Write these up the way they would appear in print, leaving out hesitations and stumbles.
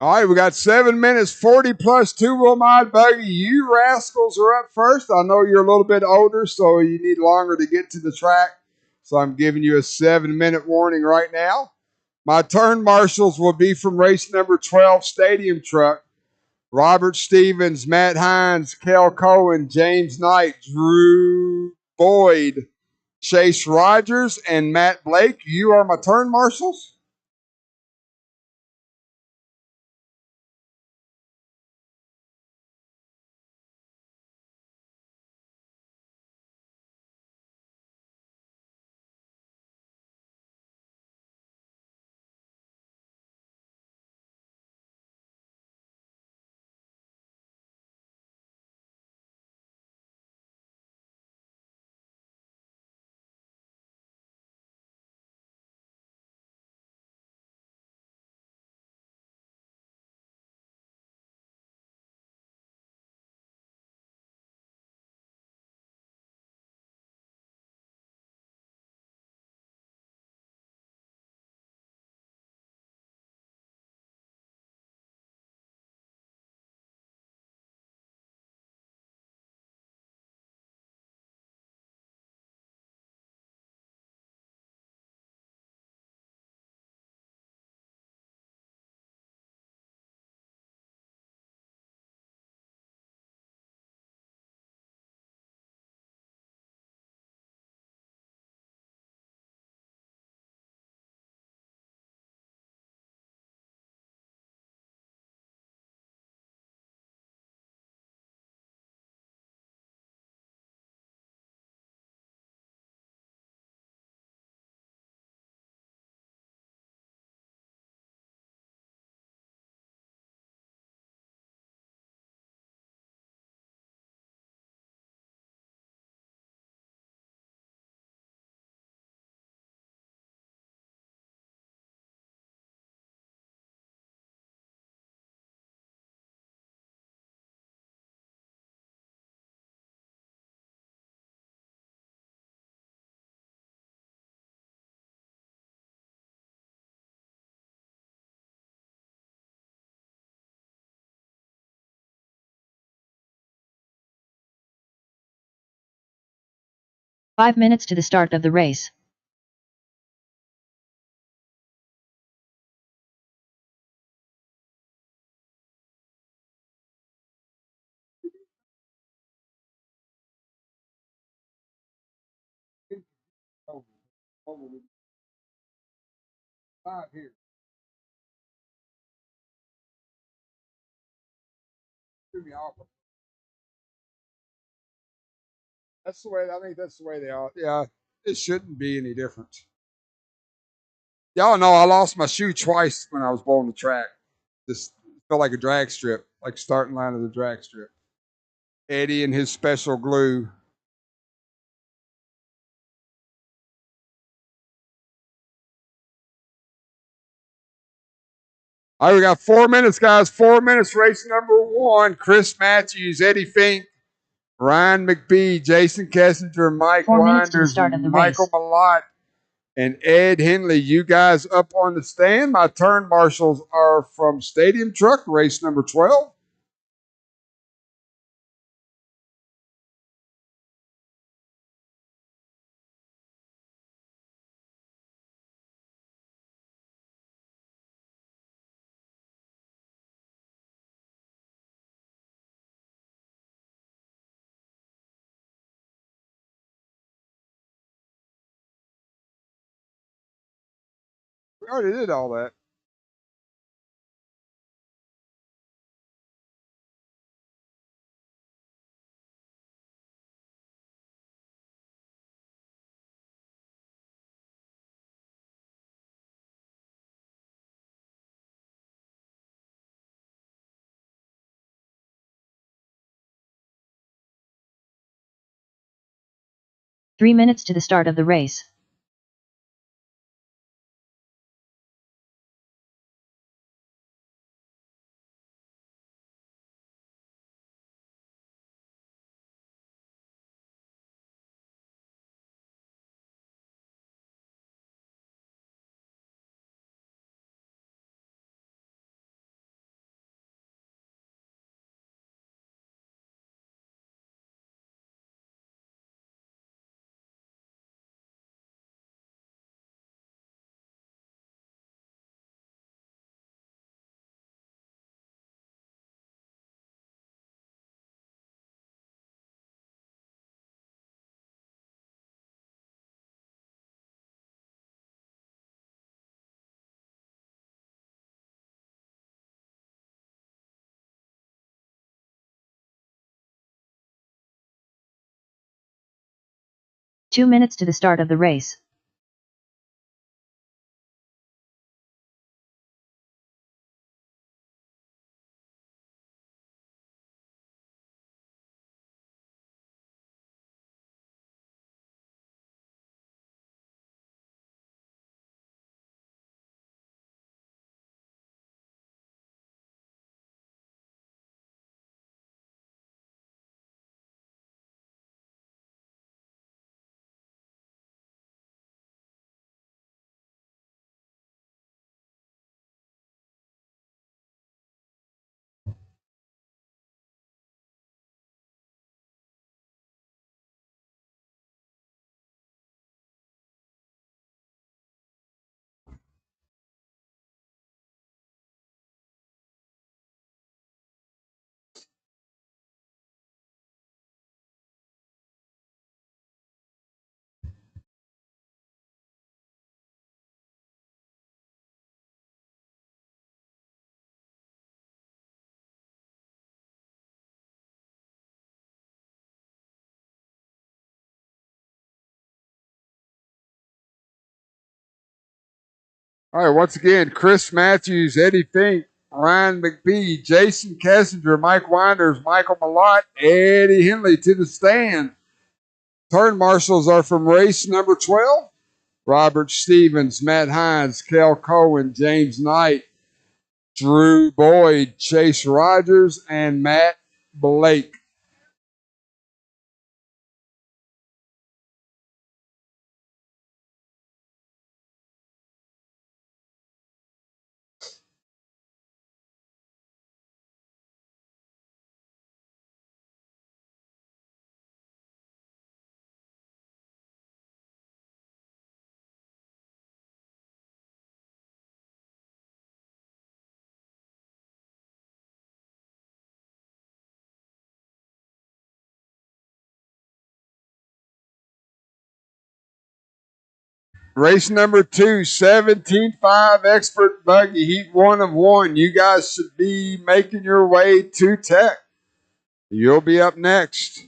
All right, we got 7 minutes, 40 plus two-wheel mod buggy. You rascals are up first. I know you're a little bit older, so you need longer to get to the track. So I'm giving you a 7-minute warning right now. My turn marshals will be from race number 12, Stadium Truck. Robert Stevens, Matt Hines, Kel Cohen, James Knight, Drew Boyd, Chase Rogers, and Matt Blake. You are my turn marshals. Five minutes to the start of the race. Not here. Threw me off. That's the way. I think that's the way they are. Yeah, it shouldn't be any different. Y'all know I lost my shoe twice when I was blowing the track. Just felt like a drag strip, like starting line of the drag strip. Eddie and his special glue. All right, we got 4 minutes, guys. 4 minutes. Race number one. Chris Matthews, Eddie Fink, Ryan McBee, Jason Kessinger, Mike 4 minutes to the Winders, start of the Michael race. Malott, and Ed Henley. You guys up on the stand. My turn marshals are from Stadium Truck, race number 12. We already did all that. Three minutes to the start of the race. 2 minutes to the start of the race. All right, once again, Chris Matthews, Eddie Fink, Ryan McBee, Jason Kessinger, Mike Winders, Michael Malott, Eddie Henley to the stand. Turn marshals are from race number 12. Robert Stevens, Matt Hines, Kel Cohen, James Knight, Drew Boyd, Chase Rogers, and Matt Blake. Race number 2, 17.5 Expert Buggy, Heat 1 of 1. You guys should be making your way to Tech. You'll be up next.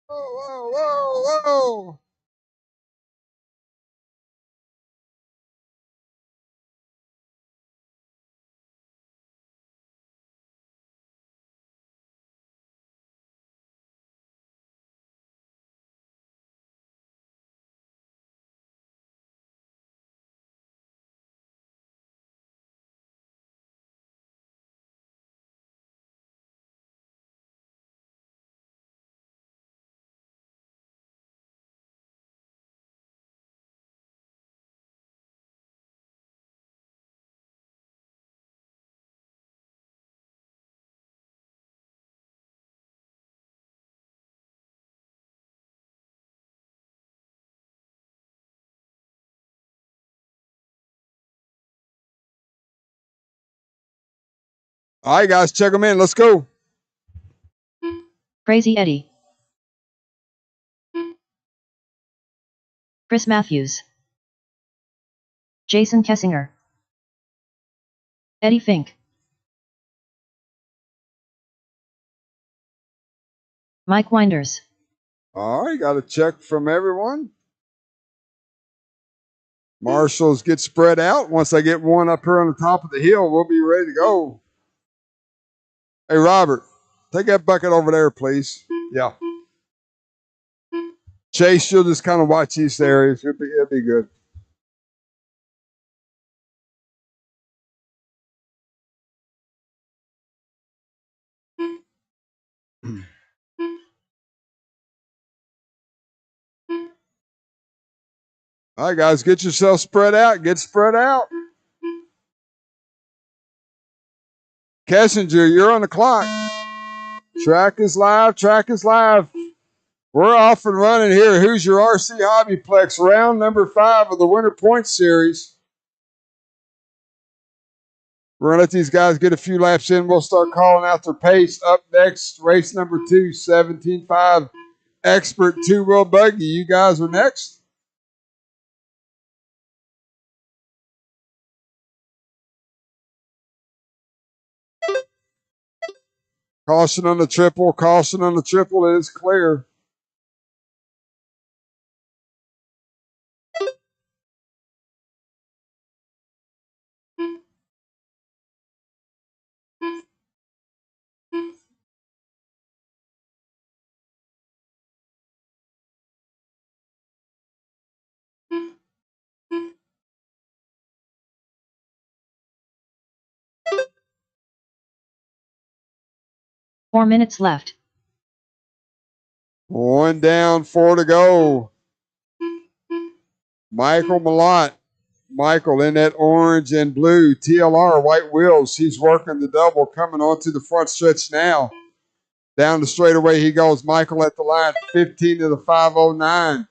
Whoa, whoa, whoa, whoa. All right, guys, check them in. Let's go. Crazy Eddie. Chris Matthews. Jason Kessinger. Eddie Fink. Mike Winders. All right, got a check from everyone. Marshals get spread out. Once I get one up here on the top of the hill, we'll be ready to go. Hey, Robert, take that bucket over there, please. Yeah. Chase, you'll just kind of watch these areas. It'll be good. All right, guys, get yourself spread out. Get spread out. Kessinger, you're on the clock. Track is live. Track is live. We're off and running here. Who's your RC Hobbyplex? Round number 5 of the Winter Point Series. We're going to let these guys get a few laps in. We'll start calling out their pace. Up next, race number 2, 17.5 Expert two-wheel buggy. You guys are next. Caution on the triple. Caution on the triple. It is clear. Four minutes left. 1 down, 4 to go. Michael Malott. Michael in that orange and blue TLR white wheels. He's working the double, coming onto the front stretch now. Down the straightaway he goes. Michael at the line, 15 to the 509.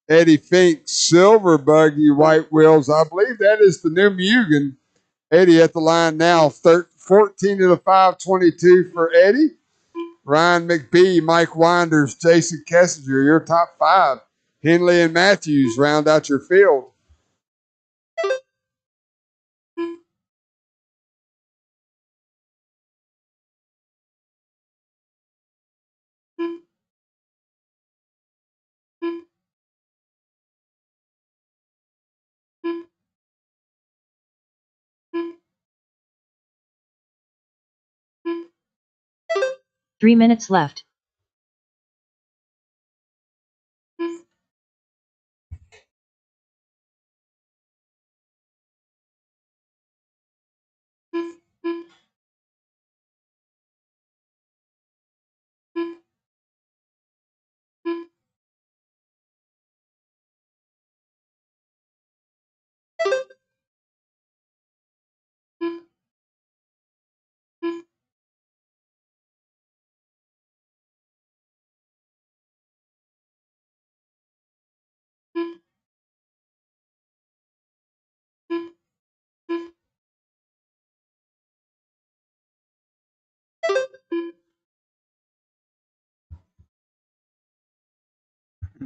Eddie Fink, silver buggy, white wheels. I believe that is the new Mugen. Eddie at the line now, 14 to the 522 for Eddie. Ryan McBee, Mike Winders, Jason Kessinger, your top 5. Henley and Matthews round out your field. Three minutes left.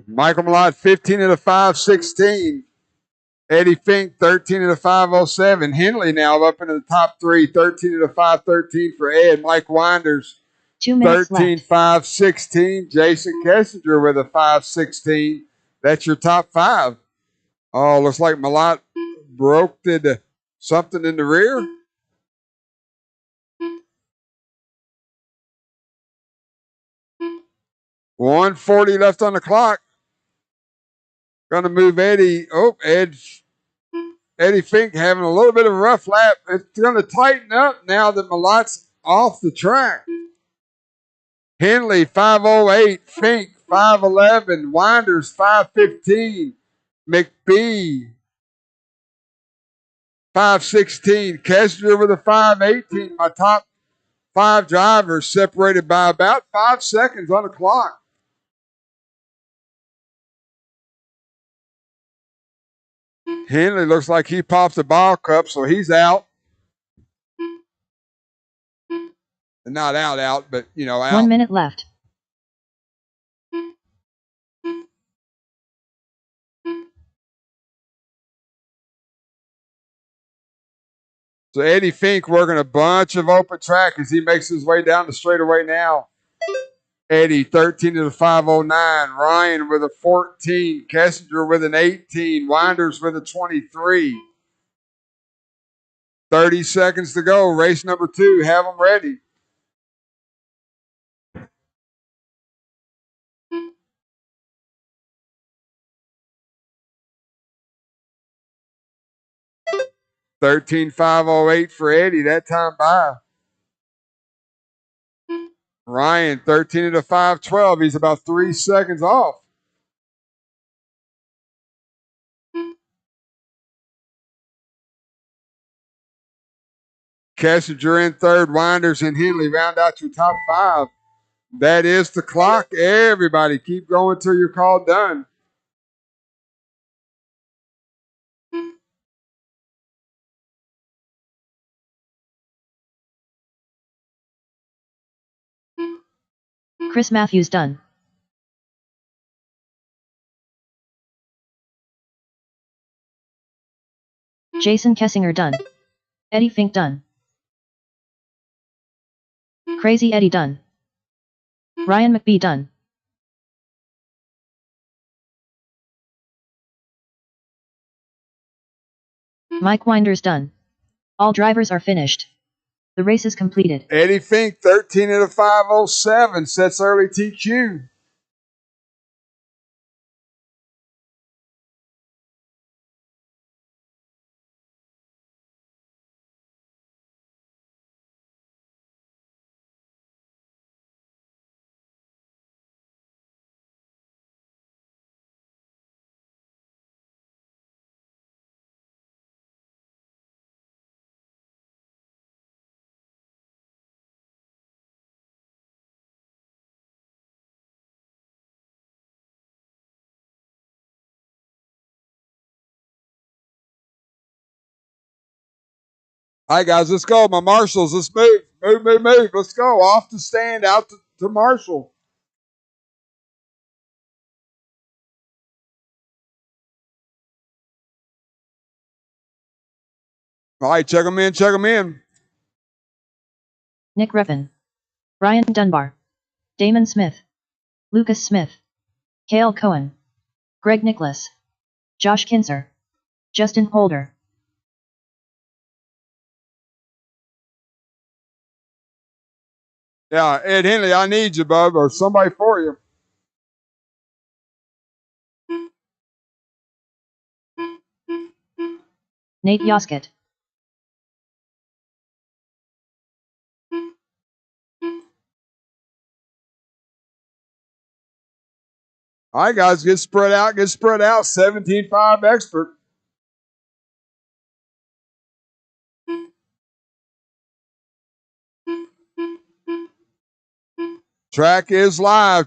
Michael Malott, 15 to the 516. Eddie Fink, 13 to the 507. Henley now up into the top 3, 13 to the 513 for Ed. Mike Winders, 2 minutes 13, left. 5, 16. Jason Kessinger with a 5.16. That's your top five. Oh, looks like Malott broke something in the rear. $140 left on the clock. Going to move Eddie. Oh, Eddie Fink having a little bit of a rough lap. It's going to tighten up now that Malott's off the track. Henley 508, Fink 511, Winders 515, McBee 516, Kessler with a 518. My top five drivers separated by about 5 seconds on the clock. Henley looks like he popped the ball cup, so he's out. Not out, but out. 1 minute left. So Eddie Fink working a bunch of open track as he makes his way down the straightaway now. Eddie 13 to the 509. Ryan with a 14. Kessinger with an 18. Winders with a 23. 30 seconds to go. Race number 2. Have them ready. $13,508 for Eddie. That time by. Ryan 13 to the 512. He's about 3 seconds off. Kessinger in third. Winders and Henley round out your top five. That is the clock. Everybody keep going till you're called done. Chris Matthews done. Jason Kessinger done. Eddie Fink done. Crazy Eddie done. Ryan McBee done. Mike Winders done. All drivers are finished. The race is completed. Eddie Fink 13 to the 507 sets early TQ. All right, guys, let's go. My marshals, let's move. Move. Let's go. Off the stand, out to marshal. All right, check them in. Nick Reppin. Brian Dunbar. Damon Smith. Lucas Smith. Cale Cohen. Greg Nicholas. Josh Kinzer. Justin Holder. Yeah, Ed Henley, I need you, bub, or somebody for you. Nate Yoskett. All right, guys, get spread out. 17.5 expert. Track is live.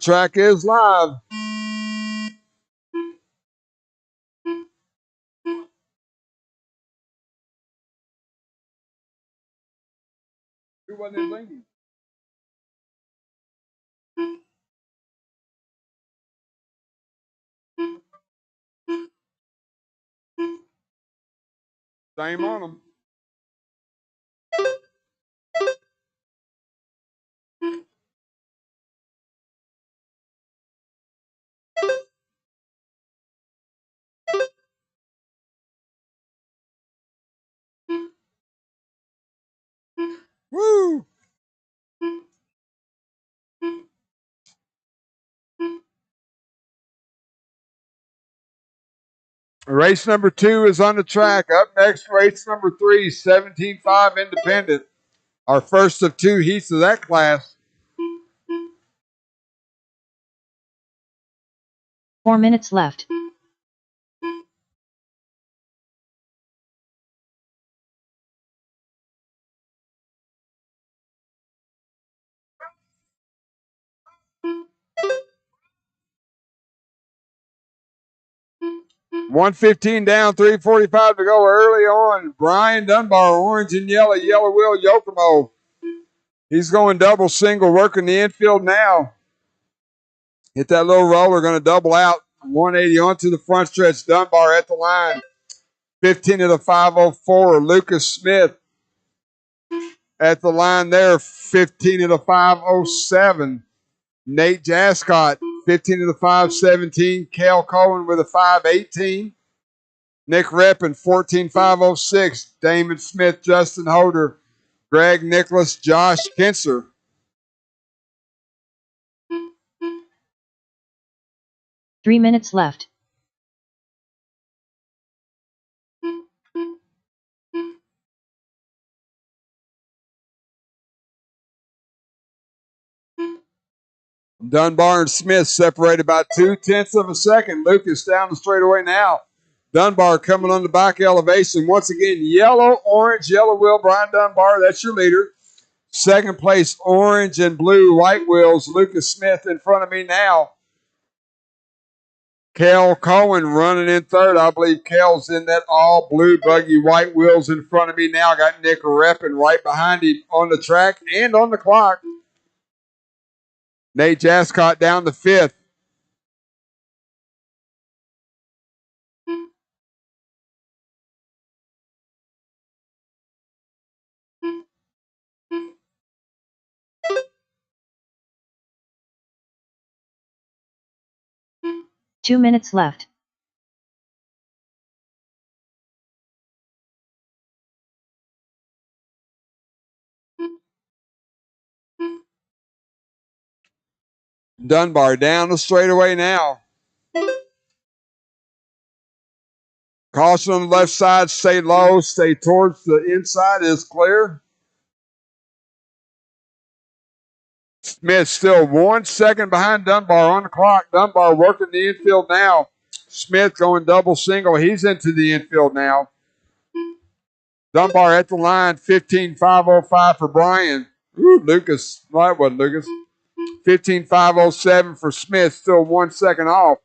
Who wasn't in Lincoln? Same on them. Woo! Race number 2 is on the track. Up next, race number 3, 17.5 Independent. Our first of 2 heats of that class. 4 minutes left. $115 down, $345 to go early on. Brian Dunbar, orange and yellow, Yellow Wheel Yokomo. He's going double single, working the infield now. Hit that little roller, going to double out. 180 onto the front stretch. Dunbar at the line. 15 to the 504. Lucas Smith at the line there. 15 to the 507. Nate Jascott, 15 to the 517. Cale Cohen with a 518. Nick Reppin, 14.506. Damon Smith, Justin Holder, Greg Nicholas, Josh Kinser. Three minutes left. Dunbar and Smith separated by 0.2 of a second. Lucas down the straightaway now. Dunbar coming on the back elevation. Once again, yellow, orange, yellow wheel, Brian Dunbar. That's your leader. Second place, orange and blue, white wheels. Lucas Smith in front of me now. Cale Cohen running in third. I believe Cale's in that all blue buggy, white wheels in front of me now. Got Nick Reppin right behind him on the track and on the clock. Nate Jascott down the fifth. Two minutes left. Dunbar down the straightaway now. Caution on the left side. Stay low. Stay towards the inside is clear. Smith still 1 second behind Dunbar on the clock. Dunbar working the infield now. Smith going double single. He's into the infield now. Dunbar at the line. 15.505 for Brian. Ooh, Lucas. No, that wasn't Lucas. 15.507 for Smith. Still 1 second off.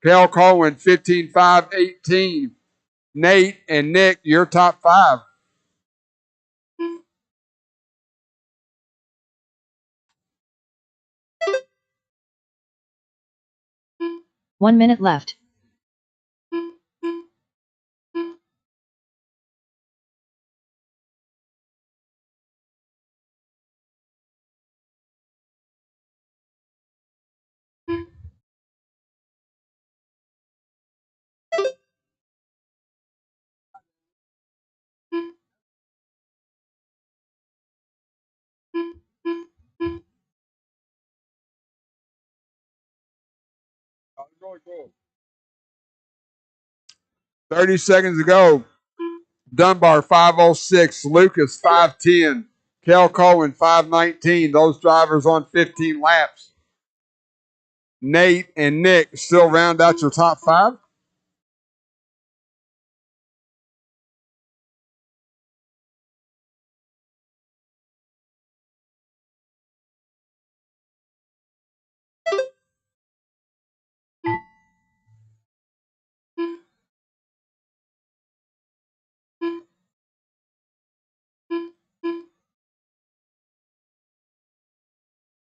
Cale Cohen, 15.518. Nate and Nick, your top 5. One minute left. Cool. 30 seconds to go. Dunbar 506, Lucas 510, Cale Cohen 519. Those drivers on 15 laps. Nate and Nick still round out your top 5.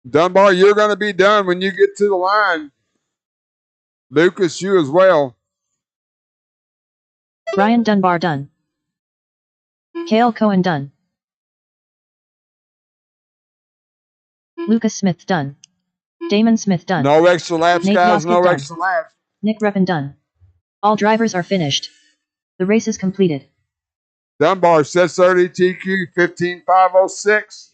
Dunbar, you're going to be done when you get to the line. Lucas, you as well. Brian Dunbar done. Cale Cohen done. Lucas Smith done. Damon Smith done. No extra laps, Nate guys. Jascott No done. extra laps. Nick Reppin done. All drivers are finished. The race is completed. Dunbar sets 30 TQ 15506.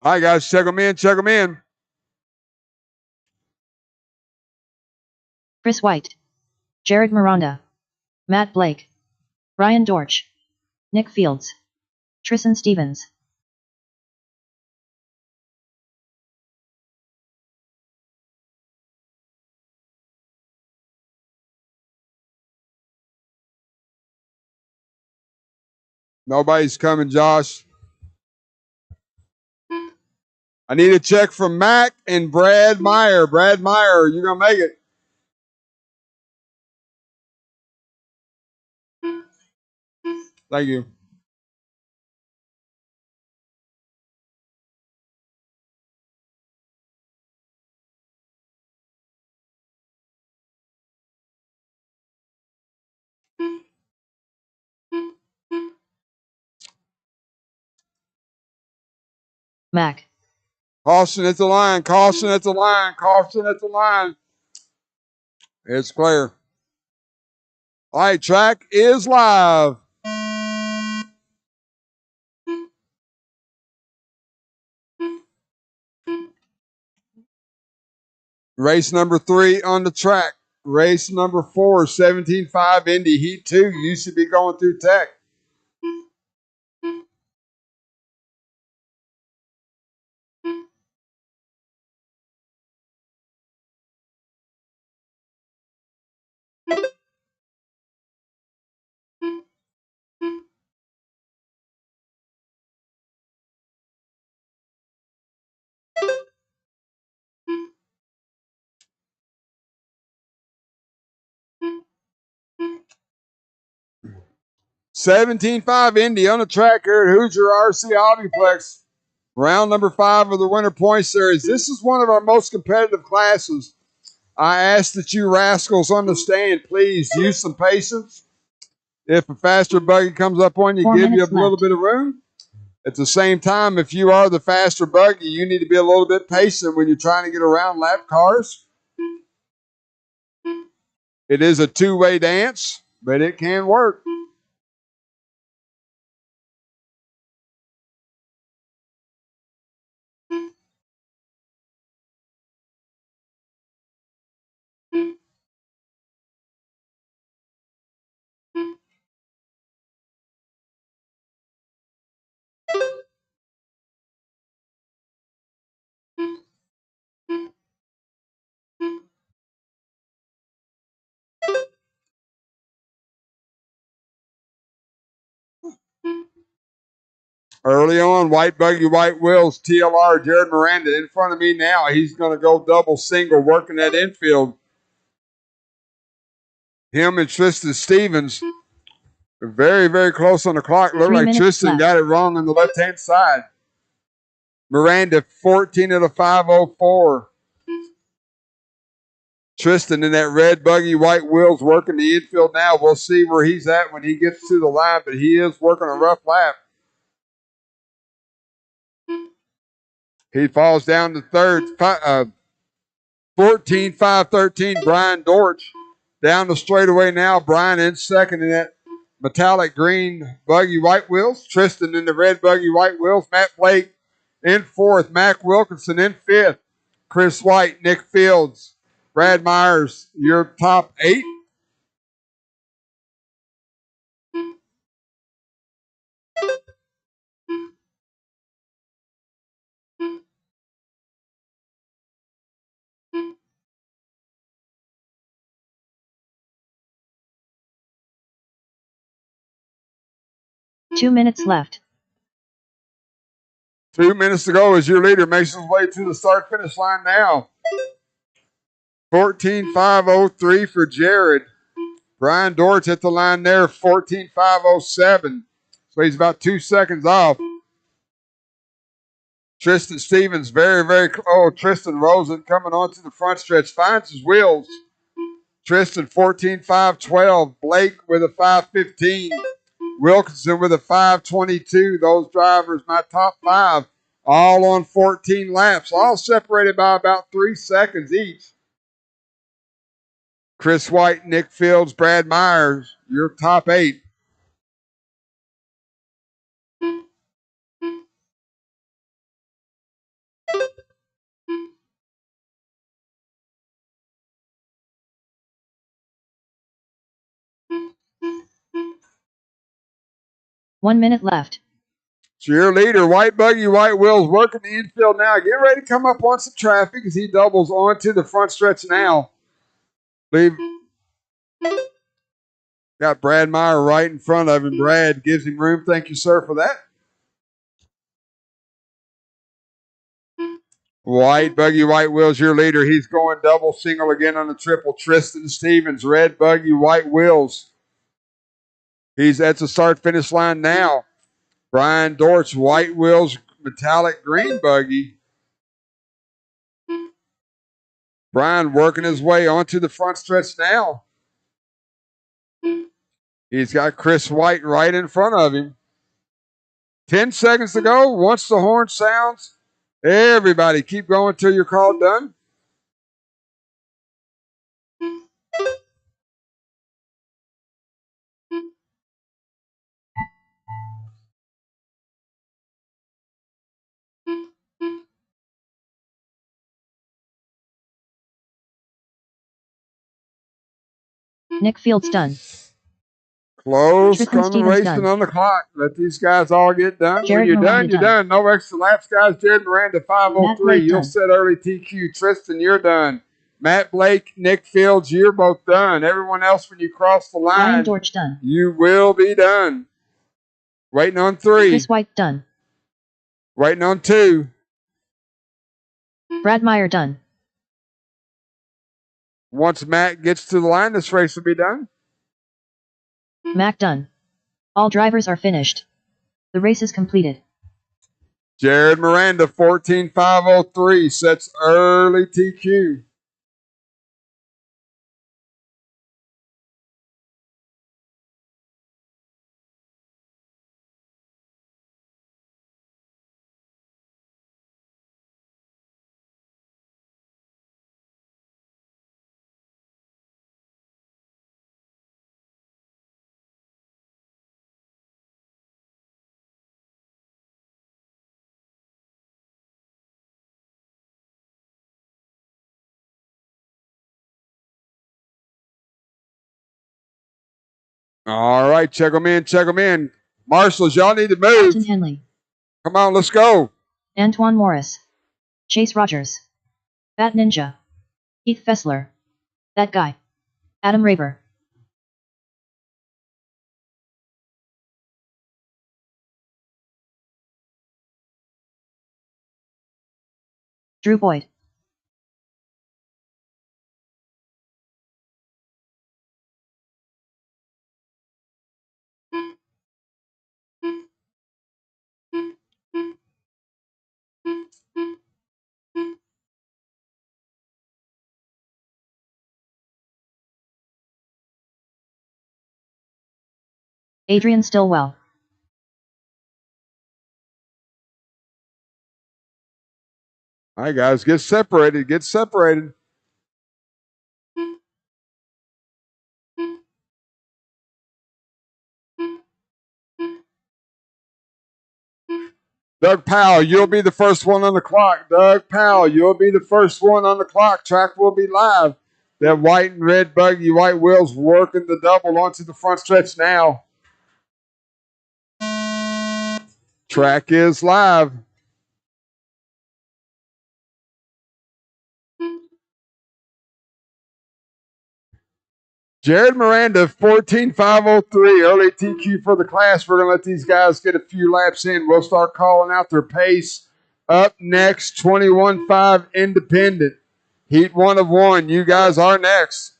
All right, guys, check them in. Check them in. Chris White, Jared Miranda, Matt Blake, Ryan Dortch, Nick Fields, Tristan Stevens. Nobody's coming, Josh. I need a check from Mac and Brad Meyer. Brad Meyer, you going to make it? Thank you. Mac. Caution at the line. Caution at the line. Caution at the line. It's clear. All right, track is live. Race number 3 on the track. Race number 4, 17.5 Indy Heat 2. You should be going through tech. $17.5 Indy on the track here at Hoosier RC Hobbyplex. Round number 5 of the Winter Point Series. This is one of our most competitive classes. I ask that you rascals understand, please use some patience. If a faster buggy comes up on you, give you a little bit of room. At the same time, if you are the faster buggy, you need to be a little bit patient when you're trying to get around lap cars. It is a two-way dance, but it can work. Early on, white buggy, white wheels, TLR, Jared Miranda in front of me now. He's going to go double single, working that infield. Him and Tristan Stevens are very, very close on the clock. Look like Tristan got it wrong on the left-hand side. Miranda, 14 of the 504. Tristan in that red buggy, white wheels, working the infield now. We'll see where he's at when he gets to the line, but he is working a rough lap. He falls down to third. 14-5-13, Brian Dortch. Down the straightaway now. Brian in second in that metallic green buggy, white wheels. Tristan in the red buggy, white wheels. Matt Blake in fourth. Mac Wilkinson in fifth. Chris White, Nick Fields, Brad Myers, your top 8. 2 minutes left. 2 minutes to go as your leader makes his way to the start-finish line now. 14.503 for Jared. Brian Dortch at the line there, 14.507. So he's about 2 seconds off. Tristan Stevens, very close. Tristan Rosen coming onto the front stretch, finds his wheels. Tristan, 14.512. Blake with a 5.15. Wilkinson with a 5.22. Those drivers, my top 5, all on 14 laps, all separated by about 3 seconds each. Chris White, Nick Fields, Brad Myers, your top 8. One minute left. So your leader, White Buggy, White Wheels, working the infield now. Get ready to come up on some traffic as he doubles onto the front stretch now. Leave. Got Brad Meyer right in front of him. Brad gives him room. Thank you, sir, for that. White Buggy, White Wheels, your leader. He's going double, single again on the triple. Tristan Stevens, Red Buggy, White Wheels. He's at the start-finish line now. Brian Dortch, White Wheels, Metallic Green Buggy. Brian working his way onto the front stretch now. He's got Chris White right in front of him. 10 seconds to go. Once the horn sounds, everybody keep going till you're called done. Nick Fields done. Close Tristan coming Stevens racing done. on the clock. Let these guys all get done. Jared When you're Miranda done, you're done. No extra laps, guys. Jared Miranda, 5:03. You'll done. set early TQ. Tristan, you're done. Matt Blake, Nick Fields, you're both done. Everyone else, when you cross the line, Brian Dortch done. You will be done. Waiting on 3. Chris White done. Waiting on 2. Brad Meyer done. Once Matt gets to the line, this race will be done. Mac done. All drivers are finished. The race is completed. Jared Miranda, 14.503, sets early TQ. All right, check them in, check them in. Marshals, y'all need to move. Captain Henley. Come on, let's go. Antoine Morris. Chase Rogers. Bat Ninja. Heath Fessler. That guy. Adam Raver. Drew Boyd. Adrian Stillwell. All right, guys, get separated, get separated. Doug Powell, you'll be the first one on the clock. Doug Powell, you'll be the first one on the clock. Track will be live. That white and red buggy, White Wheels working the double onto the front stretch now. Track is live. Jared Miranda, 14,503, early TQ for the class. We're going to let these guys get a few laps in. We'll start calling out their pace. Up next, 21.5 Independent. Heat 1 of 1. You guys are next.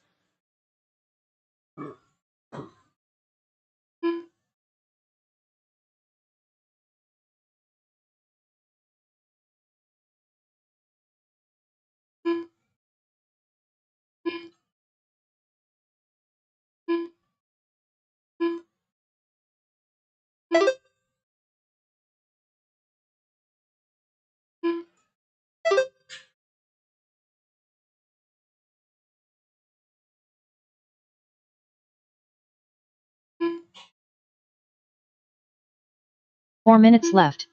Four minutes left.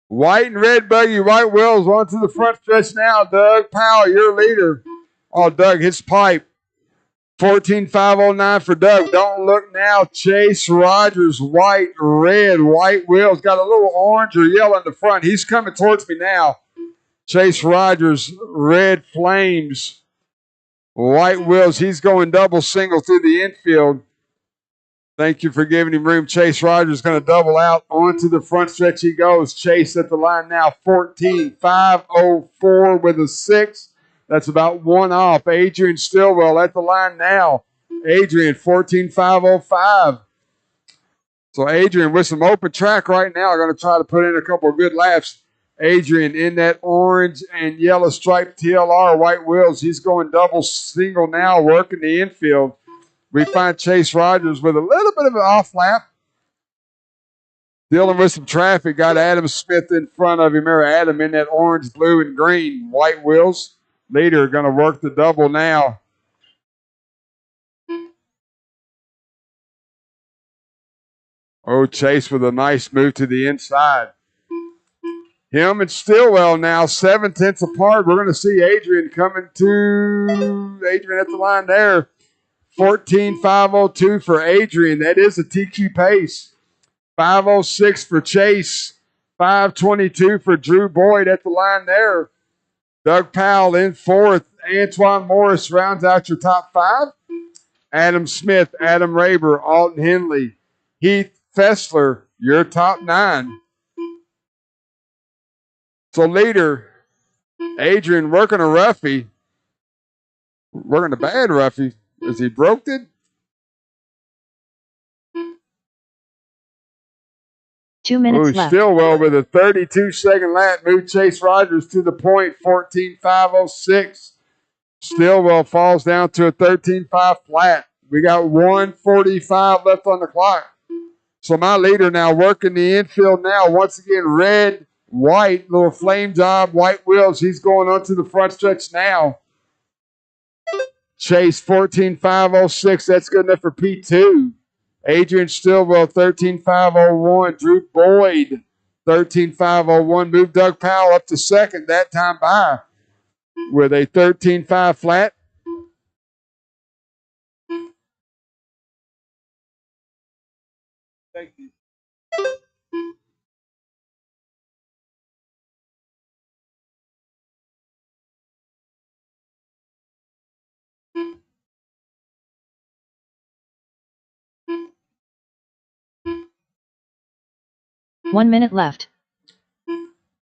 White and red buggy, white wheels onto the front stretch now. Doug Powell, your leader. Oh, Doug, his pipe. 14,509 for Doug. Don't look now. Chase Rogers, white, red, white wheels. Got a little orange or yellow in the front. He's coming towards me now. Chase Rogers, red flames, white wheels. He's going double single through the infield. Thank you for giving him room. Chase Rogers going to double out onto the front stretch. He goes. Chase at the line now. 14,504 with a 6. That's about one off. Adrian Stillwell at the line now. Adrian, 14,505. So Adrian with some open track right now. Going to try to put in a couple of good laps. Adrian in that orange and yellow striped TLR white wheels. He's going double single now, working the infield. We find Chase Rogers with a little bit of an off lap. Dealing with some traffic. Got Adam Smith in front of him. Remember Adam in that orange, blue, and green white wheels. Leader going to work the double now. Oh, Chase with a nice move to the inside. Him and Stillwell now 7/10 apart. We're going to see Adrian coming to Adrian at the line there. 14,502 for Adrian. That is a TQ pace. 506 for Chase. 522 for Drew Boyd at the line there. Doug Powell in fourth. Antoine Morris rounds out your top 5. Adam Smith, Adam Raber, Alton Henley, Heath Fessler, your top 9. So leader, Adrian working a roughie. Working a bad roughie. Is he broke it? 2 minutes left. Stillwell with a 32-second lap. Moved Chase Rogers to the point. 14,506. Stillwell falls down to a 13.5 flat. We got 1:45 left on the clock. So my leader now working the infield now. Once again, red, white, little flame job, white wheels. He's going onto the front stretch now. Chase 14,506. That's good enough for P2. Adrian Stillwell 13,501. Drew Boyd 13,501. Moved Doug Powell up to second that time by with a 13.5 flat. Thank you. One minute left.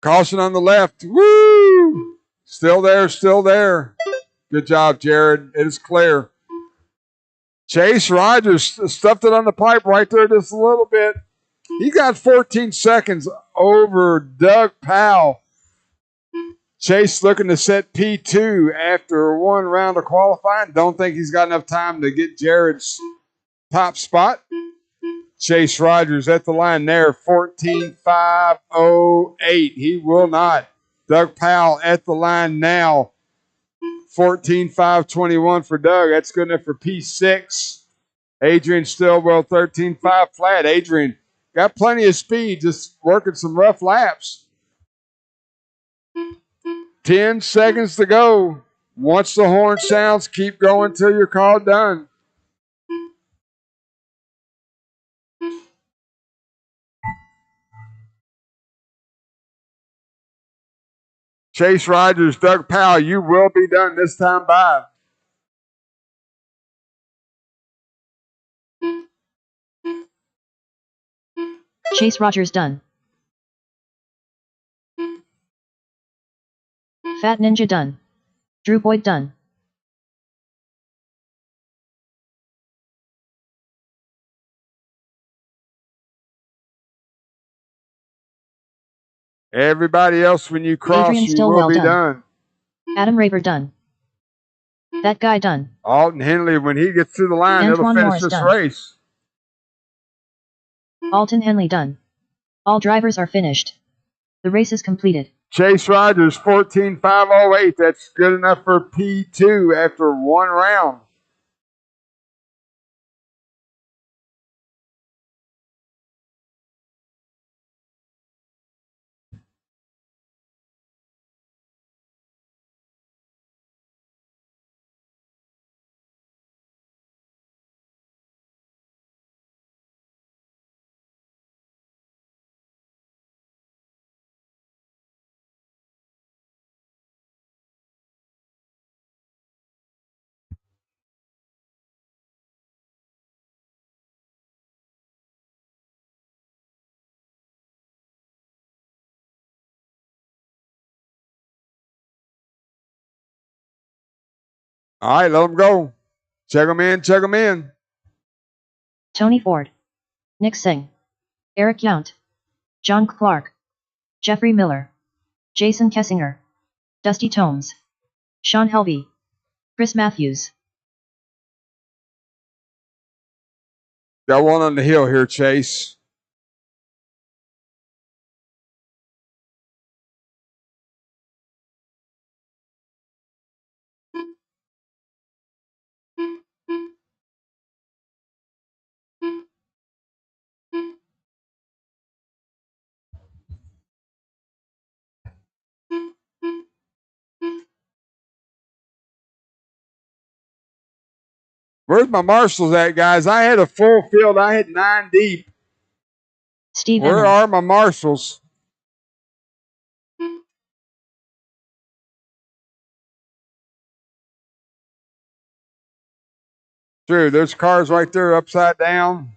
Caution on the left. Woo! Still there, still there. Good job, Jared. It is clear. Chase Rogers stuffed it on the pipe right there just a little bit. He got 14 seconds over Doug Powell. Chase looking to set P2 after one round of qualifying. Don't think he's got enough time to get Jared's top spot. Chase Rogers at the line there, 14,508. He will not. Doug Powell at the line now, 14,521 for Doug. That's good enough for P6. Adrian Stillwell, 13.5 flat. Adrian got plenty of speed, just working some rough laps. 10 seconds to go. Once the horn sounds, keep going till you're called done. Chase Rogers, Doug Powell, you will be done this time by. Chase Rogers done. Fat Ninja done. Drew Boyd done. Everybody else, when you cross, Adrian you will Stillwell be done. done. Adam Raver done. That guy done. Alton Henley, when he gets to the line, it'll Antoine finish Morris this done. race. Alton Henley done. All drivers are finished. The race is completed. Chase Rogers, 14.508. That's good enough for P2 after one round. All right, let them go. Check them in, check them in. Tony Ford. Nick Singh. Eric Yount. John Clark. Jeffrey Miller. Jason Kessinger. Dusty Tomes. Sean Helvey. Chris Matthews. Got one on the hill here, Chase. Where's my marshals at, guys? I had a full field. I had 9 deep. Steve Where Emmons. are my marshals? Drew, there's cars right there upside down.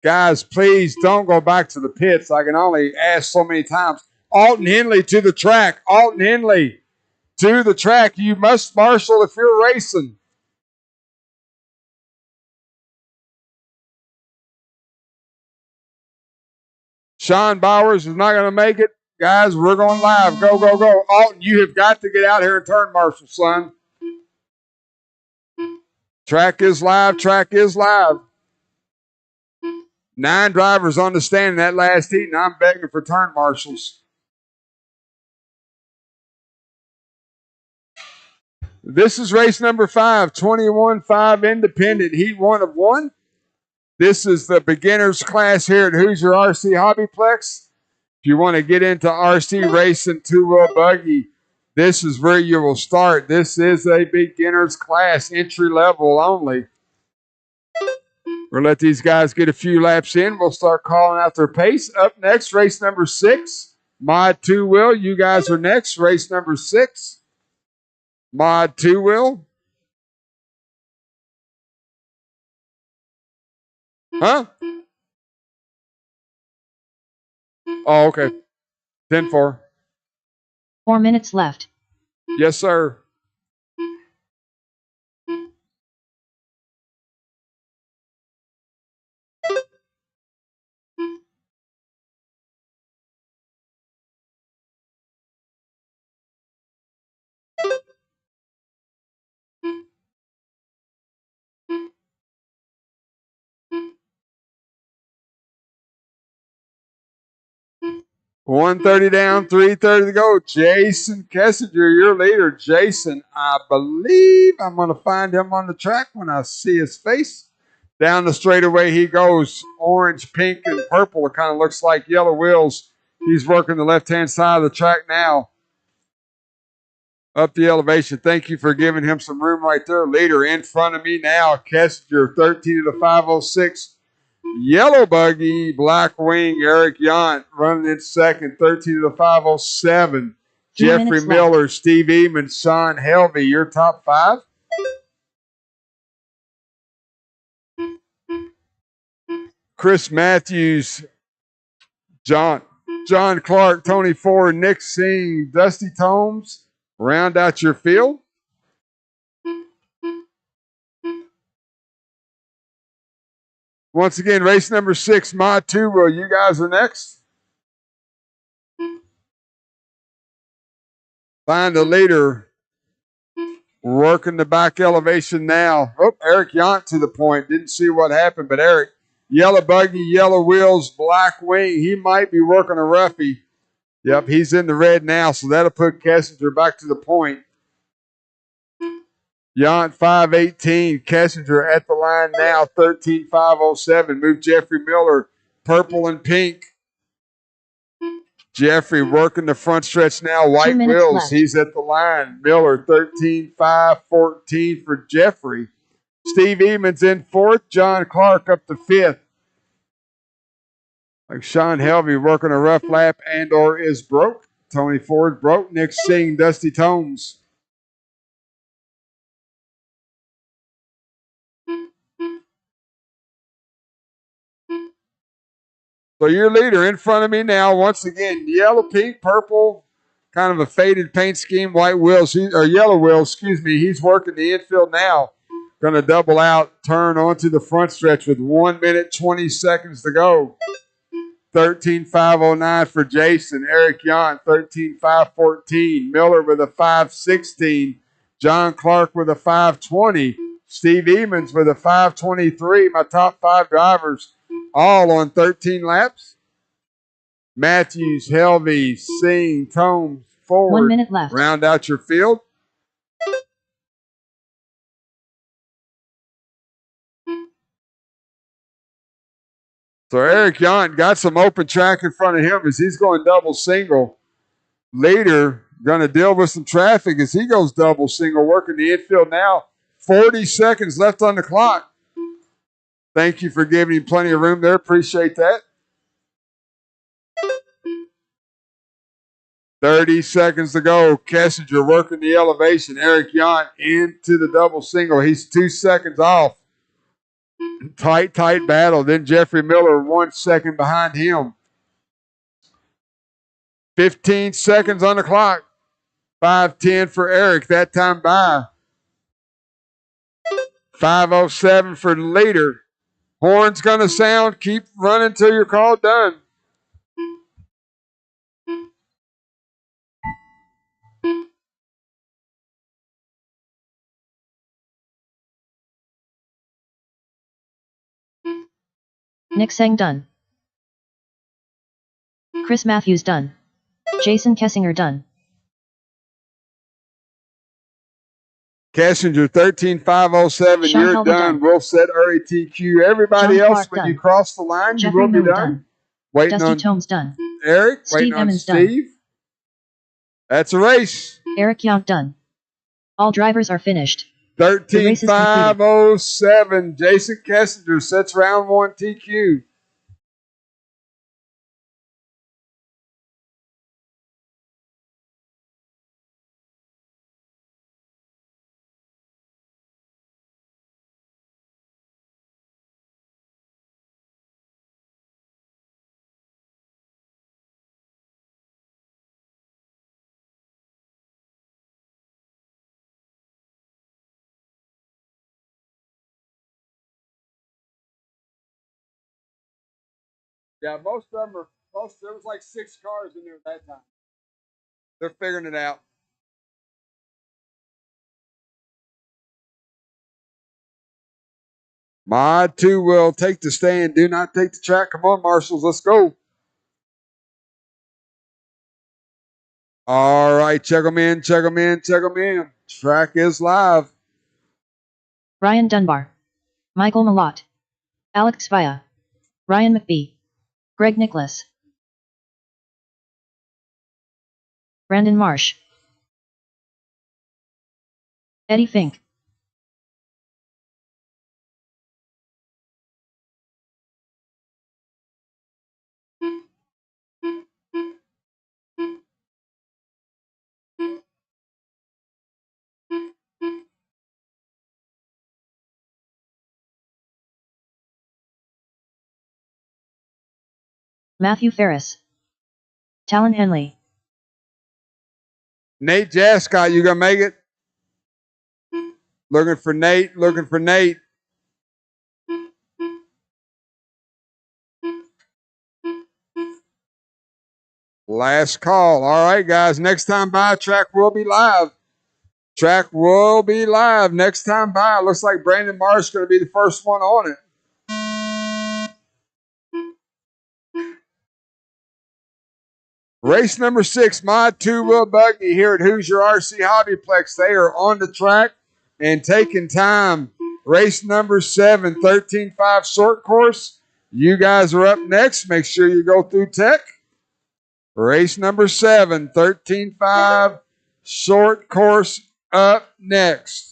Guys, please don't go back to the pits. I can only ask so many times. Alton Henley to the track. Alton Henley to the track. You must marshal if you're racing. Sean Bowers is not going to make it. Guys, we're going live. Go, go, go. Alton, you have got to get out here and turn marshal, son. Track is live. Track is live. 9 drivers on the stand in that last heat, and I'm begging for turn marshals. This is race number 5, 21-5 independent, heat 1 of 1. This is the beginners class here at Hoosier RC Hobbyplex. If you want to get into RC racing 2-wheel buggy, this is where you will start. This is a beginners class, entry level only. We'll let these guys get a few laps in. We'll start calling out their pace. Up next, race number 6, Mod 2-wheel. You guys are next, race number 6, Mod 2-wheel. Huh? Oh, okay. 10-4. 4 minutes left. Yes, sir. $130 down, $330 to go. Jason Kessinger, your leader. Jason, I believe I'm going to find him on the track when I see his face. Down the straightaway he goes. Orange, pink, and purple. It kind of looks like yellow wheels. He's working the left-hand side of the track now. Up the elevation. Thank you for giving him some room right there. Leader in front of me now. Kessinger, 13 to 506. Yellow buggy, black wing, Eric Yount running in second, 13 to 507. Jeffrey Miller, Steve Eamon, Sean Helvey, your top 5. Chris Matthews John Clark, Tony Ford, Nick Singh, Dusty Tomes round out your field. Once again, race number 6, Mod 2. Well, you guys are next. Find the leader. Working the back elevation now. Oh, Eric Yant to the point. Didn't see what happened, but Eric, yellow buggy, yellow wheels, black wing. He might be working a roughie. Yep, he's in the red now, so that'll put Kessinger back to the point. Yant 518, Kessinger at the line now, 13.507. Move Jeffrey Miller, purple and pink. Jeffrey working the front stretch now, white wheels. Left. He's at the line. Miller 13.514 for Jeffrey. Steve Eamons in 4th, John Clark up to 5th. Like Sean Helvey working a rough lap and or is broke. Tony Ford broke. Nick Singh, Dusty Tomes. So your leader in front of me now, once again, yellow, pink, purple, kind of a faded paint scheme, white wheels, or yellow wheels, excuse me. He's working the infield now. Going to double out, turn onto the front stretch with 1 minute, 20 seconds to go. 13.509 for Jason. Eric Yant, 13.514. Miller with a 5.16. John Clark with a 5.20. Steve Eamons with a 5.23. My top 5 drivers all on 13 laps. Matthews, Helvey, Singh, Tomes, Ford. 1 minute left. Round out your field. So Eric Yant got some open track in front of him as he's going double single. Later, going to deal with some traffic as he goes double single, working the infield now. 40 seconds left on the clock. Thank you for giving him plenty of room there. Appreciate that. 30 seconds to go. Kessinger working the elevation. Eric Yant into the double single. He's 2 seconds off. Tight battle. Then Jeffrey Miller 1 second behind him. 15 seconds on the clock. 5:10 for Eric. That time by. 5:07 for the leader. Horn's going to sound. Keep running till you're called done. Nick Sang done. Chris Matthews done. Jason Kessinger done. Kessinger 13.507. Sean You're Helvey done. We'll set RATQ. Everybody John else, Clark when done. you cross the line, Jeffrey you will be Miller done. done. Waiting Dusty on Tomes done. Eric. Steve Waiting on Emmons Steve. done. That's a race. Eric Yant done. All drivers are finished. 13.507. Jason Kessinger sets round 1 TQ. Yeah, most of them are. There was like 6 cars in there at that time. They're figuring it out. Mod 2 will take the stand. Do not take the track. Come on, Marshals. Let's go. All right. Check them in. Check them in. Check them in. Track is live. Ryan Dunbar. Michael Malott. Alex Via. Ryan McBee. Greg Nicholas. Brandon Marsh. Eddie Fink. Matthew Ferris. Talon Henley. Nate Jascott, you gonna make it? Looking for Nate, looking for Nate. Last call. All right, guys. Next time by, track will be live. Track will be live next time by. Looks like Brandon Marsh is going to be the first one on it. Race number 6, Mod 2-Wheel Buggy here at Hoosier RC Hobbyplex. They are on the track and taking time. Race number 7, 13.5 short course. You guys are up next. Make sure you go through tech. Race number 7, 13.5 short course up next.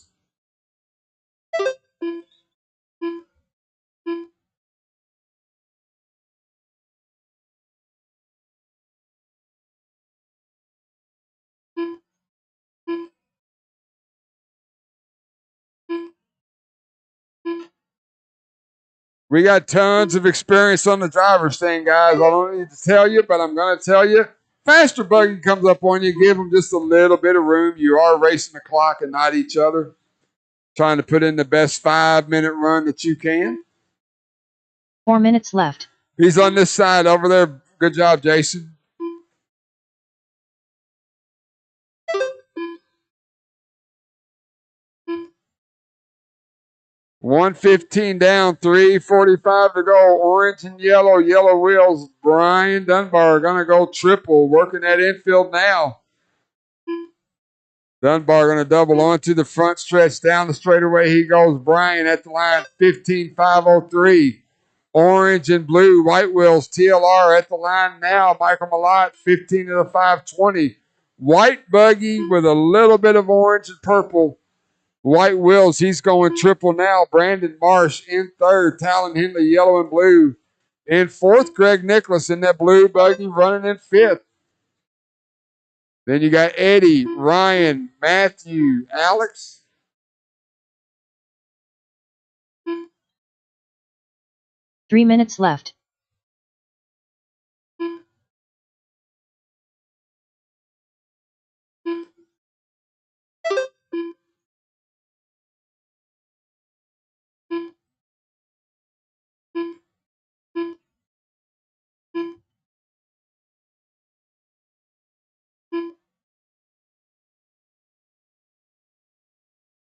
We got tons of experience on the driver's thing, guys. I don't need to tell you, but I'm going to tell you. Faster buggy comes up on you, give them just a little bit of room. You are racing the clock and not each other. Trying to put in the best 5-minute run that you can. 4 minutes left. He's on this side over there. Good job, Jason. $115 down, $345 to go. Orange and yellow, yellow wheels. Brian Dunbar going to go triple, working that infield now. Dunbar going to double onto the front stretch. Down the straightaway he goes. Brian at the line, 15.503. Orange and blue, white wheels, TLR at the line now. Michael Malott, 15 to the 520. White buggy with a little bit of orange and purple. White wheels, he's going triple now. Brandon Marsh in third. Talon Henley, yellow and blue. In fourth, Greg Nicholas in that blue buggy running in fifth. Then you got Eddie, Ryan, Matthew, Alex. Three minutes left.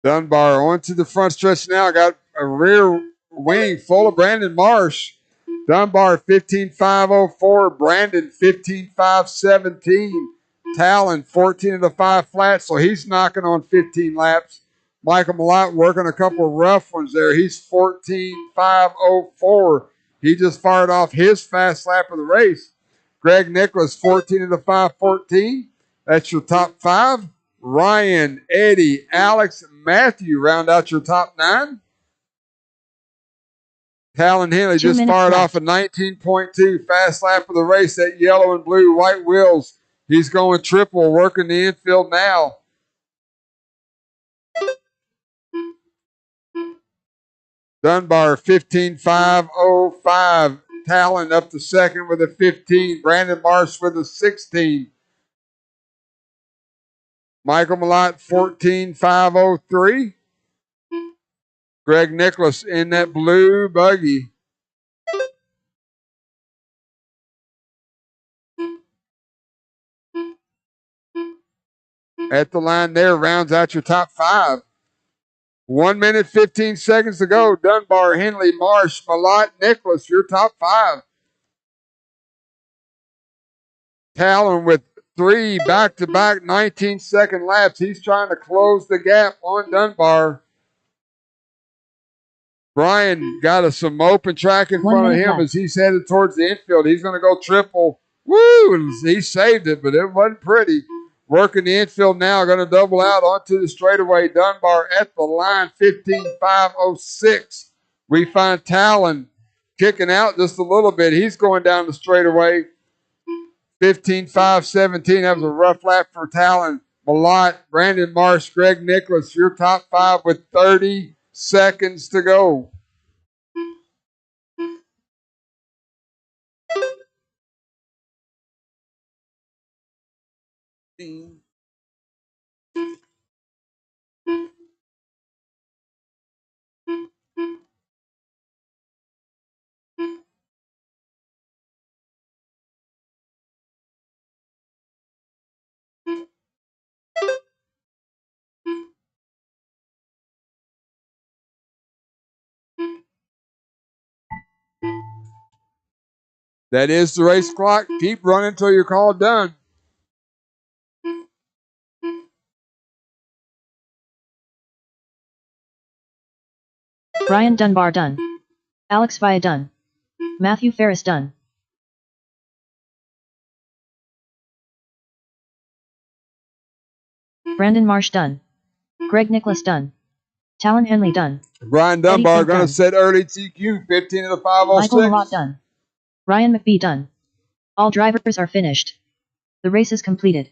Dunbar onto the front stretch now. Got a rear wing full of Brandon Marsh. Dunbar 15.504. Brandon 15.517. Talon 14 of the 5 flat, so he's knocking on 15 laps. Michael Malott working a couple of rough ones there. He's 14.504. He just fired off his fast lap of the race. Greg Nicholas 14 of the 514. That's your top 5. Ryan, Eddie, Alex, Matthew round out your top 9. Talon Henley just fired off a 19.2 fast lap of the race. That yellow and blue white wheels. He's going triple, working the infield now. Dunbar 15.505. Talon up to second with a 15. Brandon Marsh with a 16. Michael Malott 14.503. Greg Nicholas in that blue buggy. At the line there, rounds out your top 5. 1 minute, 15 seconds to go. Dunbar, Henley, Marsh, Malott, Nicholas, your top 5. Talon with 3 back-to-back 19-second laps. He's trying to close the gap on Dunbar. Brian got some open track in front of him as he's headed towards the infield. He's going to go triple. Woo! And he saved it, but it wasn't pretty. Working the infield now, going to double out onto the straightaway. Dunbar at the line, 15.506. We find Talon kicking out just a little bit. He's going down the straightaway, 15.517. That was a rough lap for Talon. Malott, Brandon Marsh, Greg Nicholas, your top 5 with 30 seconds to go. That is the race clock. Keep running until you're called done. Brian Dunbar done. Alex Via done. Matthew Ferris done. Brandon Marsh done. Greg Nicholas done. Talon Henley done. Brian Dunbar going to set early TQ 15 of the 506. Michael Malott done. Ryan McBee done. All drivers are finished. The race is completed.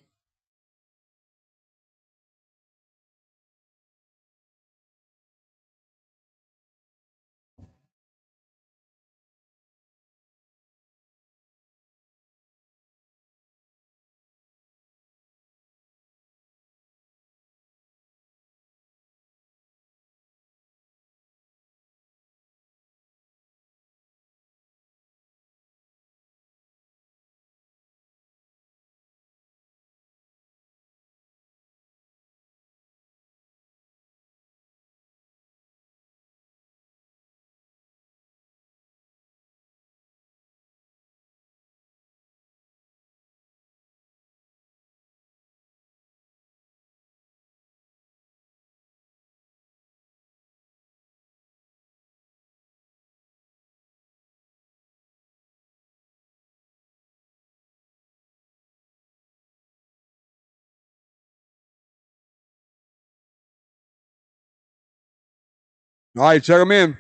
All right, check them in.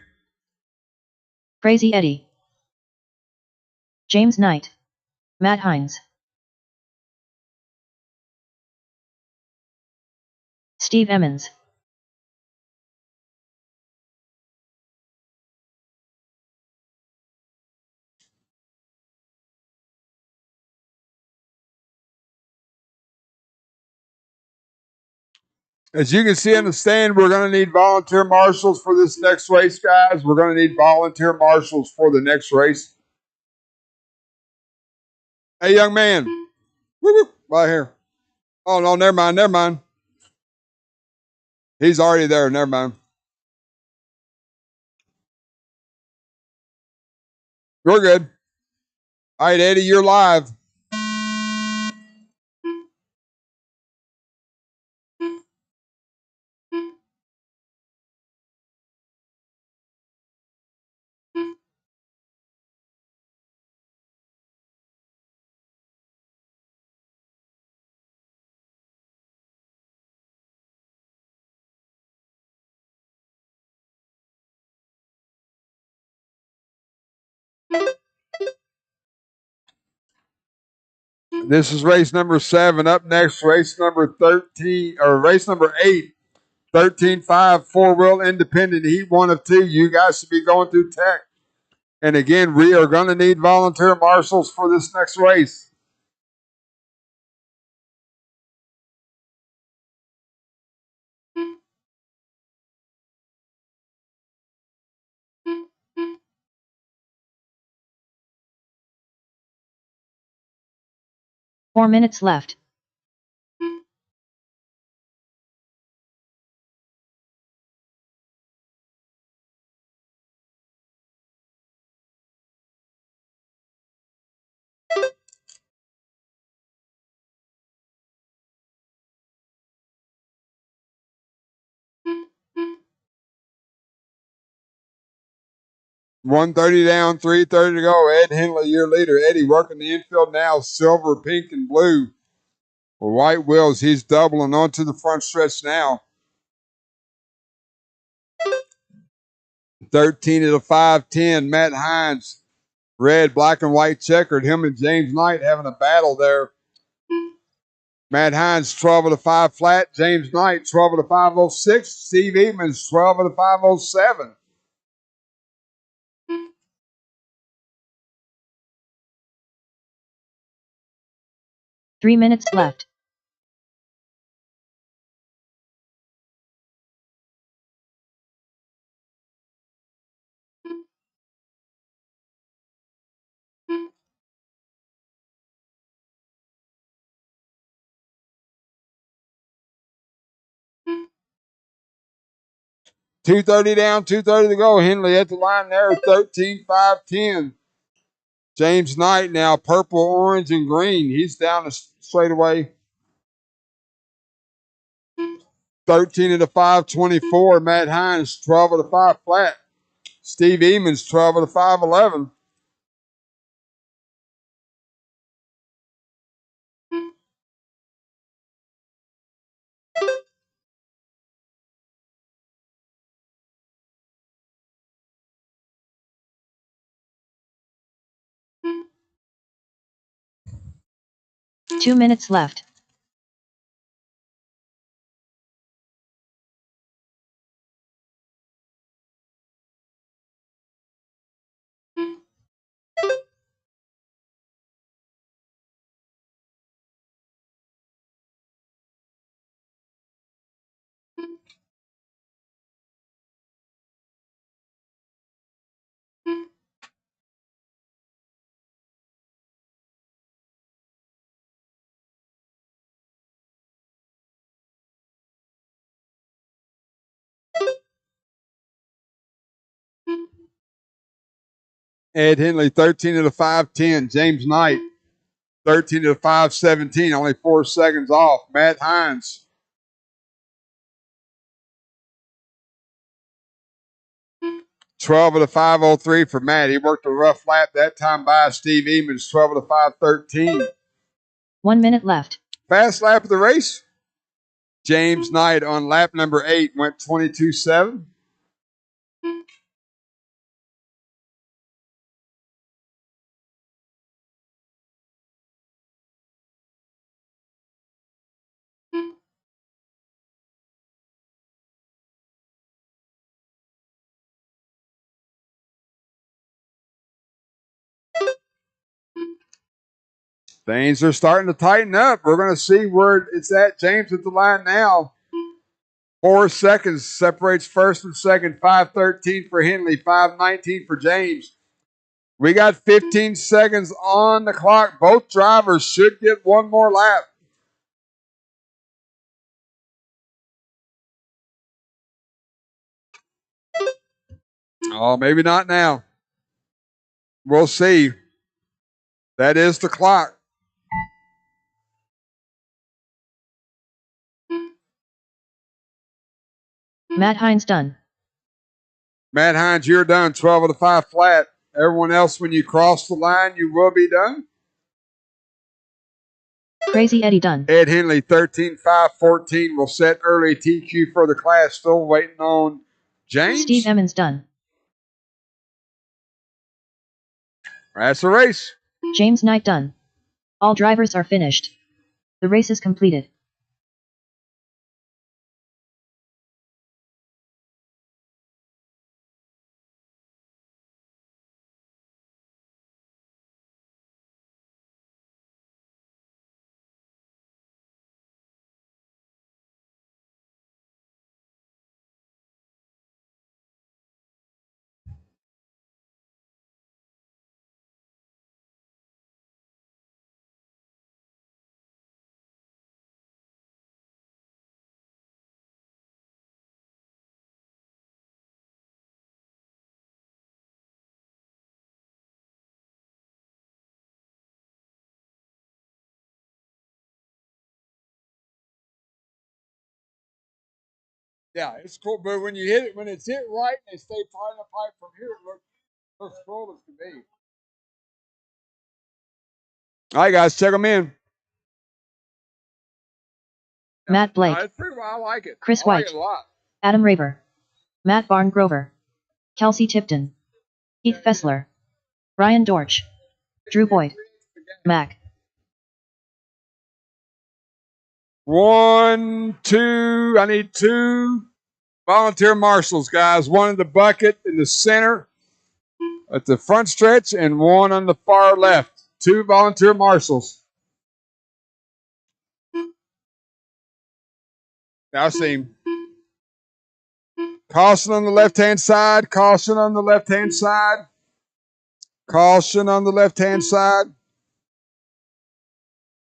Crazy Eddie. James Knight. Matt Hines. Steve Emmons. As you can see in the stand, we're going to need volunteer marshals for this next race, guys. We're going to need volunteer marshals for the next race. Hey, young man. Woo-woo, right here. Oh, no, never mind, never mind. He's already there, never mind. We're good. All right, Eddie, you're live. This is race number 7. Up next, race number 13, or race number 8. 13-5 four-wheel independent heat 1 of 2. You guys should be going through tech. And again, we are going to need volunteer marshals for this next race. Four minutes left. $130 down, $330 to go. Ed Henley, your leader. Eddie working the infield now, silver, pink, and blue. With white wheels, he's doubling onto the front stretch now. 13 of the 510, Matt Hines. Red, black, and white checkered. Him and James Knight having a battle there. Matt Hines, 12 of the 5 flat. James Knight, 12 of the 506. Steve Eatmans, 12 of the 507. Three minutes left. 2:30 down, 2:30 to go. Henley at the line there, 13-5-10. James Knight now purple, orange, and green. He's down the straightaway. 13 of the 5-24. Matt Hines, 12 of the 5 flat. Steve Emons, 12 of the 5-11. Two minutes left. Ed Henley, 13 of the 5-10. James Knight, 13 of the 5-17. Only 4 seconds off. Matt Hines, 12 of the 5-03 for Matt. He worked a rough lap that time by Steve Emons, 12 of the 5-13. 1 minute left. Fast lap of the race. James Knight on lap number 8 went 22.7. Things are starting to tighten up. We're going to see where it's at. James at the line now. 4 seconds separates first and second. 5:13 for Henley. 5:19 for James. We got 15 seconds on the clock. Both drivers should get one more lap. Oh, maybe not now. We'll see. That is the clock. Matt Hines done. Matt Hines, you're done. 12 of the 5 flat. Everyone else, when you cross the line, you will be done. Crazy Eddie done. Ed Henley, 13-5-14 will set early TQ for the class. Still waiting on James. Steve Emons done. That's the race. James Knight done. All drivers are finished. The race is completed. Yeah, it's cool, but when you hit it, when it's hit right and they stay part of the pipe from here, it looks cool as can be. All right, guys, check them in. Matt Blake. No, it's pretty well. I like it. Chris I like White. it a lot. Adam Raver. Matt Barngrover. Kelsey Tipton. Heath Fessler. Ryan Dorch. Drew Boyd. Mac. 1, 2. I need 2 volunteer marshals, guys. 1 in the bucket in the center at the front stretch and 1 on the far left. 2 volunteer marshals. Now I see him. Caution on the left-hand side. Caution on the left-hand side. Caution on the left-hand side.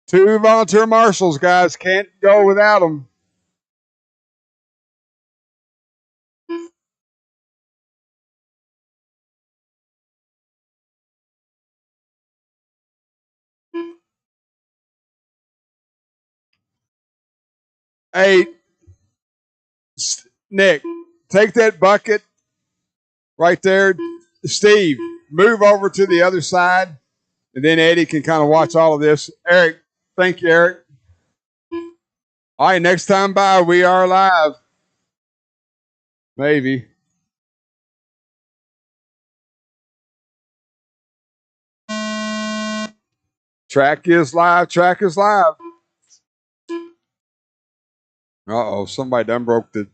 2 volunteer marshals, guys. Can't go without them. Hey, Nick, take that bucket right there. Steve, move over to the other side, and then Eddie can kind of watch all of this. Eric, thank you, Eric. All right, next time by, we are live. Maybe. Track is live. Track is live. Uh-oh, somebody done broke the...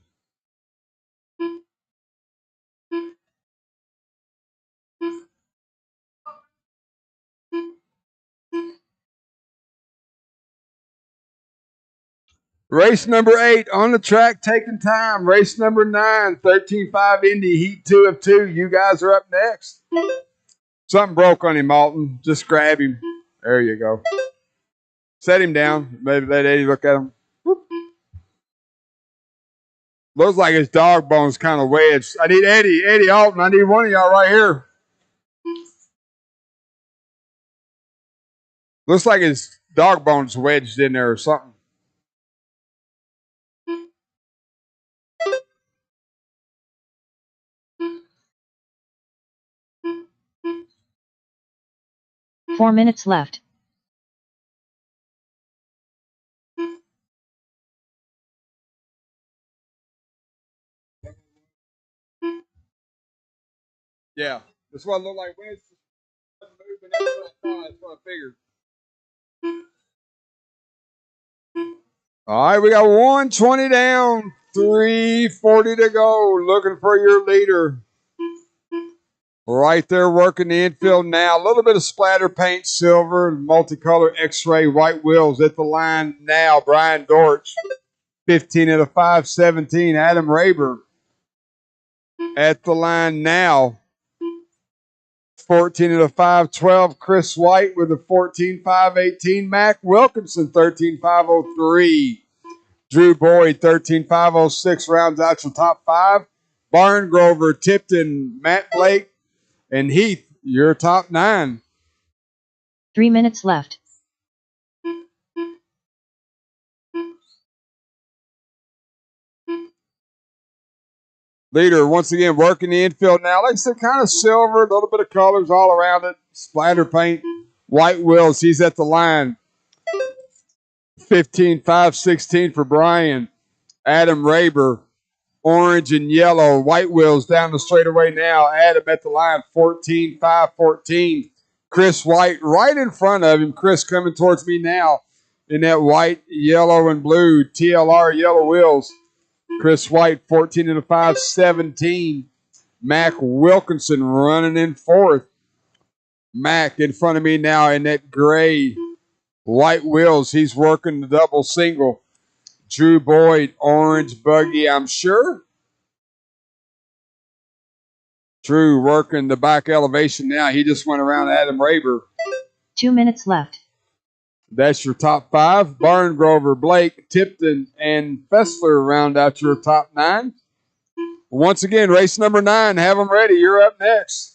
Race number 8 on the track, taking time. Race number 9, 13.5 Indy, Heat 2 of 2. You guys are up next. Something broke on him, Alton. Just grab him. There you go. Set him down. Maybe let Eddie look at him. Whoop. Looks like his dog bone's kind of wedged. I need Eddie Alton. I need one of y'all right here. Looks like his dog bone's wedged in there or something. Four minutes left. Yeah. This one looked like wedged. That's what I figured. All right, we got 120 down, 340 to go. Looking for your leader. Right there working the infield now. A little bit of splatter paint, silver, multicolor X-ray, white wheels at the line now. Brian Dortch, 15 at a 5:17. Adam Raber at the line now. 14 at a 5:12. Chris White with a 14.518. Mac Wilkinson, 13.503. Drew Boyd, 13.506, rounds out your top 5. Barn Grover, Tipton, Matt Blake, and Heath, your top 9. 3 minutes left. Leader, once again, working the infield now. Like I said, kind of silver, a little bit of colors all around it. Splatter paint, white wheels. He's at the line. 15.516 for Brian. Adam Raber, orange and yellow. White wheels down the straightaway now. Adam at the line, 14.514. Chris White right in front of him. Chris coming towards me now in that white, yellow, and blue TLR yellow wheels. Chris White, 14 and a 5:17. Mac Wilkinson running in 4th. Mac in front of me now in that gray white wheels. He's working the double single. Drew Boyd, orange buggy, I'm sure. Drew working the back elevation now. He just went around Adam Raber. 2 minutes left. That's your top 5. Barn Grover, Blake, Tipton, and Fessler round out your top 9. Once again, race number 9. Have them ready. You're up next.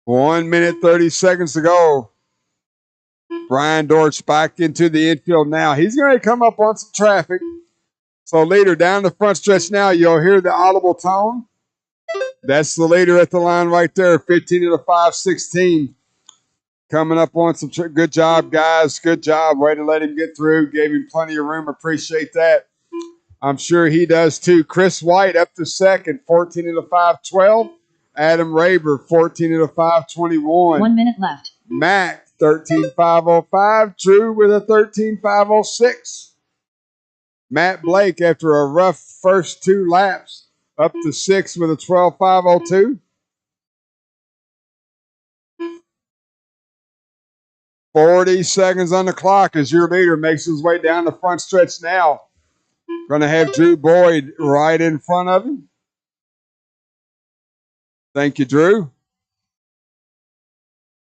One minute, 30 seconds to go. Brian Dortch back into the infield now. He's going to come up on some traffic. So leader down the front stretch now. You'll hear the audible tone. That's the leader at the line right there. 15 to the 5:16. Coming up on some good job, guys. Good job. Way to let him get through. Gave him plenty of room. Appreciate that. I'm sure he does too. Chris White up to second. 14 to the 5:12. Adam Raber, 14 to the 5:21. 1 minute left. Mac, 13.505. Drew with a 13.506. Matt Blake, after a rough first 2 laps, up to 6 with a 12.502. 40 seconds on the clock as your leader makes his way down the front stretch now. Going to have Drew Boyd right in front of him. Thank you, Drew.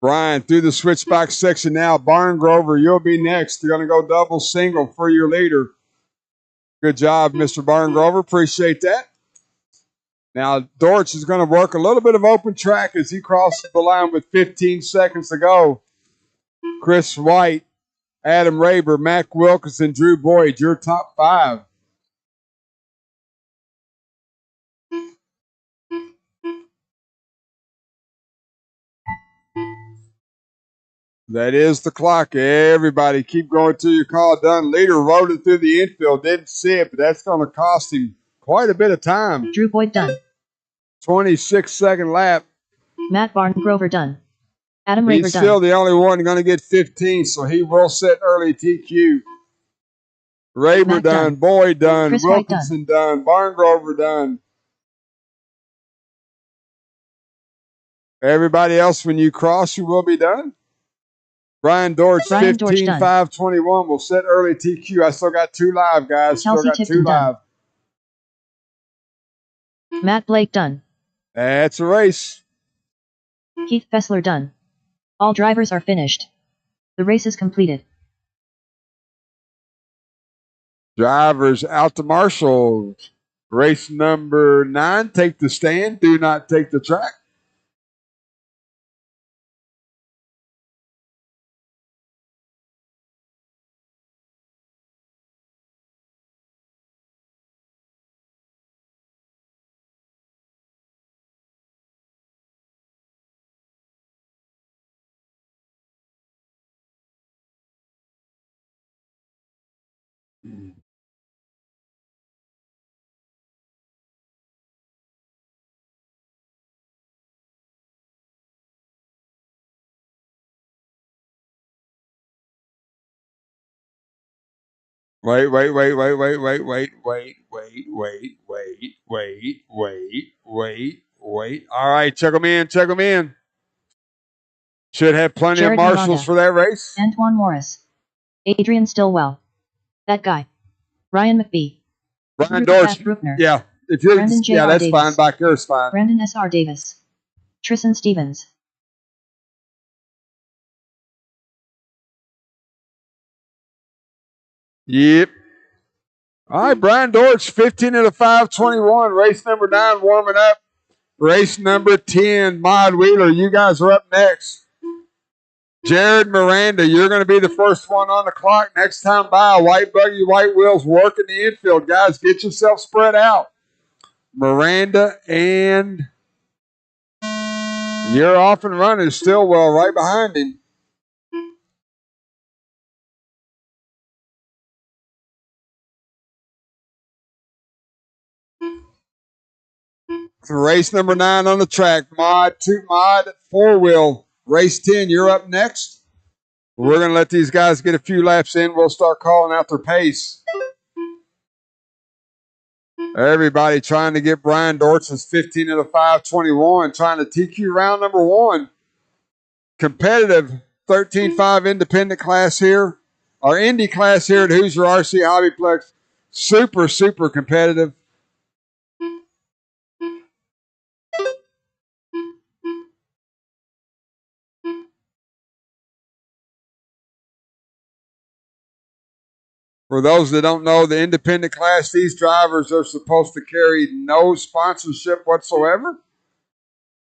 Brian through the switchback section now. Barn Grover, you'll be next. You're going to go double single for your leader. Good job, Mr. Barn Grover. Appreciate that. Now, Dortch is going to work a little bit of open track as he crosses the line with 15 seconds to go. Chris White, Adam Raber, Mac Wilkinson, Drew Boyd, your top 5. That is the clock. Everybody keep going till your call done. Leader rode it through the infield. Didn't see it, but that's going to cost him quite a bit of time. Drew Boyd done. 26-second lap. Matt Barn Grover done. Adam Raver He's done. still the only one going to get 15, so he will set early TQ. Raber Matt done. Boyd done. Chris Wilkinson done. Barn Grover done. Everybody else, when you cross, you will be done. Brian Dortch, 15-5-21 will set early TQ. I still got 2 live, guys. Kelsey Still got Tipton 2 live. Done. Matt Blake done. That's a race. Keith Fessler done. All drivers are finished. The race is completed. Drivers out to Marshall. Race number 9, take the stand. Do not take the track. Wait. All right, check them in. Should have plenty Jared of marshals Miranda, for that race. Antoine Morris. Adrian Stillwell. That guy. Ryan McBee. Brian Dortch. Yeah. If you're, Brandon yeah, that's Davis. fine. Back here is fine. Brandon S.R. Davis. Tristan Stevens. Yep. All right, Brian Dortch, 15-5-21. Race number 9 warming up. Race number 10, Mod Wheeler. You guys are up next. Jared Miranda, you're going to be the first one on the clock next time by. White buggy, white wheels, working the infield. Guys, get yourself spread out. Miranda and you're off and running. Stillwell right behind him. Race number 9 on the track. Mod 4-wheel. Race 10, you're up next. We're going to let these guys get a few laps in. We'll start calling out their pace. Everybody trying to get Brian Dortch's 15-5-21, trying to TQ round number 1. Competitive 13.5 independent class here. Our Indy class here at Hoosier RC Hobbyplex. Super, super competitive. For those that don't know, the independent class, these drivers are supposed to carry no sponsorship whatsoever.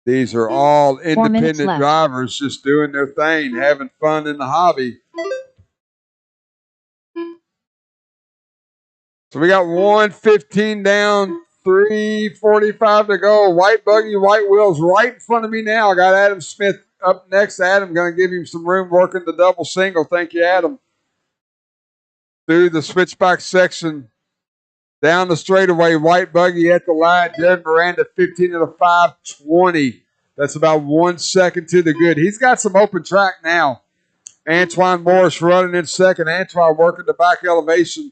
These are all independent drivers just doing their thing, having fun in the hobby. So we got 1:15 down, 3:45 to go. White buggy, white wheels right in front of me now. I got Adam Smith up next. Adam, going to give him some room working the double single. Thank you, Adam. Through the switchback section, down the straightaway, white buggy at the line. Jared Miranda, 15-5-20. That's about 1 second to the good. He's got some open track now. Antoine Morris running in second. Antoine working the back elevation.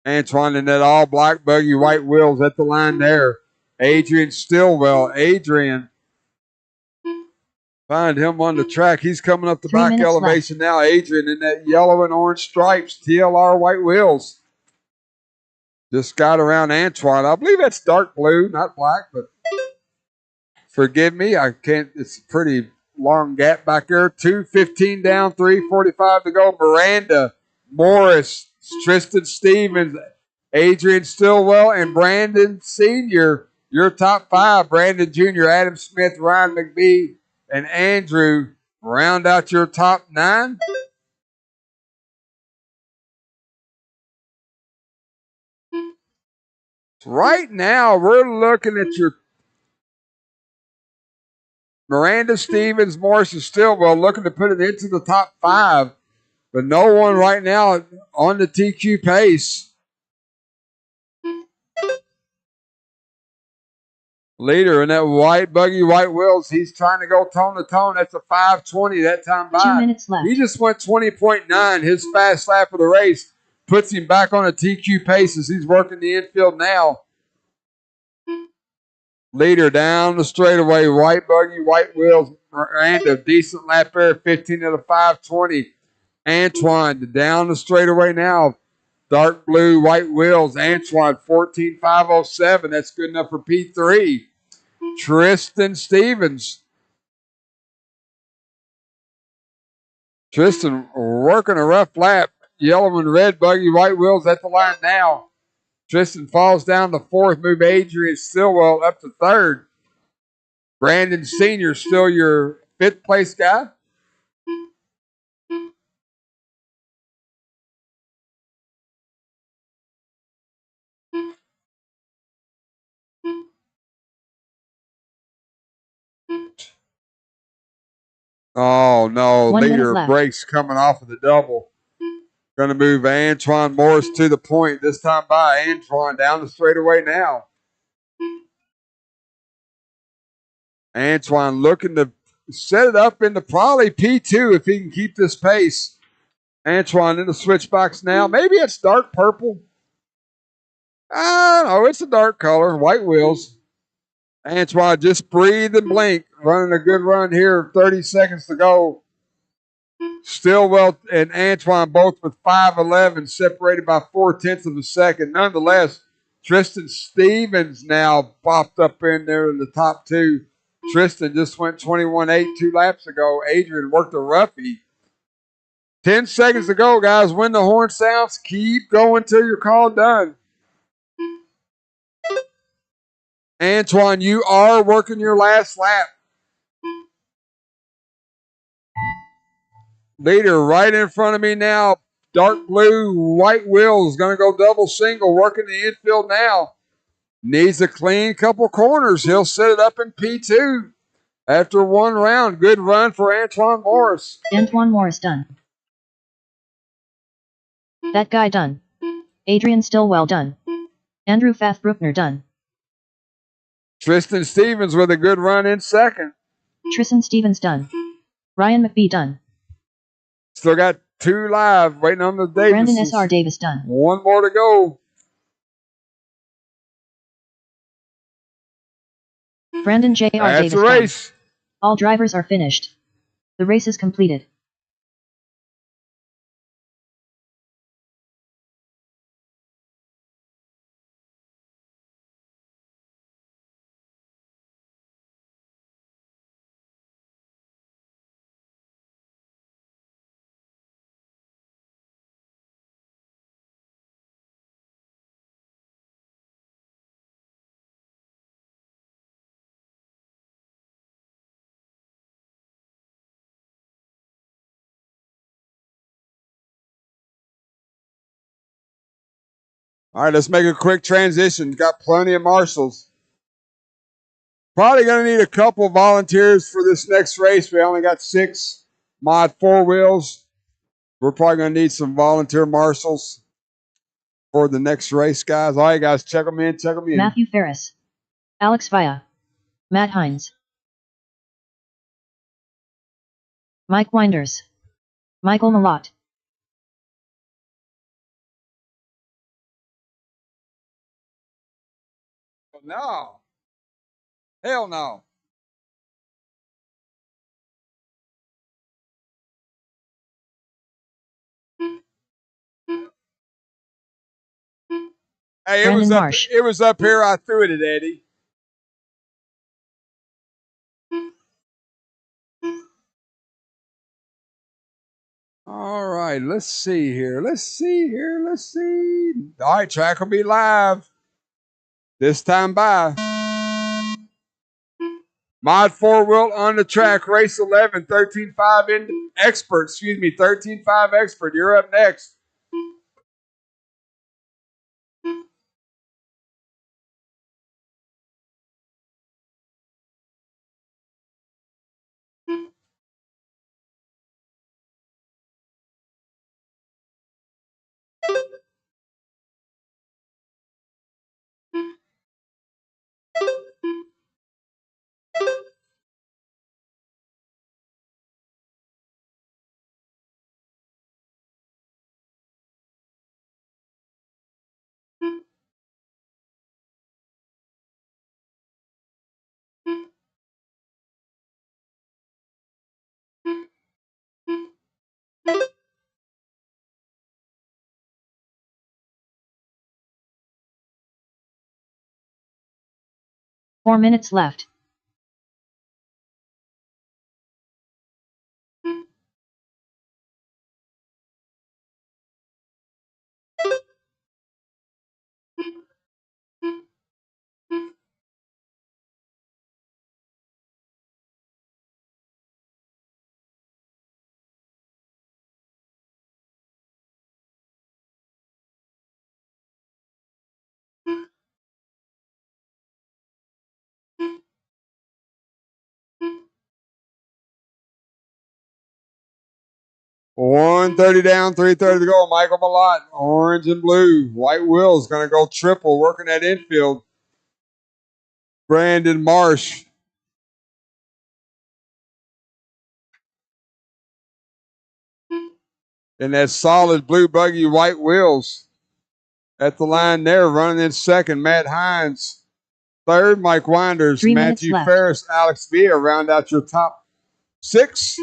Antoine in that all black buggy, white wheels at the line there. Adrian Stillwell. Adrian Find him on the track. He's coming up the 3 back minutes elevation now. Adrian in that yellow and orange stripes, TLR white wheels. Just got around Antoine. I believe that's dark blue, not black, but forgive me. I can't. It's a pretty long gap back there. 2:15 down, 3:45 to go. Miranda, Morris, Tristan Stevens, Adrian Stillwell, and Brandon Sr. Your top five. Brandon Jr., Adam Smith, Ryan McBee, and Andrew round out your top nine. Right now, we're looking at your Miranda, Stevens, Morris, and Stillwell looking to put it into the top five, but no one right now on the TQ pace. Leader in that white buggy, white wheels, he's trying to go tone to tone. That's a 5:20 that time by. 2 minutes left. He just went 20.9. His fast lap of the race puts him back on a TQ pace as he's working the infield now. Leader down the straightaway, white buggy, white wheels, and a decent lap there, 15 at a 5:20. Antoine down the straightaway now. Dark blue, white wheels. Antoine, 14.507. That's good enough for P3. Tristan Stevens. Tristan working a rough lap. Yellow and red buggy, white wheels at the line now. Tristan falls down to fourth. Move Adrian Stillwell up to third. Brandon Sr. still your fifth place guy. Oh, no. 1 minute Leader left. breaks coming off of the double. Going to move Antoine Morris to the point. This time by Antoine down the straightaway now. Antoine looking to set it up into probably P2 if he can keep this pace. Antoine in the switch box now. Maybe it's dark purple. I don't know. It's a dark color. White wheels. Antoine just breathe and blink. Running a good run here. 30 seconds to go. Stillwell and Antoine both with 5:11, separated by 4/10 of a second. Nonetheless, Tristan Stevens now popped up in there in the top two. Tristan just went 21.8 2 laps ago. Adrian worked a roughie. 10 seconds to go, guys. When the horn sounds, keep going till you're called done. Antoine, you are working your last lap. Leader right in front of me now. Dark blue, white wheels. Going to go double single. Working the infield now. Needs a clean couple corners. He'll set it up in P2 after one round. Good run for Antoine Morris. Antoine Morris done. That guy done. Adrian Stillwell done. Andrew Fathbruckner done. Tristan Stevens with a good run in second. Tristan Stevens done. Ryan McBee done. Still got two live waiting on the Davis. Brandon S.R. Davis done. One more to go. Brandon J.R. That's Davis the race. done. All drivers are finished. The race is completed. All right, let's make a quick transition. Got plenty of marshals. Probably going to need a couple volunteers for this next race. We only got 6 mod 4 wheels. We're probably going to need some volunteer marshals for the next race, guys. All right, guys, check them in. Check them in. Matthew Ferris. Alex Via. Matt Hines. Mike Winders. Michael Malott. No. Hell no. Hey, Brandon Marsh. It was up here. I threw it at Eddie. All right, let's see here. Let's see. All right, track will be live. This time by. Mod 4-wheel on the track, race 11, 13.5 in expert, 13.5 expert. You're up next. Four minutes left. $130 down, $330 to go. Michael Malott, orange and blue. White wheels going to go triple, working that infield. Brandon Marsh. And that solid blue buggy, white wheels. At the line there, running in second, Matt Hines. Third, Mike Winders, Matthew Ferris, Alex Villa round out your top six.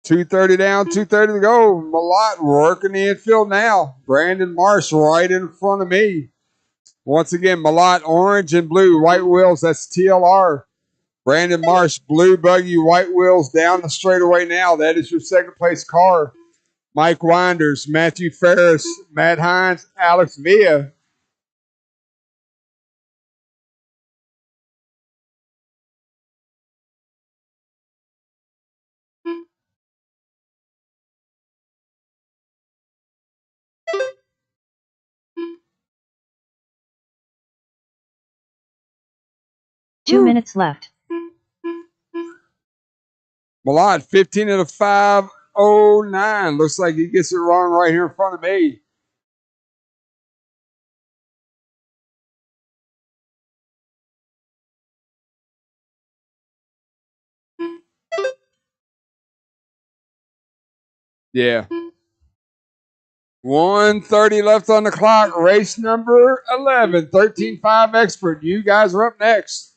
$230 down, $230 to go. Malott working the infield now. Brandon Marsh right in front of me. Once again, Malott, orange and blue, white wheels. That's TLR. Brandon Marsh, blue buggy, white wheels down the straightaway now. That is your second place car. Mike Winders, Matthew Ferris, Matt Hines, Alex Villa. Two minutes left. Malott, 15 of the 509. Looks like he gets it wrong right here in front of me. Yeah. 1:30 left on the clock. Race number 11, 13.5 expert. You guys are up next.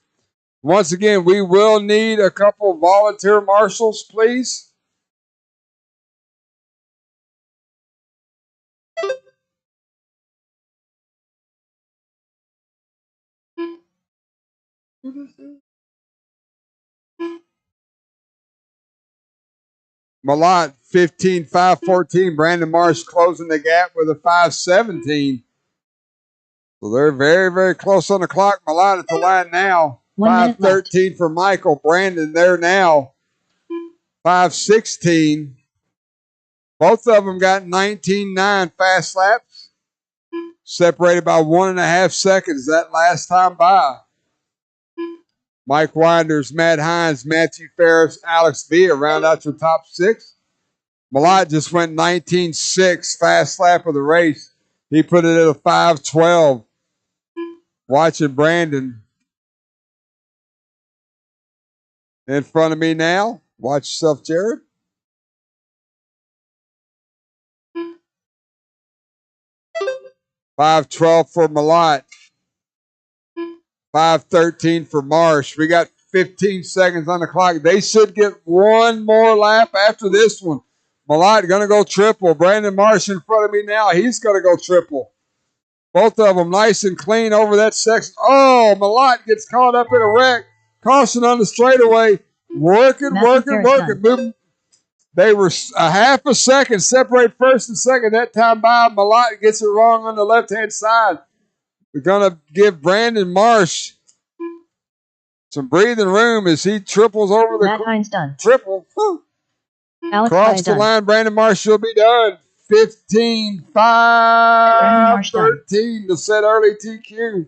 Once again, we will need a couple volunteer marshals, please. Malott, 15.514. Brandon Marsh closing the gap with a 5:17. So they're very, very close on the clock. Malott at the line now. 5:13 for Michael. Brandon there now. 5:16. Both of them got 19.9 fast laps. Separated by 1.5 seconds that last time by. Mike Winders, Matt Hines, Matthew Ferris, Alex Villa round out your top six. Malott just went 19.6 fast lap of the race. He put it at a 5:12. Watching Brandon in front of me now. Watch yourself, Jared. 5:12 for Malott. 5:13 for Marsh. We got 15 seconds on the clock. They should get one more lap after this one. Malott going to go triple. Brandon Marsh in front of me now. He's going to go triple. Both of them nice and clean over that section. Oh, Malott gets caught up in a wreck. Caution on the straightaway. Working. They were a half a second separate first and second that time by. Malott gets it wrong on the left-hand side. We're going to give Brandon Marsh some breathing room as he triples over the Matt Hines done. triple. Alex Cross the done. line. Brandon Marsh will be done. 15-5, 13 to set early TQ.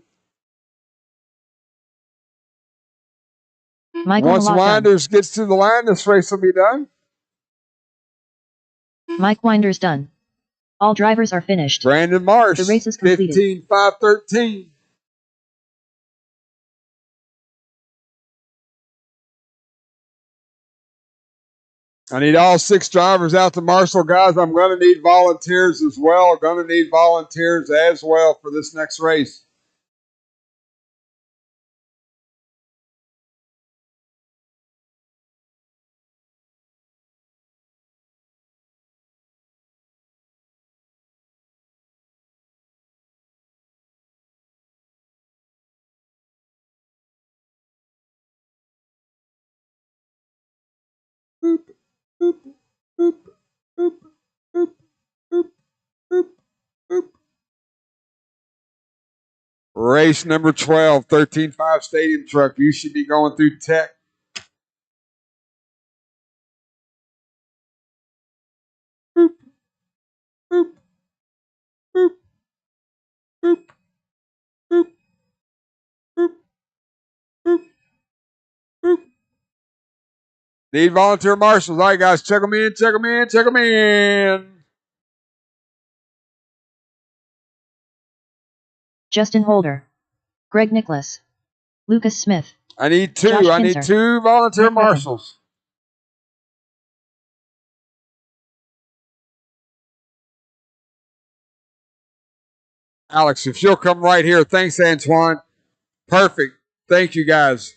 Michael Once Malott Winders gets to the line, this race will be done. Mike Winders done. All drivers are finished. Brandon Marsh, The race is completed. 15-5, 13. I need all 6 drivers out to Marshall, guys. I'm going to need volunteers as well. Going to need volunteers as well for this next race. Boop, boop, boop, boop, boop, boop, boop, boop. Race number 12, 13-5 Stadium Truck. You should be going through tech. Boop, boop, boop, boop, boop, boop, boop, boop. Need volunteer marshals. All right, guys, check them in, check them in, check them in. Justin Holder. Greg Nicholas. Lucas Smith. I need 2. Josh I need Kinzer. 2 volunteer Nick Rippon. marshals. Alex, if you'll come right here. Thanks, Antoine. Perfect. Thank you, guys.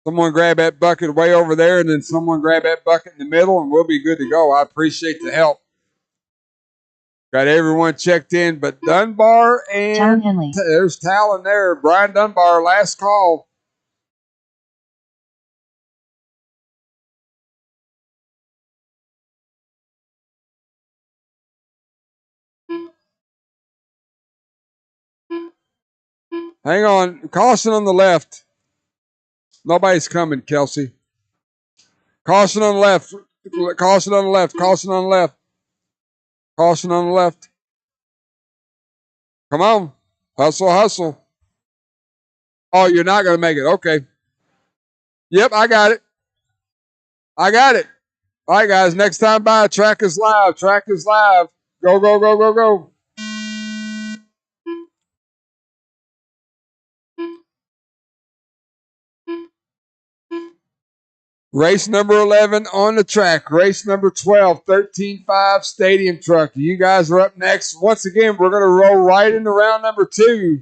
Someone grab that bucket way over there, and then someone grab that bucket in the middle, and we'll be good to go. I appreciate the help. Got everyone checked in, but Dunbar and Talon Henley. There's Talon there. Brian Dunbar, last call. Hang on. Caution on the left. Nobody's coming, Kelsey. Caution on the left. Caution on the left. Caution on the left. Caution on the left. Come on. Hustle, hustle. Oh, you're not going to make it. Okay. Yep, I got it. I got it. All right, guys. Next time by, track is live. Track is live. Go, go, go, go, go. Race number 11 on the track. Race number 12, 13-5 Stadium Truck. You guys are up next. Once again, we're going to roll right into round number 2.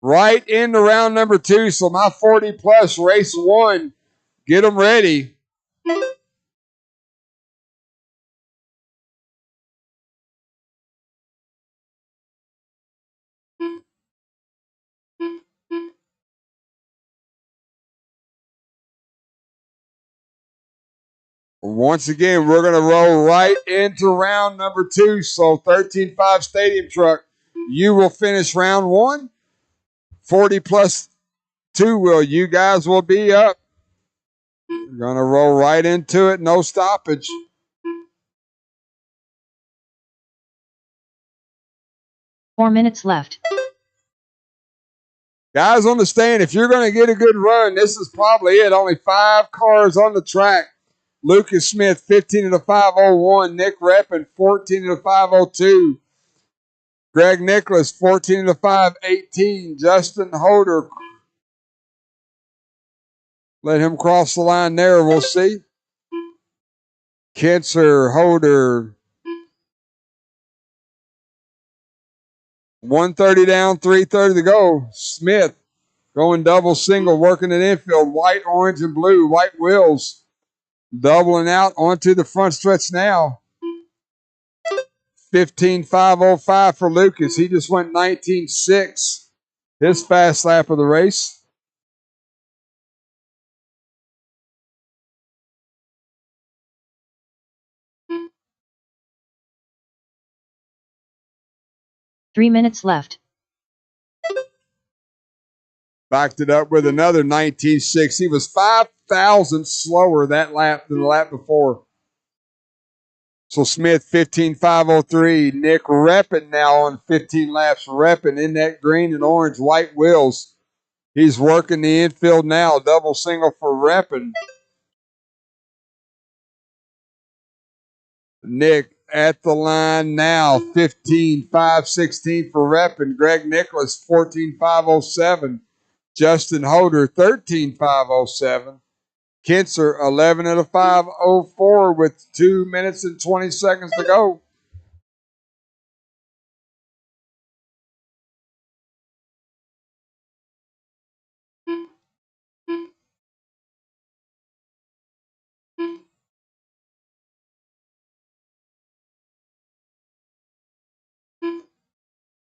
Right into round number 2. So my 40-plus, race 1. Get them ready. Once again, we're going to roll right into round number 2. So 13-5 Stadium Truck. You will finish round 1. 40-plus 2 will. You guys will be up. We're going to roll right into it. No stoppage. Four minutes left. Guys on the stand, if you're going to get a good run, this is probably it. Only 5 cars on the track. Lucas Smith, 15 to 501. Nick Rippon, 14 to 502. Greg Nicholas, 14 to 518. Justin Holder. Let him cross the line there. We'll see. Kinzer, Holder. 130 down, 330 to go. Smith going double single, working it infield. White, orange, and blue. White wheels doubling out onto the front stretch now. 15.505 for Lucas. He just went 19.6. His fast lap of the race. Three minutes left. Backed it up with another 19.6. He was 5,000 slower that lap than the lap before. So Smith 15.503. Nick Reppin now on 15 laps. Reppin in that green and orange white wheels. He's working the infield now. Double single for Reppin. Nick at the line now. 15.516 for Reppin. Greg Nicholas 14.507. Justin Holder 13.507. Kinser 11 at a 5:04 with 2 minutes and 20 seconds to go.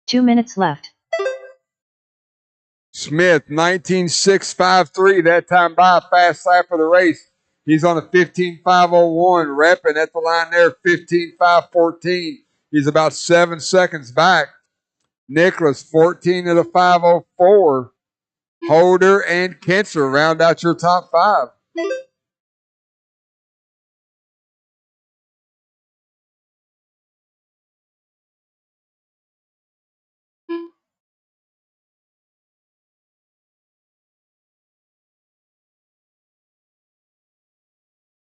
Two minutes left. Smith 19.653 that time by fast lap of the race. He's on a 15.501. Reppin at the line there 15.514. He's about 7 seconds back. Nicholas 14 at a 5:04. Holder and Kinser round out your top five.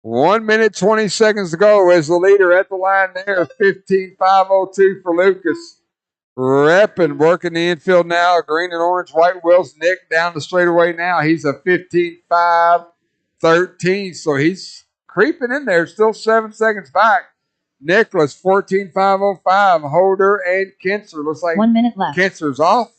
One minute, 20 seconds to go as the leader at the line there. 15.502 for Lucas. Reppin working the infield now. Green and orange, white wheels. Nick down the straightaway now. He's a 15.513. So he's creeping in there. Still 7 seconds back. Nicholas 14.505. Holder and Kinser. Looks like 1 minute left. Kinser's off.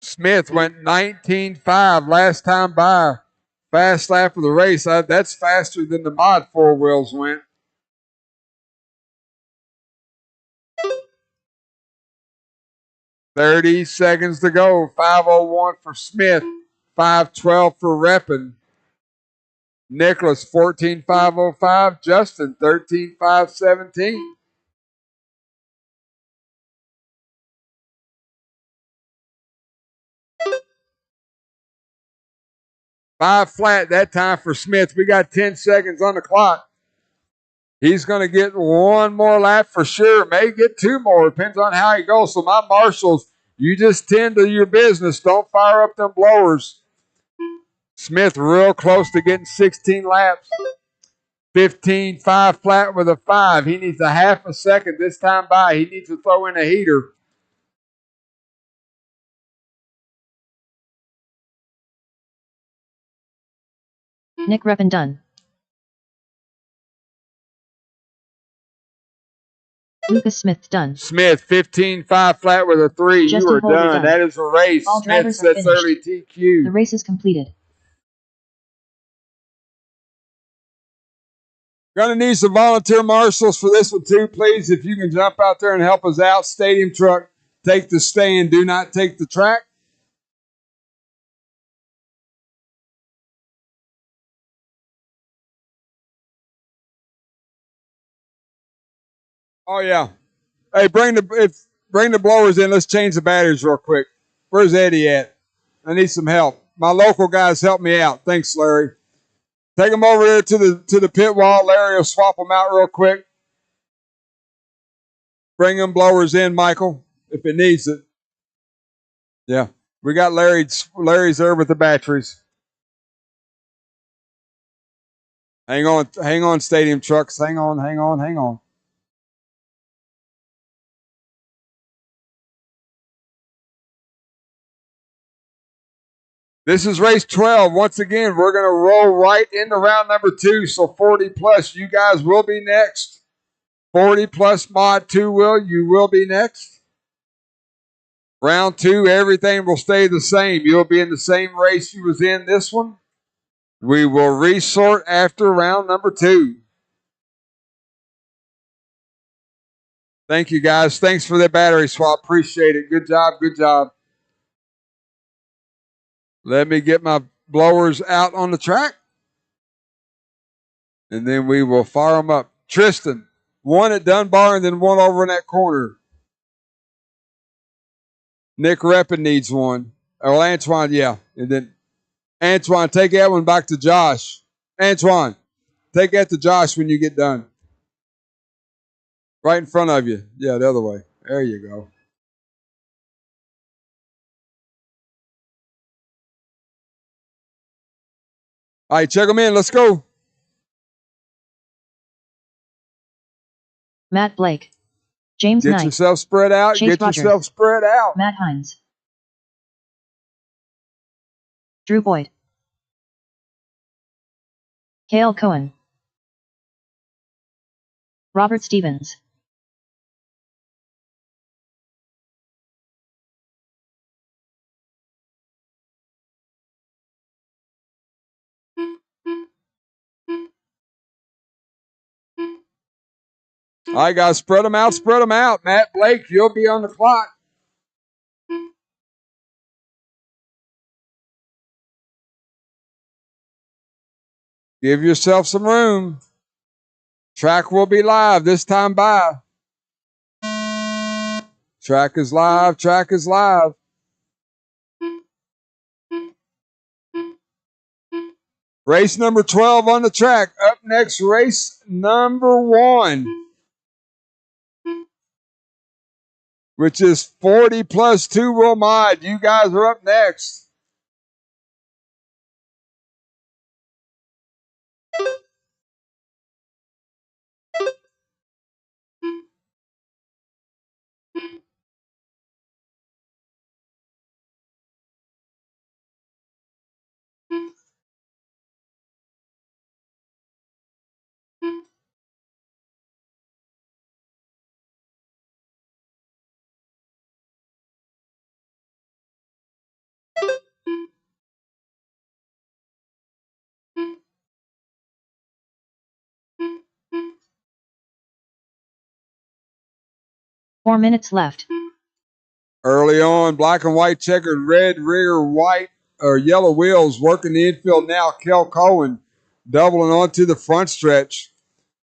Smith went 19.5 last time by. Fast lap of the race. That's faster than the mod four wheels went. $30 seconds to go. 5:01 for Smith. 5:12 for Reppin. Nicholas 14.505. Justin 13.517. Five flat that time for Smith. We got 10 seconds on the clock. He's going to get one more lap for sure. May get two more. Depends on how he goes. So my marshals, you just tend to your business. Don't fire up them blowers. Smith real close to getting 16 laps. 15.5 flat with a 5. He needs a half a second this time by. He needs to throw in a heater. Nick Reppin done. Lucas Smith done. Smith 15.5 flat with a 3. Justin You are Holder done. done. That is a race. All Smith drivers are sets finished. early TQ. The race is completed. Gonna need some volunteer marshals for this one too, please. If you can jump out there and help us out. Stadium truck, take the stand. Do not take the track. Oh yeah. Hey, bring the blowers in. Let's change the batteries real quick. Where's Eddie at? I need some help. My local guys help me out. Thanks, Larry. Take them over there to the pit wall. Larry will swap them out real quick. Bring them blowers in, Michael, if it needs it. Yeah, we got Larry's there with the batteries. Hang on, stadium trucks. Hang on. This is race 12. Once again, we're going to roll right into round number 2. So 40 plus, you guys will be next. 40 plus mod 2 you will be next. Round 2, everything will stay the same. You'll be in the same race you was in this one. We will resort after round number 2. Thank you, guys. Thanks for the battery swap. Appreciate it. Good job. Good job. Let me get my blowers out on the track. And then we will fire them up. Tristan, one at Dunbar and then one over in that corner. Nick Reppin needs one. Or Antoine, yeah. And then Antoine, take that one back to Josh. Antoine, take that to Josh when you get done. Right in front of you. Yeah, the other way. There you go. All right, check them in. Let's go. Matt Blake. James Get Knight. yourself spread out. Chase Get Rogers. yourself spread out. Matt Hines. Drew Boyd. Cale Cohen. Robert Stevens. All right, guys, spread them out. Spread them out. Matt Blake, you'll be on the clock. Give yourself some room. Track will be live this time by. Track is live. Track is live. Race number 12 on the track. Up next, race number 1, which is 40 plus 2-wheel mod. You guys are up next. Four minutes left. Early on, black and white checkered, red rear, white or yellow wheels working the infield now. Cale Cohen doubling onto the front stretch.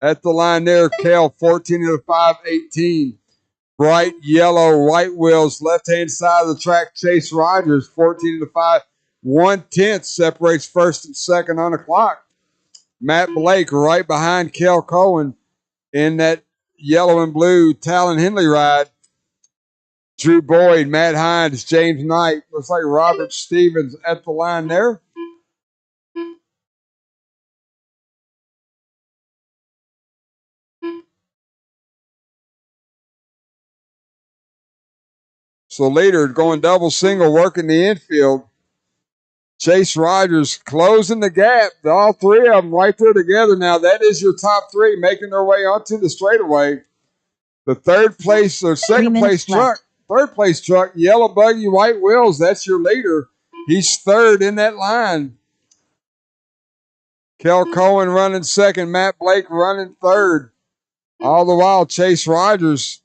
At the line there, Cale 14 to the 5, 18. Bright yellow, white wheels, left-hand side of the track. Chase Rogers 14 to the 5. 1/10 separates first and second on the clock. Matt Blake right behind Cale Cohen in that yellow and blue Talon Henley ride. Drew Boyd, Matt Hines, James Knight. Looks like Robert Stevens at the line there. So leader going double single, working the infield. Chase Rogers closing the gap. All three of them right there together now. That is your top 3 making their way onto the straightaway. The third place or second place truck. Third place truck, yellow buggy, white wheels. That's your leader. He's third in that line. Cale Cohen running second. Matt Blake running third. All the while, Chase Rogers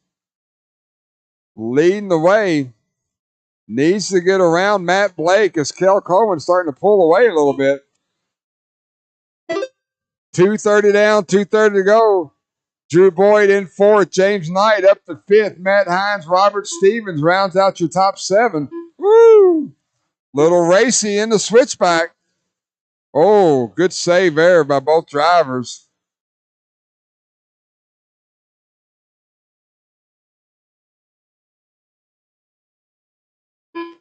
leading the way. Needs to get around Matt Blake as Cale Cohen starting to pull away a little bit. 2:30 down, 2:30 to go. Drew Boyd in 4th. James Knight up to 5th. Matt Hines, Robert Stevens rounds out your top 7. Woo! Little racy in the switchback. Oh, good save there by both drivers.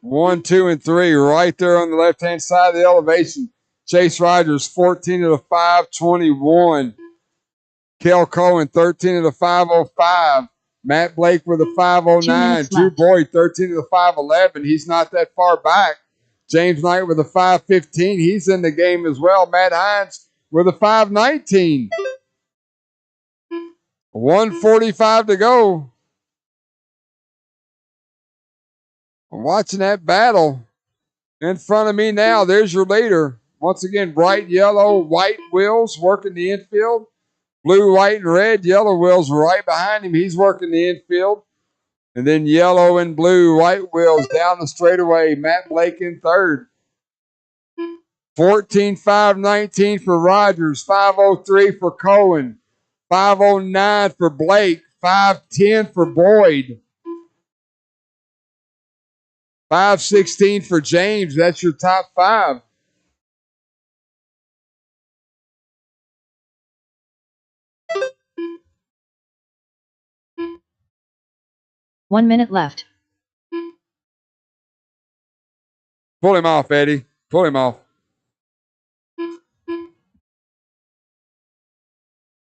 One, 2, and 3 right there on the left-hand side of the elevation. Chase Rogers 14 to the 5, 21. Cale Cohen 13 to the 505. Matt Blake with a 509. Drew Boyd 13 to the 511. He's not that far back. James Knight with a 5.15. He's in the game as well. Matt Hines with a 5.19. 1:45 to go. I'm watching that battle. In front of me now, there's your leader. Once again, bright yellow, white wheels working the infield. Blue, white, and red. Yellow wheels right behind him. He's working the infield. And then yellow and blue, white wheels down the straightaway. Matt Blake in third. 14.519 for Rogers. 5:03 for Cohen. 5:09 for Blake. 5:10 for Boyd. 5:16 for James. That's your top five. One minute left. Pull him off, Eddie. Pull him off.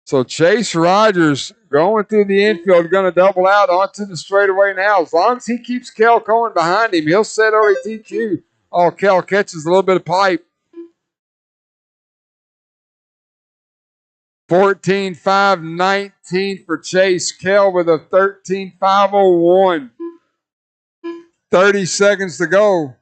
So Chase Rogers going through the infield, going to double out onto the straightaway now. As long as he keeps Kel Cohen behind him, he'll set early TQ. Oh, Kel catches a little bit of pipe. 14.519 for Chase. Kel with a 13.501. 30 seconds to go.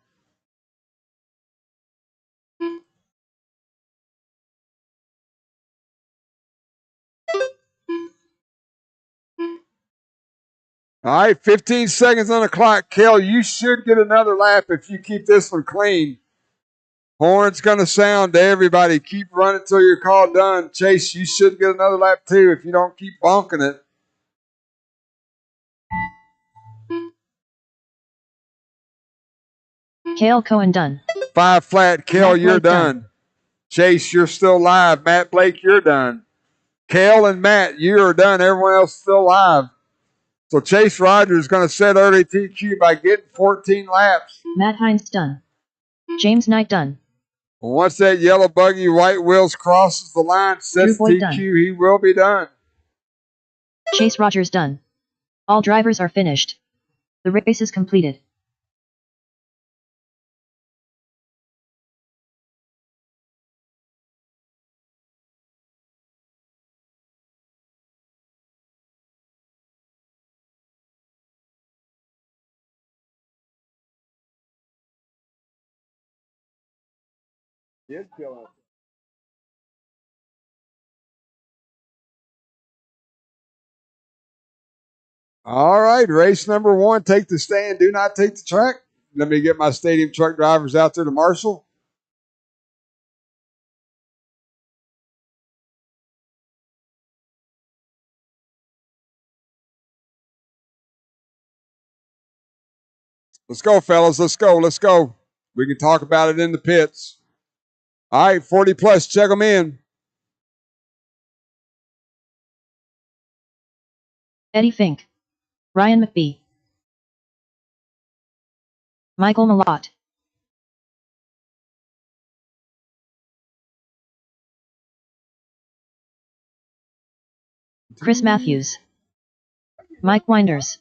All right, 15 seconds on the clock. Kel, you should get another lap if you keep this one clean. Horn's going to sound to everybody. Keep running till you're called done. Chase, you should get another lap too if you don't keep bonking it. Cale Cohen done. 5 flat. Kel, you're done. Chase, you're still live. Matt Blake, you're done. Kel and Matt, you are done. Everyone else still live. So Chase Rogers is going to set early TQ by getting 14 laps. Matt Hines done. James Knight done. Once that yellow buggy, white wheels crosses the line, sets TQ, done. He will be done. Chase Rogers done. All drivers are finished. The race is completed. All right, race number 1. Take the stand. Do not take the track. Let me get my stadium truck drivers out there to marshal. Let's go, fellas. Let's go. Let's go. We can talk about it in the pits. All right, 40 plus. Check them in. Eddie Fink. Ryan McBee. Michael Malott. Chris Matthews. Mike Winders.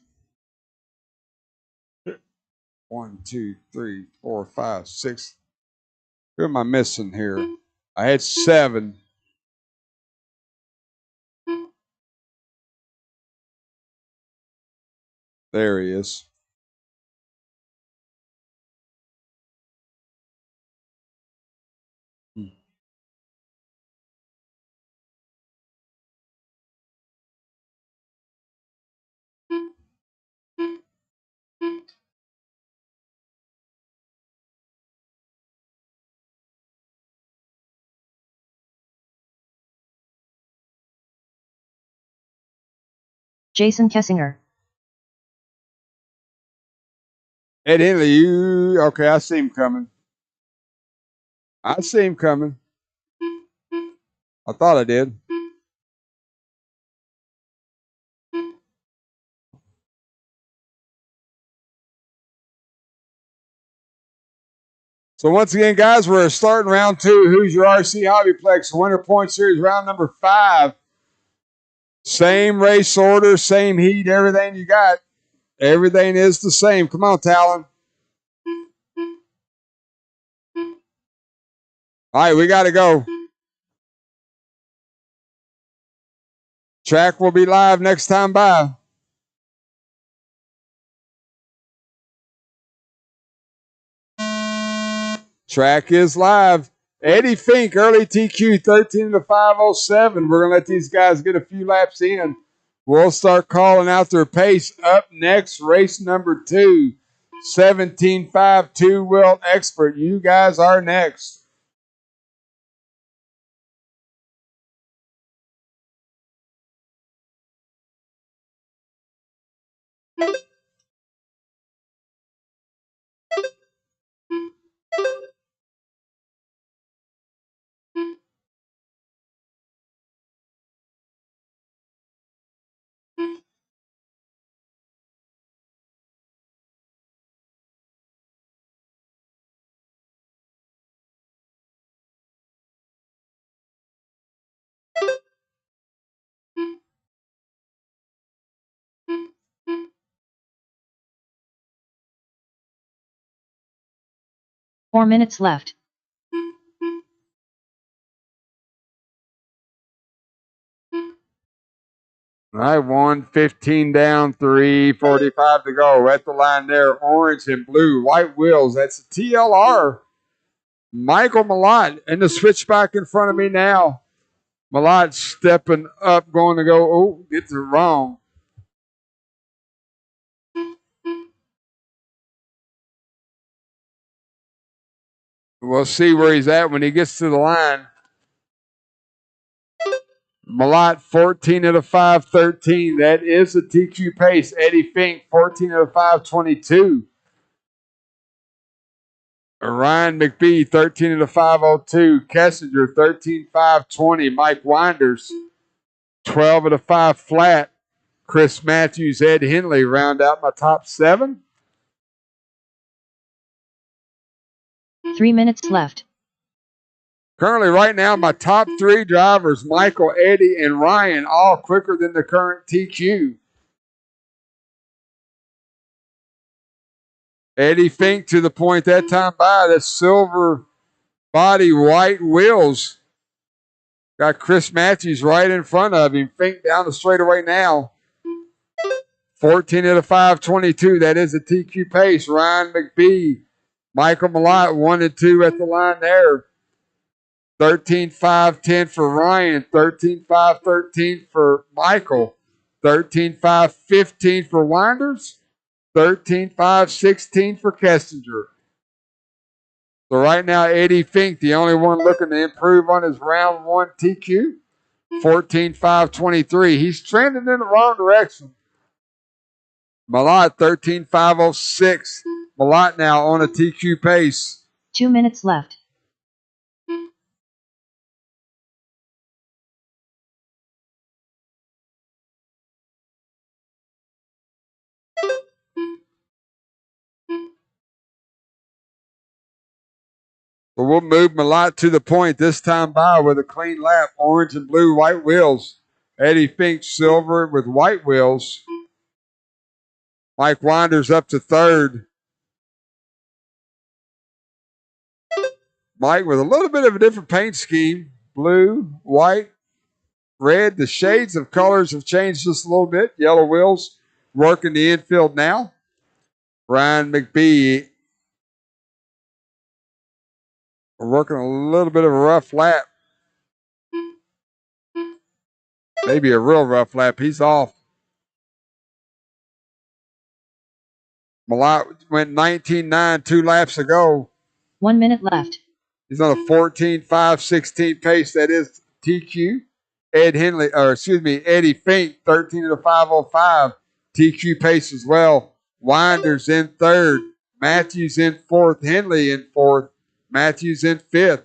1, 2, 3, 4, 5, 6. Who am I missing here? I had 7. There he is. Jason Kessinger. Ed Henley, you okay? I see him coming. I see him coming. I thought I did. So once again, guys, we're starting round 2. Who's your RC Hobbyplex Winter Point Series round number 5? Same race order, same heat, everything you got. Everything is the same. Come on, Talon. All right, we got to go. Track will be live next time by. Track is live. Eddie Fink, early TQ, 13 to 507. We're going to let these guys get a few laps in. We'll start calling out their pace. Up next, race number 2, 17.5 two-wheel expert. You guys are next. Four minutes left. All right, 1:15 down, 3:45 to go. At the line there, orange and blue, white wheels. That's a TLR. Michael Malott in the switchback in front of me now. Malott stepping up, going to go. Oh, gets it wrong. We'll see where he's at when he gets to the line. Malott, 14 of the 5:13. That is the TQ pace. Eddie Fink, 14 of the 5:22. Ryan McBee, 13 of the 5:02. Kessinger, 13.520. Mike Winders, 12 of the 5 flat. Chris Matthews, Ed Henley round out my top 7. 3 minutes left. Currently, right now, my top 3 drivers, Michael, Eddie, and Ryan, all quicker than the current TQ. Eddie Fink to the point that time by the silver body, white wheels. Got Chris Matthews right in front of him. Fink down the straightaway now. 14 of the 5:22. That is a TQ pace. Ryan McBee, Michael Malott, 1 and 2 at the line there. 13.510 for Ryan. 13.513 for Michael. 13.515 for Winders. 13.516 for Kessinger. So right now, Eddie Fink, the only one looking to improve on his round 1 TQ. 14.523. He's trending in the wrong direction. Malott, 13.506. Malott now on a TQ pace. 2 minutes left. But we'll move Malott to the point this time by with a clean lap. Orange and blue, white wheels. Eddie Fink, silver with white wheels. Mike Winders up to 3rd. Mike with a little bit of a different paint scheme. Blue, white, red. The shades of colors have changed just a little bit. Yellow wheels working the infield now. Ryan McBee working a little bit of a rough lap. Maybe a real rough lap. He's off. Malott went 19.9 2 laps ago. 1 minute left. He's on a 14.516 pace. That is TQ. Eddie Fink, 13 of the 505. TQ pace as well. Winders in 3rd. Matthews in 4th. Henley in 4th. Matthews in 5th.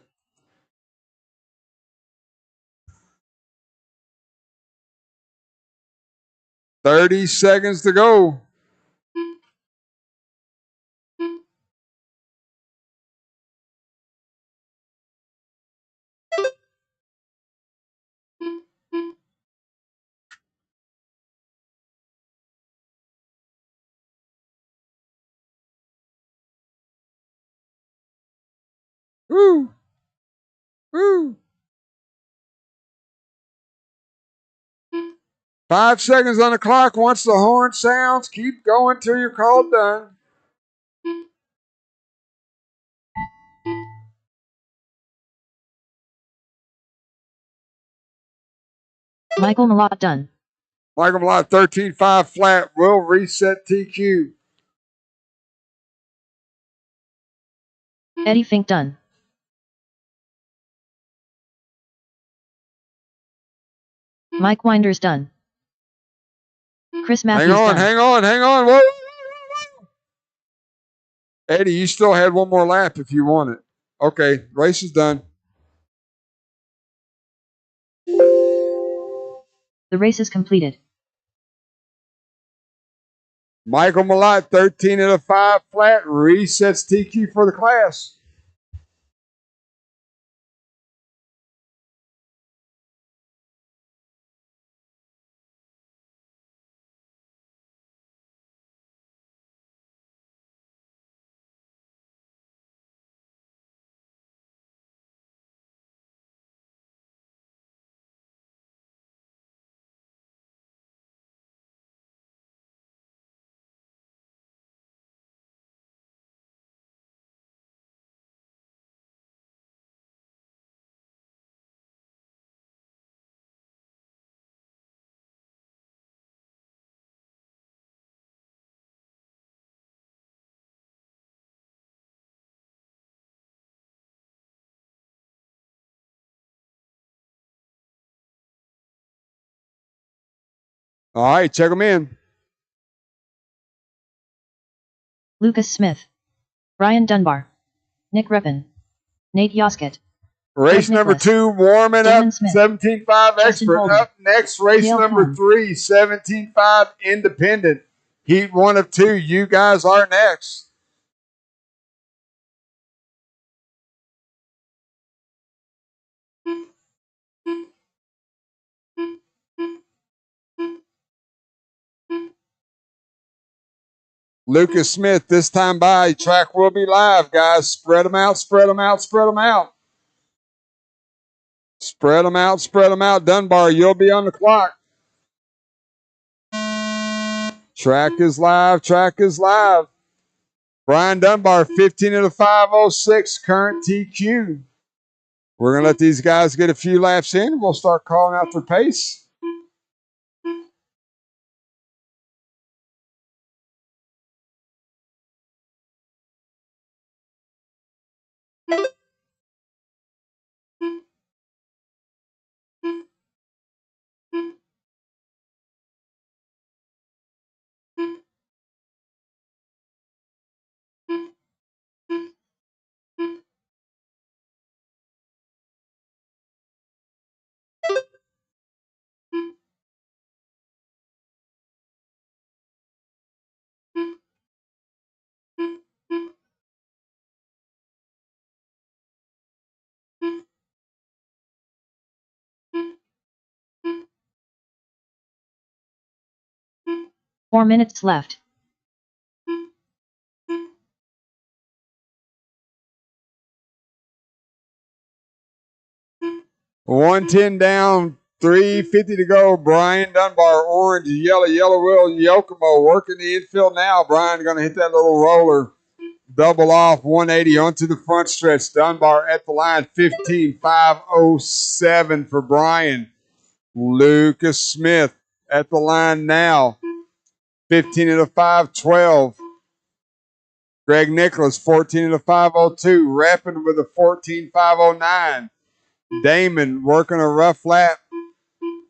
$30 seconds to go. Woo. Woo. 5 seconds on the clock. Once the horn sounds, keep going till you're called done. Michael Malott done. Michael Malott 13-5 flat will reset TQ. Eddie Fink done. Mike Winders done. Chris Matthews done. Hang on. Whoa. Eddie, you still had one more lap if you want it. Okay, race is done. The race is completed. Michael Malott, 13-5 flat, resets TQ for the class. All right, check them in. Lucas Smith. Brian Dunbar. Nick Reppin. Nate Yoskett. Race Greg number Nicholas. 2, warming Damon up, Smith. 17-5 Justin expert. Holder. Up next, race Cale number Cohen. 3, 17-5 independent. Heat 1 of 2. You guys are next. Lucas Smith, this time by. Track will be live, guys. Spread them out. Spread them out. Dunbar, you'll be on the clock. Track is live. Brian Dunbar, 15-506, current TQ. We're going to let these guys get a few laps in. We'll start calling out their pace. Four minutes left. $110 down, $350 to go. Brian Dunbar, orange, yellow wheel, Yokomo working the infield now. Brian going to hit that little roller. Double off, 180 onto the front stretch. Dunbar at the line, 15-507 for Brian. Lucas Smith at the line now, 15-512. Greg Nicholas, 14-502. Reppin with a 14-509. Damon working a rough lap.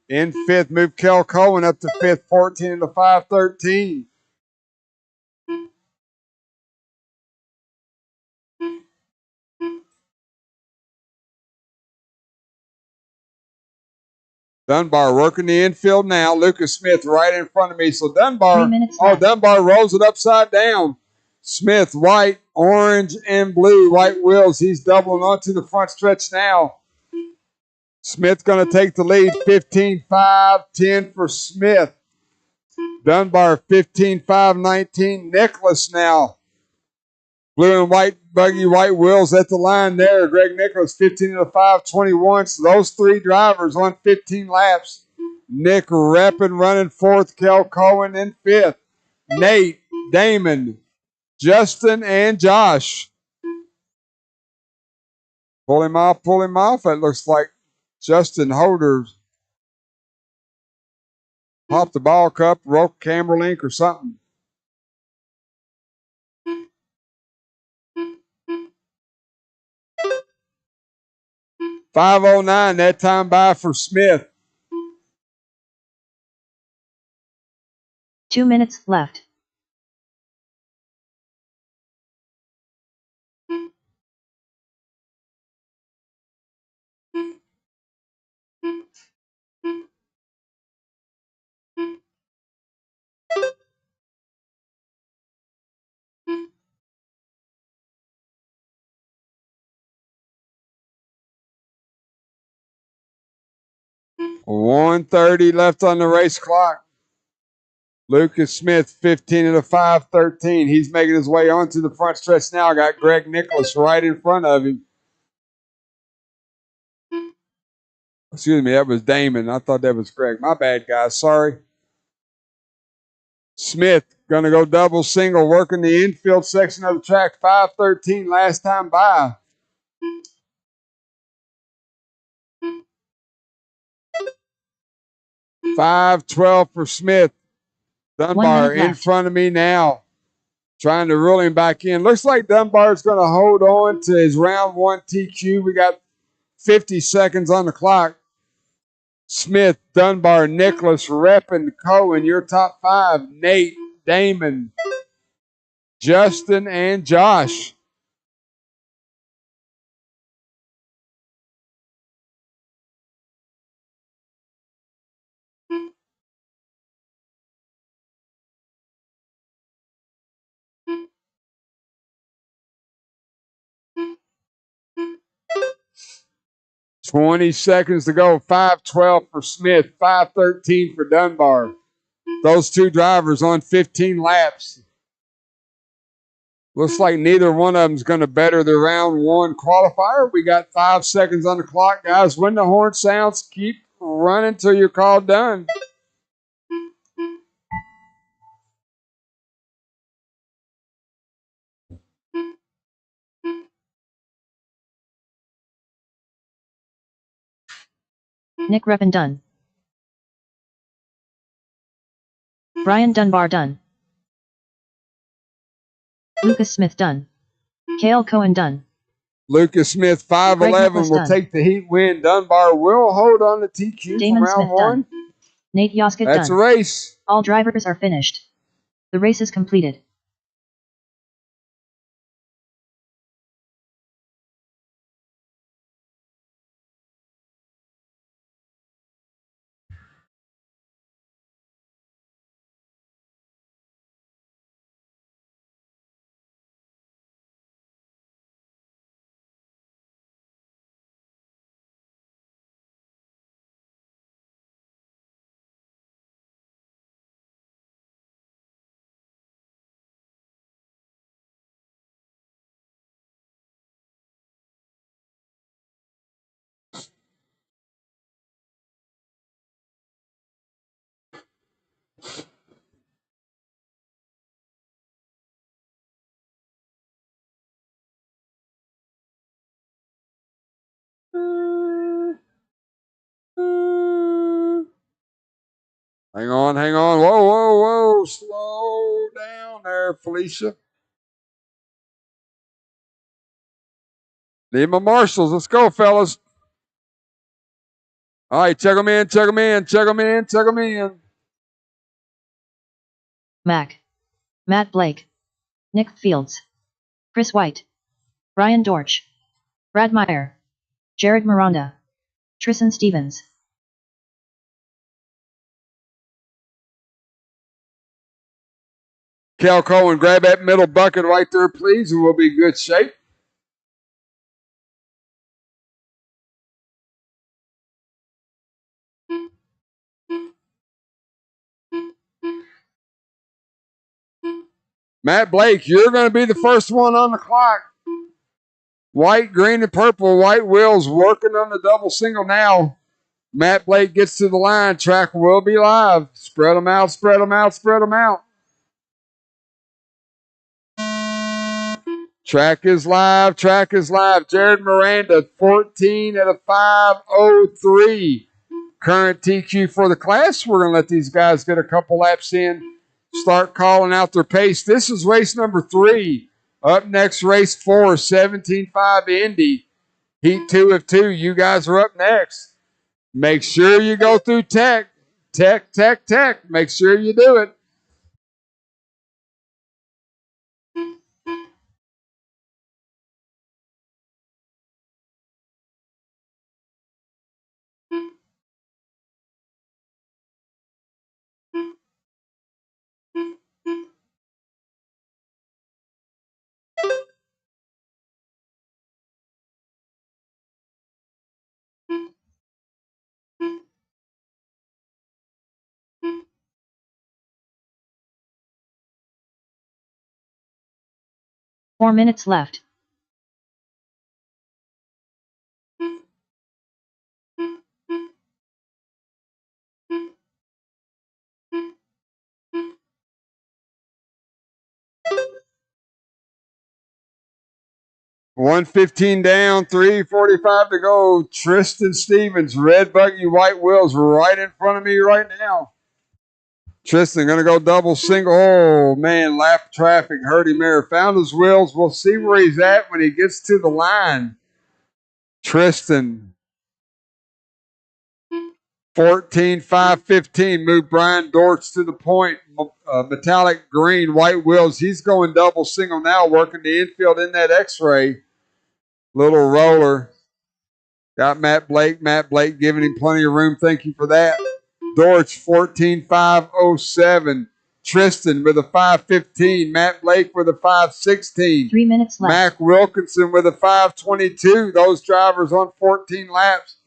In fifth, move Cale Cohen up to fifth, 14-513. Dunbar working the infield now. Lucas Smith right in front of me. So Dunbar, Dunbar rolls it upside down. Smith, white, orange, and blue, white wheels. He's doubling onto the front stretch now. Smith going to take the lead, 15-5-10 for Smith. Dunbar, 15-5-19. Nicholas now Blue and white buggy, white wheels at the line there. Greg Nicholas, 15 of the 5, 21. So those three drivers on 15 laps. Nick Reppin running fourth, Kel Cohen in fifth. Nate, Damon, Justin, and Josh. Pull him off, pull him off. It looks like Justin Holder popped the ball cup, broke camera link or something. .509, that time by for Smith. 2 minutes left. .130 left on the race clock. Lucas Smith, 15 of the 5, 13. He's making his way onto the front stretch now. Got Greg Nicholas right in front of him. Excuse me, that was Damon. I thought that was Greg. My bad, guys. Sorry. Smith going to go double single, working the infield section of the track. 5:13 last time by. .512 for Smith. Dunbar in front of me now. Trying to reel him back in. Looks like Dunbar's going to hold on to his round one TQ. We got 50 seconds on the clock. Smith, Dunbar, Nicholas, Reppin, Cohen, your top five. Nate, Damon, Justin, and Josh. .20 seconds to go. 5:12 for Smith, 5:13 for Dunbar. Those two drivers on 15 laps. Looks like neither one of them is going to better the round one qualifier. We got 5 seconds on the clock, guys. When the horn sounds, keep running till you're called done. Nick Reppin done. Brian Dunbar done. Lucas Smith done. Cale Cohen done. Lucas Smith, 5'11", will take the heat win. Dunbar will hold on to TQ Damon for round Smith one. Done. Nate Yoskett That's done. a race. All drivers are finished. The race is completed. Hang on, hang on. Whoa, whoa, whoa. Slow down there, Felicia. Need my marshals. Let's go, fellas. All right, check them in, check them in, check them in, check them in. Mac. Matt Blake. Nick Fields. Chris White. Ryan Dorch. Brad Meyer. Jared Miranda. Tristan Stevens. Cal Cohen, grab that middle bucket right there, please, and we'll be in good shape. Matt Blake, you're going to be the first one on the clock. White, green, and purple. White wheels working on the double single now. Matt Blake gets to the line. Track will be live. Spread them out, spread them out, spread them out. Track is live. Track is live. Jared Miranda, 14 at a 5:03. Current TQ for the class. We're going to let these guys get a couple laps in. Start calling out their pace. This is race number 3. Up next, race 4, 17.5 Indy. Heat 2 of 2. You guys are up next. Make sure you go through tech. Tech, tech, tech. Make sure you do it. Four minutes left. $115 down, $345 to go. Tristan Stevens, red buggy, white wheels right in front of me right now. Tristan going to go double single. Oh, man, lap traffic hurt him there. Found his wheels. We'll see where he's at when he gets to the line. Tristan. 14.515. Move Brian Dortch to the point. Metallic green, white wheels. He's going double single now, working the infield in that X-ray. Little roller. Got Matt Blake. Matt Blake giving him plenty of room. Thank you for that. Dortch, 14.507. Tristan with a 5.15. Matt Blake with a 5.16. 3 minutes left. Mac Wilkinson with a 5.22. Those drivers on 14 laps.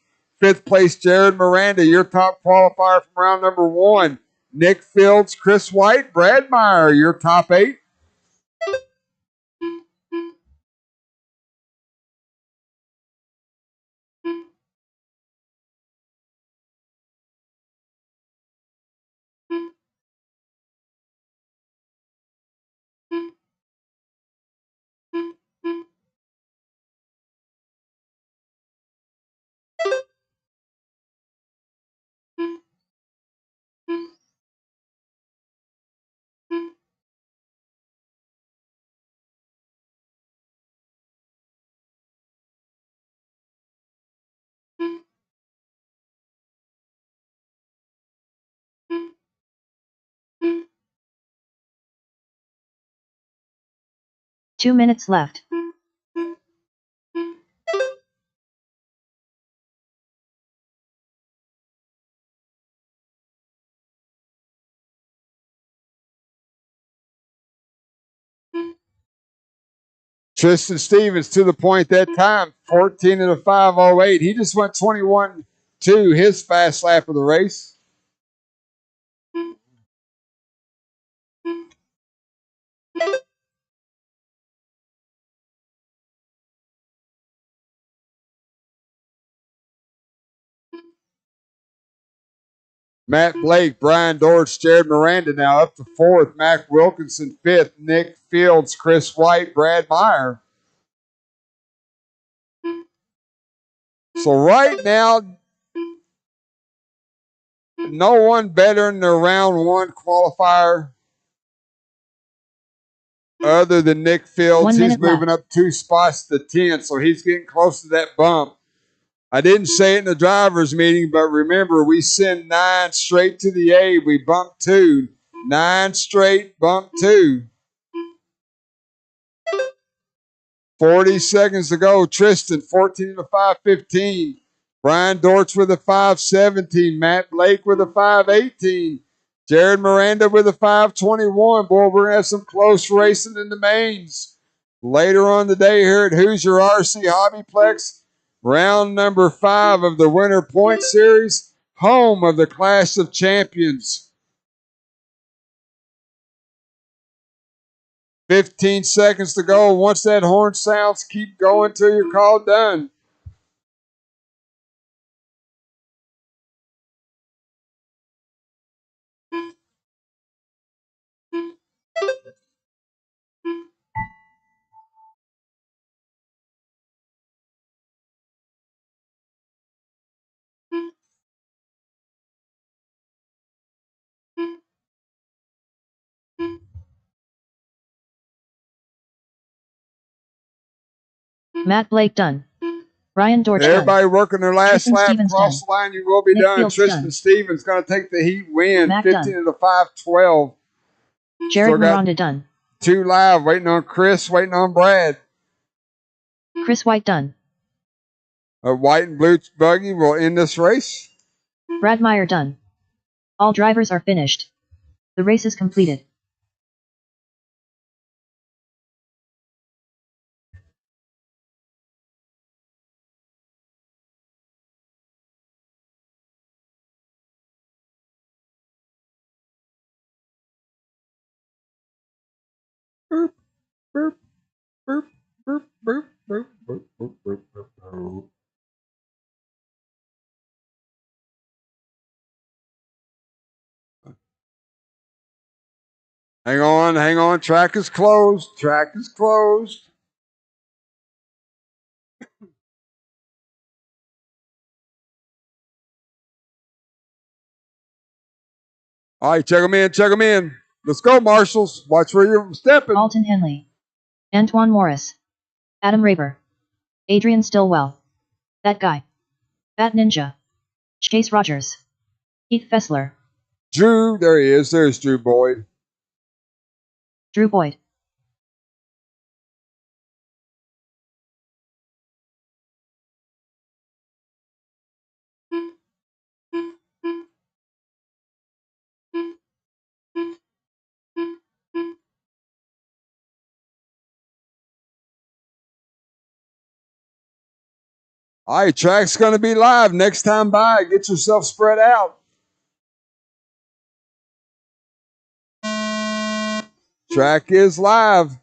5th place, Jared Miranda, your top qualifier from round number 1. Nick Fields, Chris White, Brad Meyer, your top 8. Two minutes left. Tristan Stevens to the point that time, 14 and a 5.08. He just went 21-2, his fast lap of the race. Matt Blake, Brian Dortch, Jared Miranda now up to 4th. Mac Wilkinson 5th. Nick Fields, Chris White, Brad Meyer. So right now, no one better than the round 1 qualifier other than Nick Fields. He's moving up 2 spots to 10, so he's getting close to that bump. I didn't say it in the driver's meeting, but remember, we send 9 straight to the A. We bump 2. 9 straight, bump 2. 40 seconds to go. Tristan, 14 to 5.15. Brian Dortch with a 5.17. Matt Blake with a 5.18. Jared Miranda with a 5.21. Boy, we're going to have some close racing in the mains. Later on today here at Hoosier RC Hobbyplex, round number 5 of the Winter Point Series, home of the Clash of Champions. 15 seconds to go. Once that horn sounds, keep going till you're called done. Matt Blake done. Ryan Dortch Everybody done. working their last Tristan lap. Stevens Cross done. the line, you will be Nick done. Fields Tristan done. Stevens going to take the heat win. Mac 15 done. to the 5-12. Jared Still got Miranda done. 2 live. Waiting on Chris. Waiting on Brad. Chris White done. A white and blue buggy will end this race. Brad Meyer done. All drivers are finished. The race is completed. Boop, boop, boop, boop, boop, boop, boop, boop, boop, boop, boop. Hang on, hang on. Track is closed. Track is closed. All right, check them in, check them in. Let's go, Marshals. Watch where you're stepping. Alton Henley. Antoine Morris. Adam Raber. Adrian Stillwell. That guy. Bat Ninja. Chase Rogers. Heath Fessler. Drew, there he is. There's Drew Boyd. Drew Boyd. All right, track's going to be live. Next time by, get yourself spread out. Track is live.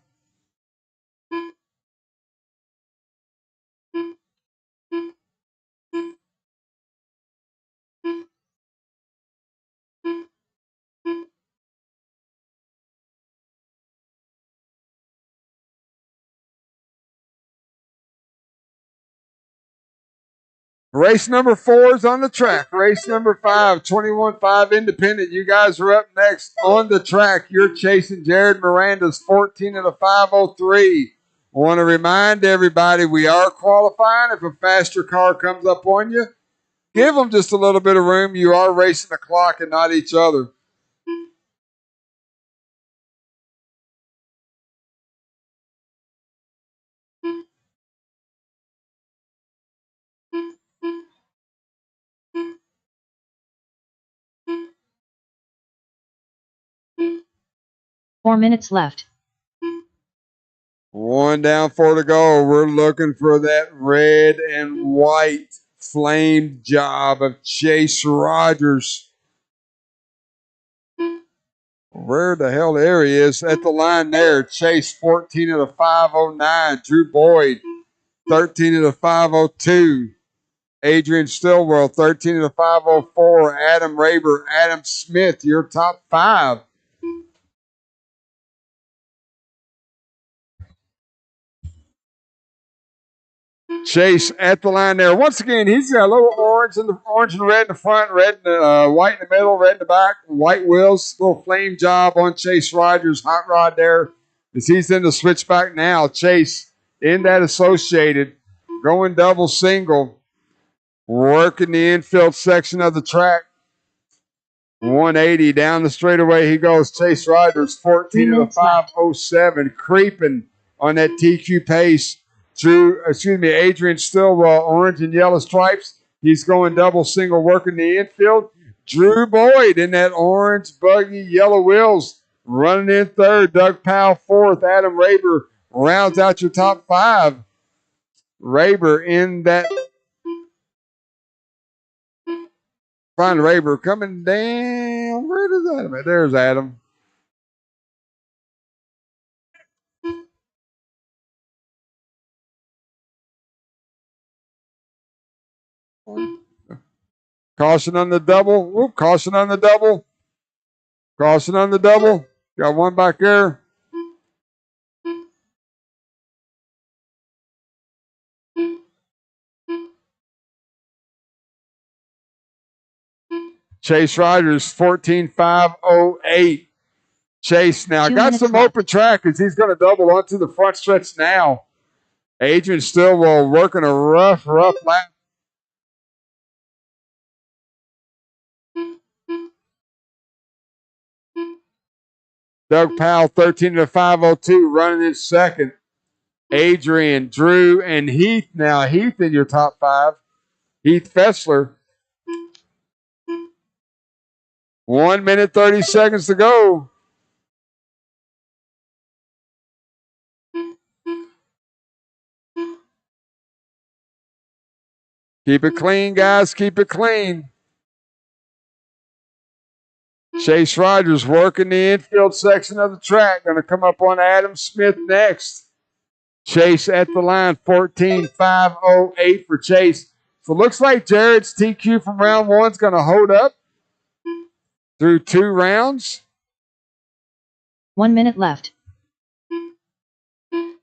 Race number 4 is on the track. Race number 5, 21-5 Independent. You guys are up next on the track. You're chasing Jared Miranda's 14 of the 503. I want to remind everybody we are qualifying. If a faster car comes up on you, give them just a little bit of room. You are racing the clock and not each other. Four minutes left. 1 down, 4 to go. We're looking for that red and white flame job of Chase Rogers. Where the hell there he is at the line there. Chase 14 of the 509. Drew Boyd 13 of the 502. Adrian Stillwell 13 of the 504. Adam Raber, Adam Smith, your top 5. Chase at the line there. Once again, he's got a little orange and red in the front, red in the white in the middle, red in the back, white wheels, little flame job on Chase Rogers' hot rod there. As he's in the switchback now, Chase in that associated, going double single, working the infield section of the track. 180 down the straightaway he goes. Chase Rogers 14 of the 507, creeping on that TQ pace. Adrian Stillwell, orange and yellow stripes. He's going double single, working the infield. Drew Boyd in that orange buggy, yellow wheels, running in third. Doug Powell fourth. Adam Raber rounds out your top 5. Raber in that. Find Raber coming down. Where does Adam at? There's Adam. Caution on the double. Whoop, caution on the double. Caution on the double. Got one back there. Chase Riders 14,508. Chase now got some open track as he's going to double onto the front stretch now. Adrian Stillwell working a rough lap. Doug Powell 13-502 running in second. Adrian, Drew, and Heath now. Heath in your top five. Heath Fessler. 1 minute, 30 seconds to go. Keep it clean, guys. Keep it clean. Chase Riders working the infield section of the track. Going to come up on Adam Smith next. Chase at the line, 14,508 for Chase. So it looks like Jared's TQ from round one is going to hold up through 2 rounds. 1 minute left.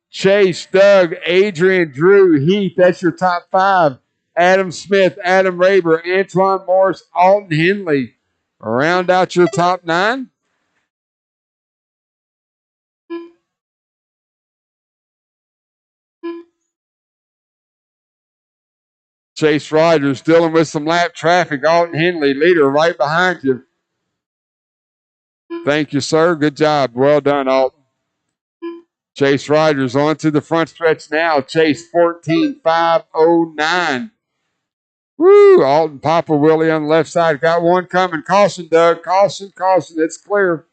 Chase, Doug, Adrian, Drew, Heath, that's your top 5. Adam Smith, Adam Raber, Antoine Morris, Alton Henley. Round out your top 9. Chase Riders dealing with some lap traffic. Alton Henley, leader, right behind you. Thank you, sir. Good job. Well done, Alton. Chase Riders on to the front stretch now. Chase 14,509. Woo! Alton Papa Willie on the left side. Got one coming. Caution, Doug. Caution, caution. It's clear.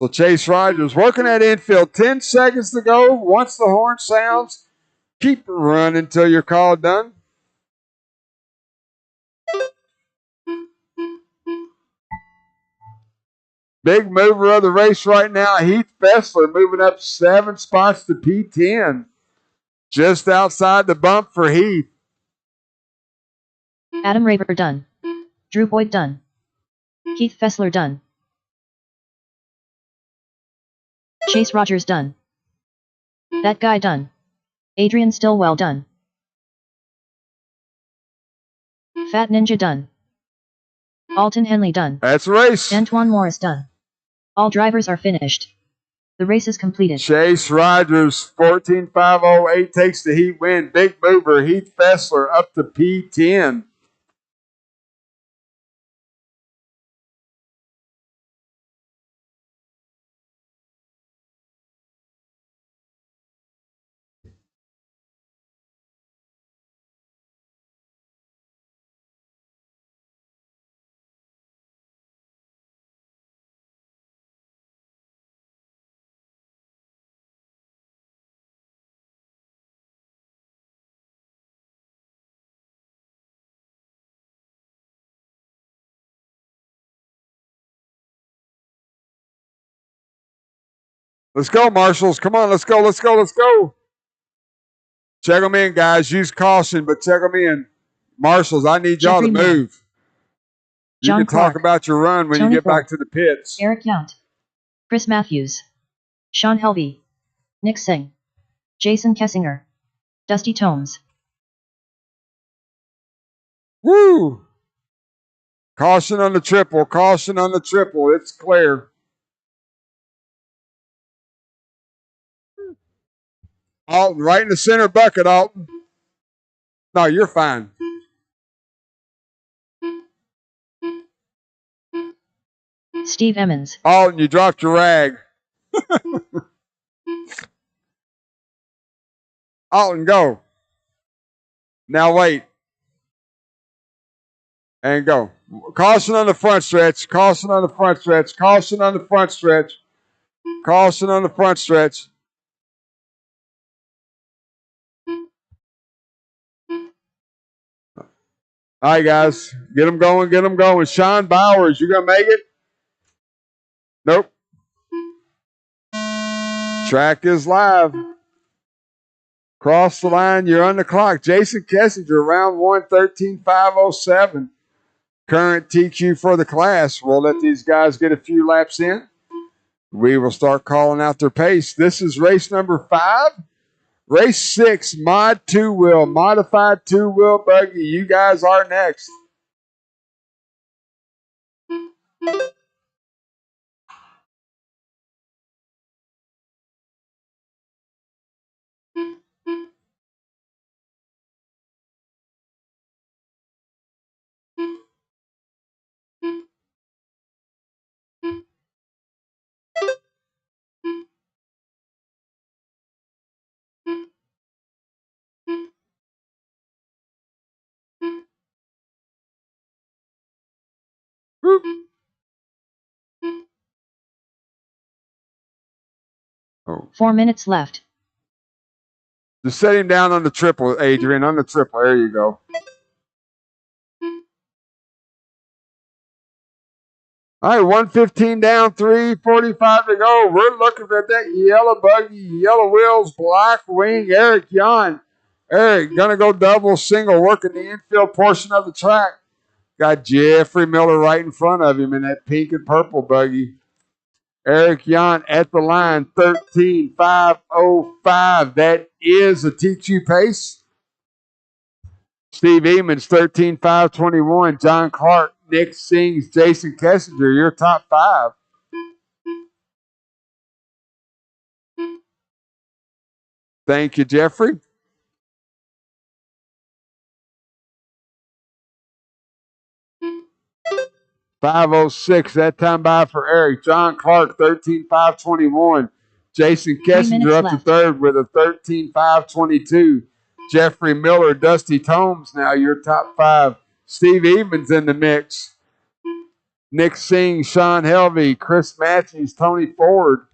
So Chase Riders working that infield. 10 seconds to go. Once the horn sounds, keep running until you're called done. Big mover of the race right now, Heath Fessler moving up 7 spots to P10. Just outside the bump for Heath. Adam Raber done. Drew Boyd done. Heath Fessler done. Chase Rogers done. That guy done. Adrian Stillwell done. Fat Ninja done. Alton Henley done. That's a race. Antoine Morris done. All drivers are finished. The race is completed. Chase Rogers, 14,508 takes the heat win. Big mover, Heath Fessler up to P10. Let's go, Marshals. Come on, let's go, let's go, let's go. Check them in, guys. Use caution, but check them in. Marshals, I need y'all to move. You John can Clark, talk about your run when Tony you get Ford, back to the pits. Eric Yount, Chris Matthews, Sean Helvey, Nick Singh, Jason Kessinger, Dusty Tomes. Woo! Caution on the triple. Caution on the triple. It's clear. Alton, right in the center bucket, Alton. No, you're fine. Steve Emmons. Alton, you dropped your rag. Alton, go. Now wait. And go. Caution on the front stretch. Caution on the front stretch. Caution on the front stretch. Caution on the front stretch. All right, guys. Get them going. Get them going. Sean Bowers, you going to make it? Nope. Track is live. Cross the line, you're on the clock. Jason Kessinger, round 1, 13.507. Current TQ for the class. We'll let these guys get a few laps in. We will start calling out their pace. This is race number 5. Race 6, Mod 2-wheel, modified 2-wheel buggy. You guys are next. Oh. 4 minutes left. Just set him down on the triple, Adrian, on the triple. There you go. All right, 115 down, 3:45 to go. We're looking at that yellow buggy, yellow wheels, black wing, Eric Yon. Eric, going to go double, single, working the infield portion of the track. Got Jeffrey Miller right in front of him in that pink and purple buggy. Eric Yon at the line, 13.505. That is a TQ pace. Steve Eamons, 13.521. John Clark, Nick Sings, Jason Kessinger, your top 5. Thank you, Jeffrey. .506, that time by for Eric. John Clark, 13.521. Jason Kessinger up to third with a 13.522. Jeffrey Miller, Dusty Tomes now your top 5. Steve Evans in the mix. Nick Singh, Sean Helvey, Chris Matthews, Tony Ford.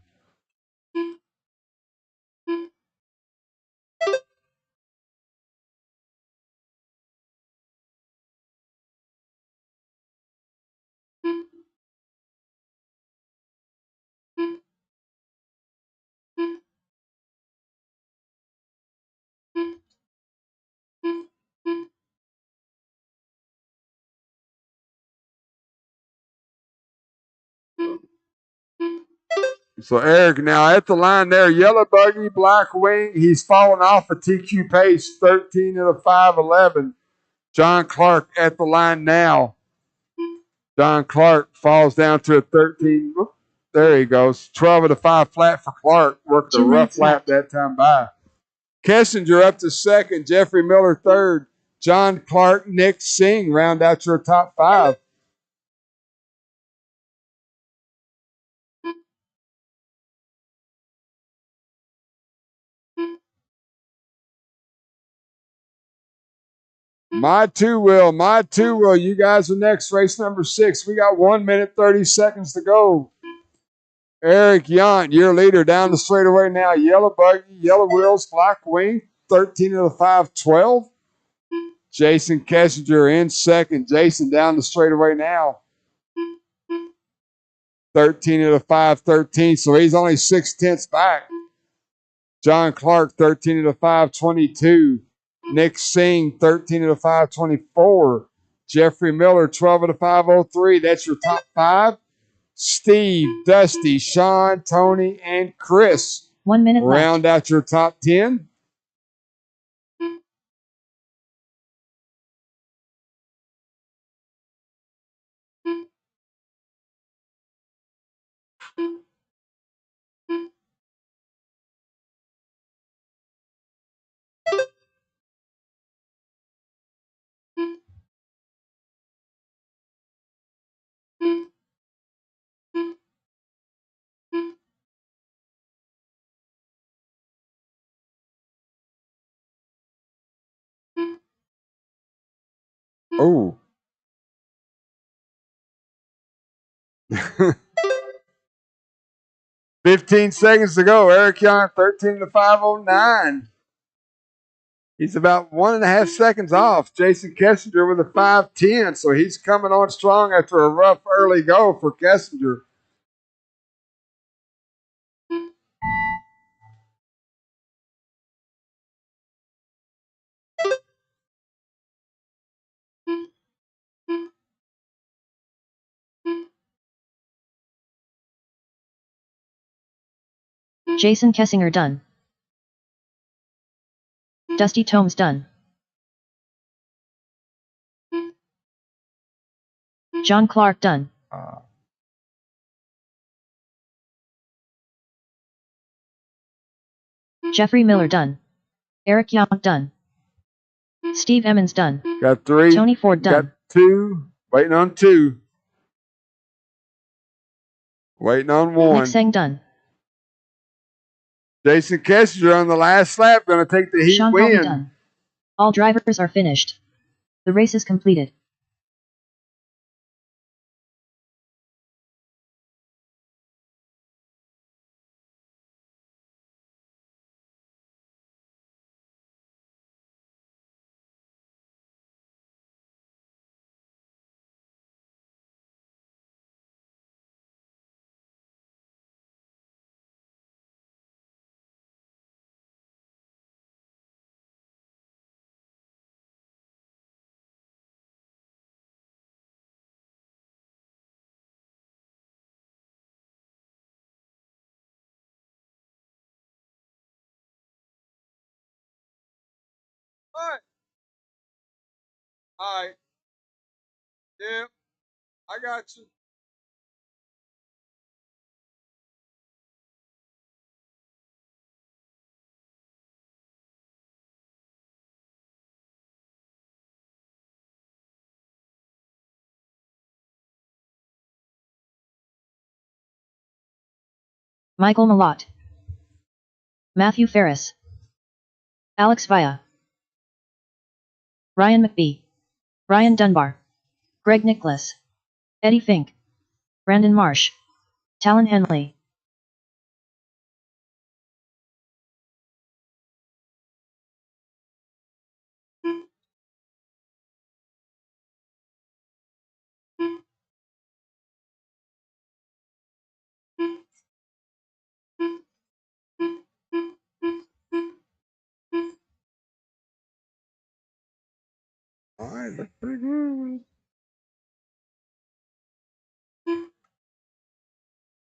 So Eric now at the line there, yellow buggy, black wing. He's fallen off a TQ pace, 13 of the 511. John Clark at the line now. John Clark falls down to a 13. There he goes. 12 of the 5 flat for Clark. Worked a rough lap that time by. Kessinger up to second. Jeffrey Miller third. John Clark, Nick Singh round out your top 5. My two wheel. You guys are next. Race number 6. We got 1 minute, 30 seconds to go. Eric Yount, your leader down the straightaway now. Yellow buggy, yellow wheels, black wing, 13 of the 512. Jason Kessinger in second. Jason down the straightaway now. 13 of the 513, so he's only 6/10 back. John Clark, 13 of the 522. Nick Singh, 13 of the 524. Jeffrey Miller, 12 of the 503. That's your top 5. Steve, Dusty, Sean, Tony, and Chris. 1 minute left. Round out your top 10. Oh. 15 seconds to go. Eric Young, 13 to 509. He's about 1.5 seconds off. Jason Kessinger with a 5:10, so he's coming on strong after a rough early go for Kessinger. Jason Kessinger done. Dusty Tomes done. John Clark done. Jeffrey Miller done. Eric Young done. Steve Emmons done. Got 3. Tony Ford done. Got 2. Waiting on 2. Waiting on 1. Nick Seng done. Jason Kessinger on the last lap, going to take the heat Sean win. Halby done. All drivers are finished. The race is completed. All right. Yeah, I got you. Michael Malott. Matthew Ferris. Alex Via. Ryan McBee. Ryan Dunbar. Greg Nicholas. Eddie Fink. Brandon Marsh. Talon Henley. All right, that's pretty good.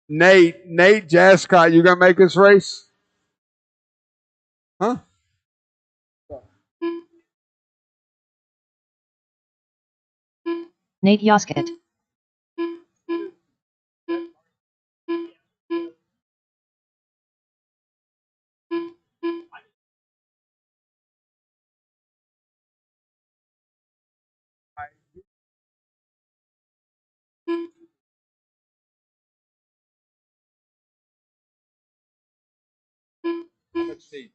Nate Jascott, you gonna make this race? Huh? Nate Yoskett. Let's see.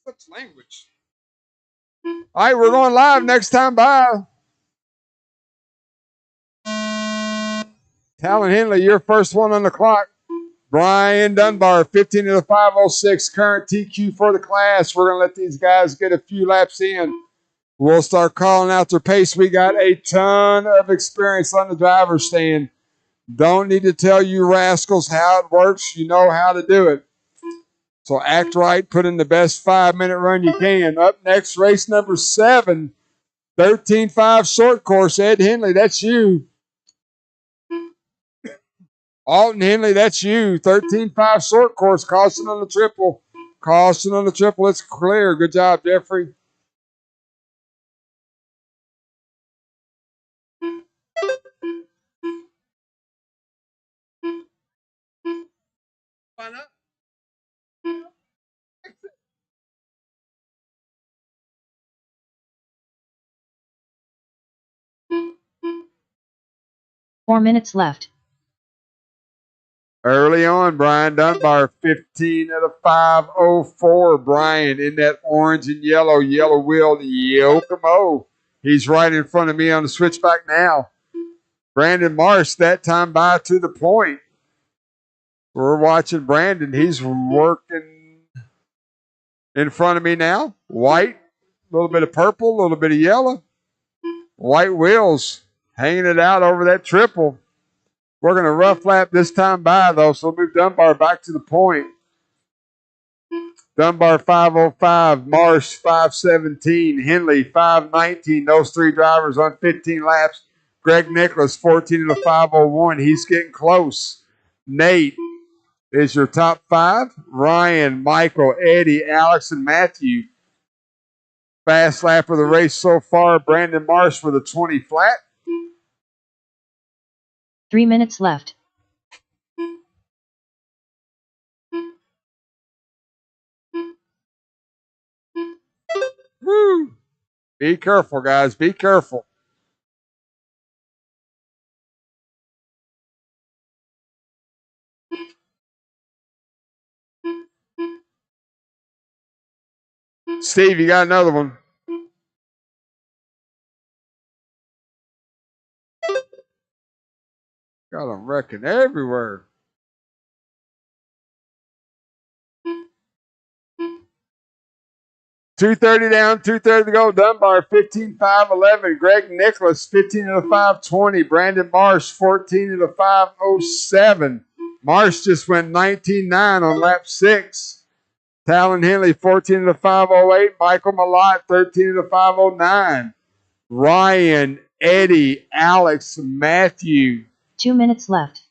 What's language? All right, we're going live next time. Bye. Talon Henley, your first one on the clock. Brian Dunbar, 15 of the 506, current TQ for the class. We're going to let these guys get a few laps in. We'll start calling out their pace. We got a ton of experience on the driver's stand. Don't need to tell you rascals how it works. You know how to do it. So act right. Put in the best 5-minute run you can. Up next, race number 7, 13.5 short course. Ed Henley, that's you. Alton Henley, that's you. 13.5 short course. Caution on the triple. Caution on the triple. It's clear. Good job, Jeffrey. Why not? 4 minutes left. Early on, Brian Dunbar, 15 out of 504. Brian in that orange and yellow wheel, Yokomo. He's right in front of me on the switchback now. Brandon Marsh, that time by to the point. We're watching Brandon. He's working in front of me now. White, a little bit of purple, a little bit of yellow. White wheels hanging it out over that triple. We're going to rough lap this time by, though, so we'll move Dunbar back to the point. Dunbar 505, Marsh 517, Henley 519. Those three drivers on 15 laps. Greg Nicholas 14 to 501. He's getting close. Nate is your top 5. Ryan, Michael, Eddie, Alex, and Matthew. Fast lap of the race so far, Brandon Marsh with a 20 flat. 3 minutes left. Woo! Be careful, guys. Be careful. Steve, you got another one. Got them wrecking everywhere. $230 down, $230 to go. Dunbar 15.511. Greg Nicholas 15 of the 520. Brandon Marsh 14 of the 507. Marsh just went 19.9 on lap 6. Talon Henley 14 of the 508. Michael Malott 13 of the 509. Ryan, Eddie, Alex, Matthew. 2 minutes left.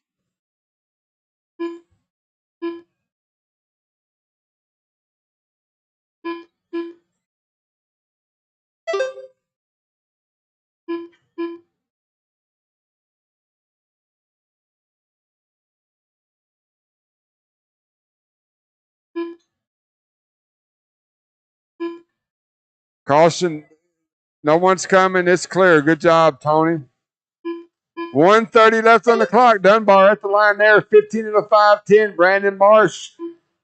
Caution. No one's coming. It's clear. Good job, Tony. 1:30 left on the clock. Dunbar at the line there. 15 of the 510. Brandon Marsh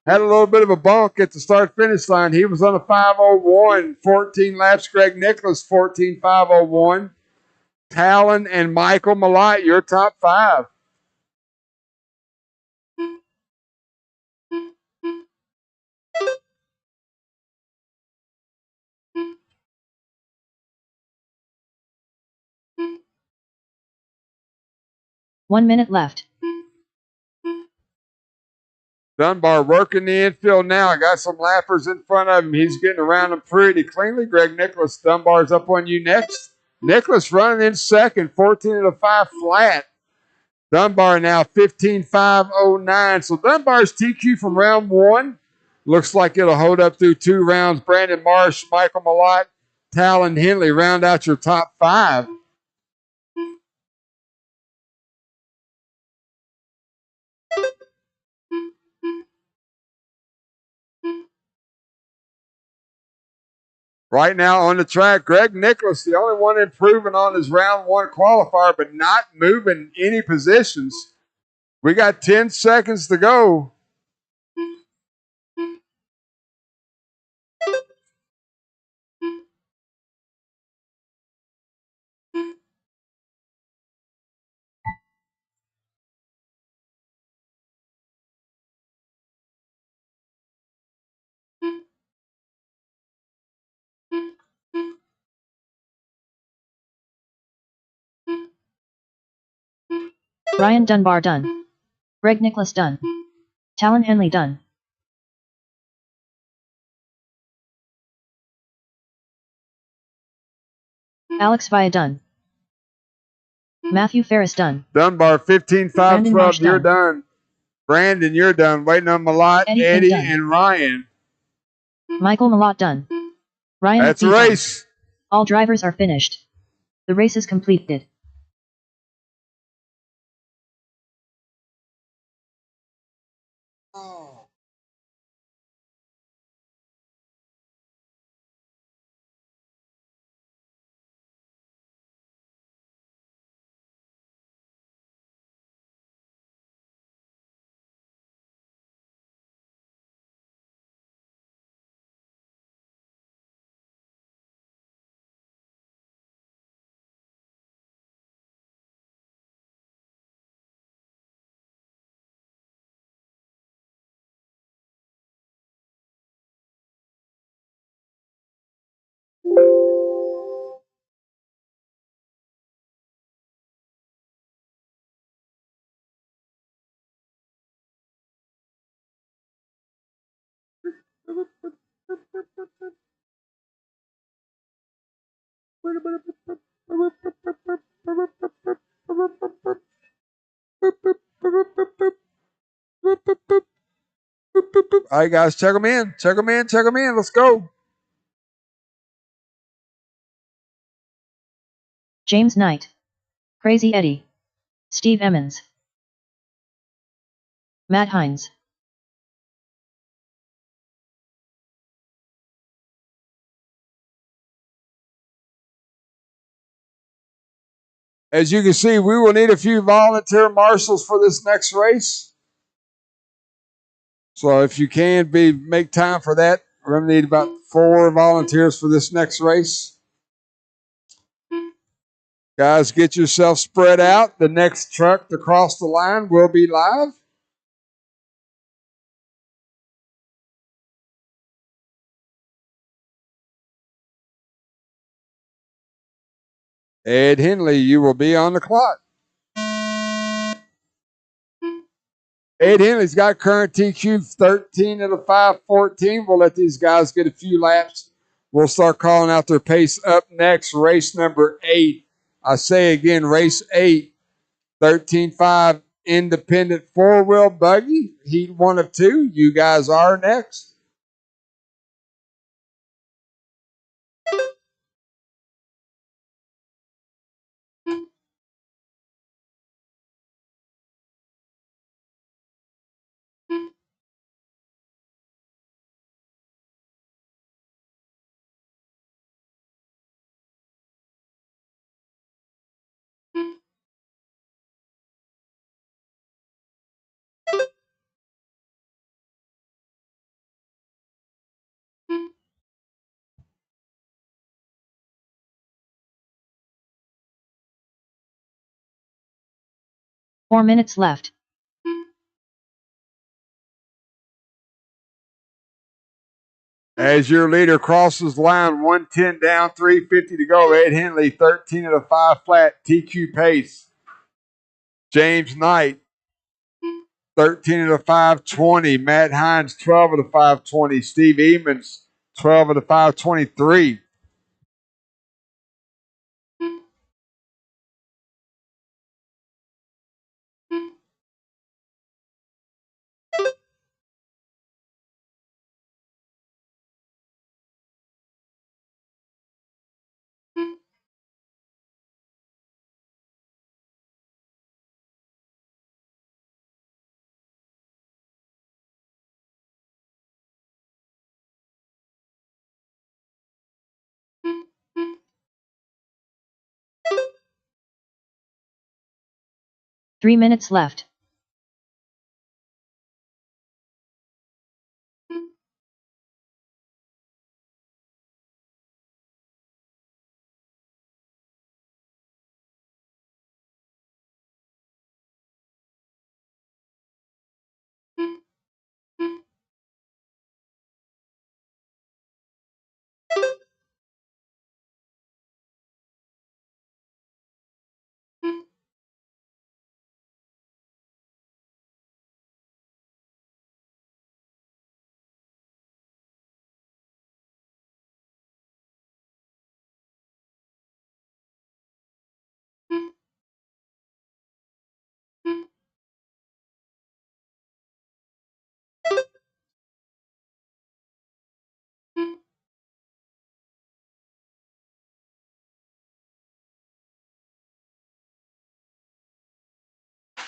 had a little bit of a bunk at the start-finish line. He was on a 501. 14 laps. Greg Nicholas, 14.501. Talon and Michael Malott, your top 5. One minute left. Dunbar working the infield now. I got some lappers in front of him. He's getting around them pretty cleanly. Greg Nicholas, Dunbar's up on you next. Nicholas running in second, 14 of the 5 flat. Dunbar now 15.509. So Dunbar's TQ from round 1. Looks like it'll hold up through 2 rounds. Brandon Marsh, Michael Malott, Talon Henley round out your top 5. Right now on the track, Greg Nicholas, the only one improving on his round 1 qualifier, but not moving any positions. We got 10 seconds to go. Ryan Dunbar done. Greg Nicholas done. Talon Henley done. Alex Via done. Matthew Ferris done. Dunbar 15.512. You're done. Brandon, you're done. Waiting on Malott, Eddie and Ryan. Michael Malott done. Ryan. That's a race. Done. All drivers are finished. The race is completed. All right, guys, check them in. Check them in. Check them in. Let's go. James Knight. Crazy Eddie. Steve Emmons. Matt Hines. As you can see, we will need a few volunteer marshals for this next race. So if you can make time for that, we're going to need about 4 volunteers for this next race. Guys, get yourself spread out. The next truck to cross the line will be live. Ed Henley, you will be on the clock. Ed Henley's got current TQ 13 of the 5:14. We'll let these guys get a few laps. We'll start calling out their pace up next. Race number 8. I say again, race 8. 13.5 independent 4-wheel buggy. Heat 1 of 2. You guys are next. Four minutes left. As your leader crosses line, 110 down, 350 to go. Ed Henley, 13 of the 5 flat, TQ pace. James Knight, 13 of the 520. Matt Hines, 12 of the 520. Steve Emmons, 12 of the 523. Three minutes left.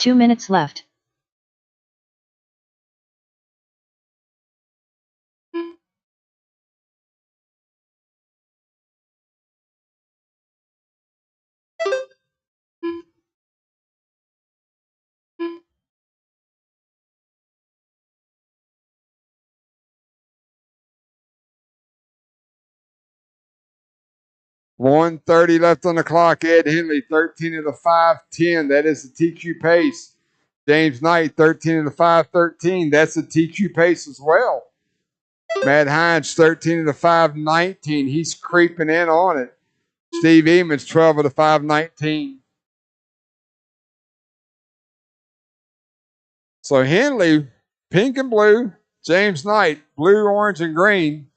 Two minutes left. $1:30 left on the clock. Ed Henley, 13 of the 510. That is the TQ pace. James Knight, 13 of the 513. That's the TQ pace as well. Matt Hines, 13 of the 519. He's creeping in on it. Steve Emmons, 12 of the 519. So Henley, pink and blue. James Knight, blue, orange, and green.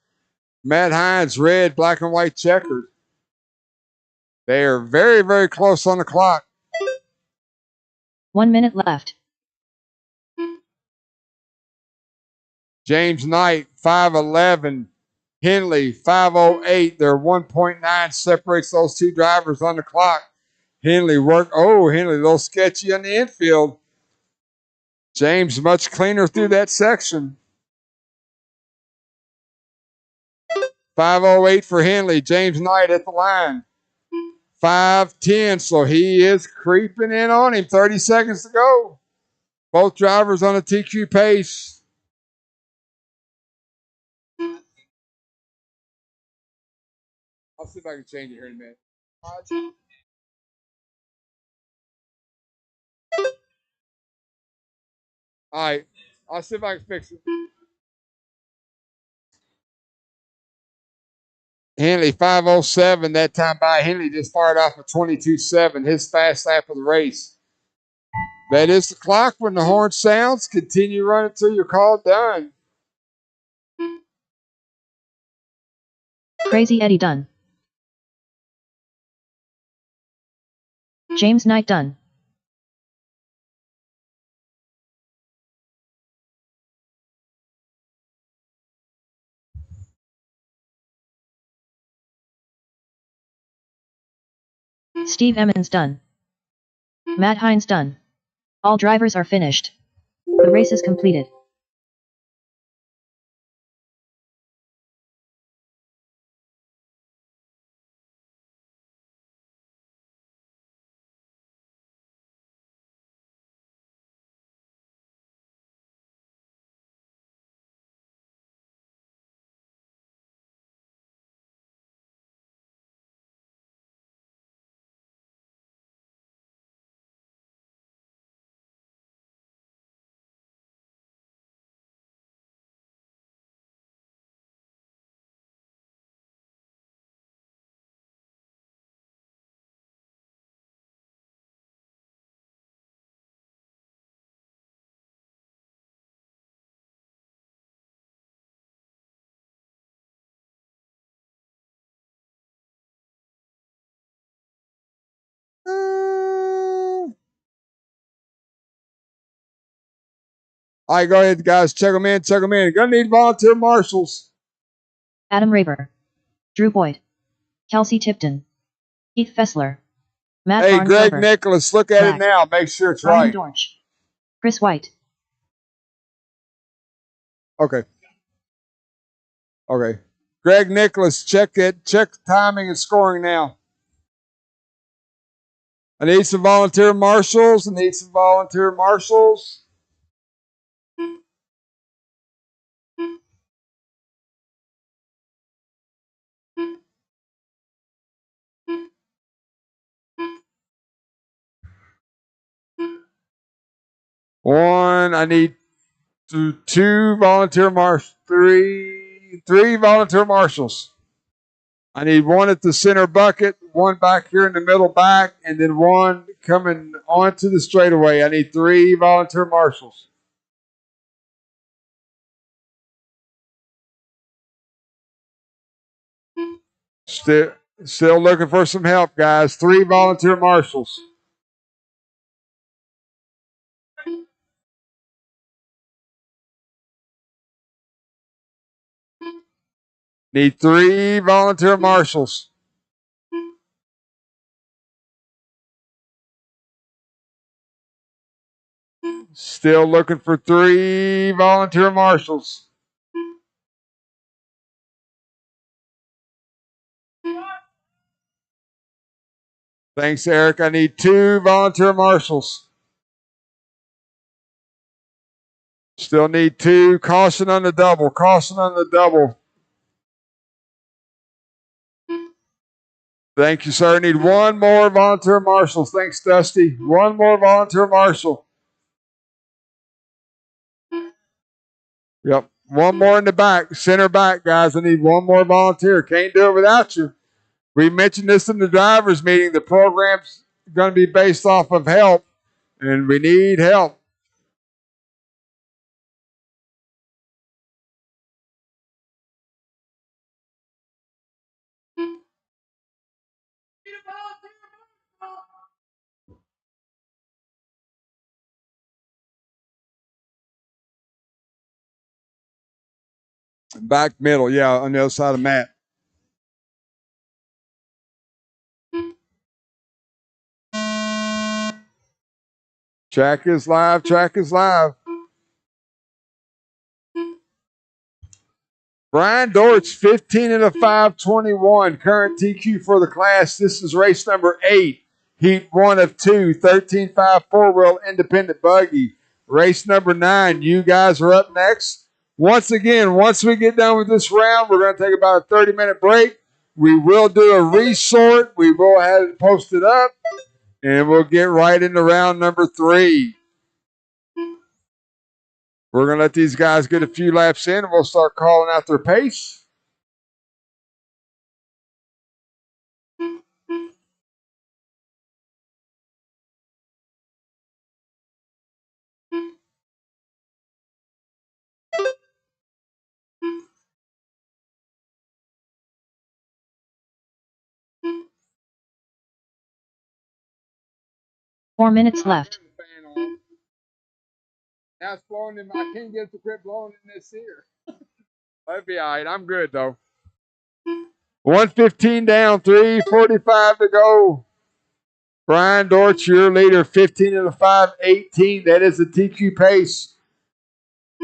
Matt Hines, red, black, and white checkered. They are very, very close on the clock. 1 minute left. James Knight, 5'11". Henley, 5'08". They're 1.9 separates those two drivers on the clock. Henley work. Oh, Henley, a little sketchy on the infield. James much cleaner through that section. 5:08 for Henley. James Knight at the line. 5:10, so he is creeping in on him. 30 seconds to go. Both drivers on a TQ pace. I'll see if I can change it here in a minute. All right. I'll see if I can fix it. Henley, 5:07 that time by. Henley just fired off a 22.7, his fast lap of the race. That is the clock. When the horn sounds, continue running till you're called done. Crazy Eddie done. James Knight done. Steve Emmons done. Matt Hines done. All drivers are finished. The race is completed. All right, go ahead, guys. Check them in. Check them in. Gonna need volunteer marshals. Adam Raver. Drew Boyd. Kelsey Tipton. Heath Fessler. Matt Hey, Greg Barnes-Silver. Nicholas, look at it Mac. now. Make sure it's Ryan right. Dorch. Chris White. Okay. Okay. Greg Nicholas, check it. Check the timing and scoring now. I need some volunteer marshals. I need some volunteer marshals. One, I need two volunteer marshals. Three volunteer marshals. I need one at the center bucket, one back here in the middle back, and then one coming onto the straightaway. I need 3 volunteer marshals. Still looking for some help, guys. 3 volunteer marshals. Need 3 volunteer marshals. Still looking for 3 volunteer marshals. Thanks, Eric. I need 2 volunteer marshals. Still need 2. Caution on the double. Caution on the double. Thank you, sir. I need 1 more volunteer marshals. Thanks, Dusty. 1 more volunteer marshal. Yep. 1 more in the back. Center back, guys. I need 1 more volunteer. Can't do it without you. We mentioned this in the drivers meeting. The program's going to be based off of help, and we need help. Back middle, yeah, on the other side of Matt. Track is live. Track is live. Brian Dortch, 15 and a 521, current TQ for the class. This is race number 8, heat 1 of 2, 13.5 4-wheel independent buggy. Race number 9, you guys are up next. Once again, once we get done with this round, we're going to take about a 30-minute break. We will do a resort. We will have it posted up, and we'll get right into round number 3. We're going to let these guys get a few laps in, and we'll start calling out their pace. Four minutes left. Now it's blowing in. I can't get it to quit blowing in this here. That'd be all right. I'm good, though. 115 down, 3:45 to go. Brian Dortch, your leader, 15 and a 518. That is the TQ pace.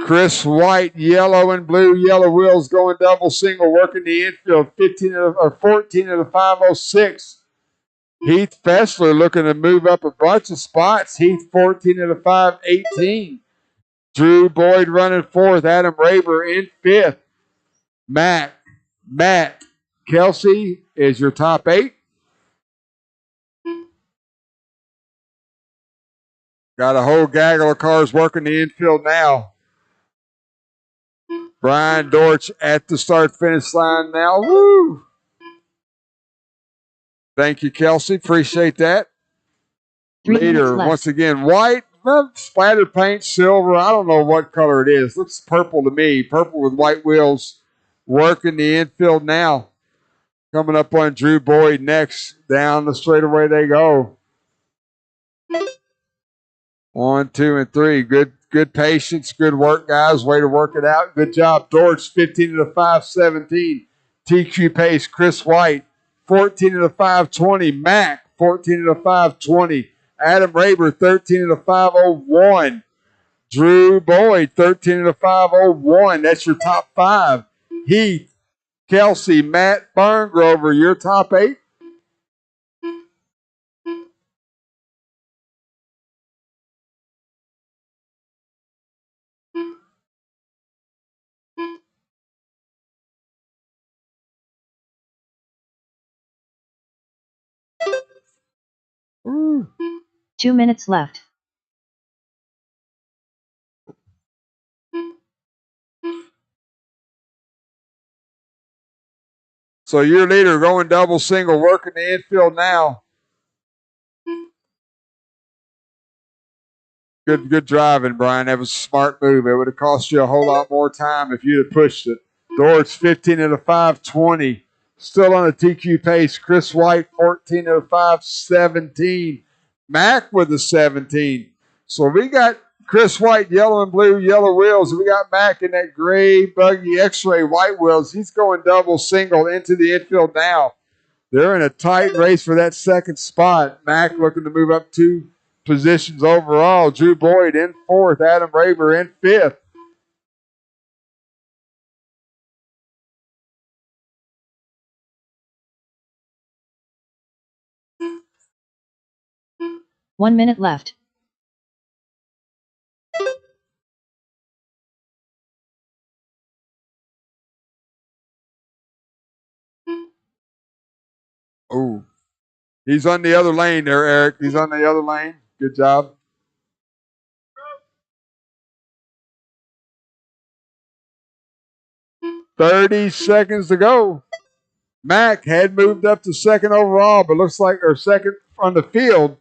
Chris White, yellow and blue, yellow wheels going double single, working the infield, 14 and a 506. Heath Fessler looking to move up a bunch of spots. Heath 14 and a 518. Drew Boyd running fourth. Adam Raber in fifth. Matt Kelsey is your top 8. Got a whole gaggle of cars working the infield now. Brian Dortch at the start-finish line now. Woo! Thank you, Kelsey. Appreciate that. Leader, once again, white, splattered paint, silver. I don't know what color it is. Looks purple to me. Purple with white wheels. Working the infield now. Coming up on Drew Boyd next. Down the straightaway they go. 1, 2, and 3. Good patience. Good work, guys. Way to work it out. Good job. Dortch, 15 and a 517. TQ pace, Chris White, 14 and a 520. Mac, 14 and a 520. Adam Raber, 13 and a 501. Drew Boyd, 13 and a 501. That's your top 5. Heath, Kelsey, Matt Barngrover, your top 8. Ooh. 2 minutes left. So your leader going double single, working the infield now. Good driving, Brian. That was a smart move. It would have cost you a whole lot more time if you'd have pushed it. Dortch, 15 and a 520. Still on a TQ pace. Chris White, 14 and a 517. Mac with a 17. So we got Chris White, yellow and blue, yellow wheels. We got Mac in that gray buggy X-ray white wheels. He's going double single into the infield now. They're in a tight race for that second spot. Mac looking to move up 2 positions overall. Drew Boyd in 4th. Adam Raber in 5th. One minute left. Oh, he's on the other lane there, Eric. He's on the other lane. Good job. $30 seconds to go. Mac had moved up to 2nd overall, but looks like, or 2nd on the field.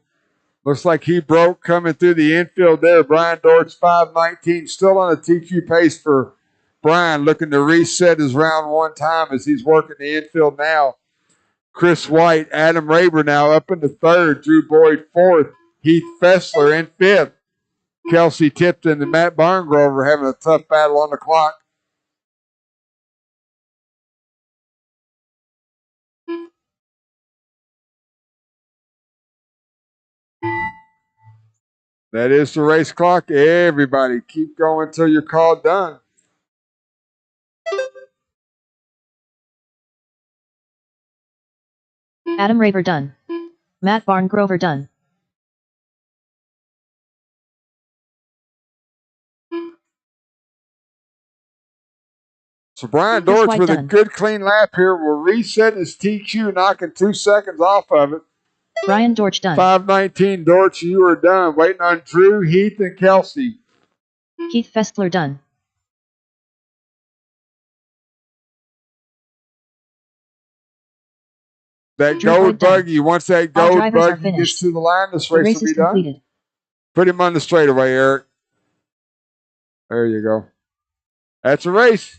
Looks like he broke coming through the infield there. Brian Dortch, 519, still on a TQ pace for Brian, looking to reset his round 1 time as he's working the infield now. Chris White, Adam Raber now up into 3rd. Drew Boyd 4th. Heath Fessler in 5th. Kelsey Tipton and Matt Barngrover having a tough battle on the clock. That is the race clock. Everybody, keep going until you're called done. Adam Raver done. Matt Barngrover done. So Brian Chris Dortch White with a done. good clean lap here will reset his TQ, knocking 2 seconds off of it. Brian Dortch done. 5:19 Dortch, you are done. Waiting on Drew, Heath, and Kelsey. Heath Festler done. That Drew gold Boyd done. buggy, once that All gold drivers are buggy finished. gets to the line, this The race race will be is done. completed. Put him on the straightaway, Eric. There you go. That's a race.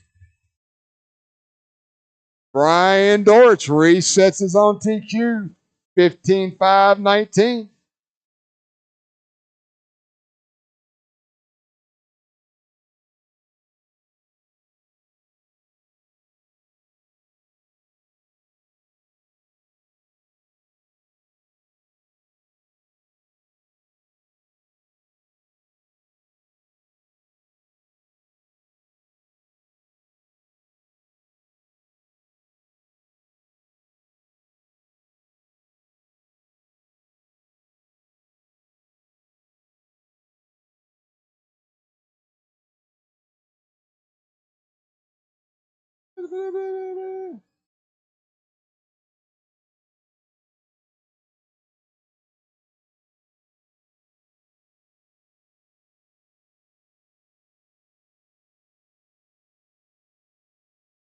Brian Dortch resets his own TQ. 15:5:19.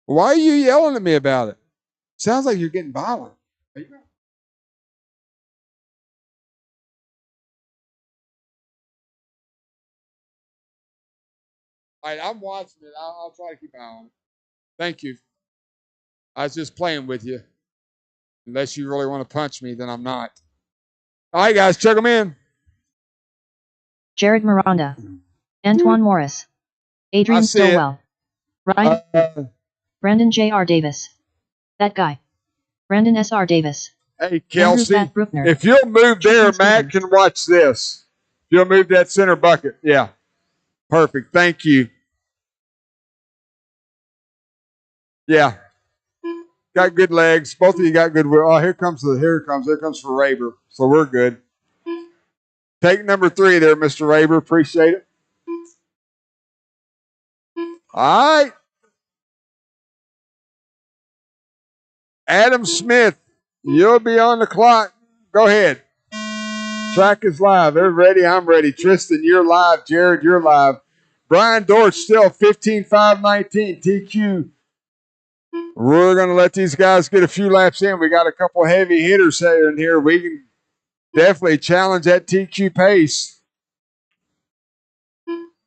Why are you yelling at me about it? Sounds like you're getting violent. All right, I'm watching it. I'll try to keep an eye on it. Thank you. I was just playing with you. Unless you really want to punch me, then I'm not. All right, guys, check them in. Jared Miranda. Antoine Morris. Adrian Stillwell. Ryan. Brandon J.R. Davis. That guy. Brandon S.R. Davis. Hey, Kelsey, Bruckner. if you'll move there, Matt can watch this. If you'll move that center bucket. Yeah. Perfect. Thank you. Yeah. Got good legs. Both of you got good. Oh, here comes for Raber. So we're good. Take number 3 there, Mr. Raber. Appreciate it. All right. Adam Smith, you'll be on the clock. Go ahead. Track is live. They're ready. I'm ready. Tristan, you're live. Jared, you're live. Brian Dortch still 15:5:19 TQ. We're going to let these guys get a few laps in. We got a couple heavy hitters here in here. We can definitely challenge that TQ pace.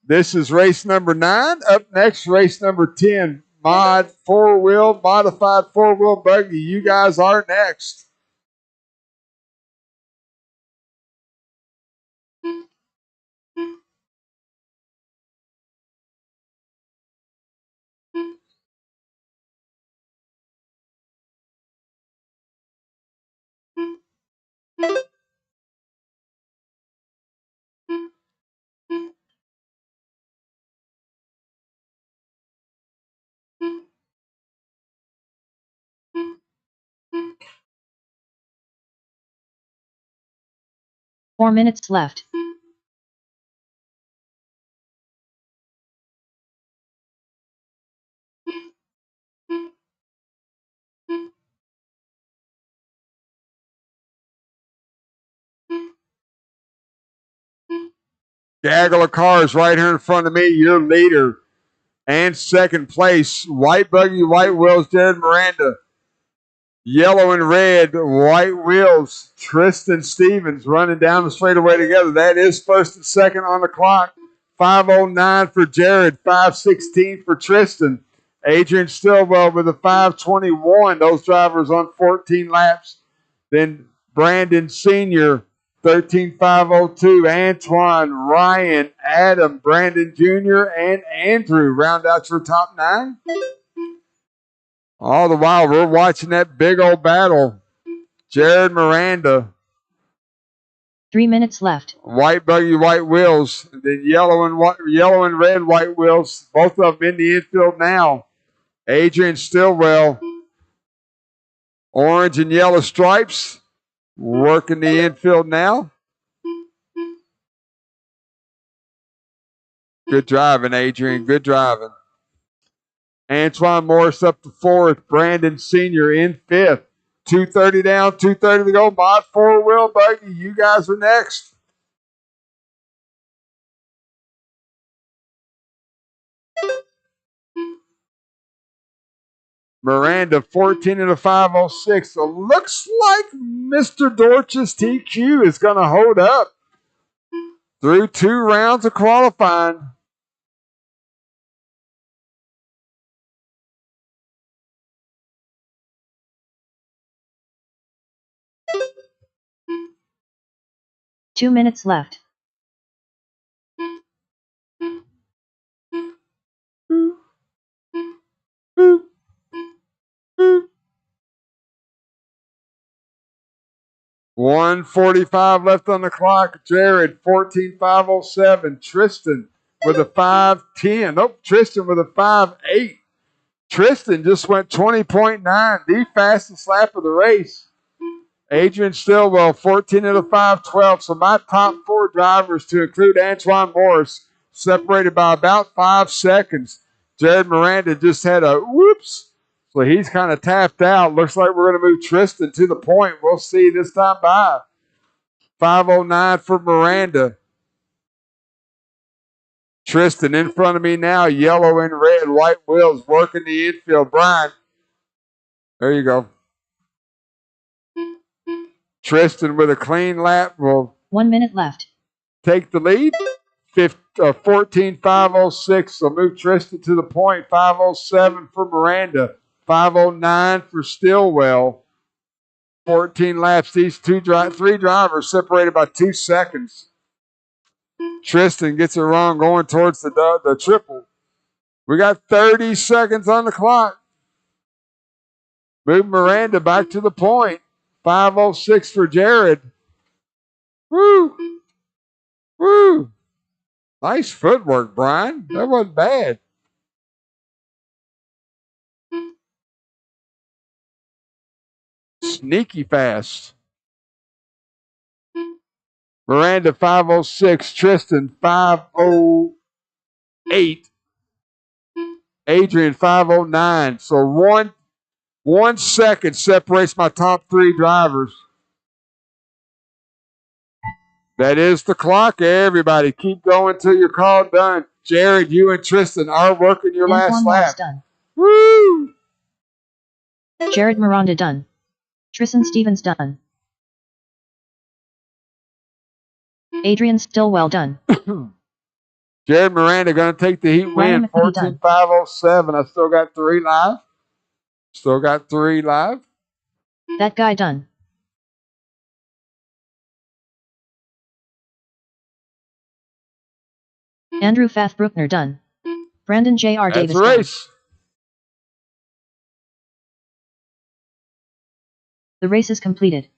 This is race number 9. Up next, race number 10. Modified four-wheel buggy. You guys are next. Four minutes left. Gaggle of cars right here in front of me. Your leader and second place. White buggy, white wheels, Jared Miranda. Yellow and red, white wheels, Tristan Stevens running down the straightaway together. That is first and second on the clock. 5:09 for Jared, 5:16 for Tristan. Adrian Stillwell with a 5:21. Those drivers on 14 laps. Then Brandon Sr., 13:5:02. Antoine, Ryan, Adam, Brandon Jr., and Andrew round out your top 9. All the while, we're watching that big old battle. Jared Miranda 3 minutes left. White buggy, white wheels. And then yellow and red, white wheels. Both of them in the infield now. Adrian Stillwell. Orange and yellow stripes. Working the infield now. Good driving, Adrian. Good driving. Antoine Morris up to fourth. Brandon Sr. in fifth. 2:30 down, 2:30 to go. Mod 4-wheel buggy. You guys are next. Miranda 14 and a 506. So looks like Mr. Dorch's TQ is going to hold up through 2 rounds of qualifying. Two minutes left. Boop, boop, boop. 1:45 left on the clock. Jared 14.507. Tristan with a 5:10. Nope, Tristan with a 5:8. Tristan just went 20.9, the fastest lap of the race. Adrian Stillwell, 14 and a 5:12. So my top 4 drivers, to include Antoine Morris, separated by about 5 seconds. Jared Miranda just had a whoops. So he's kind of tapped out. Looks like we're going to move Tristan to the point. We'll see this time by. 5:09 for Miranda. Tristan in front of me now. Yellow and red, white wheels working the infield. Brian. There you go. Tristan with a clean lap will 1 minute left. take the lead. 14.506. So move Tristan to the point. 5:07 for Miranda. 5:09 for Stillwell. 14 laps. These 3 drivers separated by 2 seconds. Tristan gets it wrong going towards the triple. We got 30 seconds on the clock. Move Miranda back to the point. 5:06 for Jared. Woo! Woo! Nice footwork, Brian. That wasn't bad. Sneaky fast. Miranda 5:06. Tristan 5:08. Adrian 5:09. So one second separates my top 3 drivers. That is the clock. Everybody, keep going till you're called done. Jared, you and Tristan are working your last lap. Done. Woo! Jared Miranda done. Tristan Stevens done. Adrian Stillwell done. Jared Miranda going to take the heat win. 14.507. I still got 3 live. Still got 3 live. That guy done. Andrew Fath-Bruckner done. Brandon J.R. Davis That's a race. Done. The race is completed.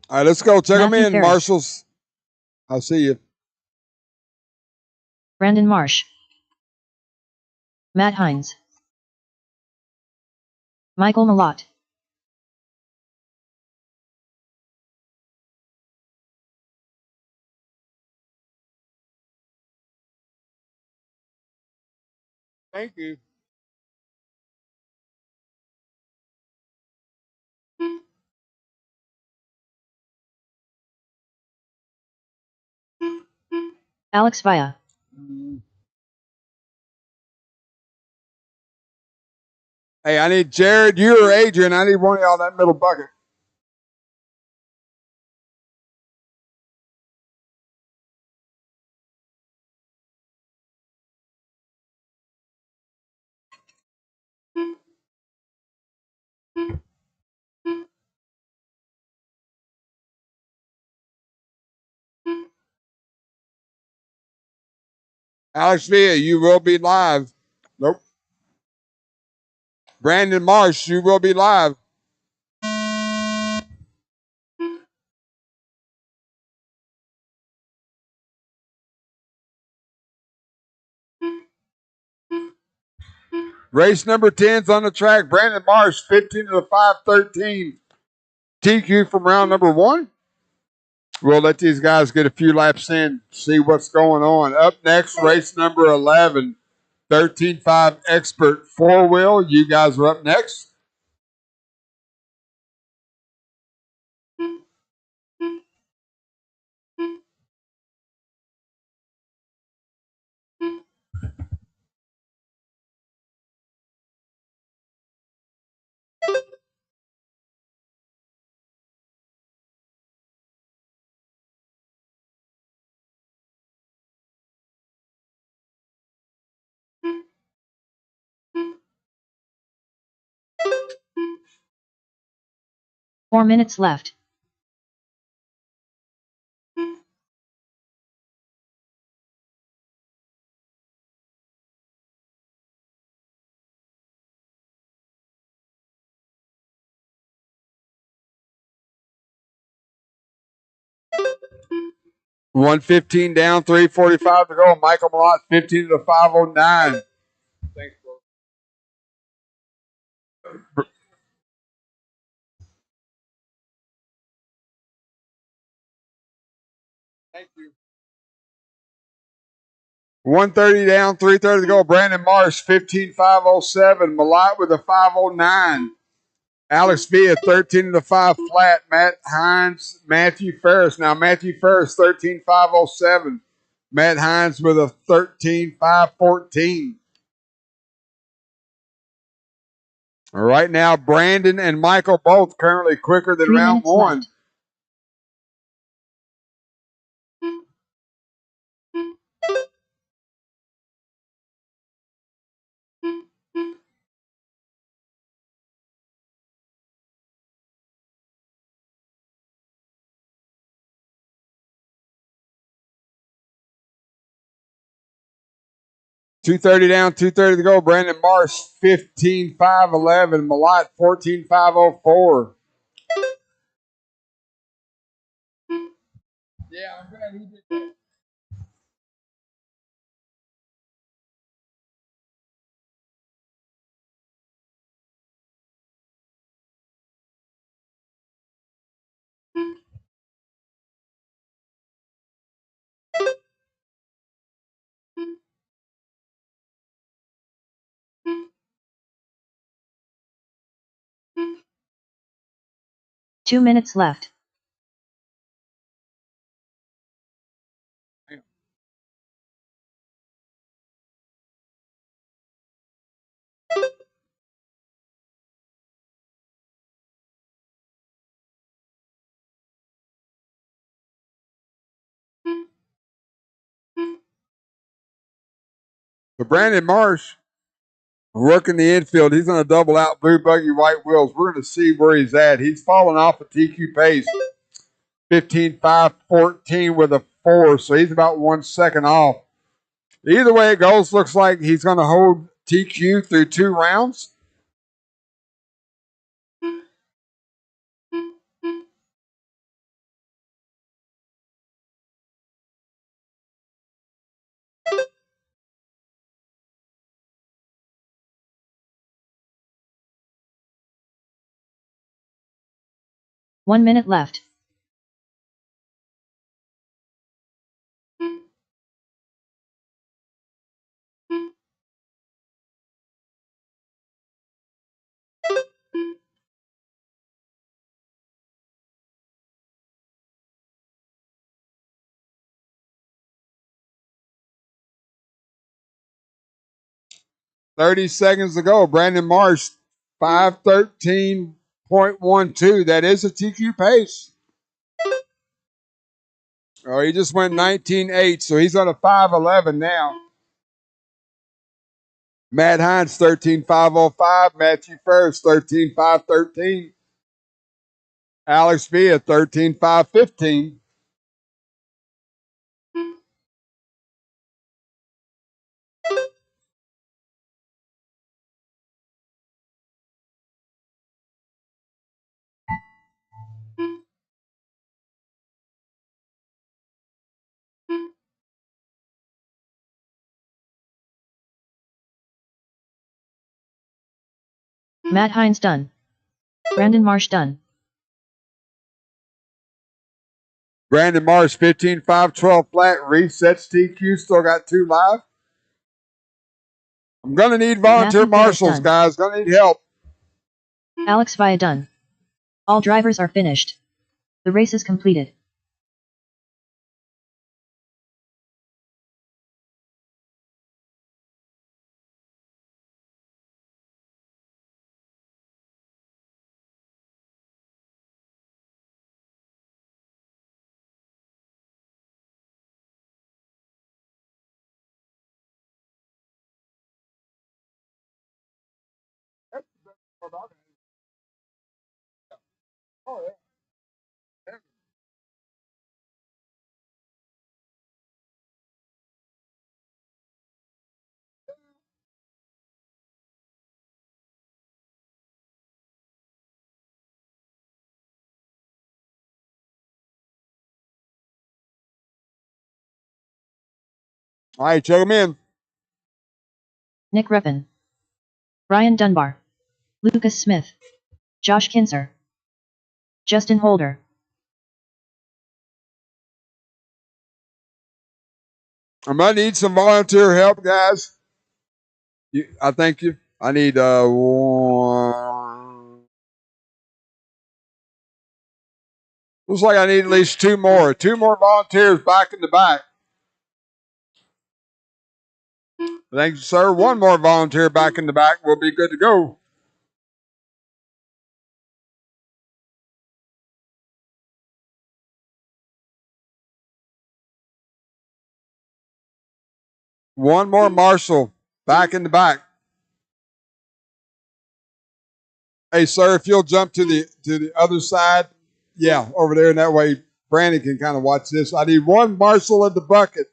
All right, let's go. Check them in, Ferris. Marshals. I'll see you. Brandon Marsh. Matt Hines. Michael Malott. Thank you. Alex Via. Hey, I need Jared, you or Adrian. I need one of y'all in that middle bucket. Alex Villa, you will be live. Nope. Brandon Marsh, you will be live. Race number 10's on the track. Brandon Marsh, 15 to the 5:13. TQ from round number 1. We'll let these guys get a few laps in, see what's going on. Up next, race number 11, 13.5 Expert 4-wheel. You guys are up next. Four minutes left. $115 down, $345 to go. Michael Malott, 15 to the 509. Thanks, bro. Thank you. 130 down, 330 to go. Brandon Marsh, 15.507. Malott with a 509. Alex Villa, 13 to the 5 flat. Matt Hines, Matthew Ferris. Now, Matthew Ferris, 13.507. Matt Hines with a 13.514. Right now, Brandon and Michael both currently quicker than 3 round minutes 1. left. $230 down, $230 to go. Brandon Marsh, 15.511. Malott, 14.504. Yeah, I'm glad he did that. Two minutes left. But Brandon Marsh working the infield. He's going to double out blue buggy white wheels. We're going to see where he's at. He's falling off a TQ pace. 15.514 with a 4, so he's about 1 second off. Either way it goes, looks like he's going to hold TQ through 2 rounds. One minute left. 30 seconds to go. Brandon Marsh, 5:13.12. That is a TQ pace. Oh, he just went 19.8, so he's on a 5:11 now. Matt Hines, 13.505. Matthew Ferris, 13.513. Alex Villa, 13.515. Matt Hines done. Brandon Marsh done. Brandon Marsh, 15.512 flat. Resets TQ. Still got 2 live. I'm going to need volunteer Matthew Ferris marshals, done. guys. Going to need help. Alex Villa done. All drivers are finished. The race is completed. All right, check them in. Nick Reppin. Ryan Dunbar. Lucas Smith. Josh Kinzer. Justin Holder. I'm going to need some volunteer help, guys. I thank you. I need one. Looks like I need at least 2 more. 2 more volunteers back in the back. Thank you, sir. 1 more volunteer back in the back. We'll be good to go. One more marshal back in the back. Hey, sir, if you'll jump to the other side, yeah, over there, and that way Brandon can kind of watch this. I need 1 marshal at the bucket.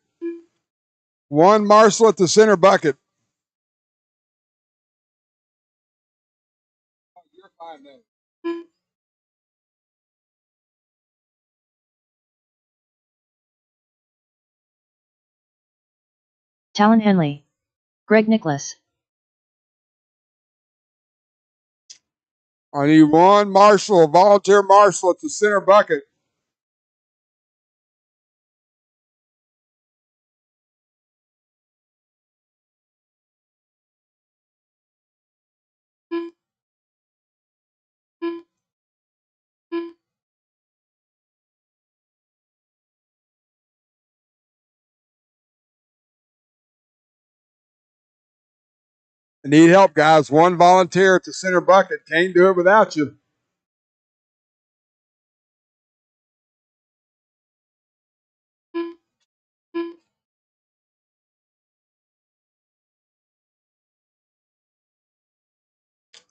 1 marshal at the center bucket. You're fine now. Talon Henley. Greg Nicholas. I need 1 marshal, a volunteer marshal at the center bucket. I need help, guys. 1 volunteer at the center bucket. Can't do it without you.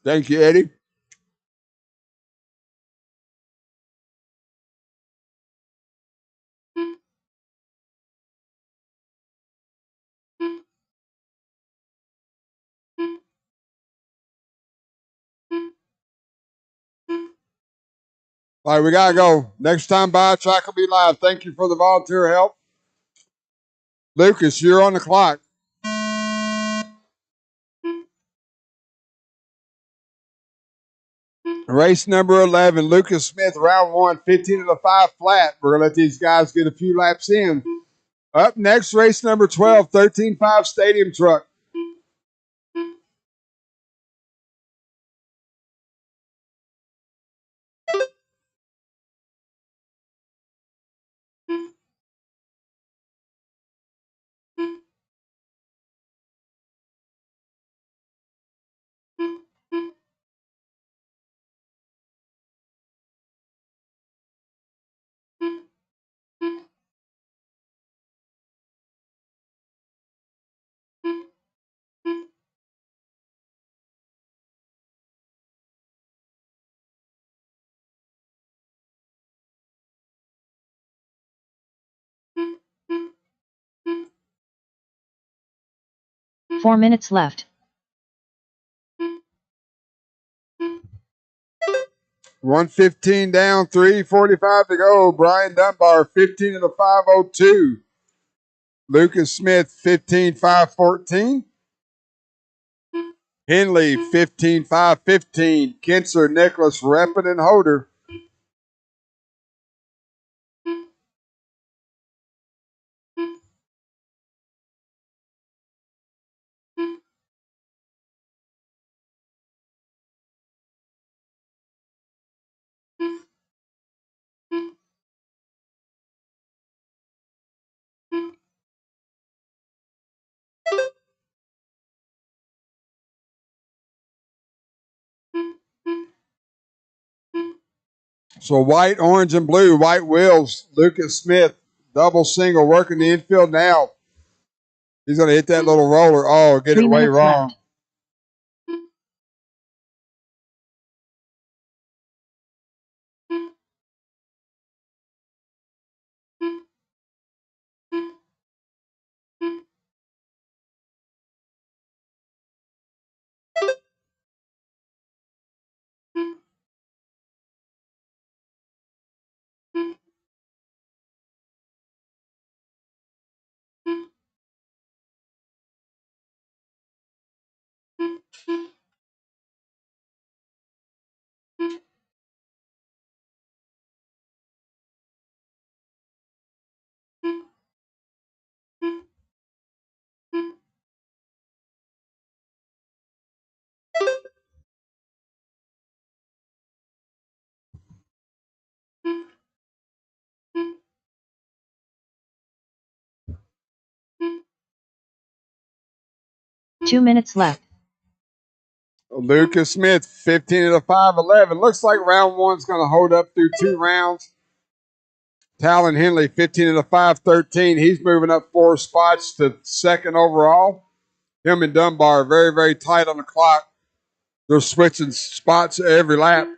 Thank you, Eddie. All right, we got to go. Next time by, track will be live. Thank you for the volunteer help. Lucas, you're on the clock. Race number 11, Lucas Smith, round 1, 15 of the 5 flat. We're going to let these guys get a few laps in. Up next, race number 12, 13.5 stadium truck. 4 minutes left. 1:15 down, 3:45 to go. Brian Dunbar, 15 of the 502. Lucas Smith, 15.514. Henley, 15.515. Kinser, Nicholas, Reppin, and Holder. So white, orange, and blue. White wheels. Lucas Smith, double single, working the infield now. He's going to hit that little roller. Oh, get 3 it way minutes wrong. left. Two minutes left. Lucas Smith, 15 of the 511. Looks like round one's going to hold up through 2 rounds. Talon Henley, 15 of the 513. He's moving up 4 spots to second overall. Him and Dunbar are very, very tight on the clock. They're switching spots every lap.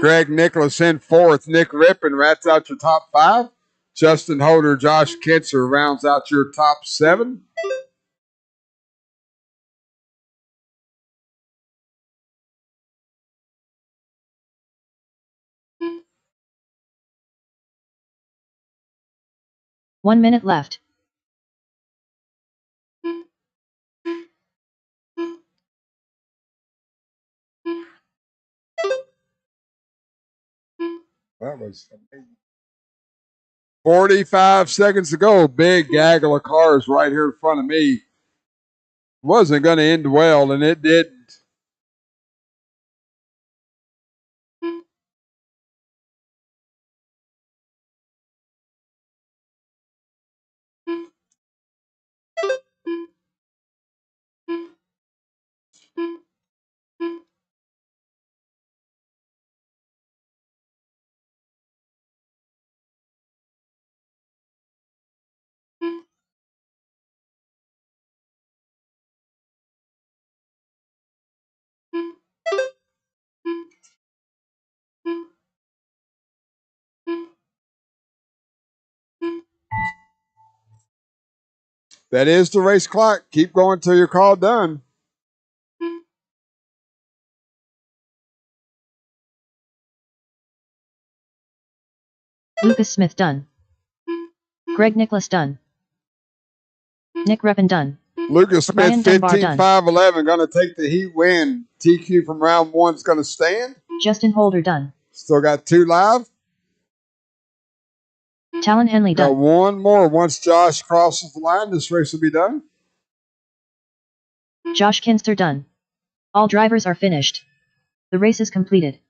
Greg Nicholas in fourth. Nick Rippin rats out your top 5. Justin Holder, Josh Kinser rounds out your top 7. One minute left. That was amazing. 45 seconds to go. Big gaggle of cars right here in front of me. Wasn't going to end well, and it didn't. That is the race clock. Keep going till your call done. Lucas Smith done. Greg Nicholas done. Nick Reppin done. Lucas Smith, Brian Dunbar done. 15.511, going to take the heat win. TQ from round 1's going to stand. Justin Holder done. Still got 2 live. Talon Henley Got done. 1 more. Once Josh crosses the line, this race will be done. Josh Kinster done. All drivers are finished. The race is completed.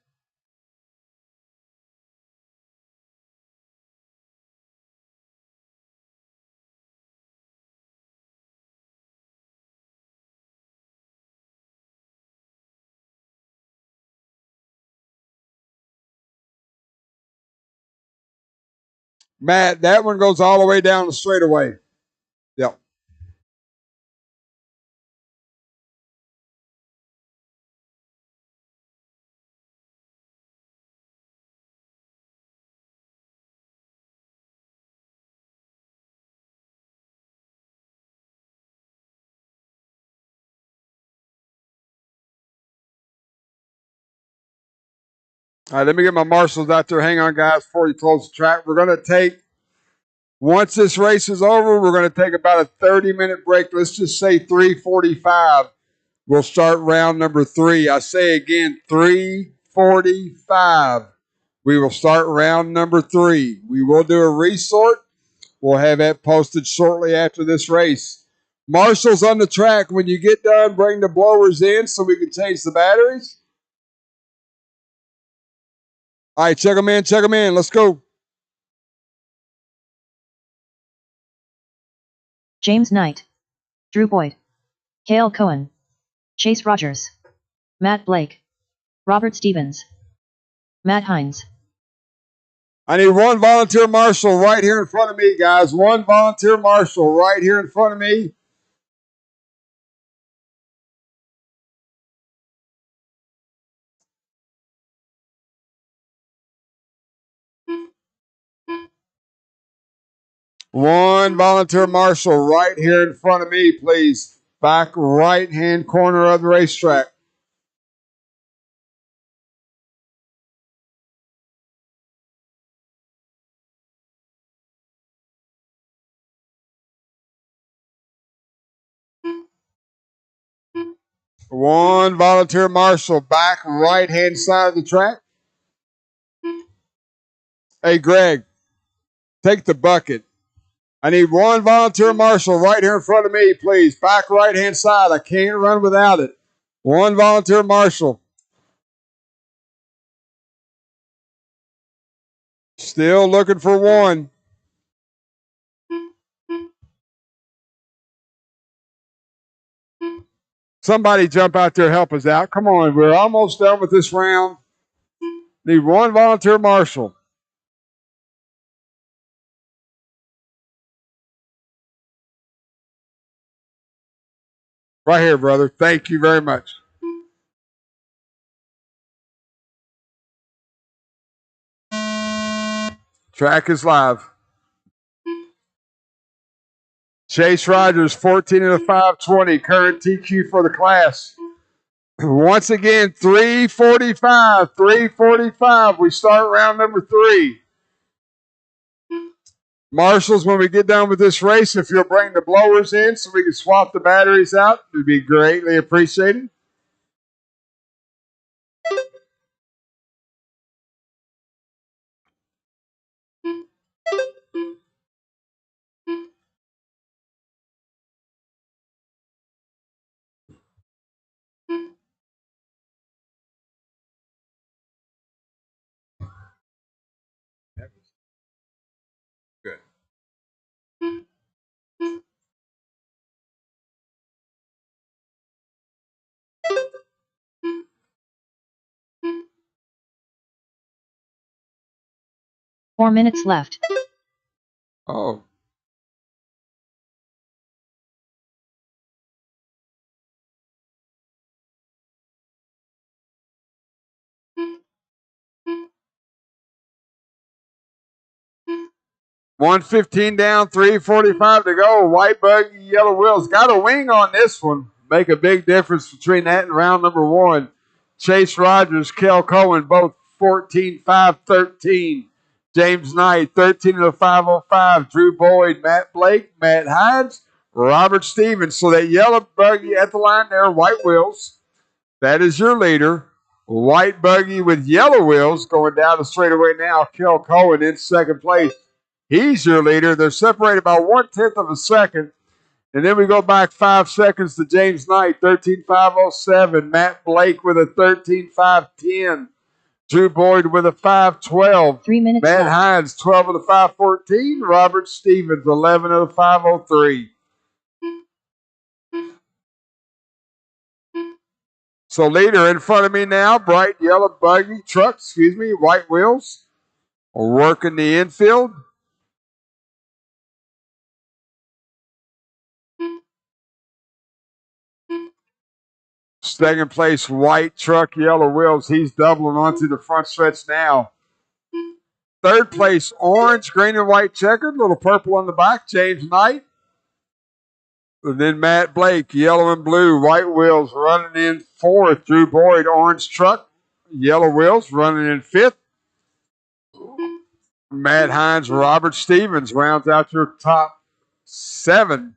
Matt, that one goes all the way down the straightaway. Yep. All right, let me get my marshals out there. Hang on, guys, before you close the track. We're going to take, once this race is over, we're going to take about a 30-minute break. Let's just say 3:45. We'll start round number 3. I say again, 3:45. We will start round number 3. We will do a resort. We'll have that posted shortly after this race. Marshals on the track. When you get done, bring the blowers in so we can change the batteries. All right, check them in, check them in. Let's go. James Knight, Drew Boyd, Cale Cohen, Chase Rogers, Matt Blake, Robert Stevens, Matt Hines. I need one volunteer marshal right here in front of me, guys. One volunteer marshal right here in front of me. One volunteer marshal right here in front of me, please. Back right-hand corner of the racetrack. One volunteer marshal back right-hand side of the track. Hey, Greg, take the bucket. I need one volunteer marshal right here in front of me, please. Back right-hand side. I can't run without it. One volunteer marshal. Still looking for one. Somebody jump out there, help us out. Come on, we're almost done with this round. Need one volunteer marshal. Right here, brother. Thank you very much. Track is live. Chase Rogers, 14 and a 520, current TQ for the class. Once again, 3:45. 3:45. We start round number 3. Marshals, when we get done with this race, if you'll bring the blowers in so we can swap the batteries out, it would be greatly appreciated. Good. Four minutes left. Oh. $115 down, 3:45 to go. White buggy, yellow wheels. Got a wing on this one. Make a big difference between that and round number 1. Chase Rogers, Cale Cohen, both 14-5-13. James Knight, 13 and a 505. Drew Boyd, Matt Blake, Matt Hines, Robert Stevens. So that yellow buggy at the line there, white wheels. That is your leader. White buggy with yellow wheels going down the straightaway now. Cale Cohen in second place. He's your leader. They're separated by 1/10 of a second. And then we go back 5 seconds to James Knight, 13-5-07. Matt Blake with a 13-5-10. Drew Boyd with a 5-12. 3 minutes Matt left. Hines, 12 and a 5-14. Robert Stevens, 11 and a 5-03. So leader in front of me now, bright yellow buggy truck, white wheels. Working the infield. Second place, white truck, yellow wheels. He's doubling onto the front stretch now. Third place, orange, green, and white checkered. Little purple on the back, James Knight. And then Matt Blake, yellow and blue, white wheels, running in fourth. Drew Boyd, orange truck, yellow wheels, running in fifth. Matt Hines, Robert Stevens rounds out your top 7.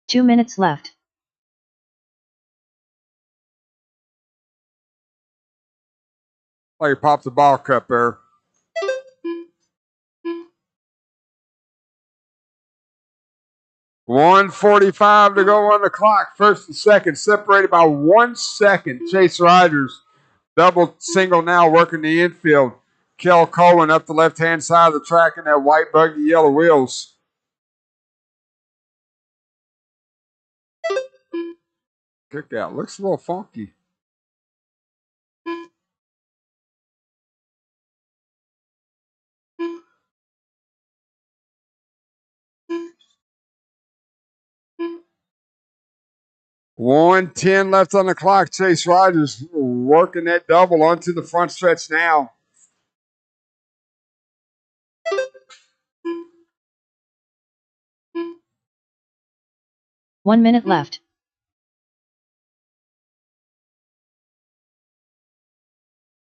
Two minutes left. Like he popped the ball cup there. $1:45 to go on the clock. First and second separated by 1 second. Chase Rogers, double single now working the infield. Kel Cohen up the left-hand side of the track in that white buggy, yellow wheels. Kick out. Looks a little funky. $1:10 left on the clock. Chase Rogers working that double onto the front stretch now. One minute left.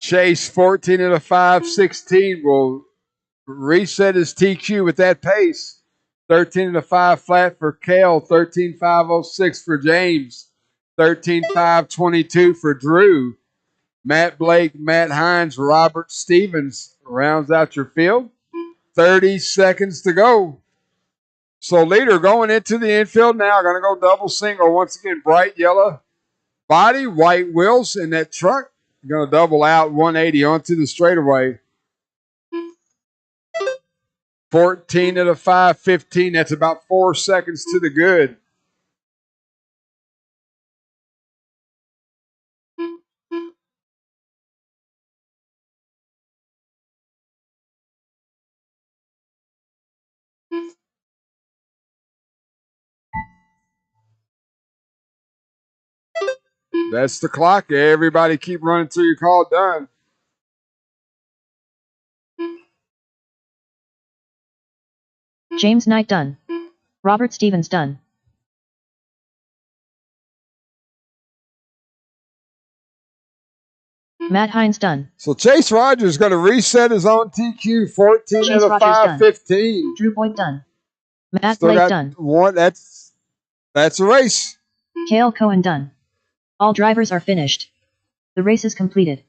Chase 14 at a 5:16 will reset his TQ with that pace. 13 at a 5 flat for Kale. 13.506 for James. 13.522 for Drew. Matt Blake, Matt Hines, Robert Stevens rounds out your field. 30 seconds to go. So leader going into the infield now. Going to go double single. Once again, bright yellow body, white wheels in that truck. Going to double out 180 onto the straightaway. 14 at a 5:15. That's about 4 seconds to the good. That's the clock. Everybody keep running till you call it done. James Knight done. Robert Stevens done. Matt Hines done. So Chase Rogers is going to reset his own TQ. 14 Chase at a Rogers 5:15. Drew Boyd done. Matt Still Blake got done. one. That's a race. Cale Cohen done. All drivers are finished. The race is completed.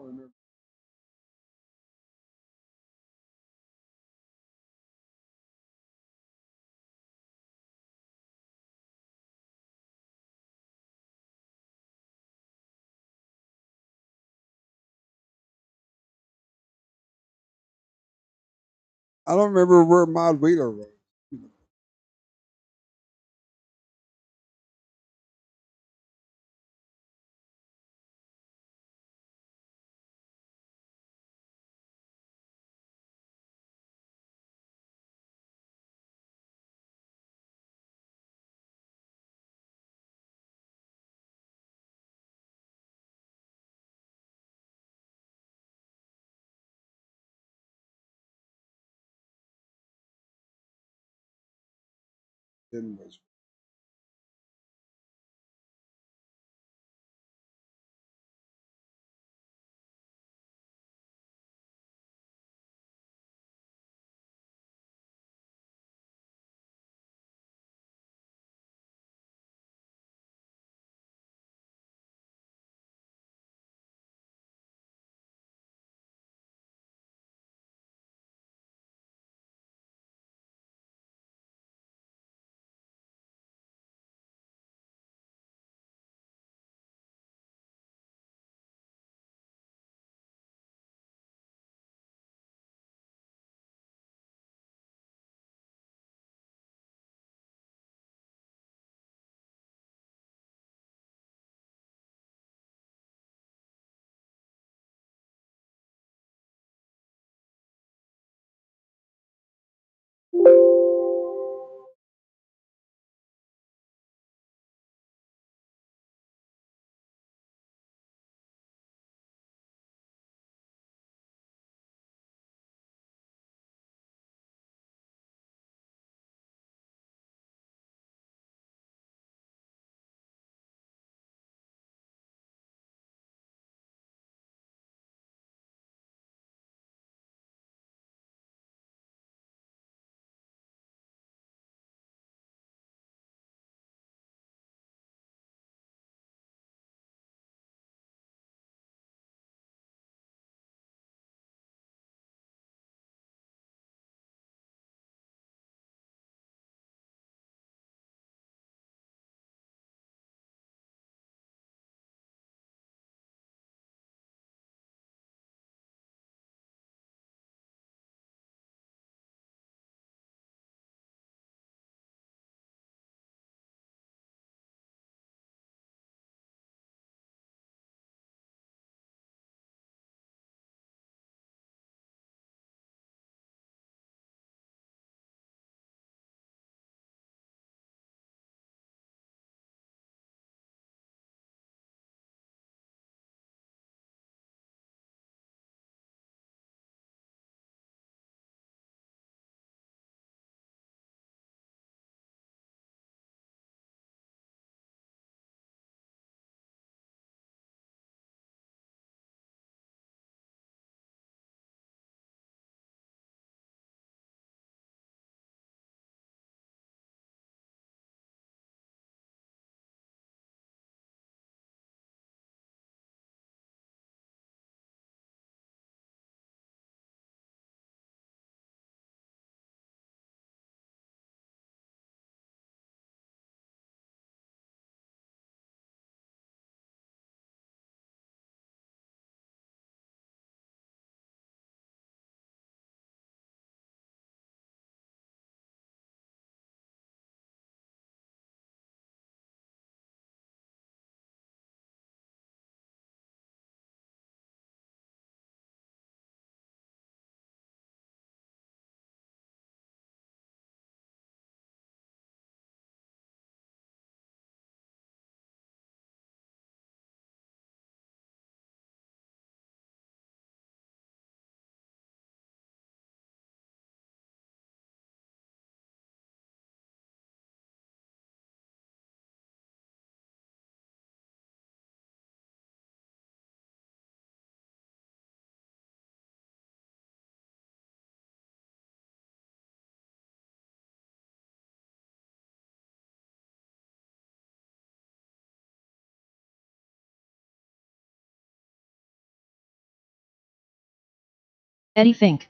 remember. I don't remember where Mod Wheeler was. Then was Eddie Fink.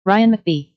Ryan McBee.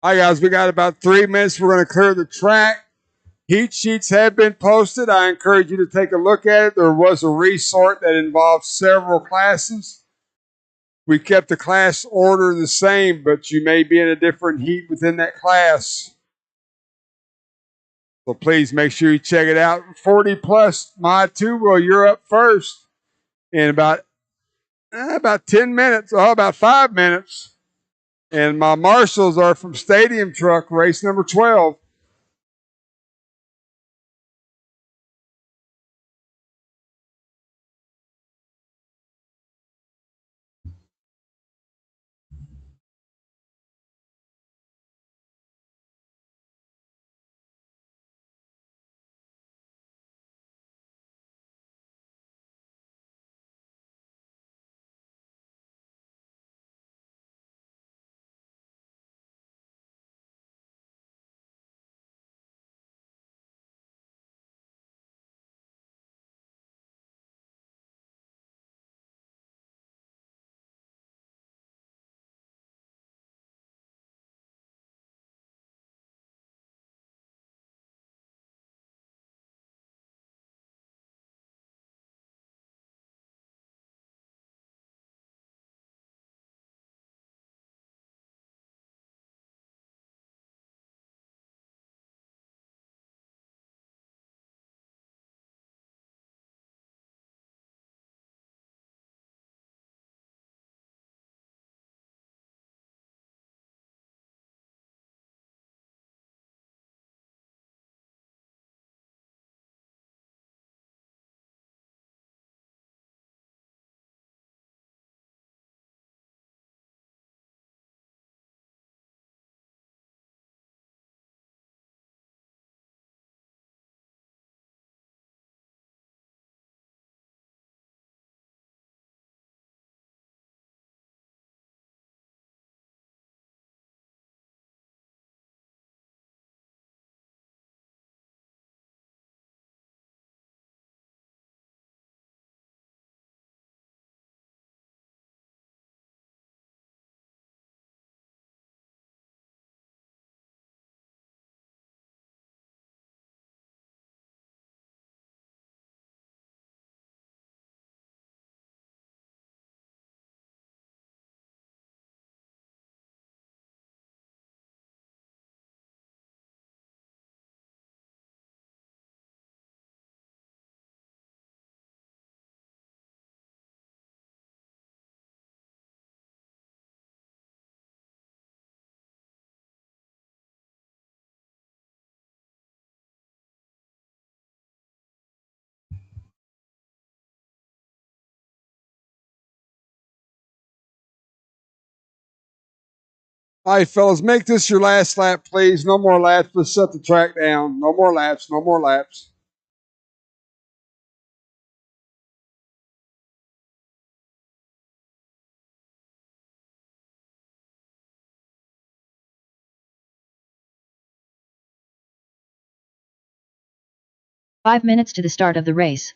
All right, guys, we got about 3 minutes. We're going to clear the track. Heat sheets have been posted. I encourage you to take a look at it. There was a resort that involved several classes. We kept the class order the same, but you may be in a different heat within that class. So please make sure you check it out. 40 plus Mod 2, well, you're up first in about 10 minutes, about 5 minutes. And my marshals are from Stadium Truck, race number 12. All right, fellas, make this your last lap, please. No more laps. Let's shut the track down. No more laps. No more laps. Five minutes to the start of the race.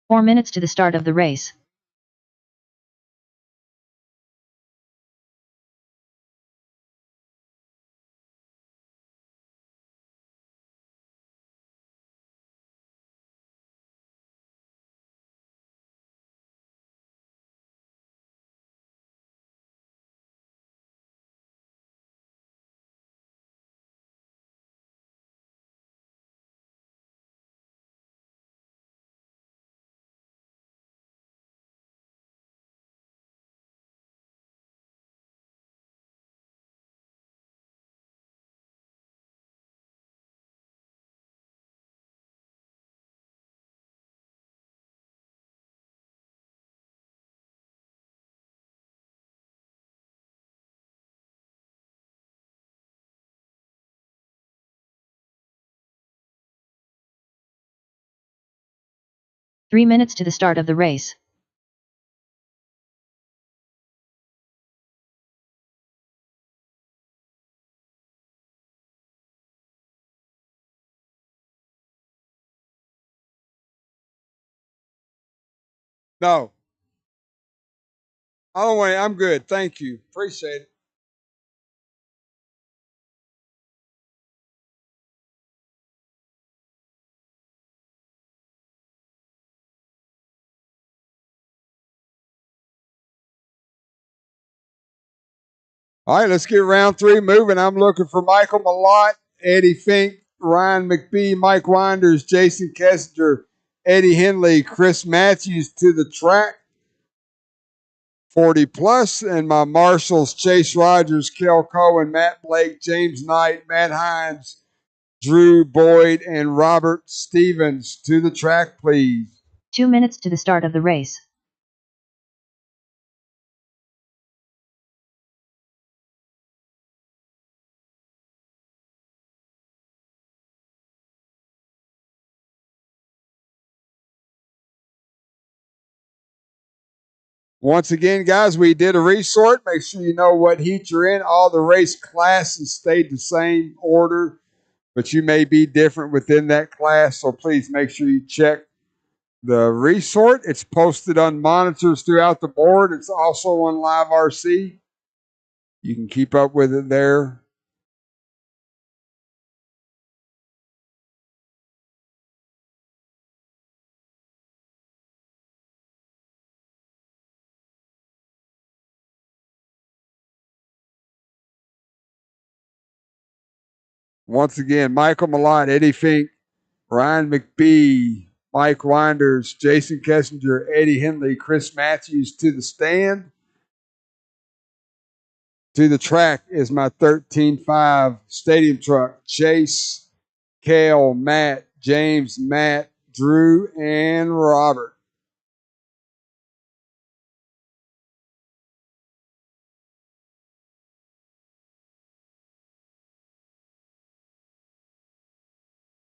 Four minutes to the start of the race. 3 minutes to the start of the race. No. I don't want it. I'm good. Thank you. Appreciate it. All right, let's get round 3 moving. I'm looking for Michael Malott, Eddie Fink, Ryan McBee, Mike Winders, Jason Kessinger, Eddie Henley, Chris Matthews to the track. 40 plus, and my marshals Chase Rogers, Kel Cohen, Matt Blake, James Knight, Matt Hines, Drew Boyd, and Robert Stevens to the track, please. 2 minutes to the start of the race. Once again, guys, we did a resort. Make sure you know what heat you're in. All the race classes stayed the same order, but you may be different within that class. So please make sure you check the resort. It's posted on monitors throughout the board. It's also on Live RC. You can keep up with it there. Once again, Michael Malott, Eddie Fink, Ryan McBee, Mike Winders, Jason Kessinger, Eddie Henley, Chris Matthews to the stand. To the track is my 13.5 stadium truck. Chase, Kale, Matt, James, Matt, Drew, and Robert.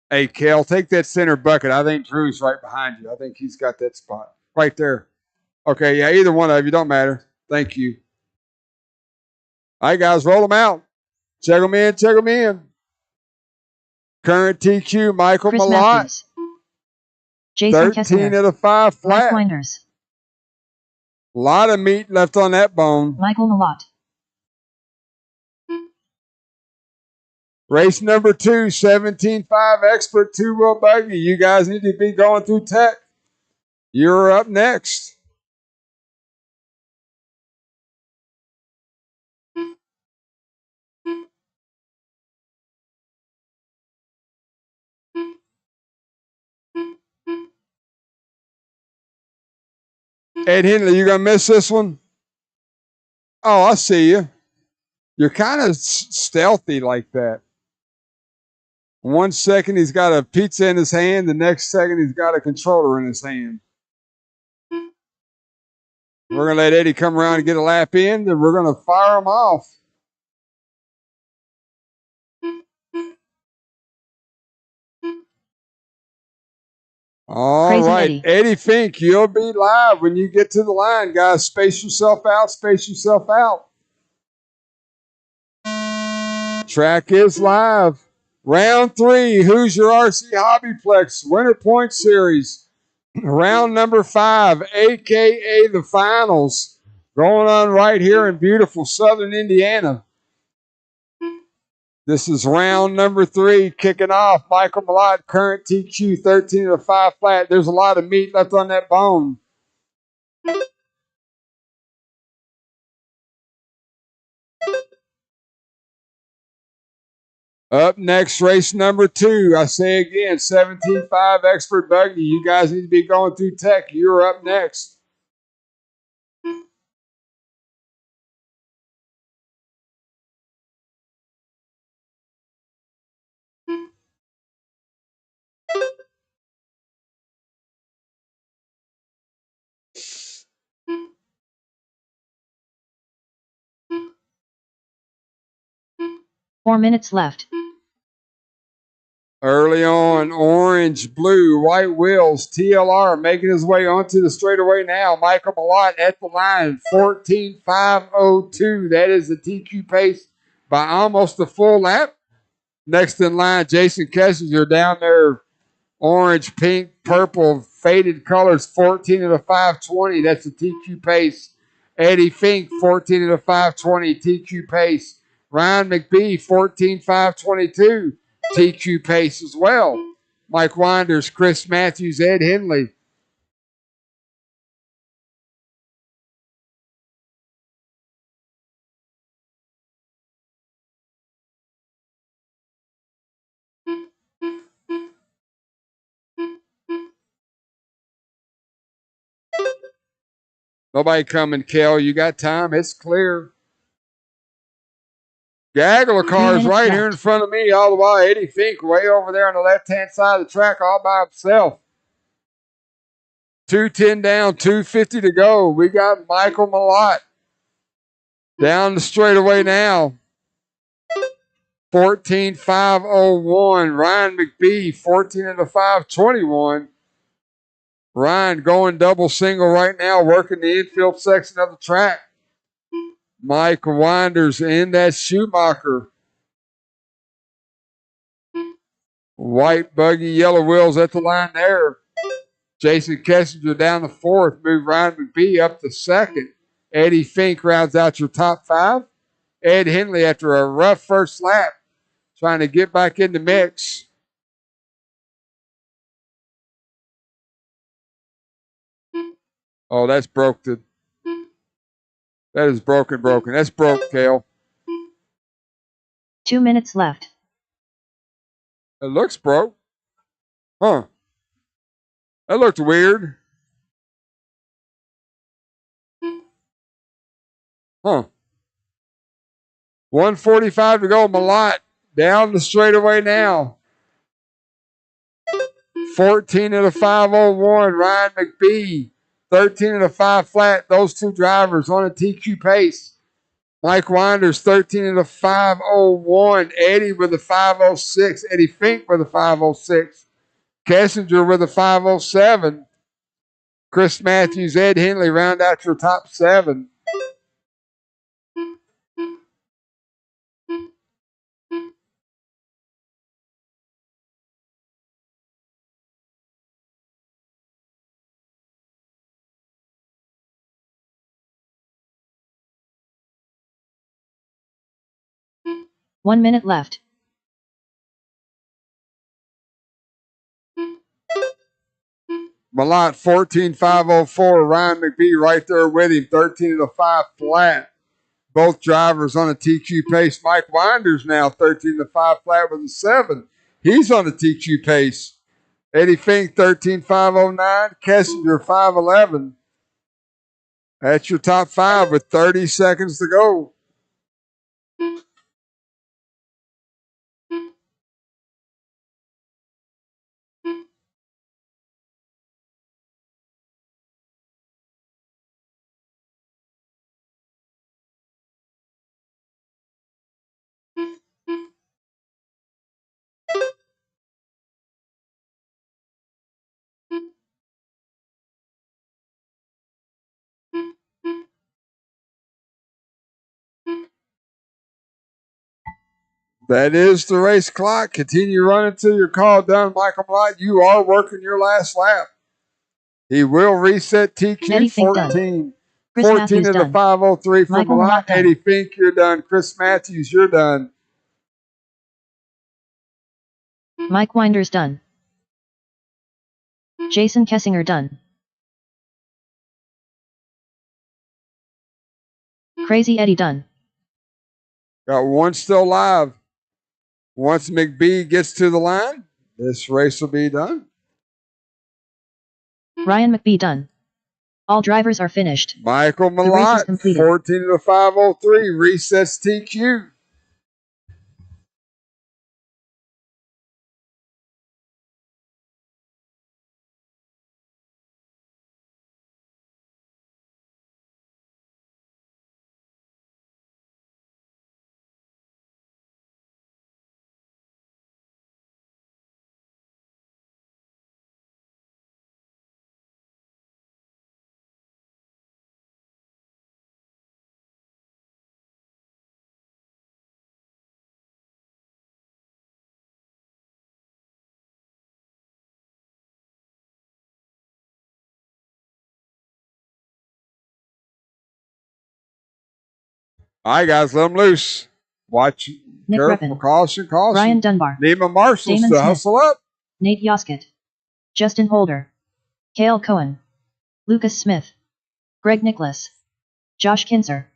Hey, Kale, take that center bucket. I think Drew's right behind you. I think he's got that spot right there. Okay, yeah, either one of you, don't matter. Thank you. All right, guys, roll them out. Check them in, check them in. Current TQ, Michael Chris Malott. Matthews. Jason 13 Kessinger. out of 5 Mike flat. Winders. A lot of meat left on that bone. Michael Malott. Race number 2, 17.5 expert 2-wheel buggy. You guys need to be going through tech. You're up next. Ed Henley, you going to miss this one? Oh, I see you. You're kind of stealthy like that. 1 second he's got a pizza in his hand. The next second he's got a controller in his hand. We're going to let Eddie come around and get a lap in, and we're going to fire him off. All Crazy right, Eddie Fink, you'll be live when you get to the line, guys. Space yourself out. Space yourself out. Track is live. Round 3, Who's Your RC Hobbyplex Winter Point Series. Round number 5, a.k.a. the finals, going on right here in beautiful southern Indiana. This is round number 3, kicking off. Michael Malott, current TQ, 13 of 5 flat. There's a lot of meat left on that bone. Up next, race number 2. I say again, 17.5 expert buggy. You guys need to be going through tech. You're up next. Four minutes left. Early on, orange, blue, white wheels, TLR making his way onto the straightaway now. Michael Malott at the line, 14.502. That is the TQ pace by almost a full lap. Next in line, Jason Kessinger down there, orange, pink, purple, faded colors, 14 and a 520. That's the TQ pace. Eddie Fink, 14 and a 520, TQ pace. Ryan McBee, 14.522, TQ pace as well. Mike Winders, Chris Matthews, Ed Henley. Nobody coming, Kel. You got time. It's clear. Gagler car's right here in front of me all the while. Eddie Fink way over there on the left-hand side of the track all by himself. 210 down, 250 to go. We got Michael Malott down the straightaway now. 14.501. Ryan McBee, 14 and a 521. Ryan going double single right now, working the infield section of the track. Mike Winders in that Schumacher. White buggy, yellow wheels at the line there. Jason Kessinger down the fourth, move Ryan McBee up to second. Eddie Fink rounds out your top five. Ed Henley, after a rough first lap, trying to get back in the mix. Oh, that's broken. That is broken. That's broke, Kale. 2 minutes left. It looks broke. Huh. That looked weird. Huh. 145 to go. Malott down the straightaway now. 14 and a 501. Ryan McBee, 13 and a 5 flat. Those two drivers on a TQ pace. Mike Winders, 13 and a 501. Eddie with a 506. Eddie Fink with a 506. Kessinger with a 507. Chris Matthews, Ed Henley round out your top seven. One minute left. Malott, 14.504. Ryan McBee right there with him, 13 and a 5 flat. Both drivers on a TQ pace. Mike Winders now 13 to 5 flat with a 7. He's on a TQ pace. Eddie Fink 13.509. Kessinger 5.11. That's your top five with 30 seconds to go. That is the race clock. Continue running till you're called done, Michael Malott. You are working your last lap. He will reset TQ 14. 14 to the 503 for Malott. Eddie Fink, you're done. Chris Matthews, you're done. Mike Winders done. Jason Kessinger done. Crazy Eddie done. Got one still live. Once McBee gets to the line, this race will be done. Ryan McBee done. All drivers are finished. Michael Malott, 14 to the 503, resets TQ. All right, guys, let them loose. Watch. Nick Careful. Reppin. Caution, caution. Ryan Dunbar. Neiman Marshall Damon to Smith. hustle up. Nate Yoskett. Justin Holder. Cale Cohen. Lucas Smith. Greg Nicholas. Josh Kinzer.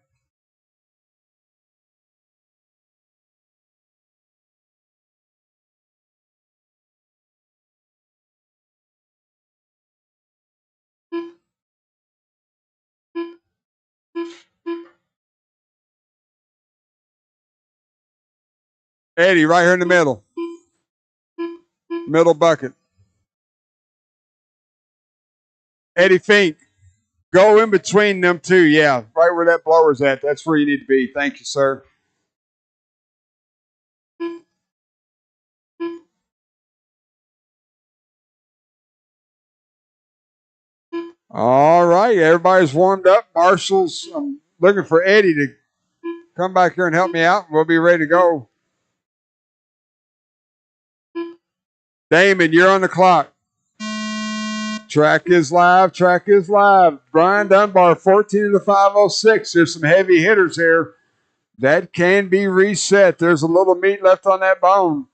Eddie, right here in the middle. Middle bucket. Eddie Fink. Go in between them two. Yeah, right where that blower's at. That's where you need to be. Thank you, sir. All right, everybody's warmed up. Marshall's, I'm looking for Eddie to come back here and help me out. We'll be ready to go. Damon, you're on the clock. Track is live. Track is live. Brian Dunbar, 14 to 506. There's some heavy hitters here. That can be reset. There's a little meat left on that bone.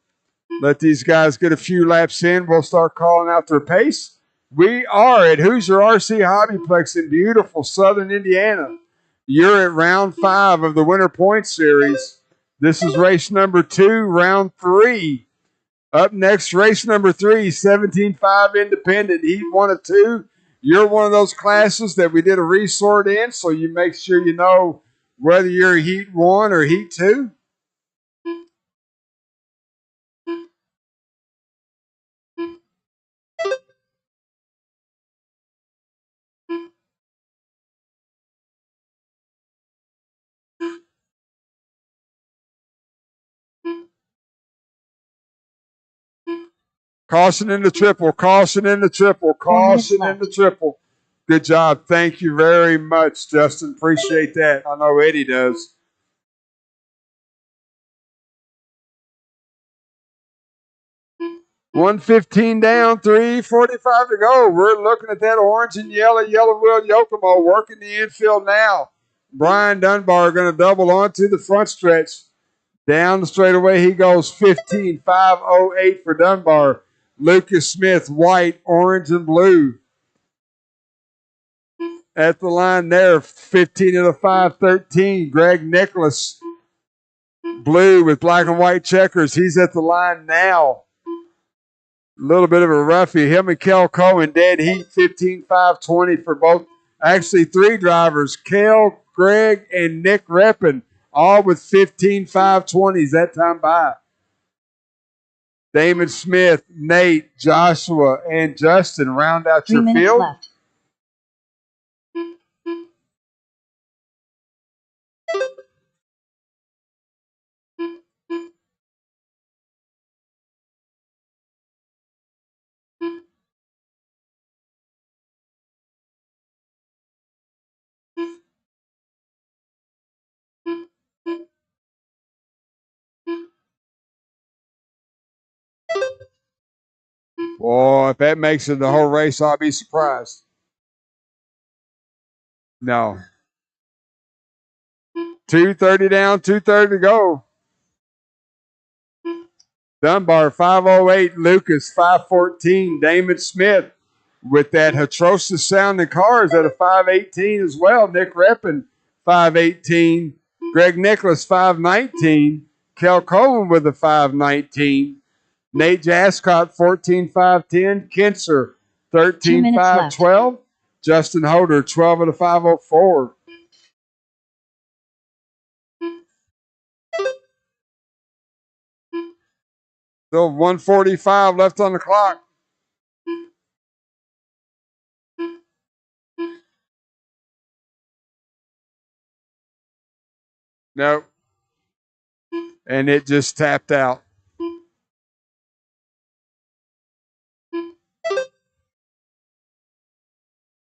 Let these guys get a few laps in. We'll start calling out their pace. We are at Hoosier RC Hobbyplex in beautiful southern Indiana. You're at round 5 of the Winter Point Series. This is race number 2, round 3. Up next, race number 3, 17.5 Independent, heat 1 of 2. You're one of those classes that we did a resort in, so you make sure you know whether you're heat 1 or heat 2. Caution in the triple, caution in the triple, caution in the triple. Good job. Thank you very much, Justin. Appreciate that. I know Eddie does. $115 down, $345 to go. We're looking at that orange and yellow wheel Yokomo working the infield now. Brian Dunbar going to double onto the front stretch. Down the straightaway he goes, 15.508 for Dunbar. Lucas Smith, white, orange, and blue. At the line there, 15 of the 513. Greg Nicholas, blue with black and white checkers. He's at the line now. A little bit of a roughie. Him and Kel Cohen, dead heat, 15.520 for both. Actually, 3 drivers, Kel, Greg, and Nick Reppin, all with 15.520s that time by. Damon Smith, Nate, Joshua, and Justin round out 3 your minutes field. Left. Boy, if that makes it the whole race, I'll be surprised. No. 230 down, 230 to go. Dunbar, 508. Lucas, 514. Damon Smith with that atrocious sounding cars at a 518 as well. Nick Reppin, 518. Greg Nicholas, 519. Kel Cohen with a 519. Nate Jascott, 14.510. Kinzer, 13.512. Justin Holder, 12 of the 504. Still 145 left on the clock. Nope. And it just tapped out.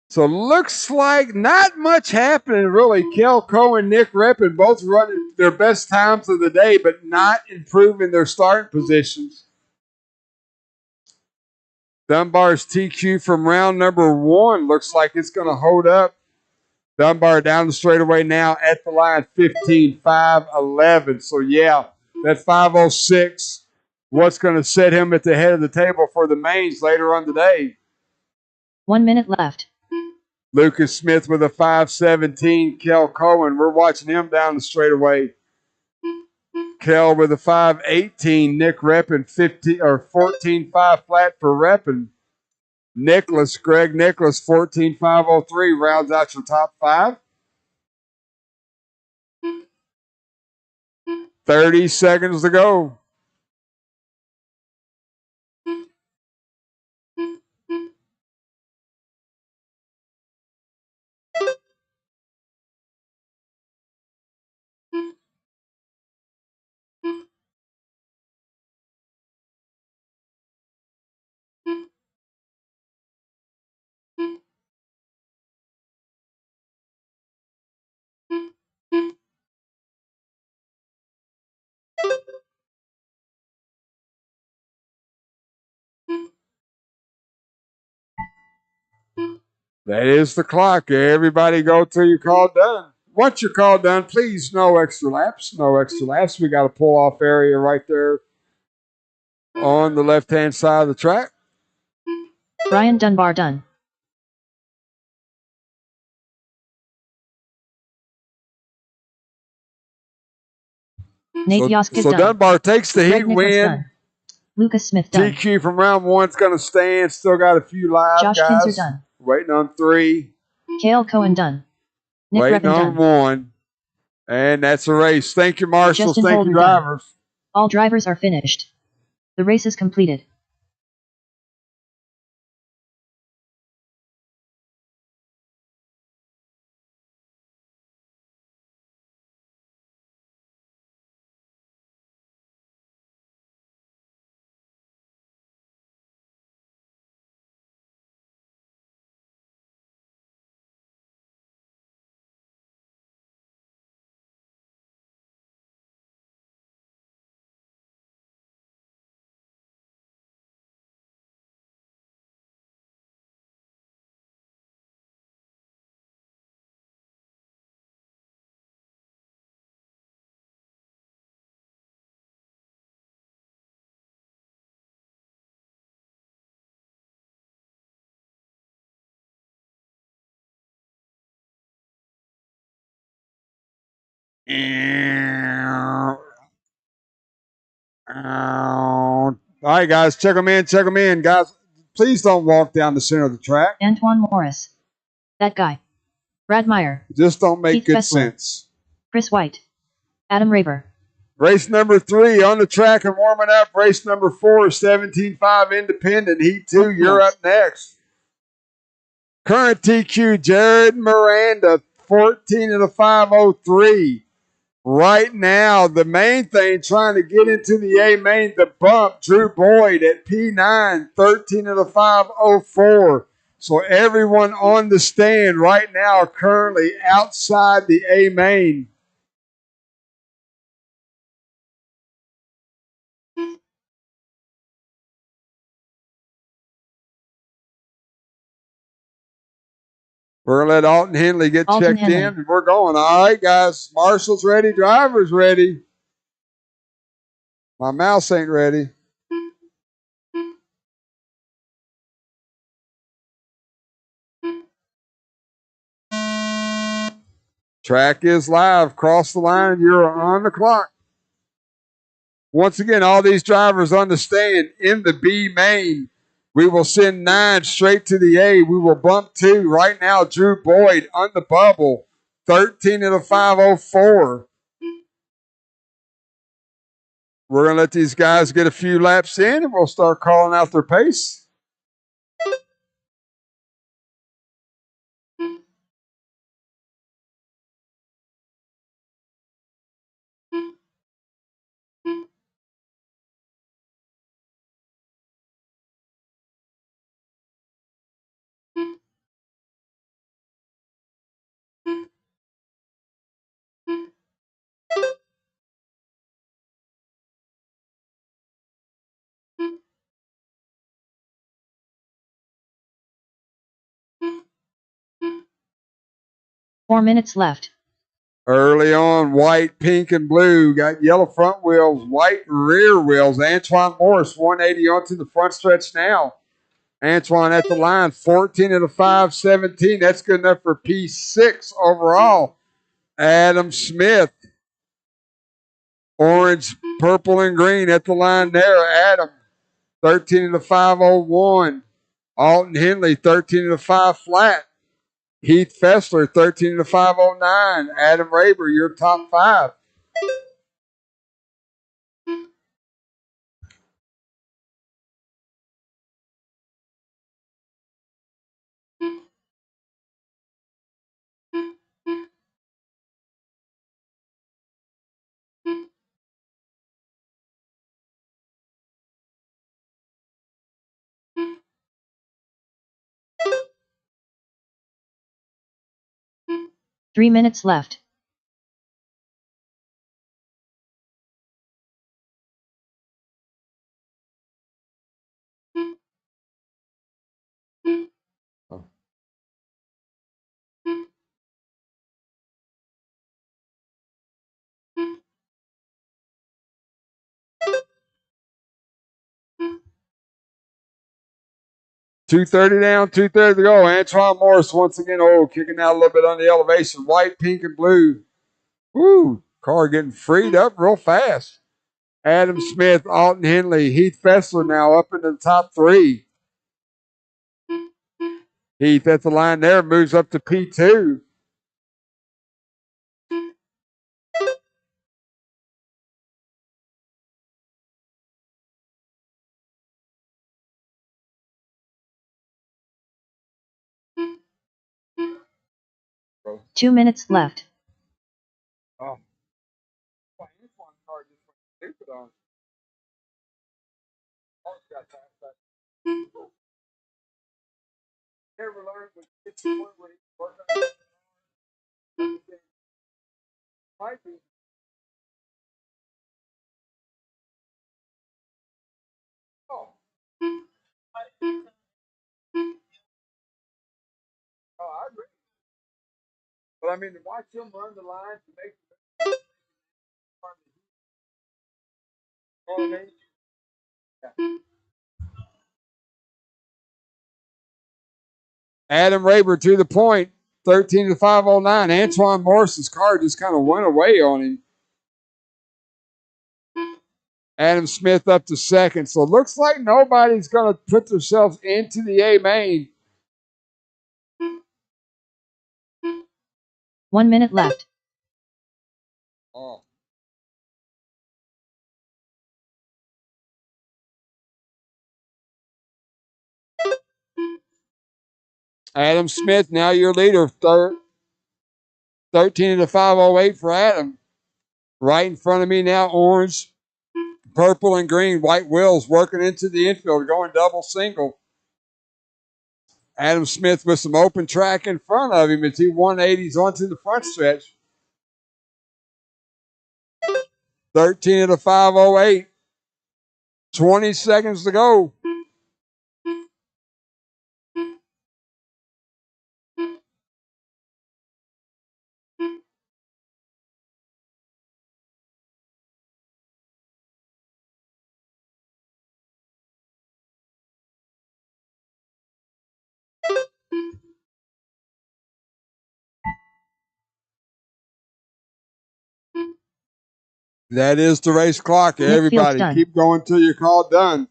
So looks like not much happening really. Kel Cohen, Nick Reppin both running their best times of the day, but not improving their starting positions. Dunbar's TQ from round number 1 looks like it's going to hold up. Dunbar down the straightaway now at the line, 15.511. So, yeah, that 506, what's going to set him at the head of the table for the mains later on today. 1 minute left. Lucas Smith with a 517. Kel Cohen, we're watching him down the straightaway. Kel with a 518. Nick Reppin 14.5 flat for Reppin. Greg Nicholas 14.503 rounds out your top 5. 30 seconds to go. That is the clock. Everybody go till your call done. Once your call done, please no extra laps. No extra laps. We got a pull off area right there on the left hand side of the track. Brian Dunbar done. Nate Yoskis so done. Dunbar takes the Greg heat Nicholas win. done. Lucas Smith done. TQ from round 1's going to stand. Still got a few live Josh guys. Kinzer done. Waiting on 3. Cale Cohen done. Nick Waiting Reppin on done. 1. And that's a race. Thank you, marshals. Justin Thank Holder you, drivers. done. All drivers are finished. The race is completed. All right, guys, check them in. Check them in, guys. Please don't walk down the center of the track. Antoine Morris. That guy. Brad Meyer. Just don't make Keith good Fessler. sense. Chris White. Adam Raver. Race number 3 on the track and warming up. Race number 4, 17.5 Independent. Heat 2, you're up next. Current TQ, Jared Miranda, 14 of the 503. Right now, the main thing trying to get into the A main, the bump, Drew Boyd at P9, 13 of the 504. So everyone on the stand right now currently outside the A main. We're going to let Alton Henley get checked in, and we're going. All right, guys. Marshall's ready. Driver's ready. My mouse ain't ready. Track is live. Cross the line. You're on the clock. Once again, all these drivers on the stand in the B main. We will send 9 straight to the A. We will bump 2. Right now, Drew Boyd on the bubble, 13 of the 504. We're going to let these guys get a few laps in, and we'll start calling out their pace. 4 minutes left. Early on, white, pink, and blue. Got yellow front wheels, white rear wheels. Antoine Morris, 180 onto the front stretch now. Antoine at the line, 14 of the 5, 17. That's good enough for P6 overall. Adam Smith, orange, purple, and green at the line there. Adam, 13 of the 501. Alton Henley, 13 of the 5 flat. Heath Fessler, 13 of the 509. Adam Raber, your top 5. Three minutes left. Oh. $230 down, $230 to go. Antoine Morris once again, kicking out a little bit on the elevation. White, pink, and blue. Woo! Car getting freed up real fast. Adam Smith, Alton Henley, Heath Fessler now up into the top 3. Heath at the line there moves up to P2. Bro. 2 minutes left. Oh. Car just went stupid on. Never learned when it's the point where he's working on it. Might be. Oh. Oh, I agree. But I mean, to watch him run the line to make the yeah. Adam Raber to the point, 13 to 509. Antoine Morris's car just kind of went away on him. Adam Smith up to second. So it looks like nobody's going to put themselves into the A main. 1 minute left. Oh. Adam Smith, now your leader. 13 to 508 for Adam. Right in front of me now, orange, purple, and green. White wheels working into the infield, going double single. Adam Smith with some open track in front of him as he 180s onto the front stretch. 13 to 508. 20 seconds to go. That is the race clock. Everybody, keep going till you're called done.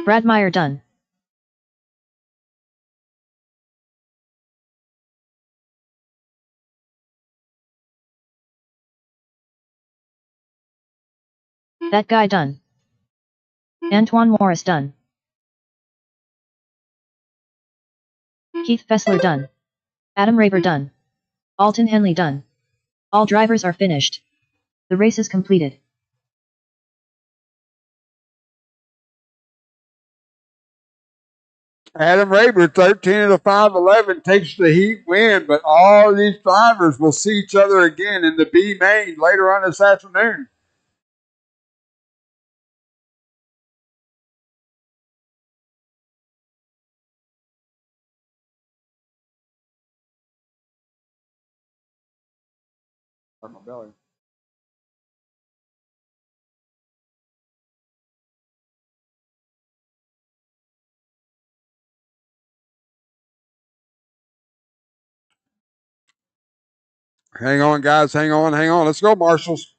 Brad Meyer done. That guy done. Antoine Morris done. Heath Fessler done. Adam Raber done. Alton Henley done. All drivers are finished. The race is completed. Adam Raber, 13 to 511, takes the heat win, but all these drivers will see each other again in the B main later on this afternoon. Hurt my belly. Hang on, guys. Hang on. Let's go, Marshals.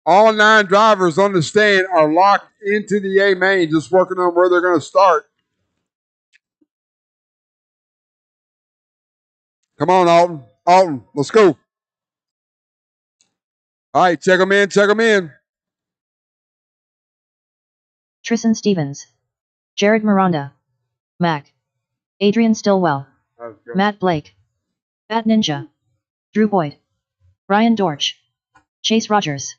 All 9 drivers on the stand are locked into the A main, just working on where they're going to start. Come on, Alton. Alton, let's go. All right, check them in. Tristan Stevens, Jared Miranda, Mac, Adrian Stillwell, Matt Blake, Bat Ninja, Drew Boyd, Ryan Dortch, Chase Rogers.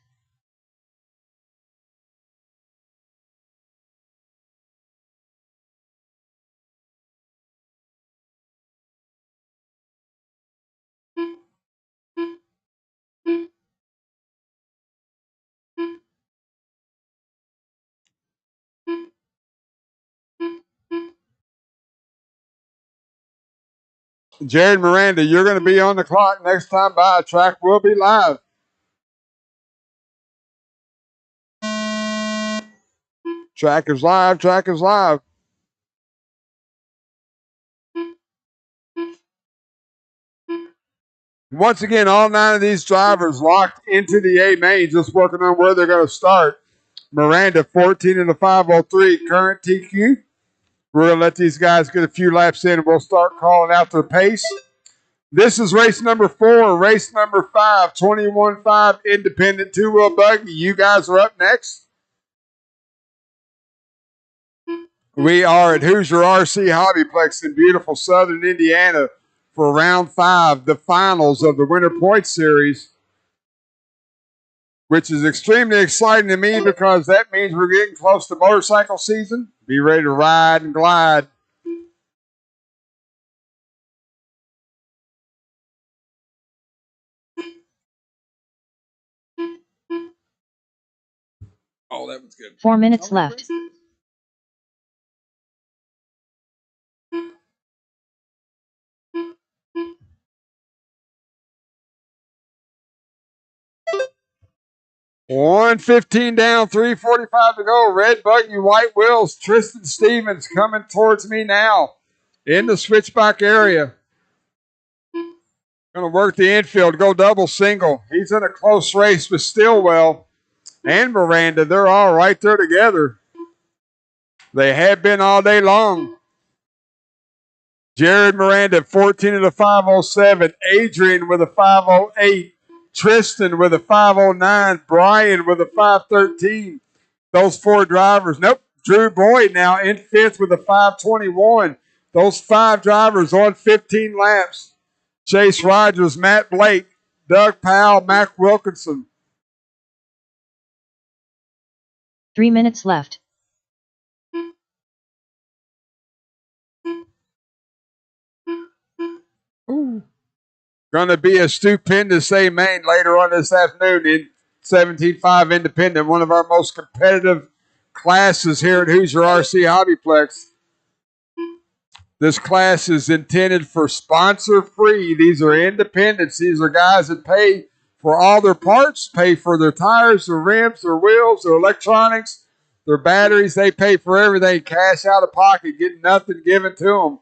Jared Miranda, you're going to be on the clock next time by. Track will be live. Track is live. Once again, all 9 of these drivers locked into the A main, just working on where they're going to start. Miranda, 14 in the 503, current TQ. We're going to let these guys get a few laps in, and we'll start calling out their pace. This is race number 4, race number 5, 21-5 independent 2-wheel buggy. You guys are up next. We are at Hoosier RC Hobbyplex in beautiful southern Indiana for round 5, the finals of the Winter Points Series, which is extremely exciting to me because that means we're getting close to motorcycle season. Be ready to ride and glide. Oh, that was good. 4 minutes left. $115 down, $345 to go. Red buggy, white wheels. Tristan Stevens coming towards me now in the switchback area. Going to work the infield, go double single. He's in a close race with Stillwell and Miranda. They're all right there together. They have been all day long. Jared Miranda, 14 of the 507. Adrian with a 508. Tristan with a 509. Brian with a 513. Those 4 drivers. Nope. Drew Boyd now in 5th with a 521. Those 5 drivers on 15 laps. Chase Rogers, Matt Blake, Doug Powell, Mac Wilkinson. 3 minutes left. Ooh. Going to be a stupendous A main later on this afternoon in 17.5 Independent, one of our most competitive classes here at Hoosier RC Hobbyplex. This class is intended for sponsor free. These are independents. These are guys that pay for all their parts, pay for their tires, their rims, their wheels, their electronics, their batteries. They pay for everything, cash out of pocket, getting nothing given to them.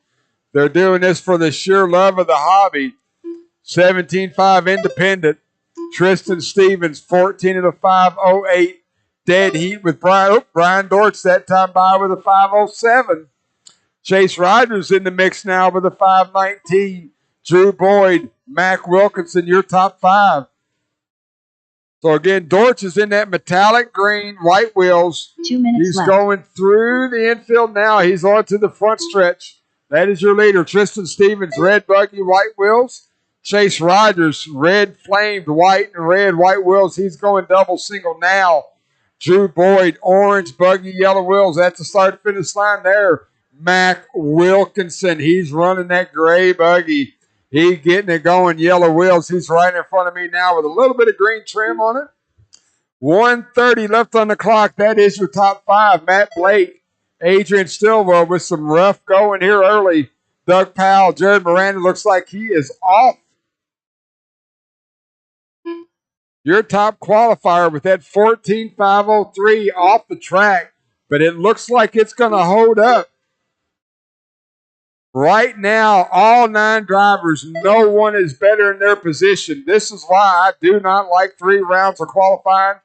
They're doing this for the sheer love of the hobby. 17.5 Independent. Tristan Stevens, 14 of the 508. Dead heat with Brian Dortch that time by with a 507. Chase Rogers in the mix now with a 519. Drew Boyd, Mac Wilkinson, your top 5. So again, Dortch is in that metallic green, white wheels. 2 minutes He's left. going through the infield now. He's on to the front stretch. That is your leader, Tristan Stevens, red buggy, white wheels. Chase Rogers, red flamed, white and red, white wheels. He's going double single now. Drew Boyd, orange buggy, yellow wheels at the start finish line there. Mac Wilkinson, he's running that gray buggy. He's getting it going, yellow wheels. He's right in front of me now with a little bit of green trim on it. 1:30 left on the clock. That is your top 5. Matt Blake, Adrian Stillwell with some rough going here early. Doug Powell, Jared Miranda looks like he is off. Your top qualifier with that 14.503 off the track, but it looks like it's going to hold up. Right now, all 9 drivers, no one is better in their position. This is why I do not like 3 rounds of qualifying.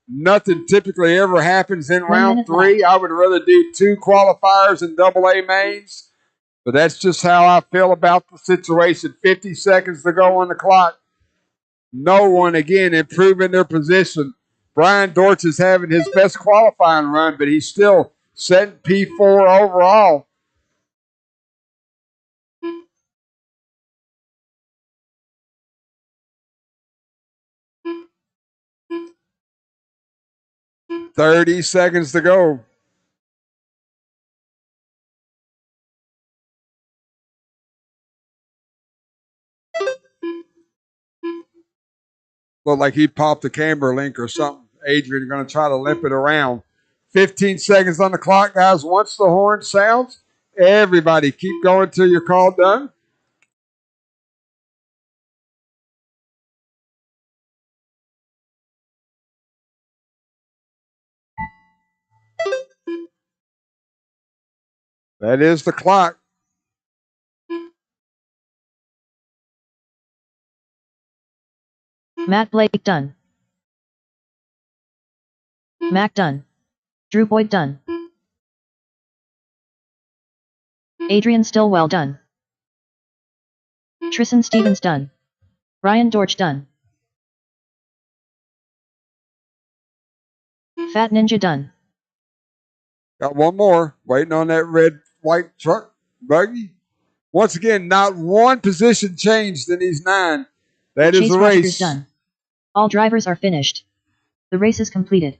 Nothing typically ever happens in round 3. I would rather do 2 qualifiers and AA mains. But that's just how I feel about the situation. 50 seconds to go on the clock. No one, again, improving their position. Brian Dortch is having his best qualifying run, but he's still setting P4 overall. "30 seconds to go." Looked like he popped a camber link or something. Adrian going to try to limp it around. 15 seconds on the clock, guys. Once the horn sounds, everybody keep going till your call done. That is the clock. Matt Blake done. Mac done. Drew Boyd done. Adrian Stillwell done. Tristan Stevens done. Brian Dortch done. Fat Ninja done. Got one more. Waiting on that red, white truck buggy. Once again, not one position changed in these 9. That is the race. Done. All drivers are finished. The race is completed.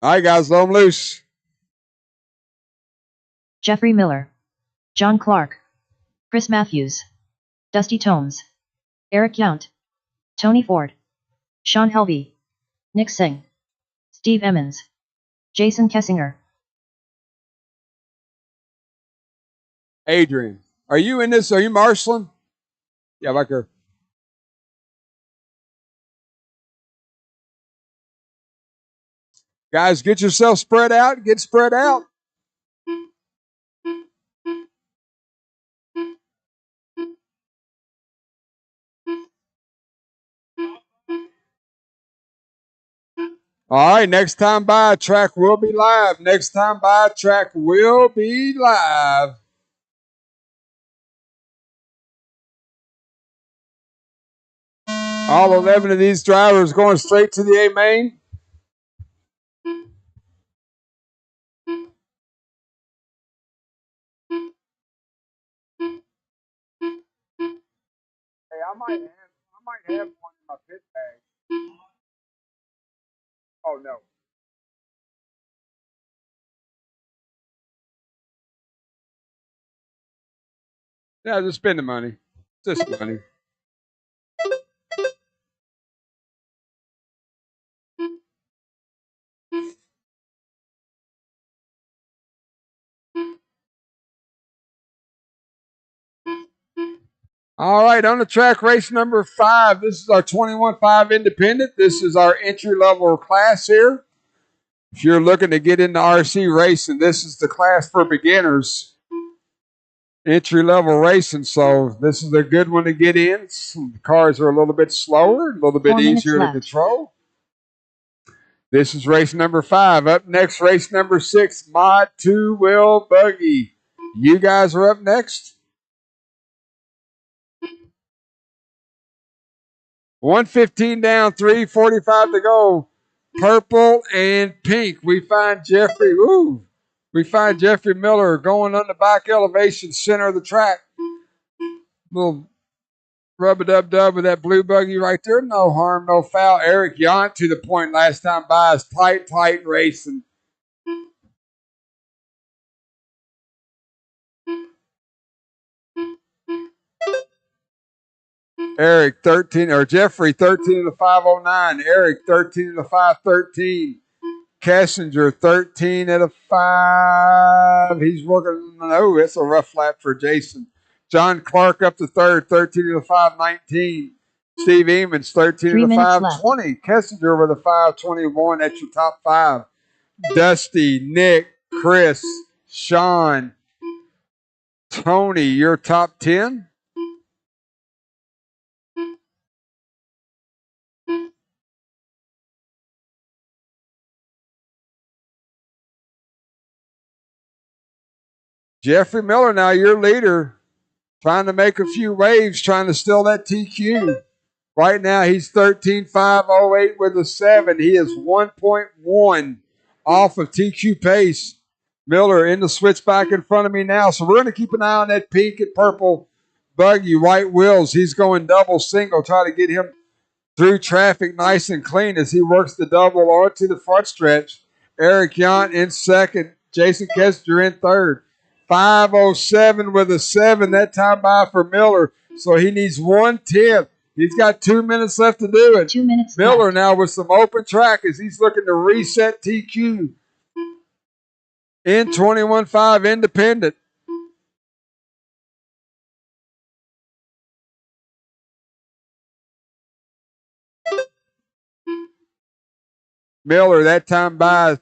All right, guys, let them loose. Jeffrey Miller. John Clark. Chris Matthews. Dusty Tomes. Eric Yount. Tony Ford. Sean Helvey. Nick Singh. Steve Emmons. Jason Kessinger. Adrian, are you in this? Are you marshaling? Yeah, back here. Guys, get yourself spread out. Get spread out. All right, next time by, track will be live. Next time by, track will be live. All 11 of these drivers going straight to the A main. Hey, I might have one in my pit bag. Oh no. Yeah, just spend the money. Just money. All right, on the track, race number 5. This is our 21.5 Independent. This is our entry-level class here. If you're looking to get into RC racing, this is the class for beginners. entry-level racing, so this is a good one to get in. The cars are a little bit slower, a little bit 4 minutes easier to left. control. This is race number 5. Up next, race number 6, Mod 2-Wheel Buggy. You guys are up next. 1:15 down, 3:45 to go. Purple and pink. We find Jeffrey Miller going on the back elevation, center of the track. Little rub-a-dub-dub with that blue buggy right there. No harm, no foul. Eric Yount to the point last time by is tight racing. Eric 13 or Jeffrey 13 to 509. Eric 13 to 513. Kessinger 13 at a 5. He's working. Oh, it's a rough lap for Jason. John Clark up to third, 13 to 519. Steve Eamons 13 to 520. Kessinger with a 521. That's your top 5. Dusty, Nick, Chris, Sean, Tony, your top 10. Jeffrey Miller, now your leader, trying to make a few waves, trying to steal that TQ. Right now, he's 13.508 with a 7. He is 1.1 off of TQ pace. Miller in the switchback in front of me now. So we're going to keep an eye on that pink and purple buggy, white wheels. He's going double single, try to get him through traffic nice and clean as he works the double onto the front stretch. Eric Yount in second. Jason Kessinger in third. 5:07 with a 7. That time by for Miller. So he needs 1/10. He's got 2 minutes left to do it. 2 minutes Miller left. now with some open track as he's looking to reset TQ. In 21.5 independent. Miller that time by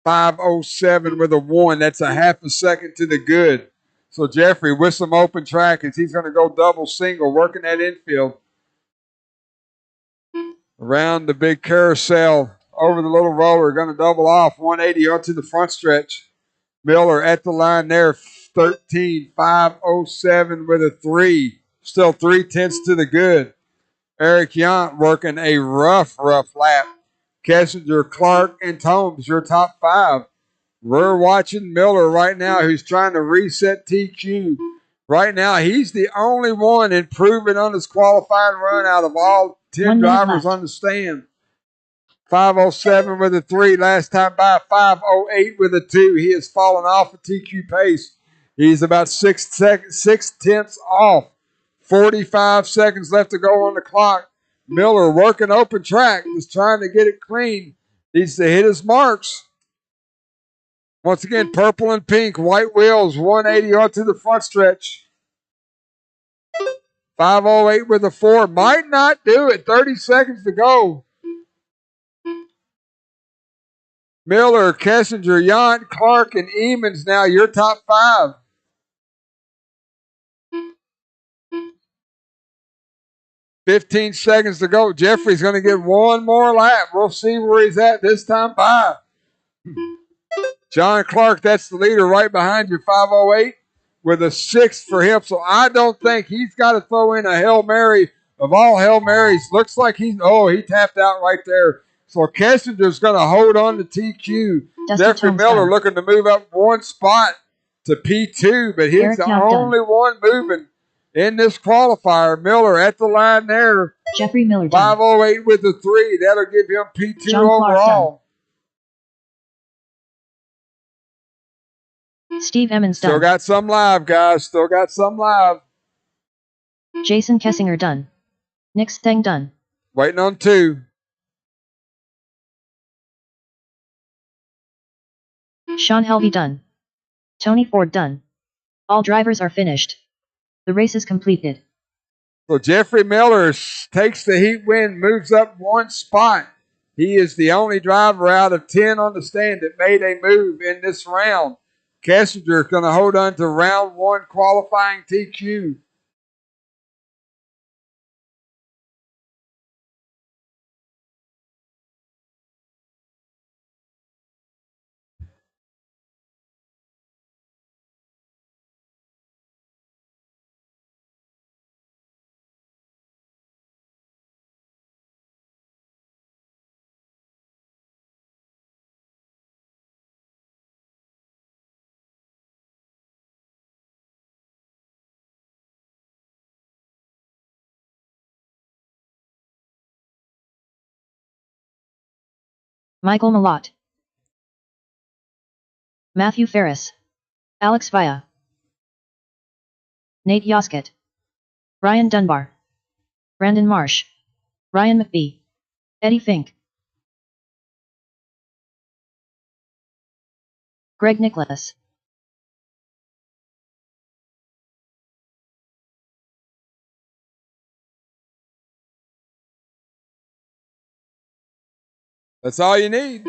5:07 with a 1. That's a half a second to the good. So Jeffrey with some open track as he's going to go double single, working that infield. Around the big carousel, over the little roller, going to double off 180 onto the front stretch. Miller at the line there, 13.507 with a 3. Still 3/10 to the good. Eric Yount working a rough lap. Kessinger, Clark, and Tomes, your top 5. We're watching Miller right now who's trying to reset TQ. Right now, he's the only one improving on his qualifying run out of all 10 drivers on the stand. 5:07 with a 3. Last time by 5:08 with a 2. He has fallen off of TQ pace. He's about 6/10 off. 45 seconds left to go on the clock. Miller working open track, just trying to get it clean. Needs to hit his marks. Once again, purple and pink, white wheels, 180 onto the front stretch. 5:08 with a 4. Might not do it. 30 seconds to go. Miller, Kessinger, Yount, Clark, and Eamons now your top 5. "15 seconds to go. Jeffrey's going to get one more lap. We'll see where he's at this time by. John Clark, that's the leader right behind you, 5:08 with a 6 for him. So I don't think he's got to throw in a Hail Mary of all Hail Marys. Looks like he tapped out right there. So Kessinger's going to hold on to TQ. Jeffrey Miller looking to move up 1 spot to P2, but he's the only one moving in this qualifier. Miller at the line there. Jeffrey Miller 5:08 with the 3. That'll give him P2 overall. Steve Emmons done. Still got some live, guys. Still got some live. Jason Kessinger done. Nick Steng done. Waiting on 2. Sean Helvey done. Tony Ford done. All drivers are finished. The race is completed. So Jeffrey Miller takes the heat win, moves up 1 spot. He is the only driver out of 10 on the stand that made a move in this round. Kessinger is going to hold on to round 1 qualifying TQ. Michael Malott, Matthew Ferris, Alex Via, Nate Yoskett, Ryan Dunbar, Brandon Marsh, Ryan McBee, Eddie Fink, Greg Nicholas, That's all you need.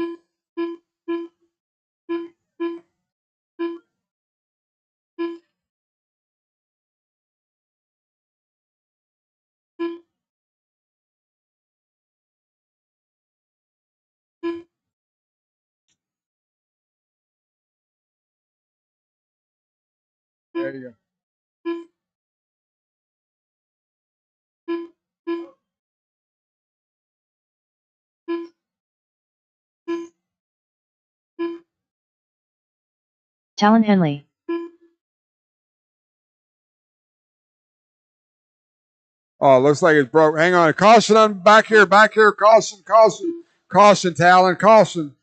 There you go. Talon Henley, Oh, looks like it's broke. Hang on. Caution on back here. Back here. Caution. Caution. Caution, Talon. Caution.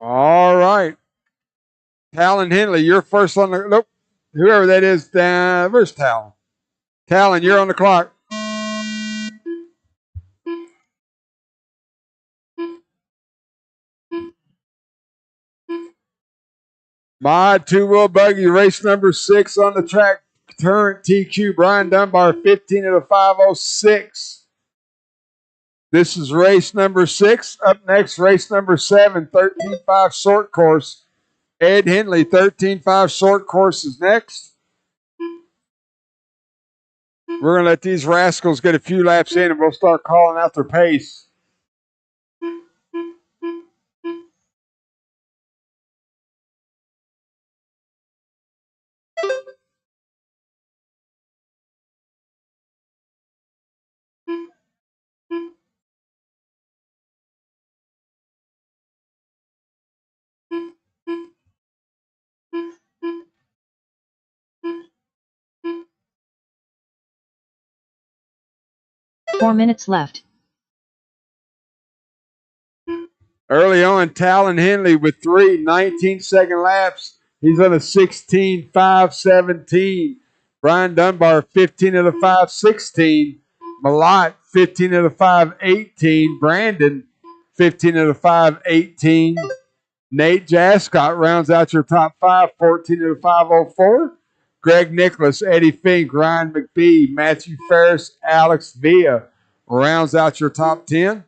All right. Talon Henley, you're first on the. Nope. Whoever that is, where's Talon? Talon, you're on the clock. Mod 2-wheel buggy, race number 6 on the track. Current TQ, Brian Dunbar, 15 of the 506. This is race number 6. Up next, race number 7, 13.5 short course. Ed Henley, 13.5 short course is next. We're going to let these rascals get a few laps in and we'll start calling out their pace. Four minutes left. Early on, Talon Henley with 3 19-second laps. He's on a 16.517. Brian Dunbar, 15 of the 516. Malott, 15 of the 518. Brandon, 15 of the 518. Nate Jascott rounds out your top 5, 14 of the 504. Greg Nicholas, Eddie Fink, Ryan McBee, Matthew Ferris, Alex Via rounds out your top 10.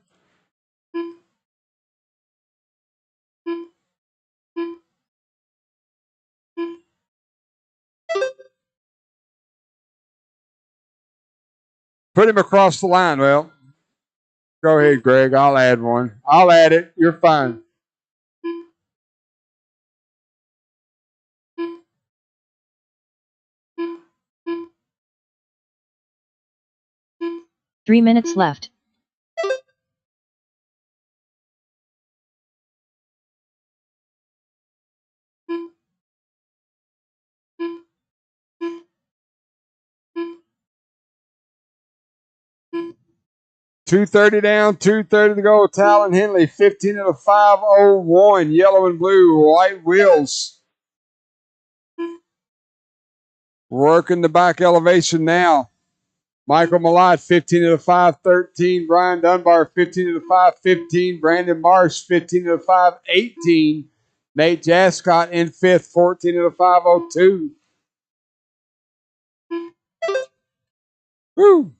Put him across the line. Well, go ahead, Greg. I'll add one. I'll add it. You're fine. Three minutes left. $230 down, $230 to go. Talon Henley, 15 of the 501. Yellow and blue, white wheels. Working the back elevation now. Michael Malott, 15 to the 5, 13. Brian Dunbar, 15 to the 5, 15. Brandon Marsh, 15 to the 5, 18. Nate Jascott in fifth, 14 to the 502. Woo!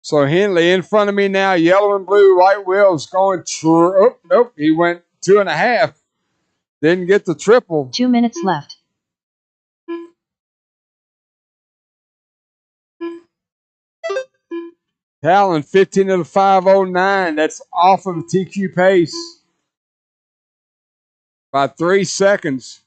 So Henley in front of me now, yellow and blue, white wheels going true. Oh, nope, he went 2.5. Didn't get the triple. 2 minutes left. Talon 15 to the 509. That's off of the TQ pace by 3 seconds.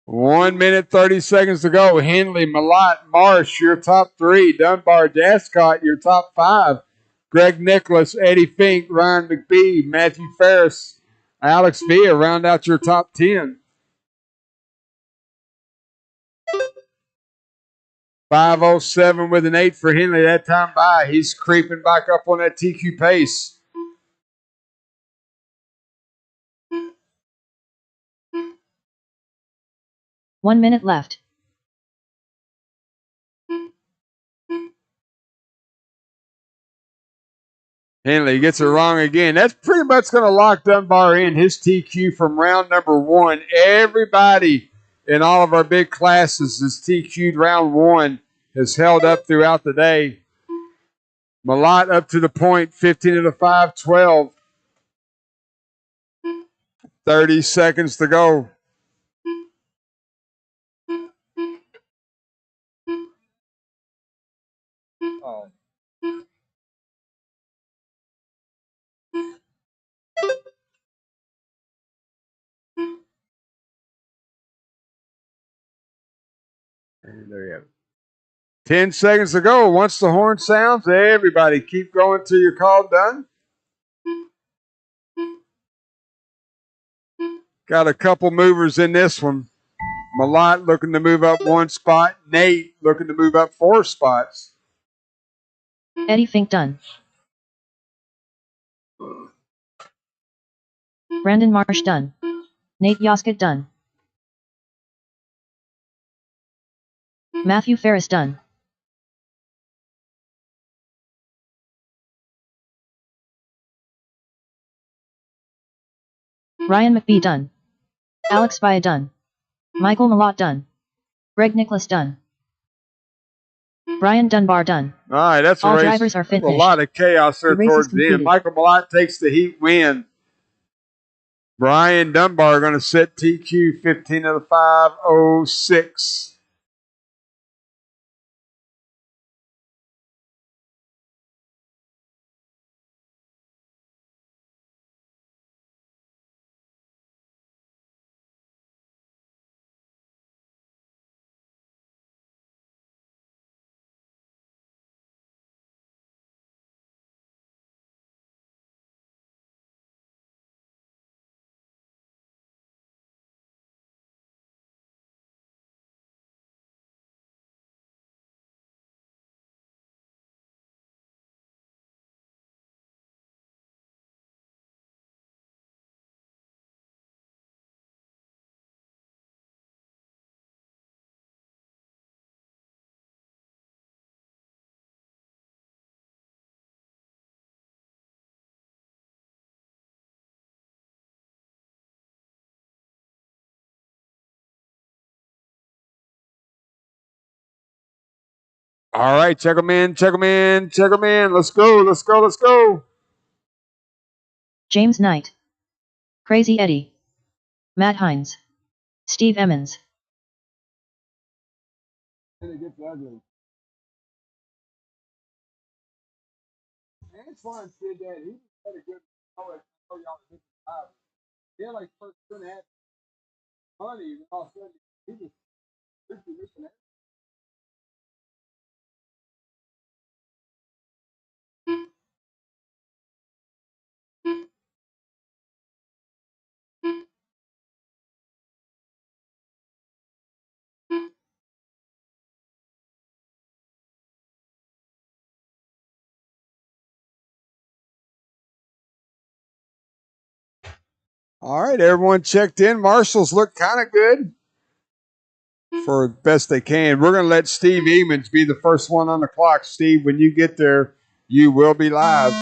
One minute, 30 seconds to go. Henley, Malott, Marsh, your top three. Dunbar, Jascott, your top five. Greg Nicholas, Eddie Fink, Ryan McBee, Matthew Ferris, Alex Villa round out your top 10. 5:07 with an 8 for Henley that time by. He's creeping back up on that TQ pace. One minute left. Henley gets it wrong again. That's pretty much going to lock Dunbar in his TQ from round number 1. Everybody in all of our big classes is TQ'd round 1, has held up throughout the day. Malott up to the point, 15 to the 5, 12. 30 seconds to go. Oh. There you have it. 10 seconds to go. Once the horn sounds, everybody keep going till you're called done. Got a couple movers in this one. Malott looking to move up 1 spot. Nate looking to move up 4 spots. Eddie Fink done. Brandon Marsh done. Nate Jascott done. Matthew Ferris done. Ryan McBee done. Alex Villa done. Michael Malott done. Greg Nicholas done. Brian Dunbar done. All right, that's all a race. Drivers are finished. A lot of chaos there towards the end. Michael Malott takes the heat win. Brian Dunbar going to set TQ 15 to the 5:06. All right, check them in, check them in, check them in. Let's go, let's go, let's go. James Knight. Crazy Eddie. Matt Hines. Steve Emmons. It gets ugly. Antoine did that. He had a good he had like first 2.5 money, and all of a sudden he was missing All right, everyone checked in. Marshals look kind of good for best they can. We're going to let Steve Emons be the first one on the clock. Steve, when you get there, you will be live.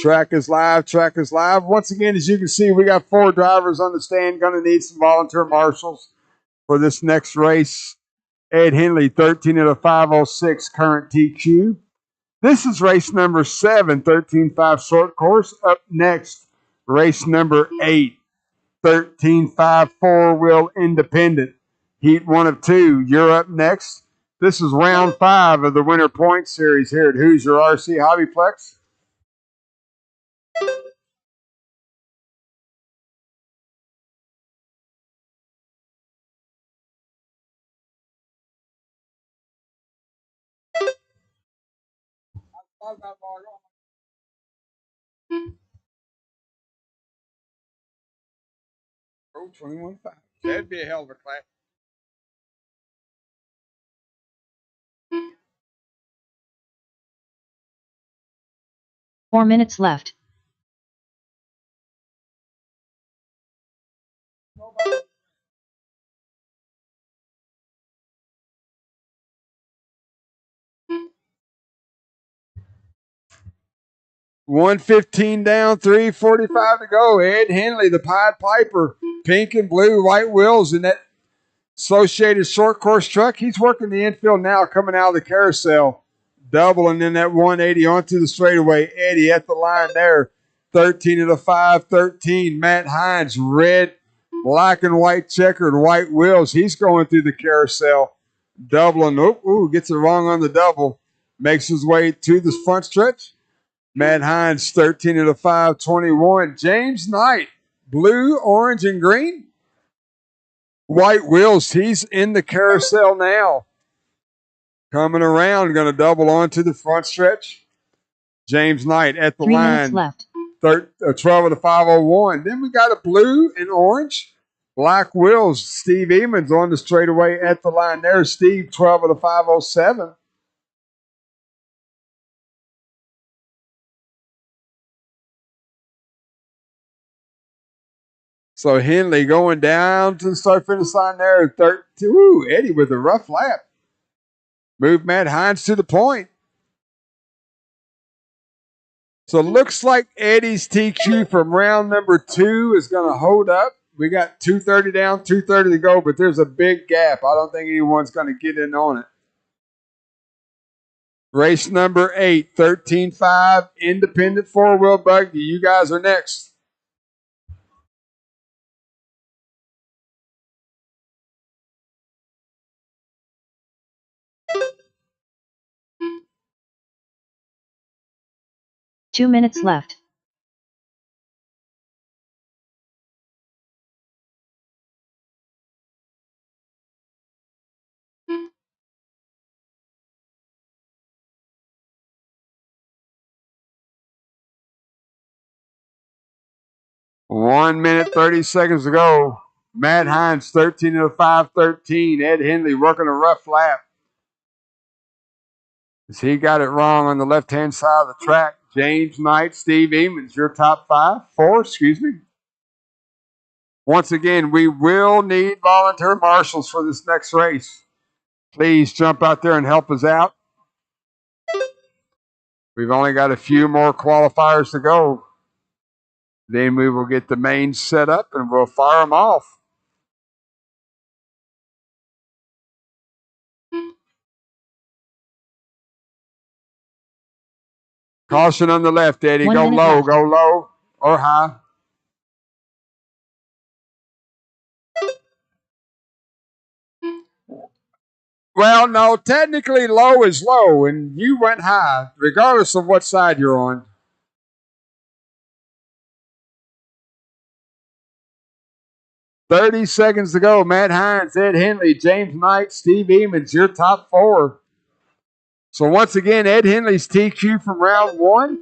Track is live. Track is live. Once again, as you can see, we got 4 drivers on the stand. Going to need some volunteer marshals for this next race. Ed Henley, 13 of the 506, current TQ. This is race number 7, 13.5 short course. Up next, race number 8, 13.5 four-wheel independent. Heat 1 of 2. You're up next. This is round 5 of the Winter Point Series here at Hoosier RC Hobbyplex. Oh, 21.5. That'd be a hell of a class. Four minutes left. $115 down, $345 to go. Ed Henley, the Pied Piper, pink and blue, white wheels in that Associated short course truck. He's working the infield now, coming out of the carousel, doubling in that 180 onto the straightaway. Eddie at the line there, 13 of the 513. Matt Hines, red, black and white checkered white wheels. He's going through the carousel, doubling. Ooh, gets it wrong on the double. Makes his way to the front stretch. Matt Hines, 13 of the 521. James Knight, blue, orange, and green. White wheels. He's in the carousel now. Coming around, going to double onto the front stretch. James Knight at the 3 line. minutes left. 12 of the 501. Then we got a blue and orange. Black wheels. Steve Emons on the straightaway at the line there. Steve, 12 of the 507. So Henley going down to the start finish line there. 13. Ooh, Eddie with a rough lap. Move Matt Hines to the point. So it looks like Eddie's TQ from round number 2 is going to hold up. We got 230 down, 230 to go, but there's a big gap. I don't think anyone's going to get in on it. Race number 8, 13.5, independent four-wheel buggy. You guys are next. Two minutes left. One minute, 30 seconds to go. Matt Hines, 13 of the 513. Ed Henley working a rough lap. He got it wrong on the left-hand side of the track. James Knight, Steve Emons, your top 4, excuse me. Once again, we will need volunteer marshals for this next race. Please jump out there and help us out. We've only got a few more qualifiers to go. Then we will get the main set up and we'll fire them off. Caution on the left, Eddie. Go low or high. Well, no, technically low is low, and you went high, regardless of what side you're on. $30 to go. Matt Hines, Ed Henley, James Knight, Steve Emons, your top 4. So once again, Ed Henley's TQ from round 1.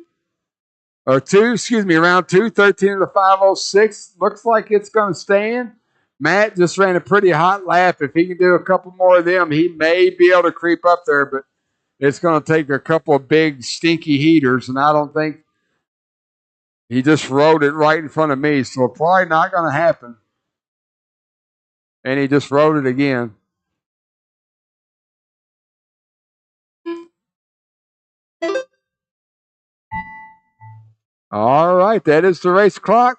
Or 2, excuse me, round 2, 13 of the 506. Looks like it's going to stand. Matt just ran a pretty hot lap. If he can do a couple more of them, he may be able to creep up there, but it's going to take a couple of big, stinky heaters, and I don't think He just rode it right in front of me, so probably not going to happen. And he just rode it again. All right, that is the race clock.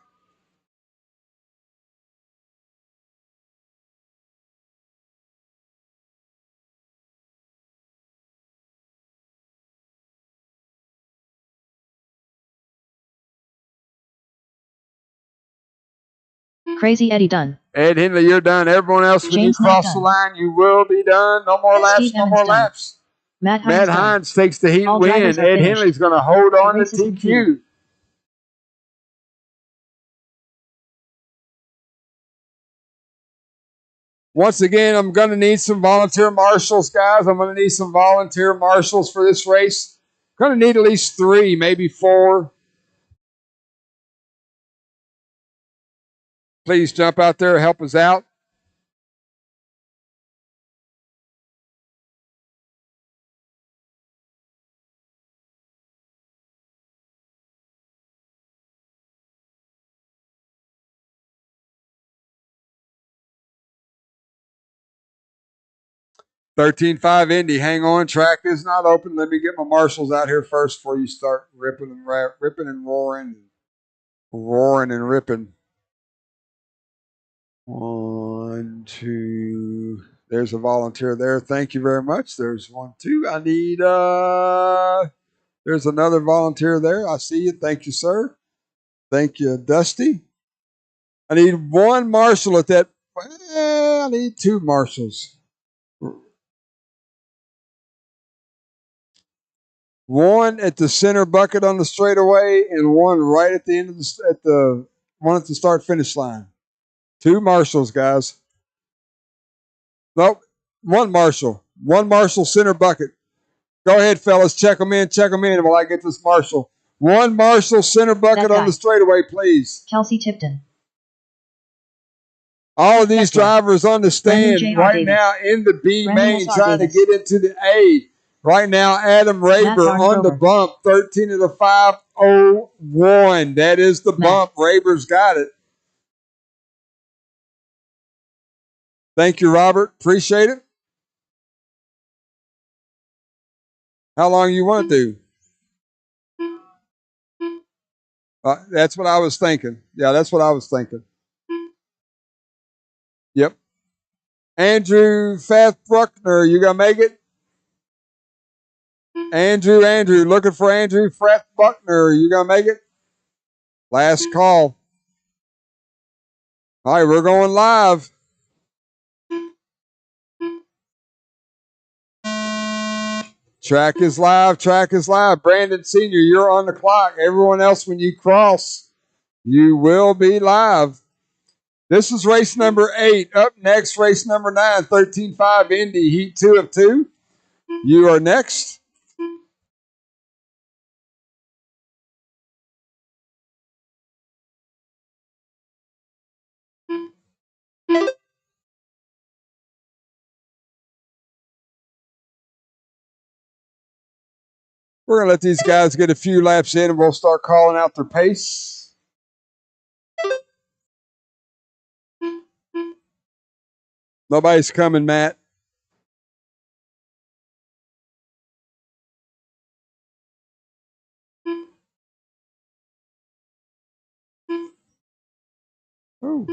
Crazy Eddie done. Ed Henley, you're done. Everyone else, when James you cross Knight the done. line, you will be done. No more laps, Steve no Evans more done. laps. Matt Matt done. Hines takes the heat All win. drivers are Ed finished. Henley's going to hold The on to race is complete. TQ. Once again, I'm going to need some volunteer marshals, guys. I'm going to need some volunteer marshals for this race. I'm going to need at least 3, maybe 4. Please jump out there, help us out. $13.5 Indy. Hang on, track is not open. Let me get my marshals out here first before you start ripping and roaring. Roaring and ripping. 1, 2. There's a volunteer there. Thank you very much. There's 1, 2. I need there's another volunteer there. I see you. Thank you, sir. Thank you, Dusty. I need 1 marshal at that. I need 2 marshals. 1 at the center bucket on the straightaway, and 1 right at the end of the one at the start finish line. 2 marshals, guys. Nope, 1 marshal. 1 marshal center bucket. Go ahead, fellas. Check them in while I get this marshal. 1 marshal center bucket on the straightaway, please. Kelsey Tipton. All of these drivers on the stand right now in the B main trying to get into the A. Right now, Adam Raber on the bump, 13 of the 501. That is the bump. Raber's got it. Thank you, Robert. Appreciate it. How long you want to do? That's what I was thinking. Yeah, that's what I was thinking. Yep. Andrew Bruckner, you gonna make it? Andrew, looking for Andrew Buckner. You gonna make it? Last call. All right, we're going live. Track is live. Brandon Sr., you're on the clock. Everyone else, when you cross, you will be live. This is race number 8. Up next, race number 9, 13.5 Indy, heat 2 of 2. You are next. We're going to let these guys get a few laps in, and we'll start calling out their pace. Nobody's coming, Matt. Ooh.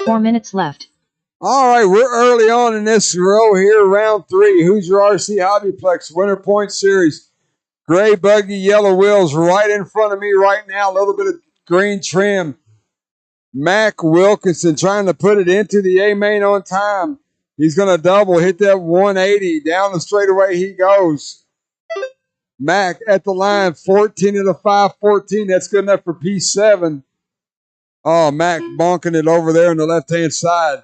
4 minutes left. All right, we're early on in this row here, round 3. Hoosier RC Hobbyplex Winter Point Series. Gray buggy, yellow wheels right in front of me right now. A little bit of green trim. Mac Wilkinson trying to put it into the A main on time. He's going to double, hit that 180. Down the straightaway he goes. Mac at the line, 14 of the 514. That's good enough for P7. Oh, Mac bonking it over there on the left-hand side.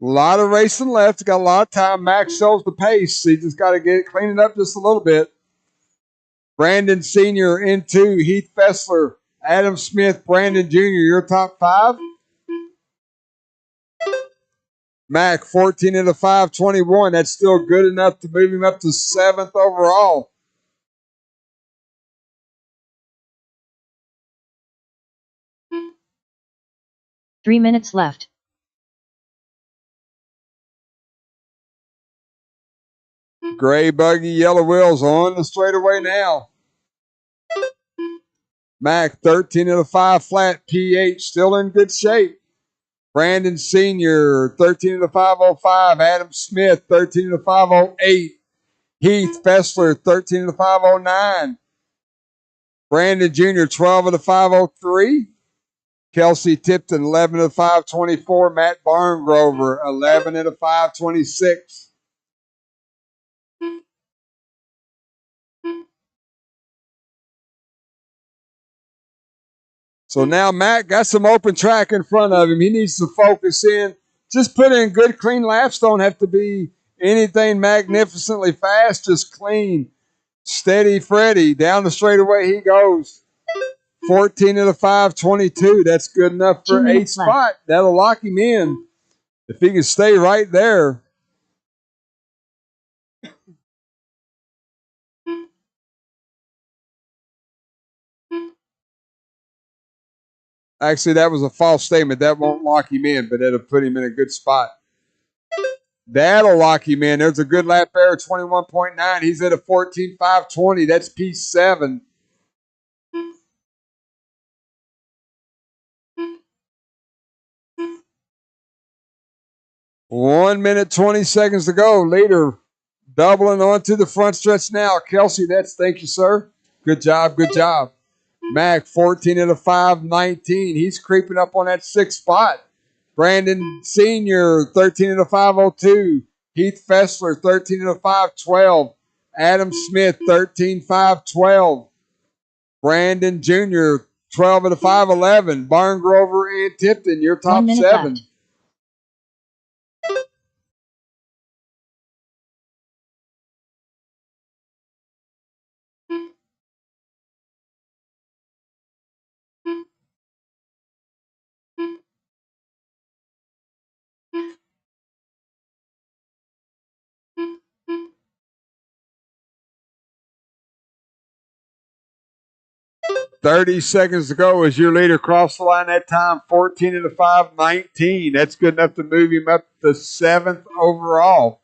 A lot of racing left. Got a lot of time. Max shows the pace. He just got to clean it up just a little bit. Brandon Sr. in 2. Heath Fessler, Adam Smith, Brandon Jr. Your top 5. Mac 14 into 521. That's still good enough to move him up to 7th overall. Three minutes left. Gray buggy, yellow wheels on the straightaway now. Mac 13 into 5 flat, PH still in good shape. Brandon Sr. 13 into 505. Adam Smith 13 into 508. Heath Fessler 13 into 509. Brandon Jr. 12 into 503. Kelsey Tipton 11 into 524. Matt Barngrover 11 into 526. So now Matt got some open track in front of him. He needs to focus in. Just put in good, clean laps. Don't have to be anything magnificently fast. Just clean, steady Freddy. Down the straightaway he goes. 14 into 522. That's good enough for 8th spot. That'll lock him in if he can stay right there. Actually, that was a false statement. That won't lock him in, but that'll put him in a good spot. That'll lock him in. There's a good lap error, 21.9. He's at a 14.520. That's P7. One minute, 20 seconds to go. Leader doubling onto the front stretch now. Kelsey, thank you, sir. Good job, good job. Mac, 14 into 519. He's creeping up on that 6th spot. Brandon Sr., 13 into 502. Heath Fessler, 13 into 512. Adam Smith, 13.512. Brandon Jr., 12 into 511. Barngrover and Tipton, your top 7. Left. $30 seconds to go as your leader crossed the line that time, 14 into 519. That's good enough to move him up to 7th overall.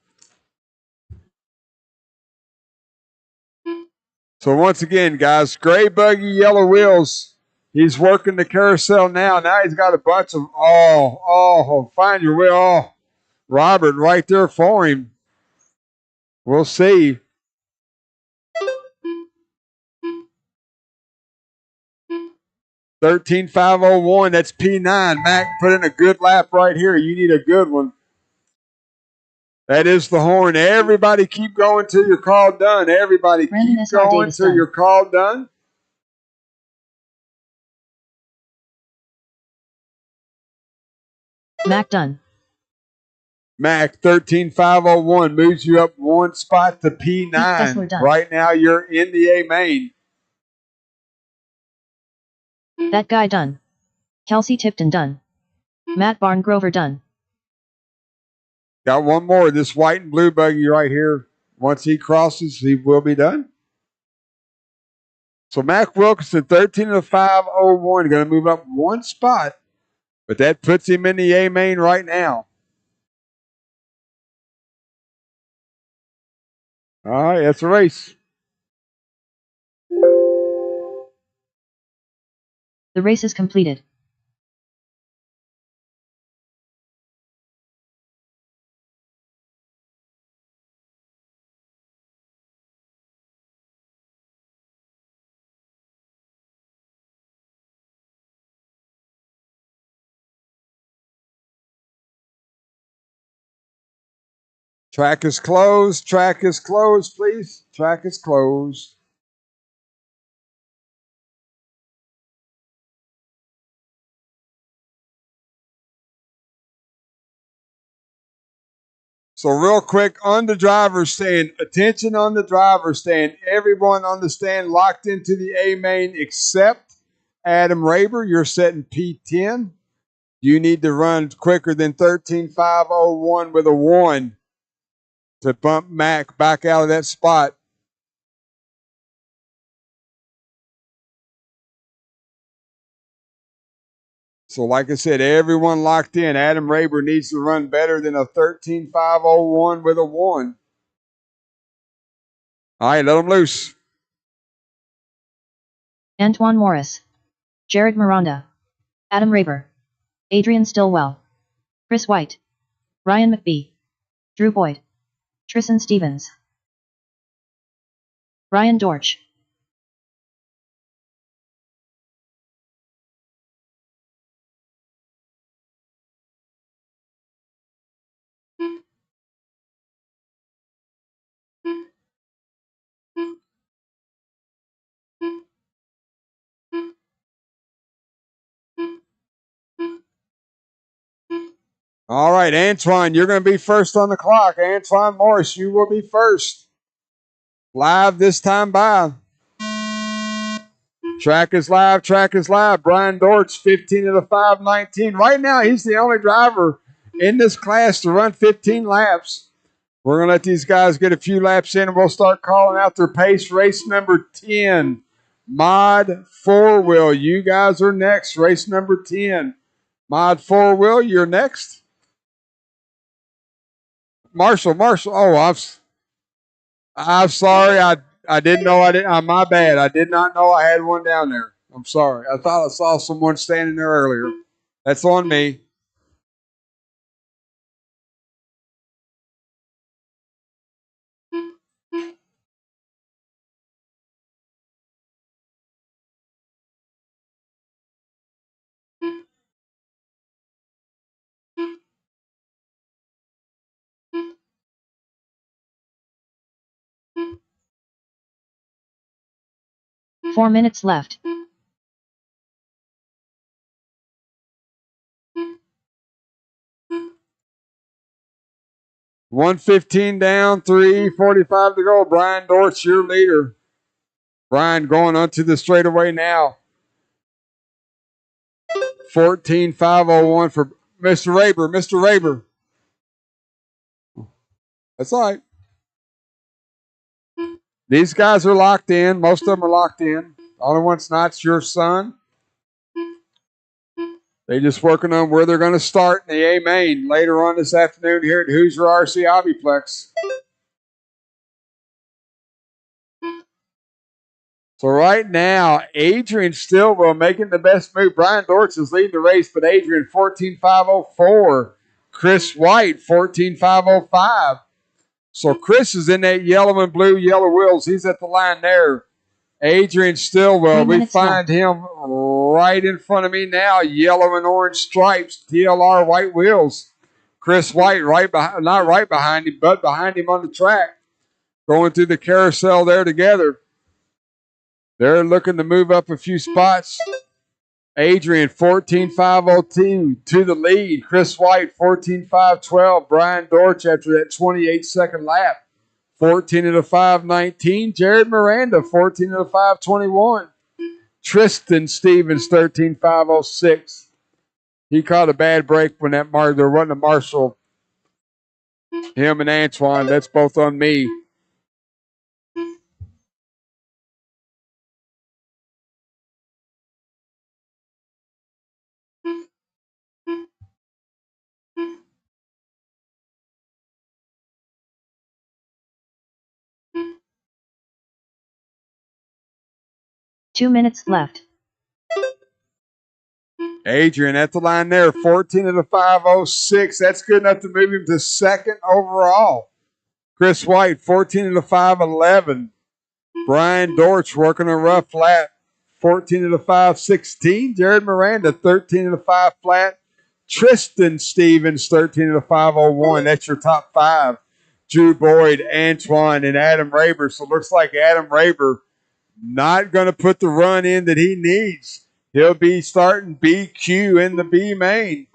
So once again, guys, gray buggy, yellow wheels. He's working the carousel now. Now he's got a bunch of, find your wheel. Oh, Robert right there for him. We'll see. $13.501. That's P9. Mac put in a good lap right here. You need a good one. That is the horn. Everybody keep going till you're called done. Everybody keep going till you're called done. Mac done. Mac 13.501 moves you up one spot to P9. Right now you're in the A main. That guy done. Kelsey Tipton done. Matt Barngrover done. Got one more. This white and blue buggy right here. Once he crosses, he will be done. So Mac Wilkinson, 13 into 501, going to move up one spot. But that puts him in the A main right now. All right, that's a race. The race is completed. Track is closed. Track is closed, please. Track is closed. So real quick, on the driver's stand, attention on the driver's stand. Everyone on the stand locked into the A main except Adam Raber. You're setting P10. You need to run quicker than 13.501 with a 1 to bump Mac back out of that spot. So, like I said, everyone locked in. Adam Raber needs to run better than a 13.501 with a 1. All right, let him loose. Antoine Morris, Jared Miranda, Adam Raber, Adrian Stillwell, Chris White, Ryan McBee, Drew Boyd, Tristan Stevens, Ryan Dortch. All right, Antoine, you're going to be first on the clock. Antoine Morris, you will be first. Live this time by. Track is live. Track is live. Brian Dortch, 15 of the 5:19. Right now, he's the only driver in this class to run 15 laps. We're going to let these guys get a few laps in, and we'll start calling out their pace. Race number 10, Mod 4-Wheel. You guys are next. Race number 10, Mod 4-Wheel, you're next. Marshall. Oh, I'm sorry. I didn't know I didn't. My bad. I did not know I had one down there. I'm sorry. I thought I saw someone standing there earlier. That's on me. Four minutes left. $115 down, 3:45 to go. Brian Dortch, your leader. Brian going onto the straightaway now. 14.501 for Mr. Raber. Mr. Raber. That's all right. These guys are locked in. Most of them are locked in. The only one's not's your son. They're just working on where they're going to start in the A main later on this afternoon here at Hoosier RC Hobbyplex. So right now, Adrian Stillwell making the best move. Brian Dortch is leading the race, but Adrian 14.504. Chris White 14.505. So Chris is in that yellow and blue, yellow wheels. He's at the line there. Adrian Stillwell, we find him right in front of me now. Yellow and orange stripes, TLR white wheels. Chris White right behind, not right behind him, but behind him on the track. Going through the carousel there together. They're looking to move up a few spots. Adrian 14.502 to the lead. Chris White 14.512. Brian Dortch after that 28-second lap. 14 of the 5:19. Jared Miranda 14 of the 5:21. Tristan Stevens 13.506. He caught a bad break when they're running a Marshall. Him and Antoine, that's both on me. Two minutes left. Adrian at the line there, 14 of the 5:06. That's good enough to move him to second overall. Chris White, 14 of the 5:11. Brian Dortch working a rough lap, 14 of the 5:16. Jared Miranda, 13 of the 5 flat. Tristan Stevens, 13 of the 5:01. That's your top 5. Drew Boyd, Antoine, and Adam Raber. So it looks like Adam Raber not going to put the run in that he needs. He'll be starting BQ in the B main.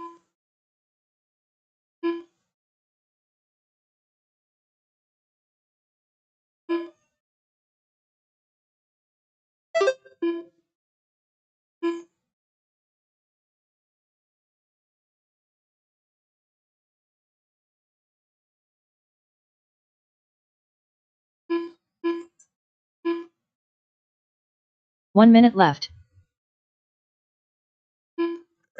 1 minute left.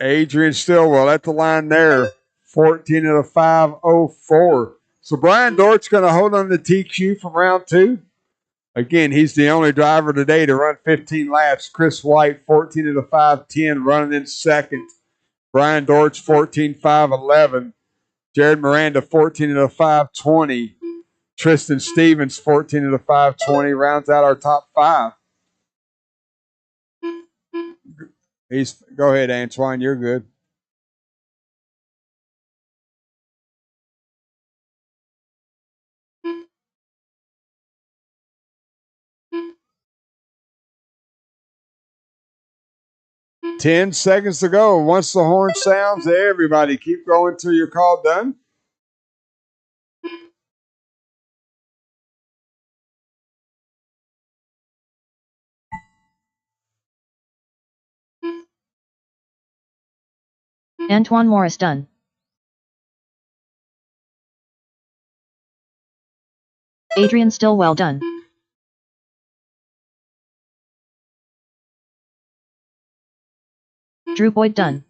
Adrian Stillwell at the line there. 14 at a 5:04. So Brian Dort's going to hold on to TQ from round 2. Again, he's the only driver today to run 15 laps. Chris White, 14 at a 5:10, running in second. Brian Dortch, 14.511. Jared Miranda, 14 at a 5:20. Tristan Stevens, 14 at a 5:20, rounds out our top 5. Go ahead, Antoine. You're good. Ten seconds to go. Once the horn sounds, everybody keep going till your call done. Antoine Morris done. Adrian Stillwell done. Drew Boyd done.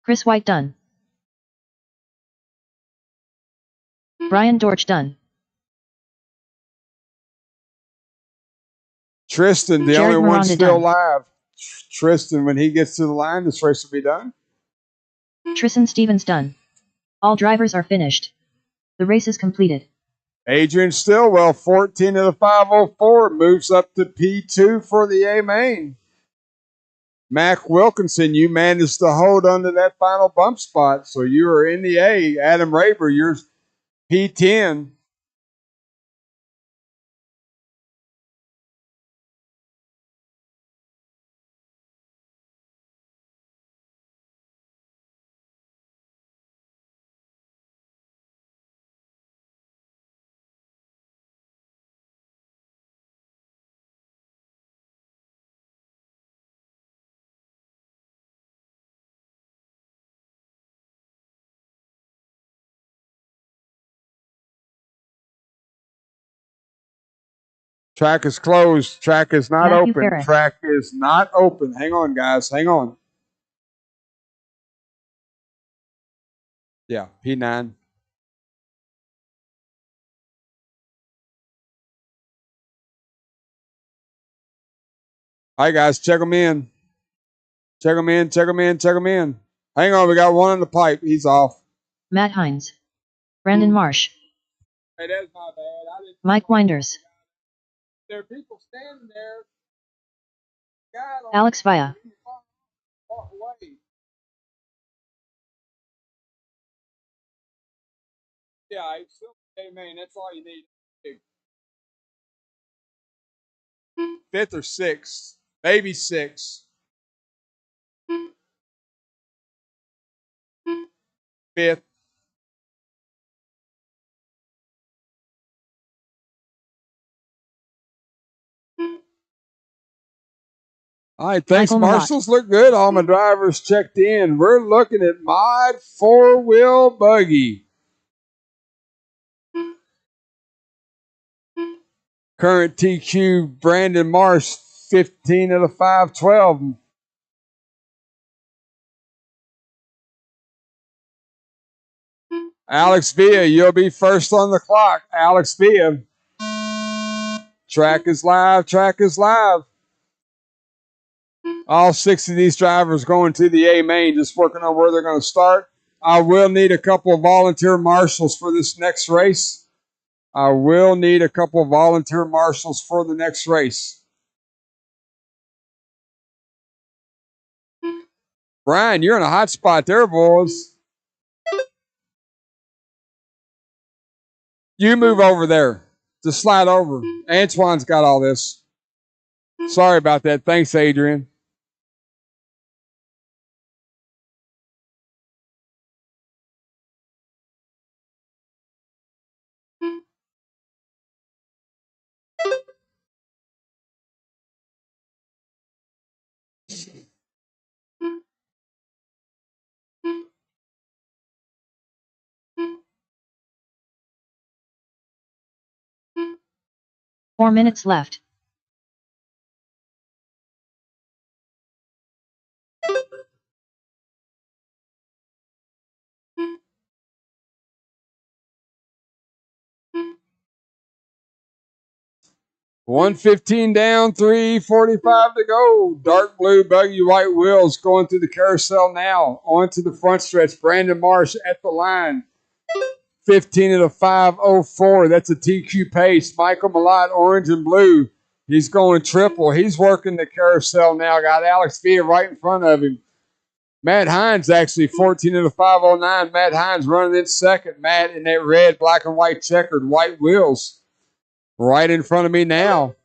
Chris White done. Brian Dortch done. Tristan, the Jared only one Miranda still done. live. Tristan, when he gets to the line, this race will be done. Tristan Stevens done. All drivers are finished. The race is completed. Adrian Stillwell, 14 at a 5:04, moves up to P2 for the A main. Mac Wilkinson, you managed to hold onto that final bump spot, so you are in the A. Adam Raber, you're P10. Track is closed. Track is not Matthew open. Ferris. Track is not open. Hang on, guys. Hang on. Yeah, P9. All right, guys, check them in. Check them in, check them in, check them in. Hang on, we got one in the pipe. He's off. Matt Hines. Brandon Marsh. Hey, that's my bad. Mike Winders. There are people standing there. Alex Via. Yeah, it's still man. That's all you need. 5th or 6th, maybe 6th. 5th. All right, thanks. Michael Marshals look good. All my drivers checked in. We're looking at Mod 4-wheel buggy. Current TQ Brandon Marsh, 15 at a 5:12. Alex Villa, you'll be first on the clock. Alex Villa. Track is live. Track is live. All 6 of these drivers going to the A main, just working on where they're going to start. I will need a couple of volunteer marshals for this next race. I will need a couple of volunteer marshals for the next race. Brian, you're in a hot spot there, boys. You move over there. Just slide over. Antoine's got all this. Sorry about that. Thanks, Adrian. Four minutes left. 1:15 down, 3:45 to go. Dark blue buggy, white wheels going through the carousel now. Onto the front stretch. Brandon Marsh at the line. 15 at a 5:04. That's a TQ pace. Michael Malott, orange and blue. He's going triple. He's working the carousel now. Got Alex Villa right in front of him. Matt Hines actually 14 at a 5:09. Matt Hines running in second. Matt in that red, black and white checkered white wheels. Right in front of me now.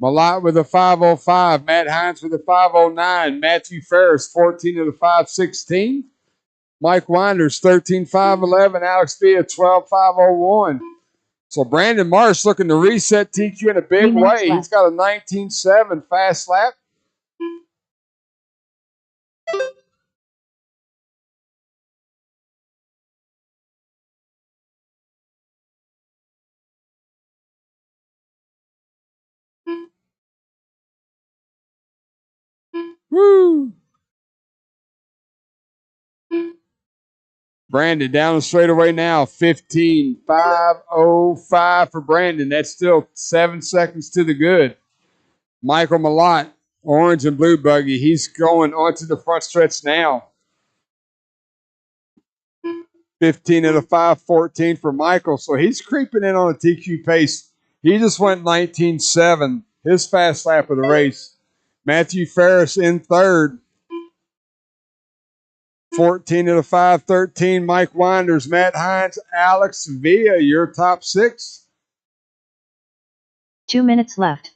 Malott with a 5:05. Matt Hines with a 5:09. Matthew Ferris 14 at a 5:16. Mike Winders 13.511. Alex Villa 12.501. So Brandon Marsh looking to reset TQ in a big way. He's got a 19.7 fast lap. Woo! Brandon down the straightaway now. 15.505 for Brandon. That's still 7 seconds to the good. Michael Malott, orange and blue buggy. He's going onto the front stretch now. 15 at a 5:14 for Michael. So he's creeping in on a TQ pace. He just went 19.7, his fast lap of the race. Matthew Ferris in third. 14 at a 5:13. Mike Winders, Matt Hines, Alex Villa, your top 6. 2 minutes left.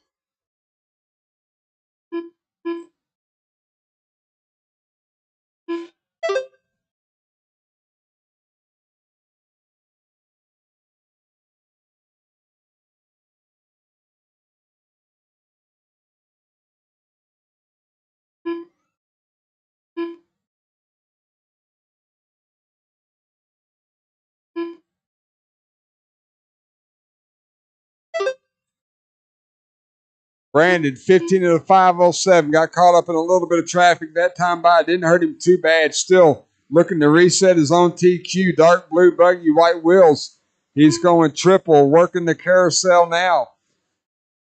Brandon, 15 at a 5:07. Got caught up in a little bit of traffic that time by. Didn't hurt him too bad. Still looking to reset his own TQ. Dark blue buggy, white wheels. He's going triple, working the carousel now.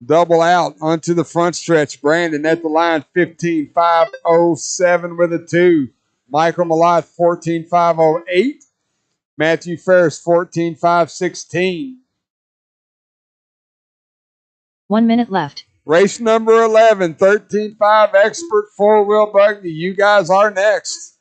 Double out onto the front stretch. Brandon at the line, 15.507 with a 2. Michael Malott, 14.508. Matthew Ferris, 14.516. 1 minute left. Race number 11, 13.5 Expert 4-wheel buggy. You guys are next.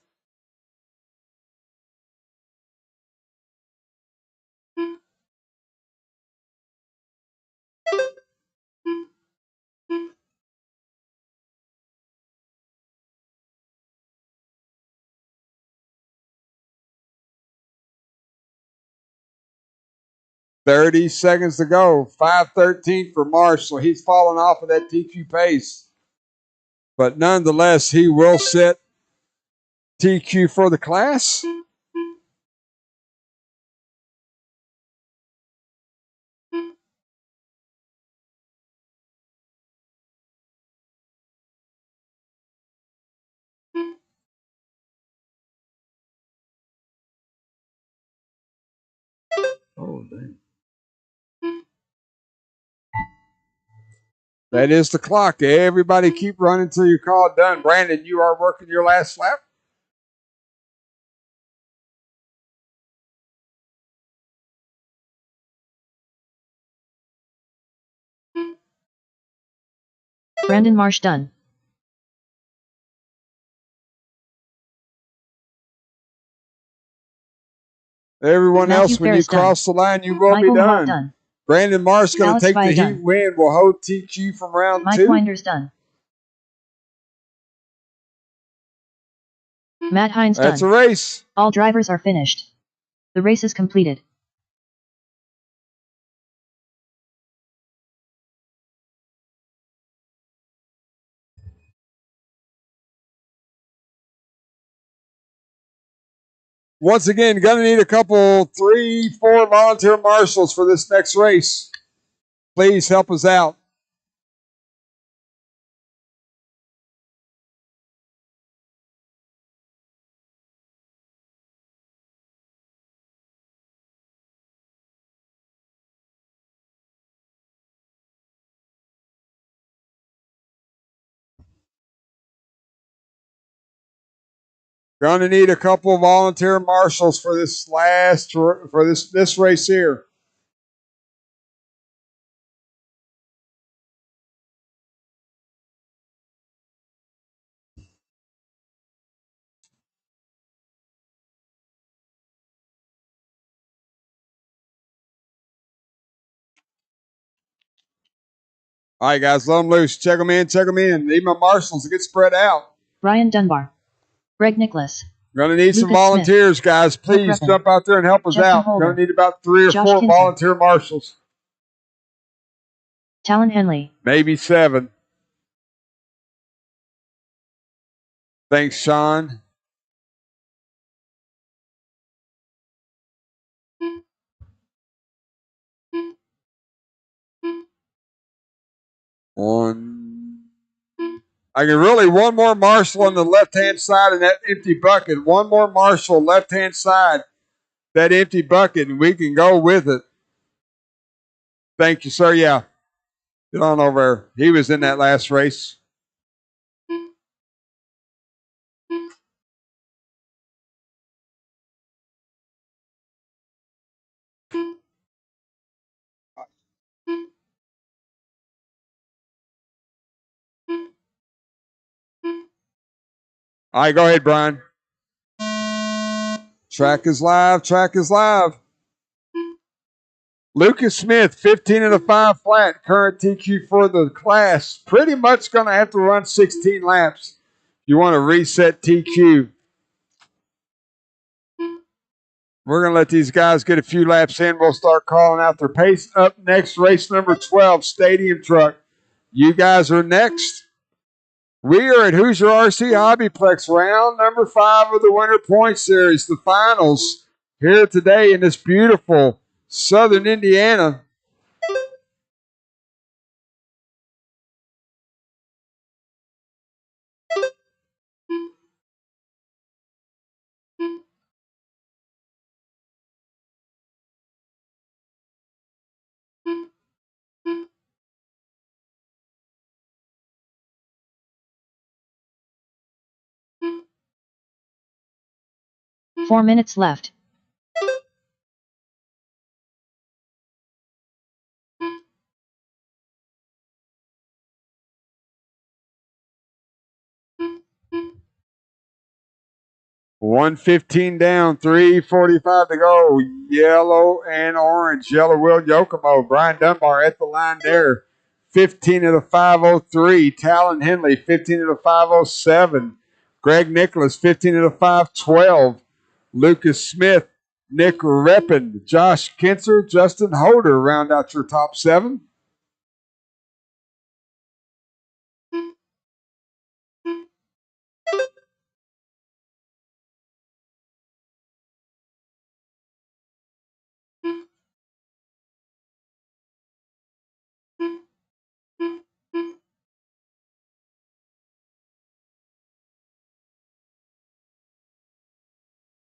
$30 seconds to go. 5:13 for Marshall. He's fallen off of that TQ pace. But nonetheless, he will set TQ for the class. Oh, dang. That is the clock. Everybody keep running till you call it done. Brandon, you are working your last lap. Brandon Marsh done. Everyone Matthew else, when Ferris you cross the line, you will Michael be Malott done. Brandon Marsh going to Alex take the Villa heat done. win. Will hold TQ from round Mike 2. Winders done. Matt Hines That's done. a race. All drivers are finished. The race is completed. Once again, going to need a couple, 3, 4 volunteer marshals for this next race. Please help us out. Gonna need a couple of volunteer marshals for this this race here. All right, guys, let them loose. Check them in, check them in. Need my marshals to get spread out. Ryan Dunbar. Greg Nicholas. Gonna need some volunteers, Smith. Guys. Please jump out there and help us Justin out. Holder. Gonna need about 3 or Josh 4 Kinzer. volunteer marshals. Talon Henley. Maybe 7. Thanks, Sean. One. I can really one more marshal on the left-hand side of that empty bucket. One more marshal left-hand side, that empty bucket, and we can go with it. Thank you, sir. Yeah. Get on over there. He was in that last race. All right, go ahead, Brian. Track is live. Track is live. Lucas Smith, 15 of the 5 flat, current TQ for the class. Pretty much going to have to run 16 laps. You want to reset TQ. We're going to let these guys get a few laps in. We'll start calling out their pace. Up next, race number 12, Stadium Truck. You guys are next. We are at Hoosier RC Hobbyplex, round number 5 of the Winter Point Series, the finals, here today in this beautiful southern Indiana. Four minutes left. $115 down, $345 to go. Yellow and orange. Yellow Will Yokomo. Brian Dunbar at the line there. 15 of the 503. Talon Henley, 15 of the 507. Greg Nicholas, 15 of the 512. Lucas Smith, Nick Reppin, Josh Kinzer, Justin Holder round out your top 7.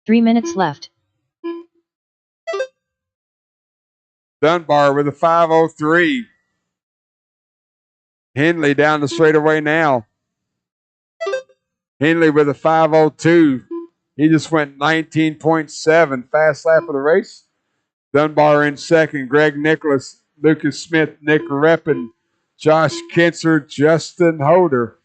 Three minutes left. Dunbar with a 503. Henley down the straightaway now. Henley with a 502. He just went 19.7. Fast lap of the race. Dunbar in second. Greg Nicholas, Lucas Smith, Nick Reppin, Josh Kinzer, Justin Holder.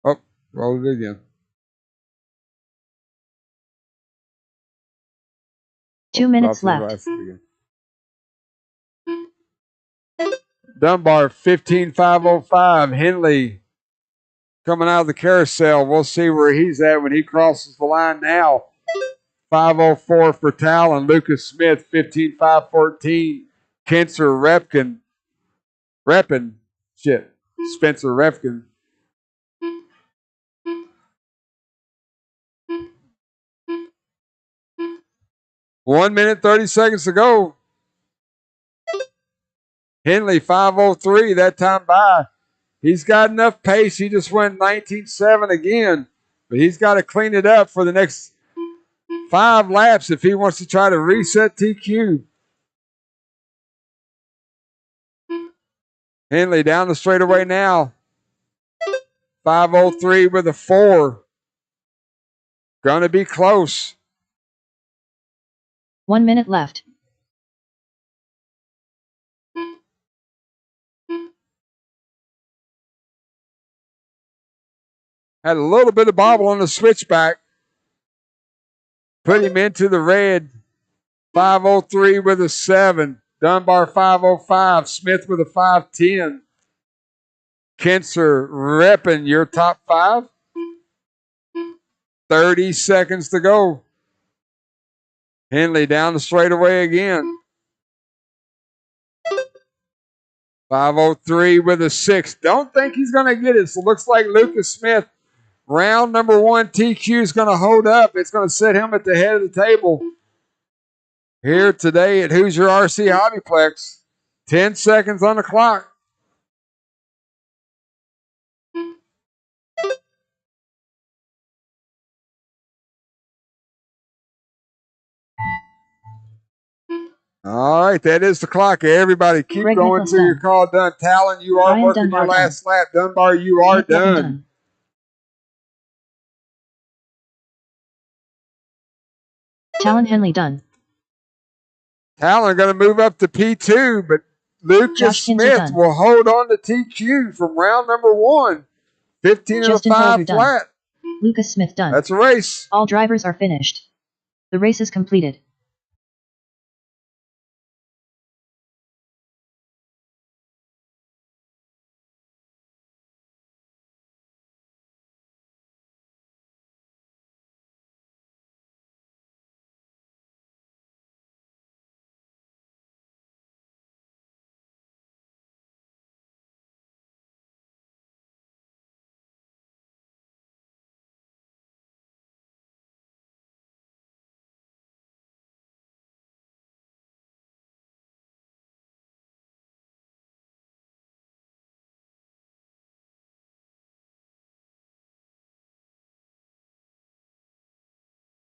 Oh, roll it again. 2 minutes left. Dunbar 15.505. Henley coming out of the carousel. We'll see where he's at when he crosses the line now. 504 for Talon. Lucas Smith 15.514. Kinzer Reppin. Spencer Refkin. 1 minute, 30 seconds to go. Henley, 5:03, that time by. He's got enough pace. He just went 19.7 again. But he's got to clean it up for the next 5 laps if he wants to try to reset TQ. Henley down the straightaway now. 5:03 with a 4. Gonna be close. 1 minute left. Had a little bit of bobble on the switchback. Put him into the red. 5:03 with a 7. Dunbar 5:05. Smith with a 5:10. Kinser repping your top 5. 30 seconds to go. Henley down the straightaway again. 5:03 with a 6. Don't think he's going to get it. So it looks like Lucas Smith, round number 1 TQ, is going to hold up. It's going to set him at the head of the table here today at Hoosier RC Hobbyplex. 10 seconds on the clock. All right, that is the clock. Everybody keep Greg going Nichols till your call done. Talon, you are Ryan working Dunbar your last lap. Dunbar, you are Nick Levin done. Talon Henley done. Talon going to move up to P2, but Lucas Josh Kinzer Smith done. will hold on to TQ from round number 1. 15 Justin and a 5 Felder done. flat. Lucas Smith done. That's a race. All drivers are finished. The race is completed.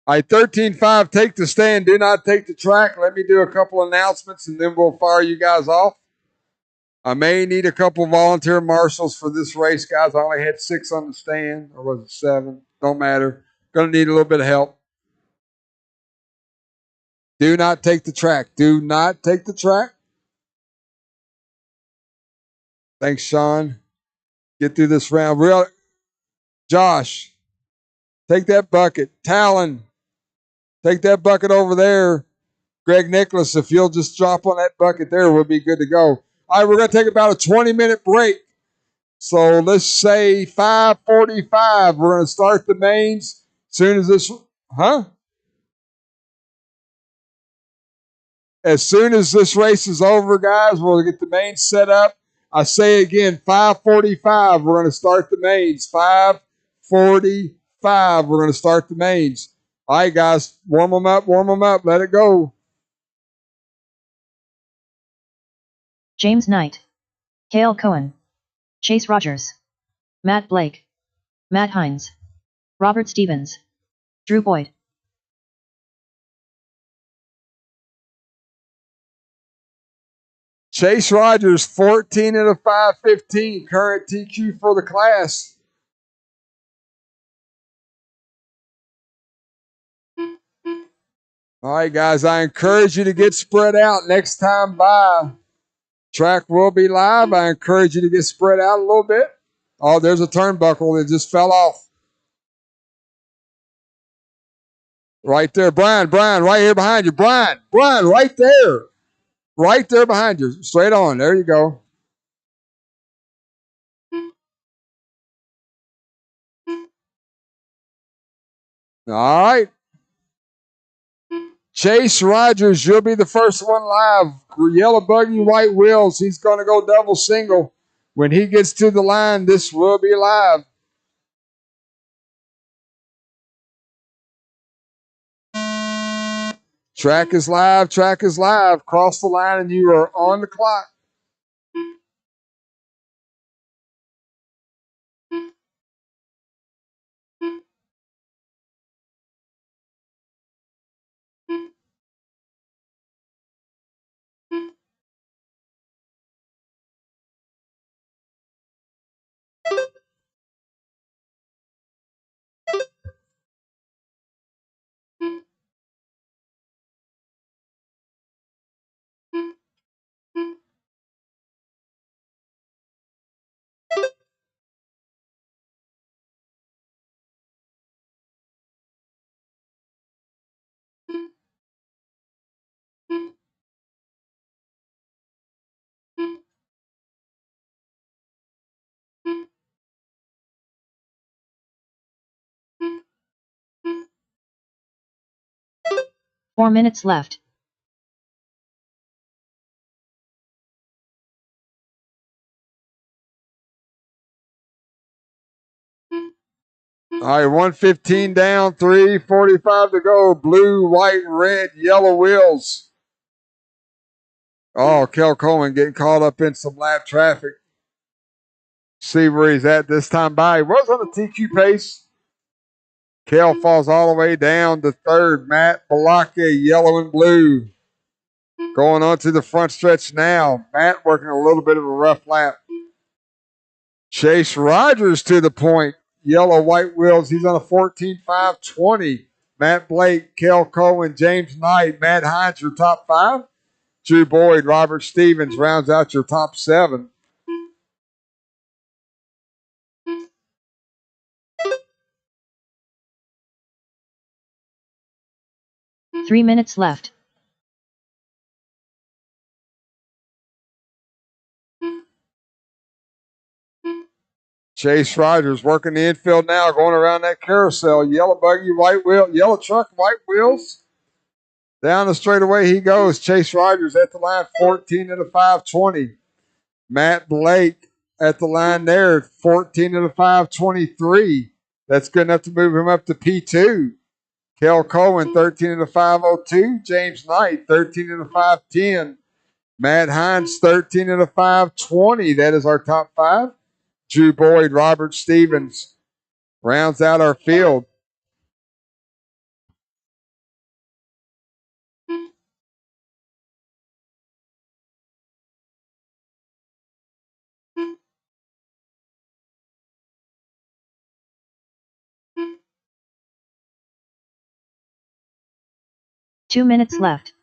All right, 13-5, take the stand. Do not take the track. Let me do a couple announcements, and then we'll fire you guys off. I may need a couple volunteer marshals for this race, guys. I only had 6 on the stand, or was it 7? Don't matter. Going to need a little bit of help. Do not take the track. Do not take the track. Thanks, Sean. Get through this round. Real, Josh, take that bucket. Talon, take that bucket over there. Greg Nicholas, if you'll just drop on that bucket there, we'll be good to go. All right, we're going to take about a 20-minute break. So let's say 5:45. We're going to start the mains as soon as this, As soon as this race is over, guys, we'll get the mains set up. I say again, 5:45. We're going to start the mains. 5:45. We're going to start the mains. All right, guys, warm them up. Let it go. James Knight. Cale Cohen. Chase Rogers. Matt Blake. Matt Hines. Robert Stevens. Drew Boyd. Chase Rogers, 14 and a 5:15, current TQ for the class. All right, guys, I encourage you to get spread out next time by. Track will be live. I encourage you to get spread out a little bit. Oh, there's a turnbuckle that just fell off. Right there, Brian, right here behind you. Brian, right there. Right there behind you. Straight on. There you go. All right. Chase Rogers, you'll be the first one live. Yellow buggy, white wheels. He's going to go double single. When he gets to the line, this will be live. Track is live. Track is live. Cross the line and you are on the clock. Four minutes left. All right, 115 down, 3:45 to go. Blue, white, red, yellow wheels. Oh, Kel Coleman getting caught up in some lap traffic. See where he's at this time by. He was on a TQ pace. Kel falls all the way down to third. Matt Balake, yellow and blue. Going on to the front stretch now. Matt working a little bit of a rough lap. Chase Rogers to the point. Yellow, white wheels. He's on a 14.520. Matt Blake, Kel Coleman, James Knight, Matt Hines, your top five. Drew Boyd, Robert Stevens rounds out your top seven. Three minutes left. Chase Rogers working the infield now, going around that carousel. Yellow buggy, white wheel, yellow truck, white wheels. Down the straightaway he goes. Chase Rogers at the line, 14 at a 520. Matt Blake at the line there, 14 at a 523. That's good enough to move him up to P2. Kel Coleman, 13 at a 502. James Knight, 13 at a 510. Matt Hines, 13 at a 520. That is our top five. Drew Boyd, Robert Stevens rounds out our field. Two minutes left.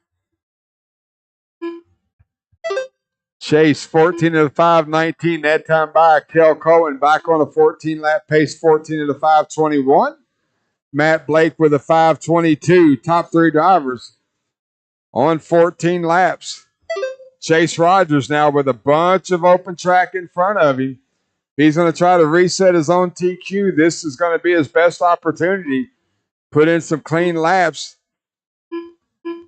Chase, 14 at a 519. That time by Kel Cohen back on a 14 lap pace, 14 at a 521. Matt Blake with a 522. Top three drivers on 14 laps. Chase Rogers now with a bunch of open track in front of him. He's going to try to reset his own TQ. This is going to be his best opportunity. Put in some clean laps.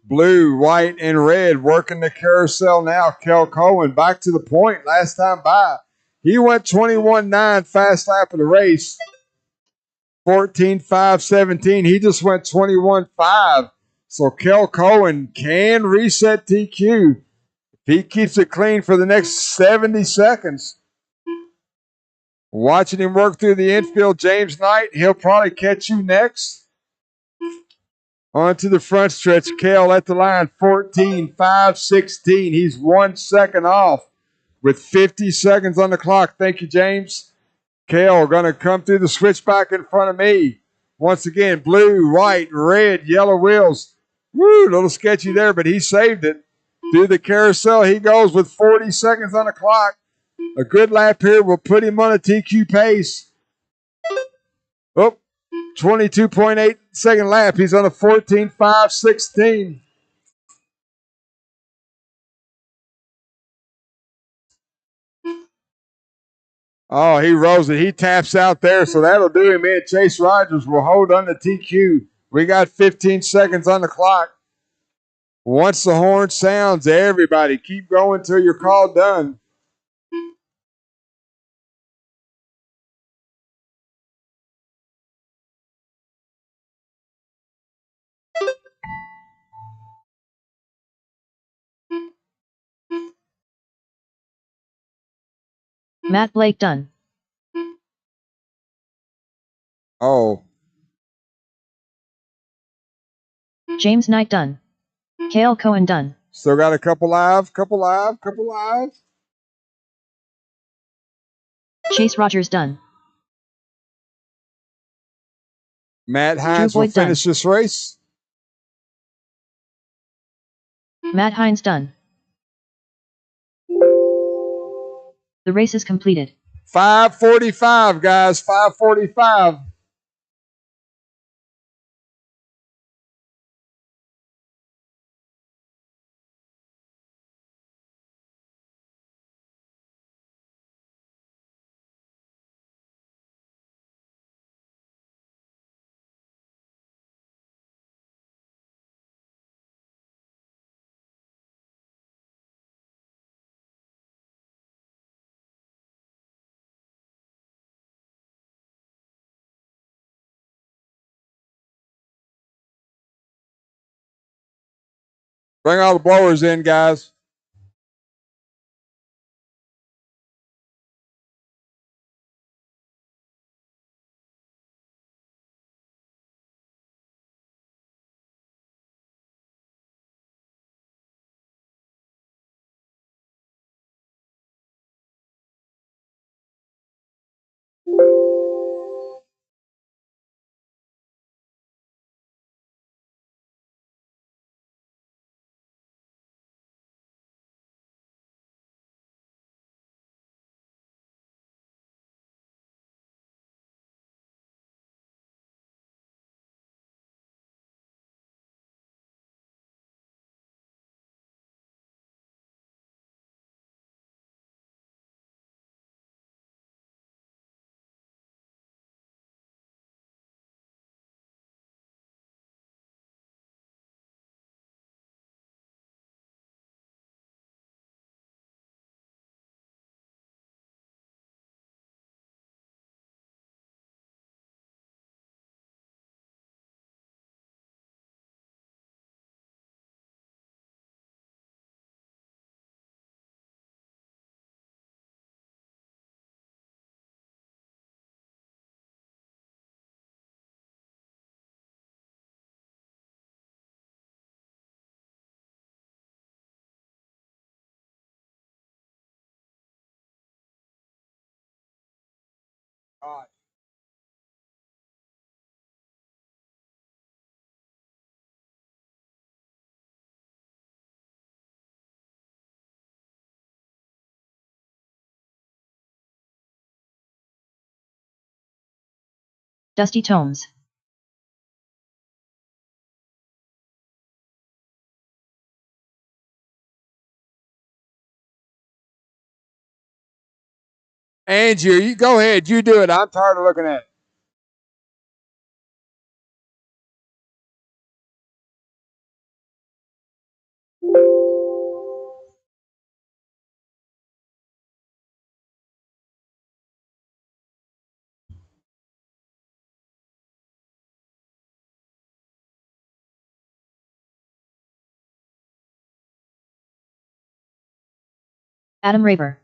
Blue, white, and red working the carousel now. Kel Cohen back to the point. Last time by, he went 21.9 fast lap of the race. 14.517. He just went 21.5. So Kel Cohen can reset TQ. If he keeps it clean for the next 70 seconds. Watching him work through the infield, James Knight, he'll probably catch you next. On to the front stretch, Kel at the line, 14.516. He's 1 second off with 50 seconds on the clock. Thank you, James. Kel going to come through the switchback in front of me. Once again, blue, white, red, yellow wheels. Woo, a little sketchy there, but he saved it. Through the carousel he goes with 40 seconds on the clock. A good lap here will put him on a TQ pace. Oh, 22.8 second lap. He's on a 14.516. Oh, he rose it. He taps out there, so that'll do him in. Chase Rogers will hold on to TQ. We got 15 seconds on the clock. Once the horn sounds, everybody keep going till you're called done. Matt Blake done. Oh, James Knight done. Kale Cohen done. still got a couple live. Chase Rogers done. Matt Hines will Boyd done. finish this race. Matt Hines done. The race is completed. 5:45, guys. 5:45. Bring all the blowers in, guys. All right. Dusty Tomes. Angie, you go ahead. You do it. I'm tired of looking at it. Adam Raver.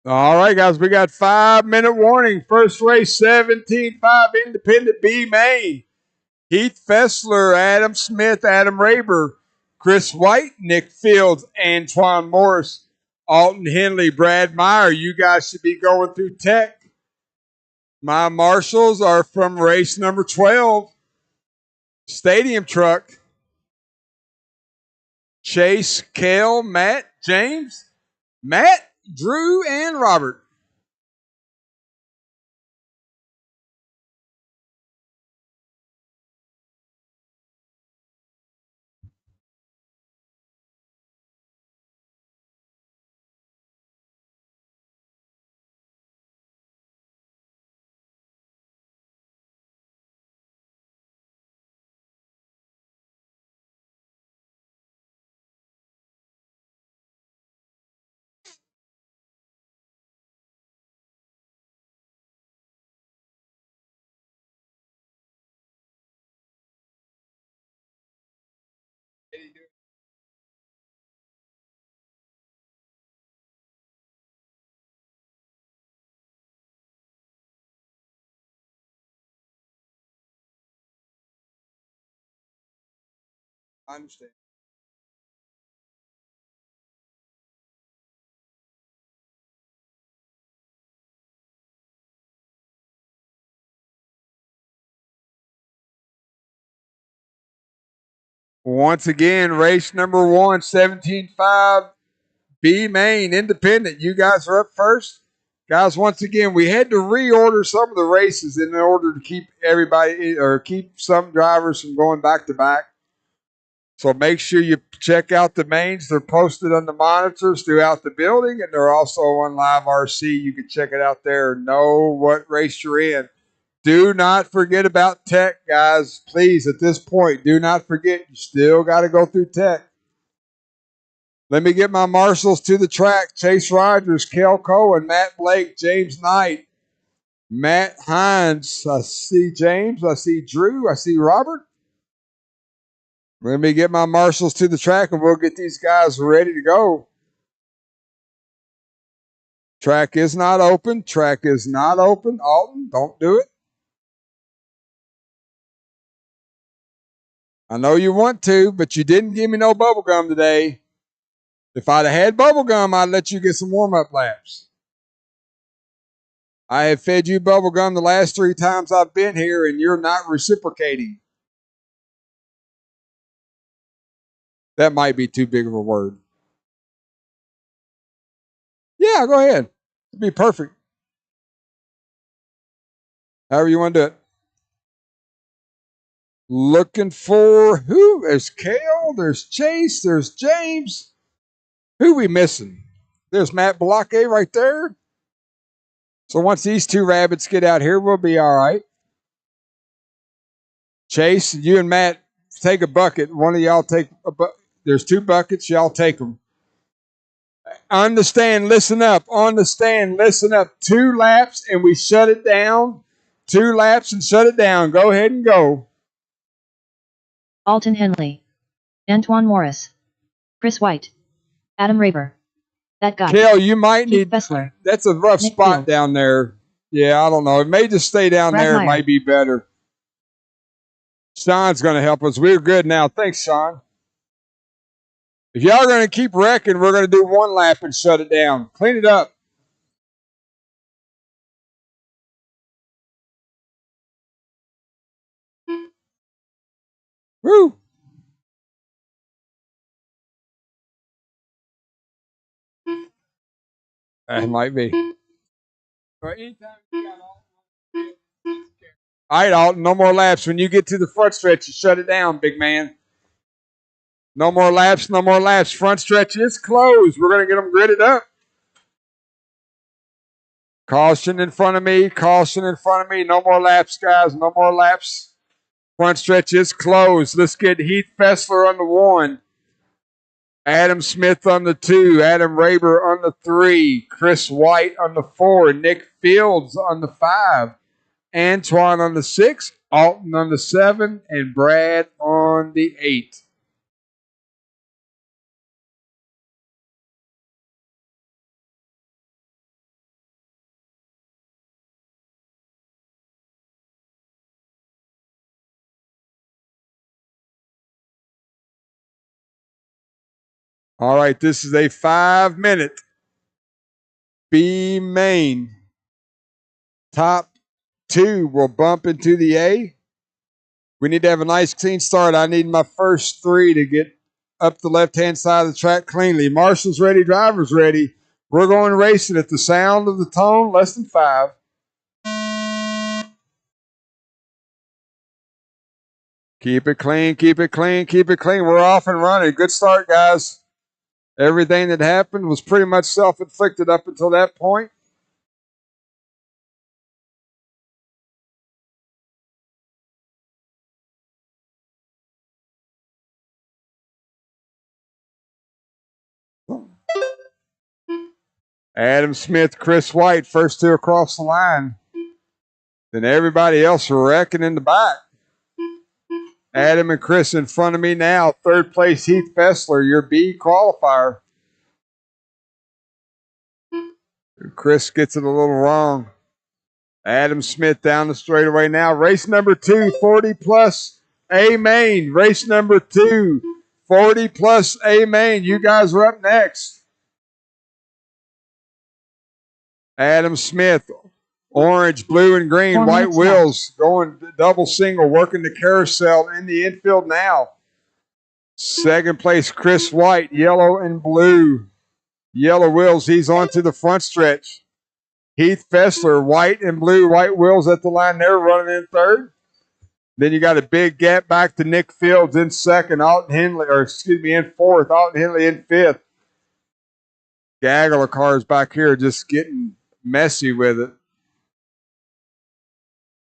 All right, guys, we got 5-minute warning. First race, 17.5 Independent B Main. Heath Fessler, Adam Smith, Adam Raber, Chris White, Nick Fields, Antoine Morris, Alton Henley, Brad Meyer. You guys should be going through tech. My marshals are from race number 12, Stadium Truck. Chase, Kale, Matt, James, Matt, Drew, and Robert. I understand. Once again, race number 1, 17.5 B Main Independent. You guys are up first. Guys, once again, we had to reorder some of the races in order to keep everybody or keep some drivers from going back to back. So make sure you check out the mains. They're posted on the monitors throughout the building, and they're also on Live RC. You can check it out there and know what race you're in. Do not forget about tech, guys. Please, at this point, do not forget. You still got to go through tech. Let me get my marshals to the track. Chase Rogers, Kel Cohen, Matt Blake, James Knight, Matt Hines. I see James. I see Drew. I see Robert. Let me get my marshals to the track and we'll get these guys ready to go. Track is not open. Track is not open. Alton, don't do it. I know you want to, but you didn't give me no bubble gum today. If I'd have had bubble gum, I'd let you get some warm-up laps. I have fed you bubble gum the last 3 times I've been here, and you're not reciprocating. That might be too big of a word. Yeah, go ahead. It'd be perfect. However you want to do it. Looking for who? There's Kale, there's Chase, there's James. Who we missing? There's Matt Blockay right there. So once these 2 rabbits get out here, we'll be all right. Chase, you and Matt take a bucket. One of y'all take a bucket. There's 2 buckets. Y'all take them. Understand, listen up. Understand, listen up. 2 laps and we shut it down. 2 laps and shut it down. Go ahead and go. Alton Henley, Antoine Morris, Chris White, Adam Raber. That guy. Kel, you might Keith need. Fessler. That's a rough Nick spot Fields. down there. Yeah, I don't know. It may just stay down Brad there. It Meyer. might be better. Sean's going to help us. We're good now. Thanks, Sean. If y'all are going to keep wrecking, we're going to do 1 lap and shut it down. Clean it up. Woo! That might be. All right, Alton, no more laps. When you get to the front stretch, you shut it down, big man. No more laps, no more laps. Front stretch is closed. We're going to get them gridded up. Caution in front of me. Caution in front of me. No more laps, guys. No more laps. Front stretch is closed. Let's get Heath Fessler on the 1. Adam Smith on the 2. Adam Raber on the 3. Chris White on the 4. Nick Fields on the 5. Antoine on the 6. Alton on the 7. And Brad on the 8. All right, this is a 5-minute B main. Top 2 will bump into the A. We need to have a nice clean start. I need my first 3 to get up the left-hand side of the track cleanly. Marshall's ready, driver's ready. We're going racing at the sound of the tone, less than 5. Keep it clean, keep it clean, keep it clean. We're off and running. Good start, guys. Everything that happened was pretty much self-inflicted up until that point. Adam Smith, Chris White, first 2 across the line. Then everybody else wrecking in the back. Adam and Chris in front of me now. 3rd place, Heath Fessler, your B qualifier. Chris gets it a little wrong. Adam Smith down the straightaway now. Race number 2, 40 plus A main. Race number 2, 40 plus A main. You guys are up next. Adam Smith, orange, blue, and green, white wheels, going double single, working the carousel in the infield now. 2nd place, Chris White, yellow and blue. Yellow wheels, he's on to the front stretch. Heath Fessler, white and blue, white wheels at the line there, running in 3rd. Then you got a big gap back to Nick Fields in 2nd, Alton Henley, in 4th, Alton Henley in 5th. Gaggle of cars back here just getting messy with it.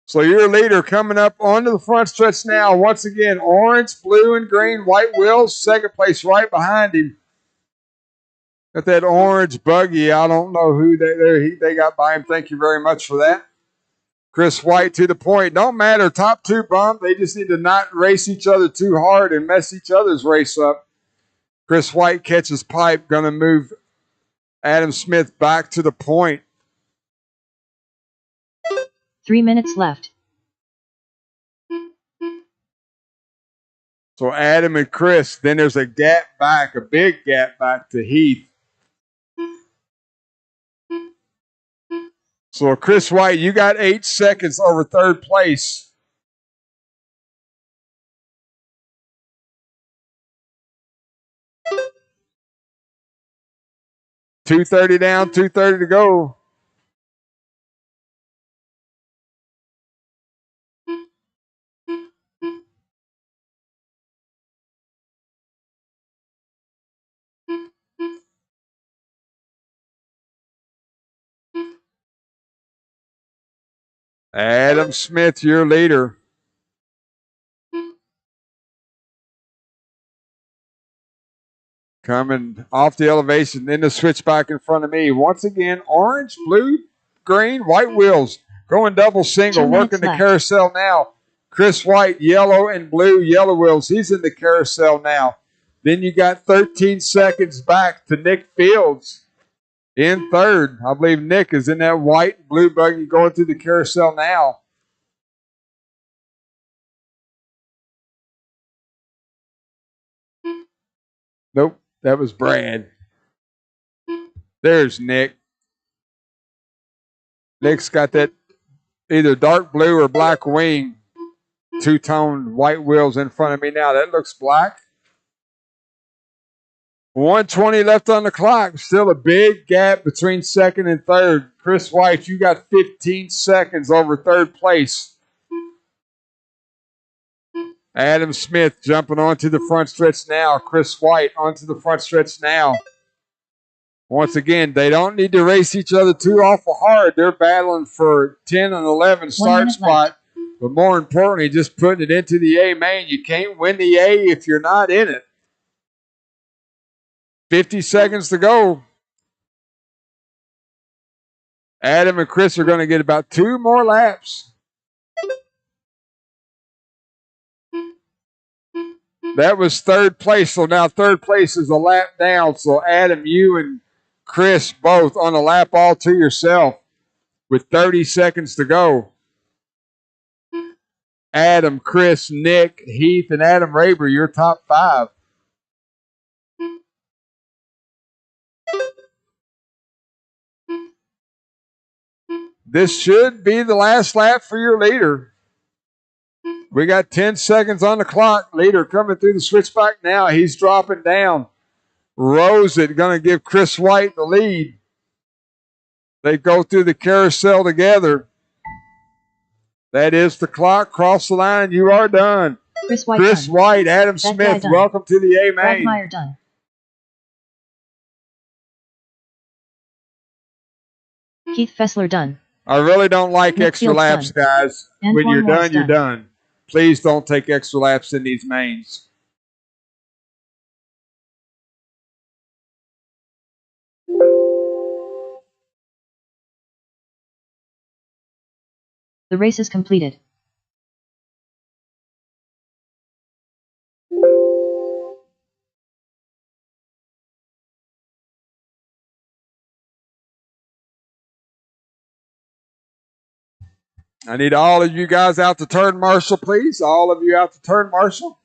So your leader coming up onto the front stretch now. Once again, orange, blue, and green, white wheels. 2nd place right behind him. Got that orange buggy. I don't know who they got by him. Thank you very much for that. Chris White to the point. Don't matter. Top 2 bump. They just need to not race each other too hard and mess each other's race up. Chris White catches pipe. Going to move Adam Smith back to the point. 3 minutes left. So Adam and Chris, then there's a gap back, a big gap back to Heath. So Chris White, you got 8 seconds over 3rd place. .230 down, 2:30 to go. Adam Smith, your leader. Coming off the elevation, then the switchback in front of me. Once again, orange, blue, green, white wheels. Going double single, working the carousel now. Chris White, yellow and blue, yellow wheels. He's in the carousel now. Then you got 13 seconds back to Nick Fields in 3rd. I believe Nick is in that white and blue buggy going through the carousel now. Nope, that was Brad. There's Nick. Nick's got that either dark blue or black wing, 2-tone white wheels in front of me now. That looks black. 1:20 left on the clock. Still a big gap between 2nd and 3rd. Chris White, you got 15 seconds over 3rd place. Adam Smith jumping onto the front stretch now. Chris White onto the front stretch now. Once again, they don't need to race each other too awful hard. They're battling for 10 and 11 start spot. But more importantly, just putting it into the A main. You can't win the A if you're not in it. 50 seconds to go. Adam and Chris are going to get about 2 more laps. That was 3rd place, so now 3rd place is a lap down. So Adam, you and Chris both on a lap all to yourself with 30 seconds to go. Adam, Chris, Nick, Heath, and Adam Raber, your top 5. This should be the last lap for your leader. We got 10 seconds on the clock. Leader coming through the switchback now. He's dropping down. Rosett going to give Chris White the lead. They go through the carousel together. That is the clock. Cross the line. You are done. Chris White, Chris done. White, Adam Smith, welcome to the A main. Quagmire, done. Keith Fessler, done. I really don't like Nick extra Fields, laps, done. guys. Antoine When you're Moore's done, you're done. Please don't take extra laps in these mains. The race is completed. I need all of you guys out to turn marshal, please. All of you out to turn marshal.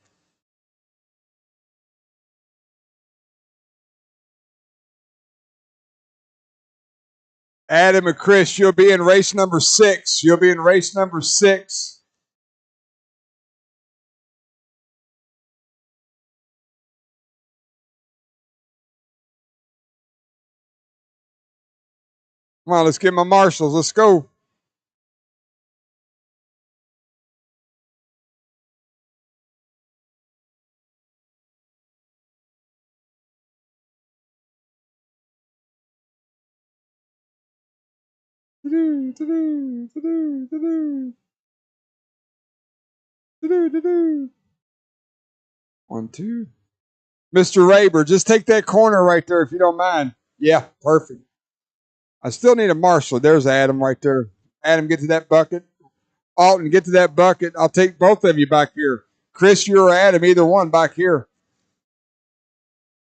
Adam and Chris, you'll be in race number 6. You'll be in race number 6. Come on, let's get my marshals. Let's go. One, two. Mr. Raber, just take that corner right there if you don't mind. Yeah, perfect. I still need a marshal. There's Adam right there. Adam, get to that bucket. Alton, get to that bucket. I'll take both of you back here. Chris, you or Adam, either one back here.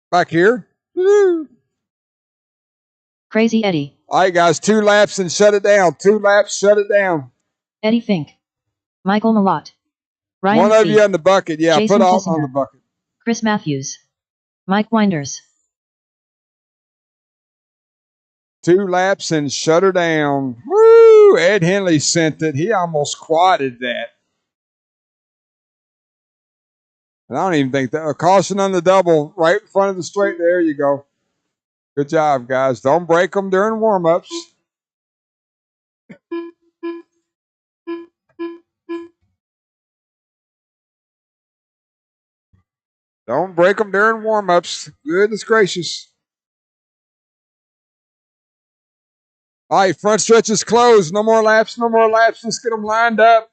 Back here. Woo. Crazy Eddie. All right, guys, 2 laps and shut it down. 2 laps, shut it down. Eddie Fink. Michael Malott. Ryan One of McBee. you on the bucket. Yeah, Jason put Alton Kissinger. on the bucket. Chris Matthews. Mike Winders. 2 laps and shut her down. Woo! Ed Henley sent it. He almost quadded that. And I don't even think that. A caution on the double right in front of the straight. There you go. Good job, guys. Don't break them during warm-ups. Don't break them during warm-ups. Goodness gracious. All right, front stretch is closed. No more laps, no more laps. Let's get them lined up.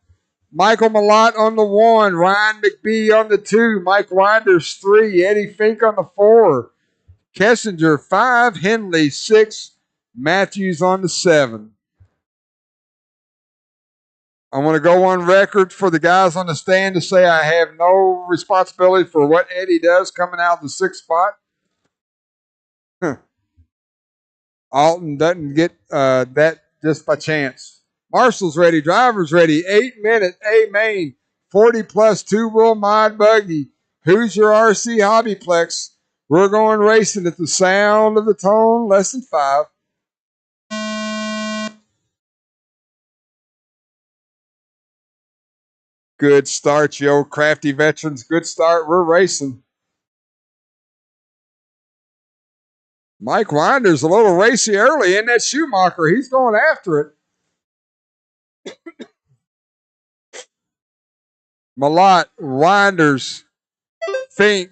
Michael Malott on the 1. Ryan McBee on the 2. Mike Winders 3. Eddie Fink on the 4. Kessinger 5. Henley 6. Matthews on the 7. I want to go on record for the guys on the stand to say I have no responsibility for what Eddie does coming out of the 6th spot. Alton doesn't get that just by chance. Marshall's ready. Driver's ready. 8-minute A main. 40 plus 2-wheel mod buggy. Hoosier RC Hobbyplex. We're going racing at the sound of the tone. Less than 5. Good start, you old crafty veterans. Good start. We're racing. Mike Winder's a little racy early in that Schumacher. He's going after it. Malott, Winders, Fink,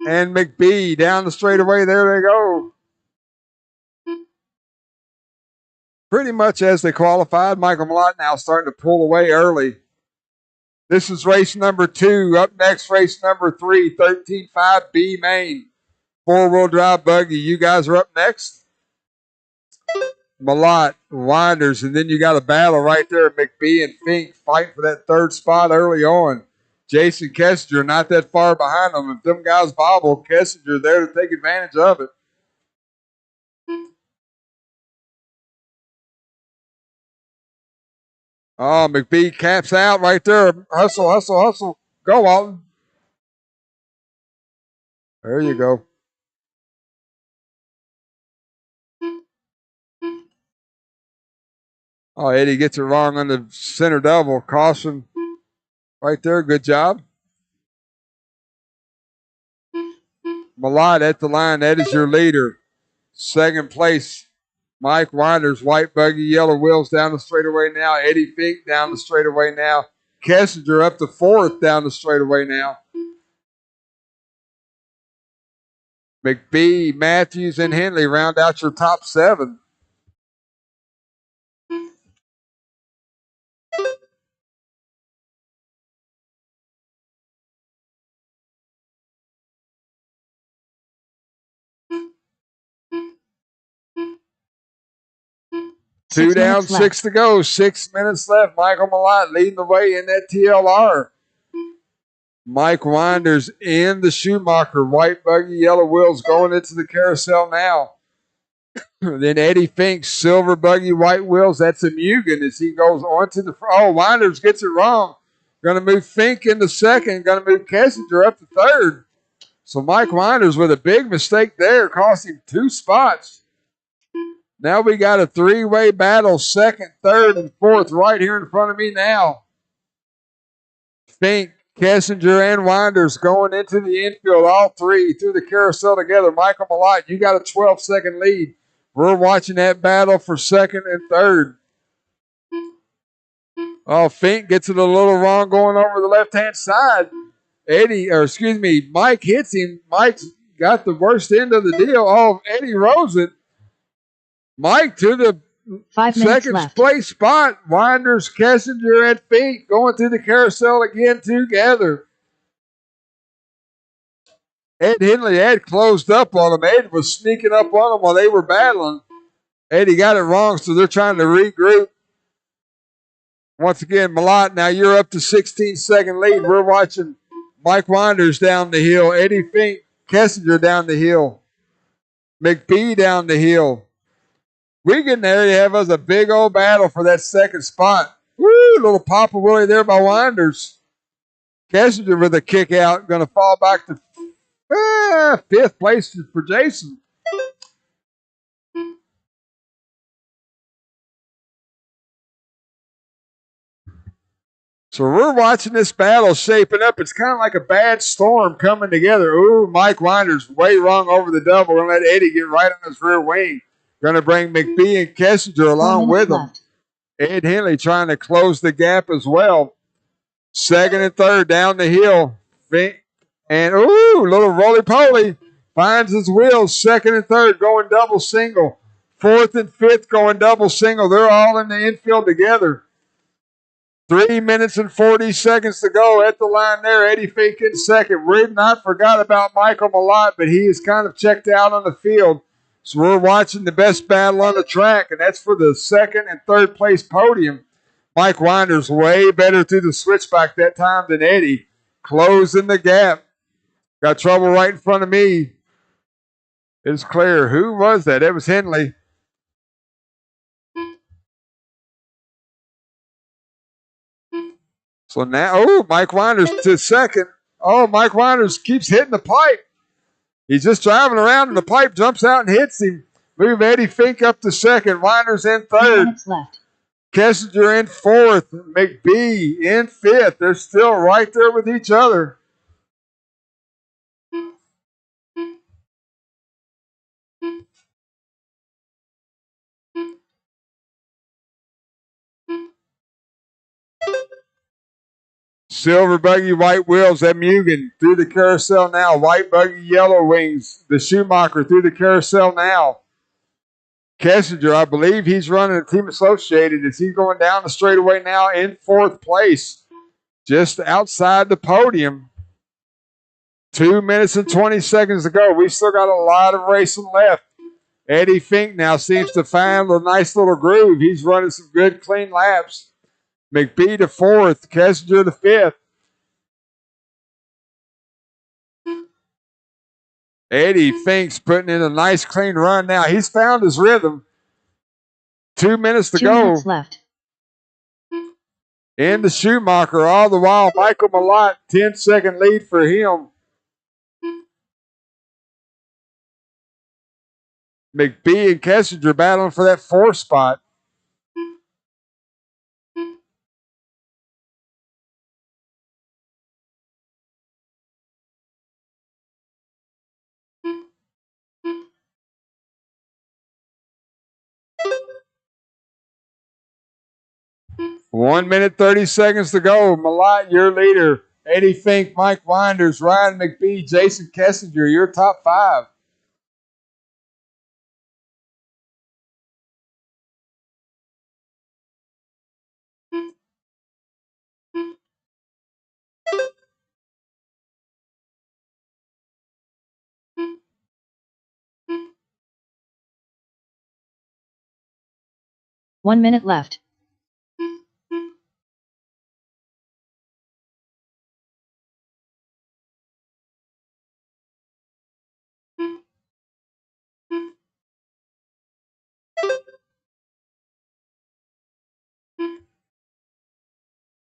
and McBee down the straightaway. There they go. Pretty much as they qualified. Michael Malott now starting to pull away early. This is race number 2. Up next, race number 3, 13.5 B main. 4-wheel drive buggy. You guys are up next. Malott, Winders, and then you got a battle right there. McBee and Fink fighting for that 3rd spot early on. Jason Kessinger not that far behind them. If them guys bobble, Kessinger there to take advantage of it. Oh, McBee caps out right there. Hustle, hustle, hustle. Go, Alton. There you go. Oh, Eddie gets it wrong on the center double. Caution right there. Good job. Malott at the line. That is your leader. Second place, Mike Winders. White buggy, yellow wheels down the straightaway now. Eddie Fink down the straightaway now. Kessinger up to fourth down the straightaway now. McBee, Matthews, and Henley round out your top 7. Two down, 6 to go. 6 minutes left. Michael Malott leading the way in that TLR. Mike Winders in the Schumacher. White buggy, yellow wheels going into the carousel now. Then Eddie Fink, silver buggy, white wheels. That's a Mugen as he goes on to the. Oh, Winders gets it wrong. Going to move Fink into second. Going to move Kessinger up to third. So Mike Winders with a big mistake there, cost him 2 spots. Now we got a 3-way battle, second, third, and fourth right here in front of me now. Fink, Kessinger, and Winders going into the infield, all 3 through the carousel together. Michael Malott, you got a 12-second lead. We're watching that battle for second and third. Oh, Fink gets it a little wrong going over the left-hand side. Mike hits him. Mike's got the worst end of the deal. Oh, Eddie rolls it. Mike to the 5 second place spot. Winders, Kessinger, and Fink going through the carousel again together. Ed Henley had closed up on him. Ed was sneaking up on him while they were battling. Eddie got it wrong, so they're trying to regroup. Once again, Malott, now you're up to 16-second lead. We're watching Mike Winders down the hill. Eddie Fink, Kessinger down the hill. McBee down the hill. We getting there to have us a big old battle for that second spot. Woo, little Papa Willie there by Winders. Kessinger with a kick out, going to fall back to 5th place for Jason. So we're watching this battle shaping up. It's kind of like a bad storm coming together. Ooh, Mike Winders way wrong over the double. Going to let Eddie get right on his rear wing. Going to bring McBee and Kessinger along with him. Ed Henley trying to close the gap as well. Second and third down the hill. And little roly-poly finds his wheels. Second and third going double single. Fourth and fifth going double single. They're all in the infield together. 3 minutes and 40 seconds to go at the line there. Eddie Fink in second. We've not forgot about Michael Malott, but he is kind of checked out on the field. So we're watching the best battle on the track, and that's for the second and third place podium. Mike Winders way better through the switchback that time than Eddie. Closing the gap. Got trouble right in front of me. It's clear. Who was that? It was Henley. So now, Mike Winders to second. Oh, Mike Winders keeps hitting the pipe. He's just driving around and the pipe jumps out and hits him. Move Eddie Fink up to second. Winders in third. 3 minutes left. Kessinger in fourth. McBee in fifth. They're still right there with each other. Silver buggy, white wheels, that Mugen through the carousel now. White buggy, yellow wings. The Schumacher through the carousel now. Kessinger, I believe he's running a Team Associated as he's going down the straightaway now in fourth place. Just outside the podium. 2 minutes and 20 seconds to go. We've still got a lot of racing left. Eddie Fink now seems to find a nice little groove. He's running some good, clean laps. McBee to fourth, Kessinger to fifth. Eddie Fink's putting in a nice, clean run now. He's found his rhythm. 2 minutes to go. 2 minutes left. In the Schumacher, all the while, Michael Malott, 10-second lead for him. McBee and Kessinger battling for that fourth spot. 1 minute, 30 seconds to go. Malott, your leader. Eddie Fink, Mike Winders, Ryan McBee, Jason Kessinger, your top 5. One minute left.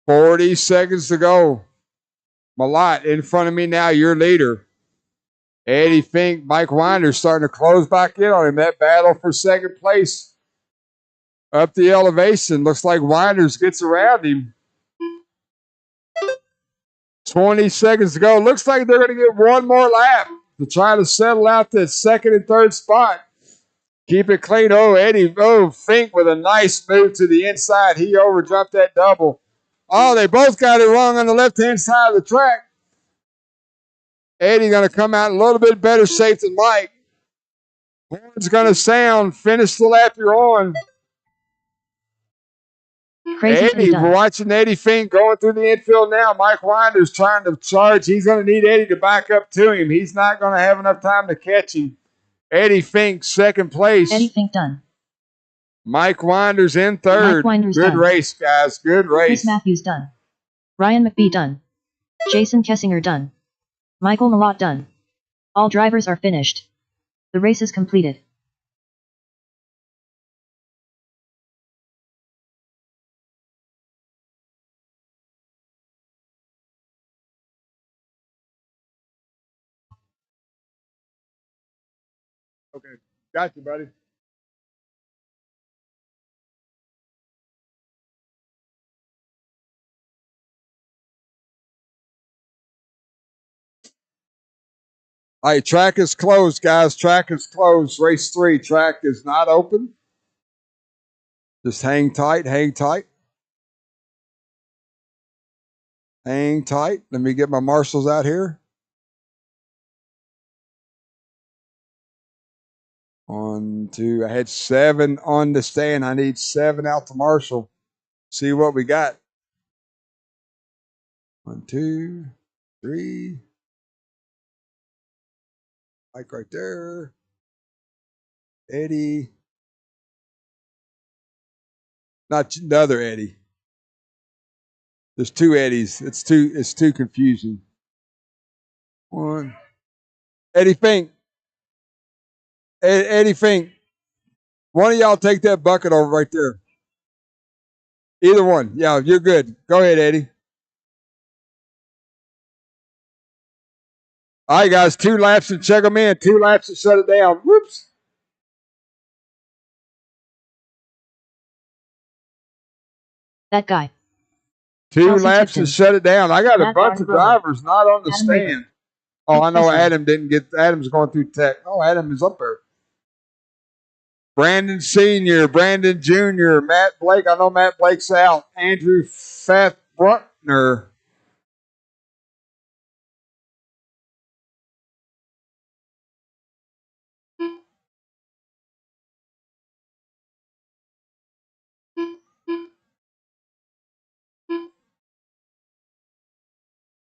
$40 seconds to go. Malott in front of me now, your leader. Eddie Fink, Mike Winders starting to close back in on him. That battle for second place up the elevation. Looks like Winders gets around him. 20 seconds to go. Looks like they're going to get one more lap to try to settle out that second and third spot. Keep it clean. Eddie Fink with a nice move to the inside. He overjumped that double. They both got it wrong on the left-hand side of the track. Eddie going to come out in a little bit better shape than Mike. Horn's going to sound. Finish the lap you're on. Eddie, we're watching Eddie Fink going through the infield now. Mike Winders trying to charge. He's going to need Eddie to back up to him. He's not going to have enough time to catch him. Eddie Fink, second place. Eddie Fink done. Mike Winders in third. Good done. Race, guys. Good race. Chris Matthews done. Ryan McBee done. Jason Kessinger done. Michael Malott done. All drivers are finished. The race is completed. Okay. Got you, buddy. All right, track is closed, guys. Track is closed. Race 3. Track is not open. Just hang tight, hang tight. Hang tight. Let me get my marshals out here. 1, 2. I had 7 on the stand. I need 7 out to marshal. See what we got. 1, 2, 3. Mike right there. Eddie. Not another Eddie. There's 2 Eddies. It's too confusing. 1. Eddie Fink. Eddie Fink. One of y'all take that bucket over right there. Either one. Yeah, you're good. Go ahead, Eddie. All right, guys. 2 laps and check them in. 2 laps and shut it down. Whoops. That guy. 2 laps and shut it down. I got a bunch of drivers not on the stand. Oh, I know Adam didn't get. Adam's going through tech. Oh, Adam is up there. Brandon Sr., Brandon Jr., Matt Blake. I know Matt Blake's out. Andrew Bruckner.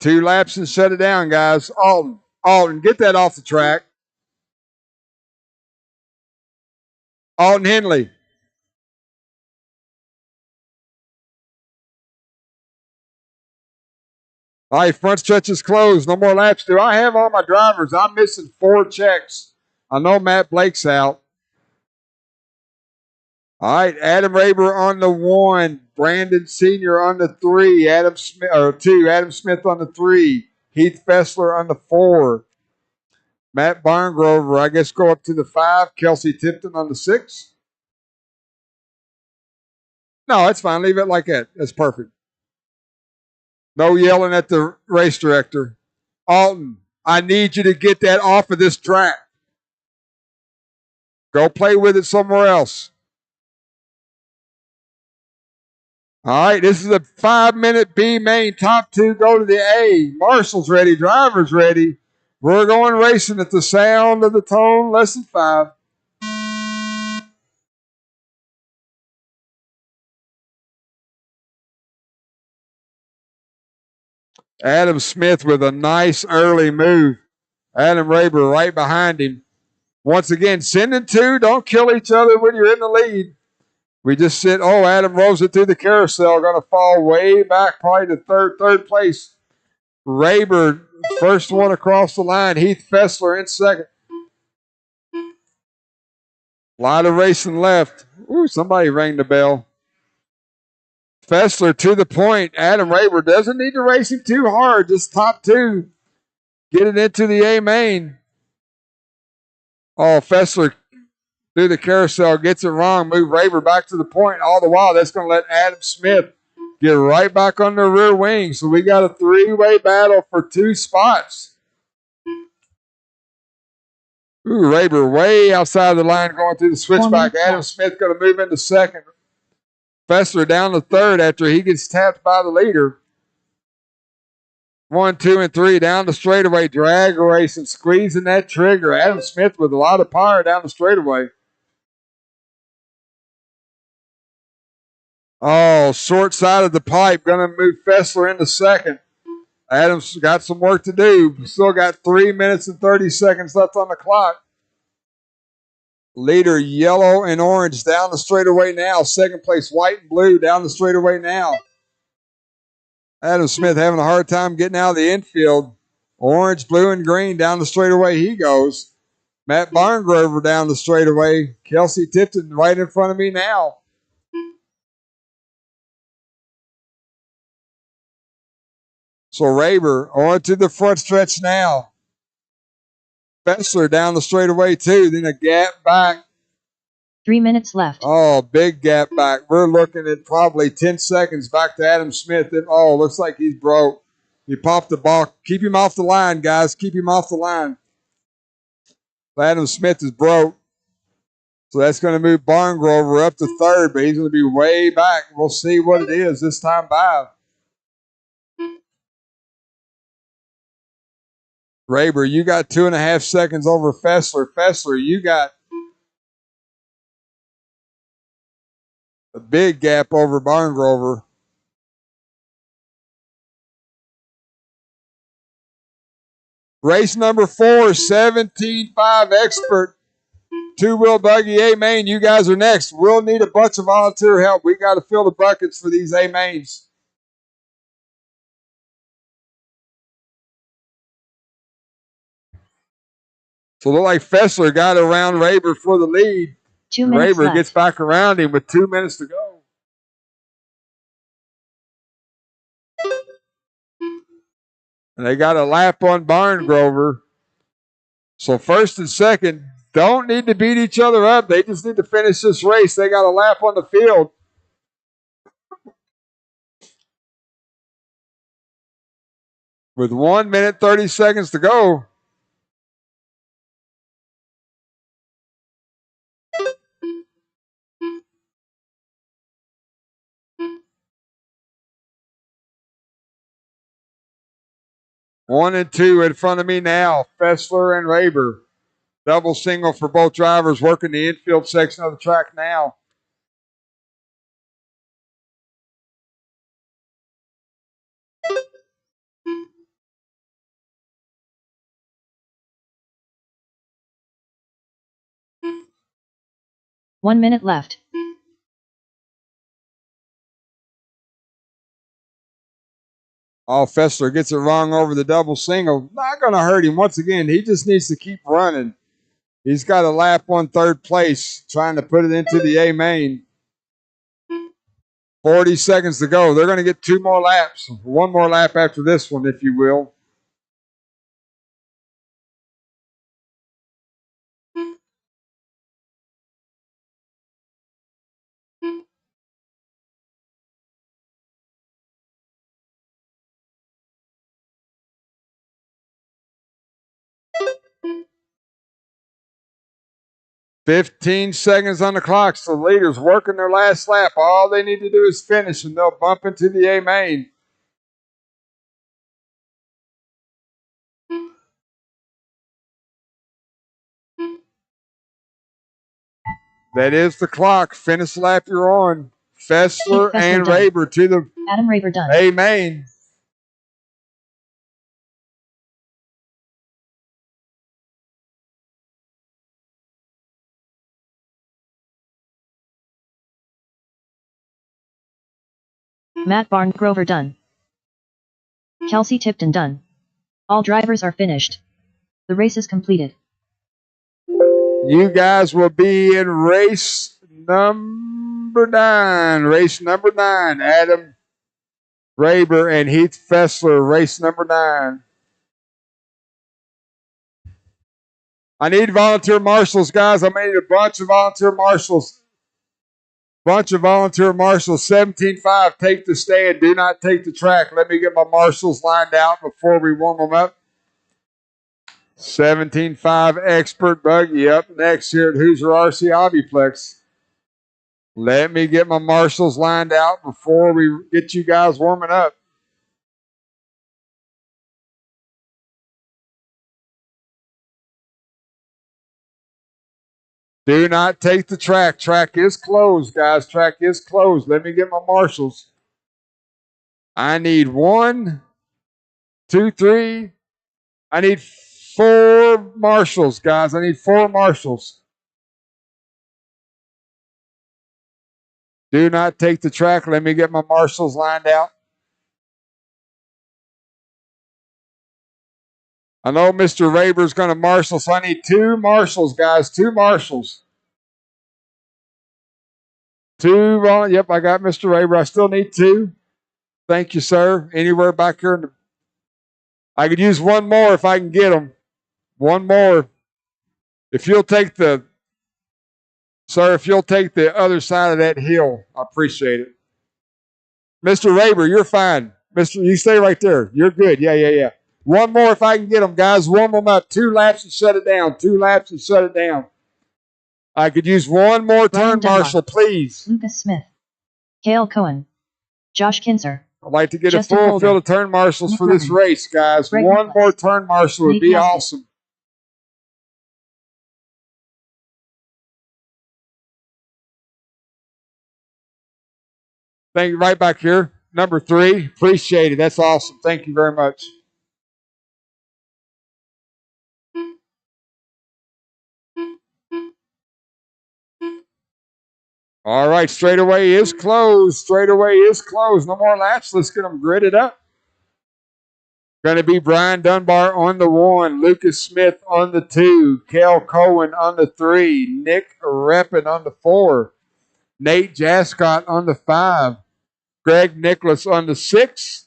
Two laps and shut it down, guys. Alton, get that off the track. Alton Henley. All right, front stretch is closed. No more laps. Do I have all my drivers? I'm missing 4 checks. I know Matt Blake's out. All right, Adam Raber on the 1. Brandon Sr. on the 3. Adam Smith 2. Adam Smith on the 3. Heath Fessler on the 4. Matt Barngrover, I guess, go up to the 5. Kelsey Tipton on the 6. No, that's fine. Leave it like that. That's perfect. No yelling at the race director. Alton, I need you to get that off of this track. Go play with it somewhere else. All right, this is a 5-minute B main. Top two go to the A. Marshall's ready. Driver's ready. We're going racing at the sound of the tone. Lesson 5. Adam Smith with a nice early move. Adam Rayber right behind him. Once again, sending two. Don't kill each other when you're in the lead. We just sit. Oh, Adam rolls it through the carousel. Going to fall way back, probably to third place. Rayber, first one across the line. Heath Fessler in second. A lot of racing left. Ooh, somebody rang the bell. Fessler to the point. Adam Rayber doesn't need to race him too hard. Just top two. Get it into the A main. Oh, Fessler through the carousel gets it wrong. Move Rayber back to the point. All the while, that's going to let Adam Smith get right back on the rear wing. So we got a three-way battle for 2 spots. Ooh, Rayber way outside the line going through the switchback. Adam Smith going to move into second. Fessler down to third after he gets tapped by the leader. 1, 2, and 3 down the straightaway. Drag racing, squeezing that trigger. Adam Smith with a lot of power down the straightaway. Oh, short side of the pipe. Going to move Fessler into second. Adam's got some work to do. Still got 3 minutes and 30 seconds left on the clock. Leader yellow and orange down the straightaway now. Second place white and blue down the straightaway now. Adam Smith having a hard time getting out of the infield. Orange, blue, and green down the straightaway he goes. Matt Barngrover down the straightaway. Kelsey Tipton right in front of me now. So Rayber on to the front stretch now. Fessler down the straightaway too. Then a gap back. 3 minutes left. Oh, big gap back. We're looking at probably 10 seconds back to Adam Smith. Oh, looks like he's broke. He popped the ball. Keep him off the line, guys. Keep him off the line. Adam Smith is broke. So that's going to move Barngrover up to third, but he's going to be way back. We'll see what it is this time by. Rayber, you got 2.5 seconds over Fessler. Fessler, you got a big gap over Barngrover. Race number 4, 17.5 Expert. 2-wheel buggy A main. You guys are next. We'll need a bunch of volunteer help. We got to fill the buckets for these A mains. So look like Fessler got around Rayber for the lead. 2 minutes Rayber left. gets back around him with 2 minutes to go. And they got a lap on Barngrover. So first and second don't need to beat each other up. They just need to finish this race. They got a lap on the field. With 1 minute, 30 seconds to go. One and two in front of me now. Fessler and Rayber. Double single for both drivers working the infield section of the track now. One minute left. Oh, Fessler gets it wrong over the double single. Not going to hurt him. Once again, he just needs to keep running. He's got a lap on third place, trying to put it into the A main. 40 seconds to go. They're going to get 2 more laps. 1 more lap after this one, if you will. 15 seconds on the clock. So the leaders working their last lap. All they need to do is finish, and they'll bump into the A main. That is the clock. Finish lap you're on. Fessler and done. Raber to the Adam Raber done. A main. Matt Barngrover done. Kelsey Tipton done. All drivers are finished. The race is completed. You guys will be in race number 9. Race number 9. Adam Raber and Heath Fessler. Race number 9. I need volunteer marshals, guys. I need a bunch of volunteer marshals. Bunch of volunteer marshals. 17.5. Take the stand. Do not take the track. Let me get my marshals lined out before we warm them up. 17.5 expert buggy up next here at Hoosier RC Hobbyplex. Let me get my marshals lined out before we get you guys warming up. Do not take the track. Track is closed, guys. Track is closed. Let me get my marshals. I need 1, 2, 3. I need 4 marshals, guys. I need 4 marshals. Do not take the track. Let me get my marshals lined out. I know Mr. Raber's going to marshal, so I need 2 marshals, guys. 2 marshals. 2. Yep, I got Mr. Raber. I still need 2. Thank you, sir. Anywhere back here. I could use 1 more if I can get them. 1 more. If you'll take the, sir, if you'll take the other side of that hill, I appreciate it. Mr. Raber, you're fine. You stay right there. You're good. Yeah. 1 more if I can get them, guys. Warm them up. 2 laps and shut it down. 2 laps and shut it down. I could use 1 more turn marshal, please. Lucas Smith. Cale Cohen. Josh Kinzer. I'd like to get a full field of turn marshals for this race, guys. 1 more turn marshal would be awesome. Thank you. Right back here. Number 3. Appreciate it. That's awesome. Thank you very much. All right, straightaway is closed. Straightaway is closed. No more laps. Let's get them gridded up. Going to be Brian Dunbar on the 1, Lucas Smith on the 2, Cale Cohen on the 3, Nick Reppin on the 4, Nate Jascott on the 5, Greg Nicholas on the 6,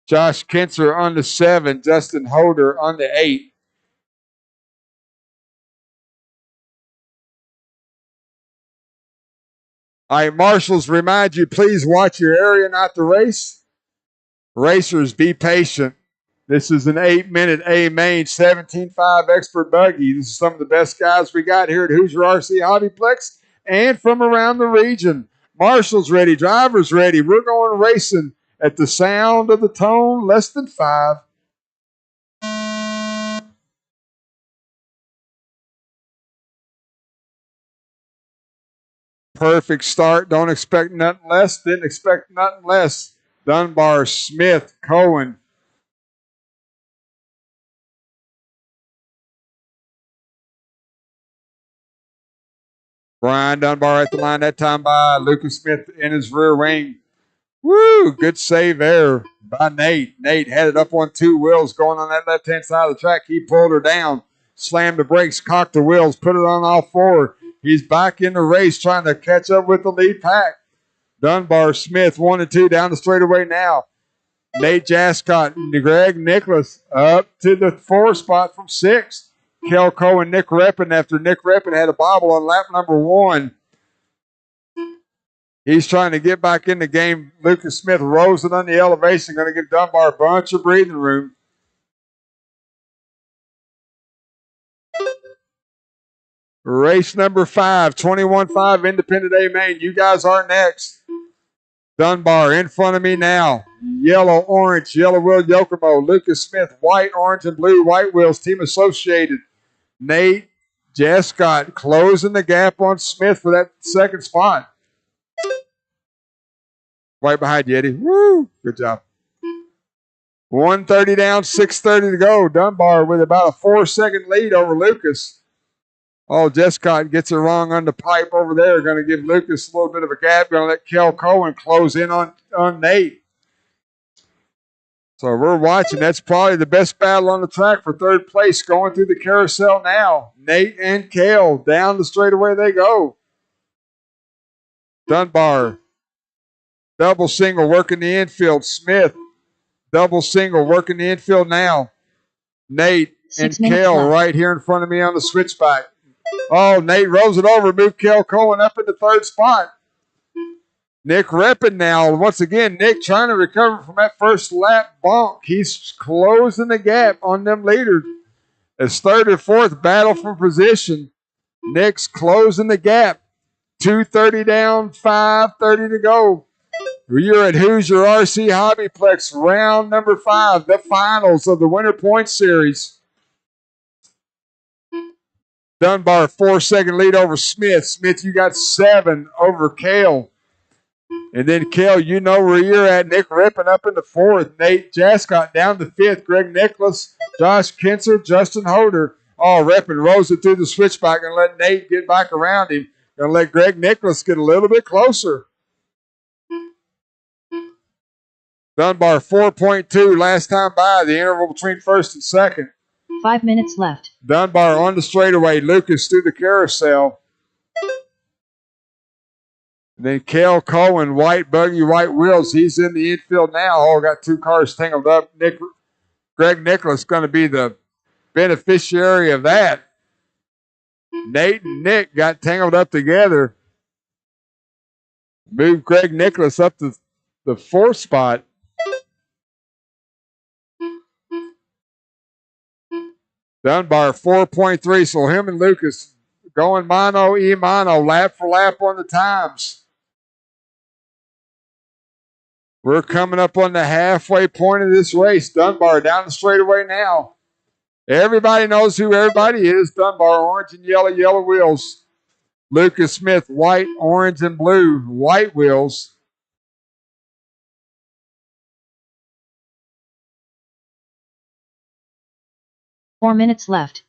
Josh Kinzer on the 7, Justin Holder on the 8. All right, marshals, remind you, please watch your area, not the race. Racers, be patient. This is an 8-minute A main 17.5 expert buggy. This is some of the best guys we got here at Hoosier RC Hobbyplex and from around the region. Marshals ready, drivers ready. We're going racing at the sound of the tone, less than 5. Perfect start. Don't expect nothing less. Didn't expect nothing less. Dunbar, Smith, Cohen. Brian Dunbar at the line that time by Lucas Smith in his rear wing. Woo! Good save there by Nate. Nate had it up on 2 wheels going on that left-hand side of the track. He pulled her down, slammed the brakes, cocked the wheels, put it on all 4. He's back in the race trying to catch up with the lead pack. Dunbar, Smith, 1 and 2 down the straightaway now. Nate Jascott and Greg Nicholas up to the 4 spot from 6. Cale Cohen, Nick Reppin after Nick Reppin had a bobble on lap number 1. He's trying to get back in the game. Lucas Smith rose it on the elevation, going to give Dunbar a bunch of breathing room. Race number 5, 21-5 Independent A Main. You guys are next. Dunbar in front of me now. Yellow, orange, yellow wheel Yokomo. Lucas Smith, white, orange, and blue, white wheels. Team Associated. Nate Jescott closing the gap on Smith for that second spot. Right behind you, Eddie. Woo! Good job. 130 down, 6:30 to go. Dunbar with about a 4-second lead over Lucas. Oh, Jescott gets it wrong on the pipe over there. Going to give Lucas a little bit of a gap. Going to let Kel Cohen close in on Nate. So we're watching. That's probably the best battle on the track for third place going through the carousel now. Nate and Kel down the straightaway they go. Dunbar, double single working the infield. Smith, double single working the infield now. Nate and Kel right here in front of me on the switchback. Oh, Nate rolls it over, moved Kel Cohen up in the third spot. Nick Reppin now. Once again, Nick trying to recover from that first lap bonk. He's closing the gap on them leaders. As third and fourth battle for position. Nick's closing the gap. 2:30 down, 5:30 to go. You're at Hoosier RC Hobbyplex, round number 5, the finals of the Winter Point Series. Dunbar, 4-second lead over Smith. Smith, you got 7 over Kale. And then, Kel, you know where you're at. Nick Rippin up in the 4th. Nate Jascott down the 5th. Greg Nicholas, Josh Kinser, Justin Holder. Oh, Rippin rolls it through the switchback and let Nate get back around him. Going to let Greg Nicholas get a little bit closer. Dunbar, 4.2 last time by. The interval between first and second. 5 minutes left. Dunbar on the straightaway. Lucas through the carousel. And then Kel Cohen, white buggy, white wheels. He's in the infield now. Oh, got 2 cars tangled up. Greg Nicholas going to be the beneficiary of that. Nate and Nick got tangled up together. Moved Greg Nicholas up to the 4th spot. Dunbar 4.3. So him and Lucas going mano e mano, lap for lap on the times. We're coming up on the halfway point of this race. Dunbar down the straightaway now. Everybody knows who everybody is. Dunbar, orange and yellow, yellow wheels. Lucas Smith, white, orange, and blue, white wheels. Four minutes left.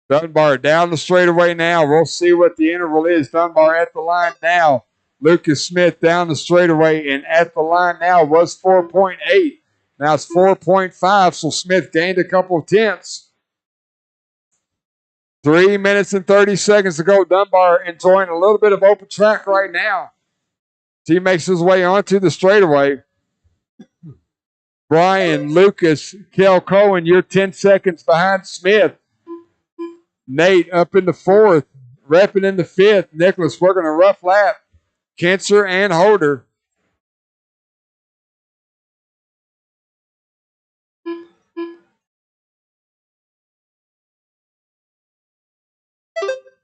Dunbar down the straightaway now. We'll see what the interval is. Dunbar at the line now. Lucas Smith down the straightaway and at the line now was 4.8. Now it's 4.5, so Smith gained a couple of tenths. 3 minutes and 30 seconds to go. Dunbar enjoying a little bit of open track right now. He makes his way onto the straightaway. Brian, Lucas, Kel Cohen, you're 10 seconds behind Smith. Nate up in the 4th, Reppin in the 5th. Nicholas working a rough lap. Kinser and Holder.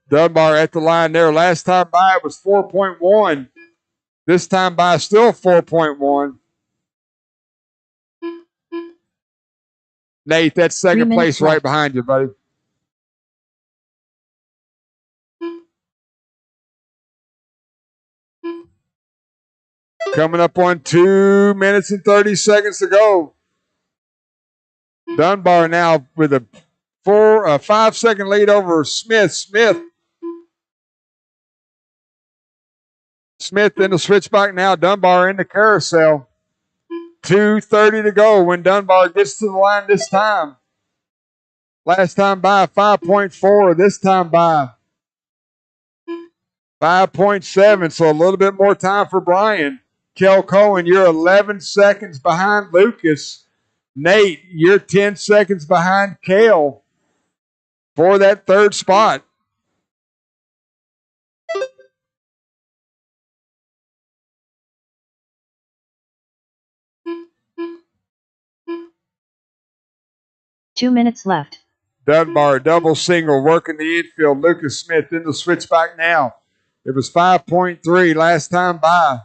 Dunbar at the line there. Last time by it was 4.1. This time by still 4.1. Nate, that's second place right behind you, buddy. Coming up on 2 minutes and 30 seconds to go. Dunbar now with a 5-second lead over Smith. Smith in the switchback now. Dunbar in the carousel. 2:30 to go when Dunbar gets to the line this time. Last time by 5.4. This time by 5.7. So a little bit more time for Brian. Kel Cohen, you're 11 seconds behind Lucas. Nate, you're 10 seconds behind Kale for that third spot. Two minutes left. Dunbar, double single, working the infield. Lucas Smith in the switchback now. It was 5.3 last time by.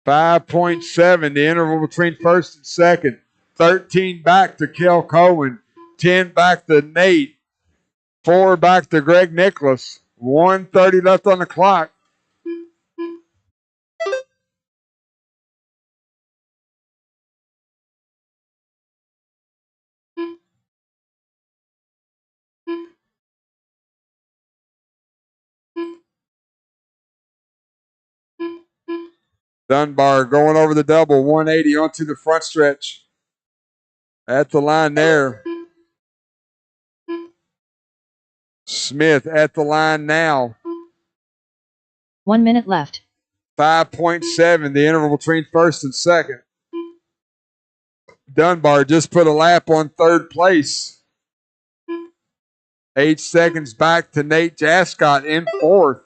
$5.7, the interval between first and second. 13 back to Kel Cohen. 10 back to Nate. 4 back to Greg Nicholas. 1:30 left on the clock. Dunbar going over the double, 180 onto the front stretch. At the line there. Smith at the line now. 1 minute left. 5.7, the interval between first and second. Dunbar just put a lap on third place. 8 seconds back to Nate Jascott in fourth.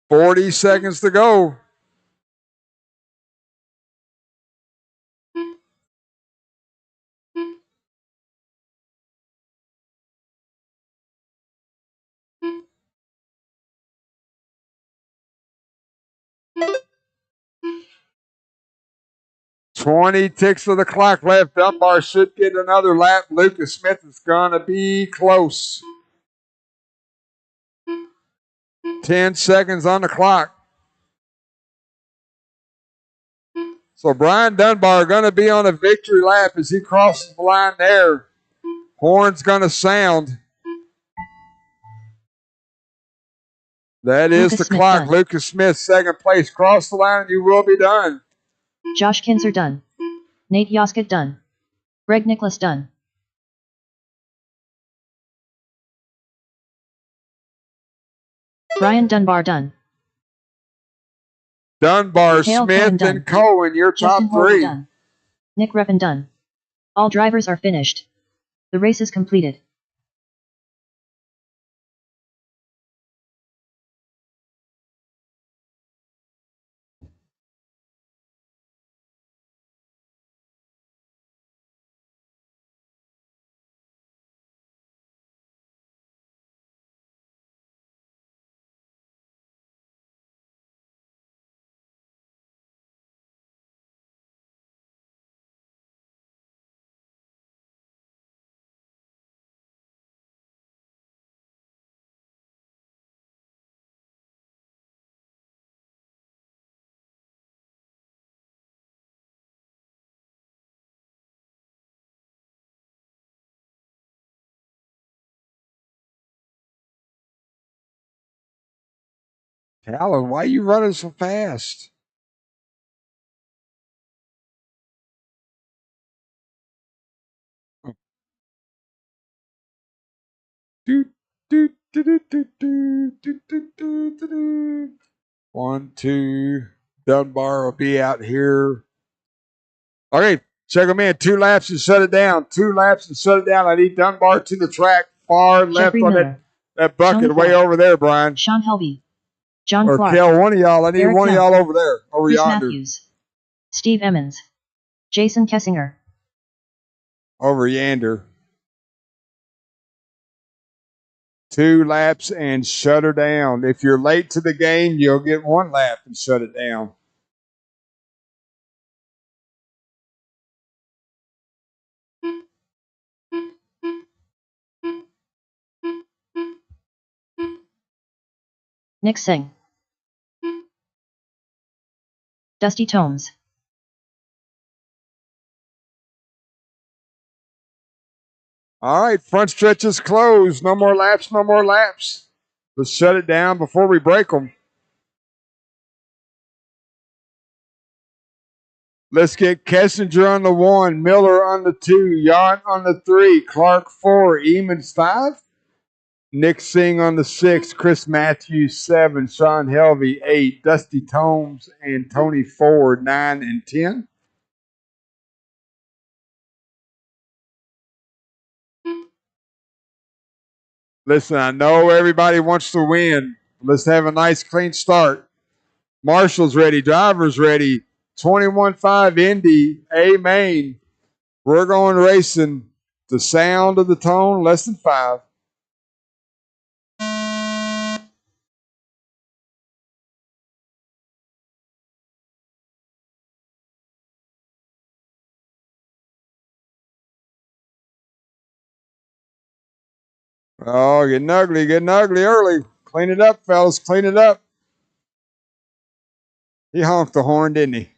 40 seconds to go. Twenty ticks of the clock left. Dunbar should get another lap. Lucas Smith is going to be close. 10 seconds on the clock. So Brian Dunbar going to be on a victory lap as he crosses the line there. Horn's going to sound. That is the clock. Lucas Smith, second place. Cross the line and you will be done. Josh Kinzer done. Nate Jascott done. Greg Nicholas done. Brian Dunbar done. Dunbar, Hale Smith, Cohen and Cohen, your Justin top three. Done. Nick Reppen done. All drivers are finished. The race is completed. Alan, why are you running so fast? Do, do, do, do, do, do, do, do, do, do. 1, 2. Dunbar will be out here. Okay, check them in. 2 laps and shut it down. 2 laps and shut it down. I need Dunbar to the track. Far left Jeffrey on Miller. that bucket Tony way Ford. over there, Brian. Sean Helvey. John Or Clark. Kel, one of y'all. I need Eric one of Young. y'all over there. Over Chris yonder. Matthews. Steve Emmons. Jason Kessinger. Over yonder. 2 laps and shut her down. If you're late to the game, you'll get 1 lap and shut it down. Nick Singh. Dusty Tomes. All right, front stretch is closed. No more laps, no more laps. Let's shut it down before we break them. Let's get Kessinger on the 1, Miller on the 2, Yount on the 3, Clark 4, Emons 5, Nick Singh on the 6, Chris Matthews 7, Sean Helvey 8, Dusty Tomes and Tony Ford 9 and 10. Listen, I know everybody wants to win. Let's have a nice, clean start. Marshall's ready. Driver's ready. 21.5 Indy, A main. We're going racing. The sound of the tone, less than 5. Oh, getting ugly early. Clean it up, fellas. Clean it up. He honked the horn, didn't he?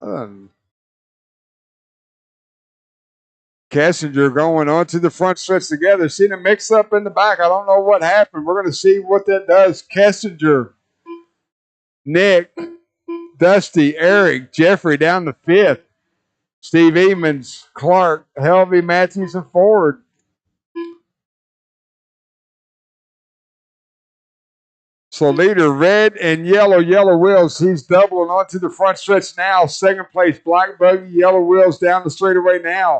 Um, Kessinger going onto the front stretch together. Seen a mix up in the back. I don't know what happened. We're going to see what that does. Kessinger, Nick, Dusty, Eric, Jeffrey down the 5th. Steve Emons, Clark, Helvey, Matthews, and Ford. So leader, red and yellow wheels. He's doubling onto the front stretch now. Second place, black buggy, yellow wheels down the straightaway now.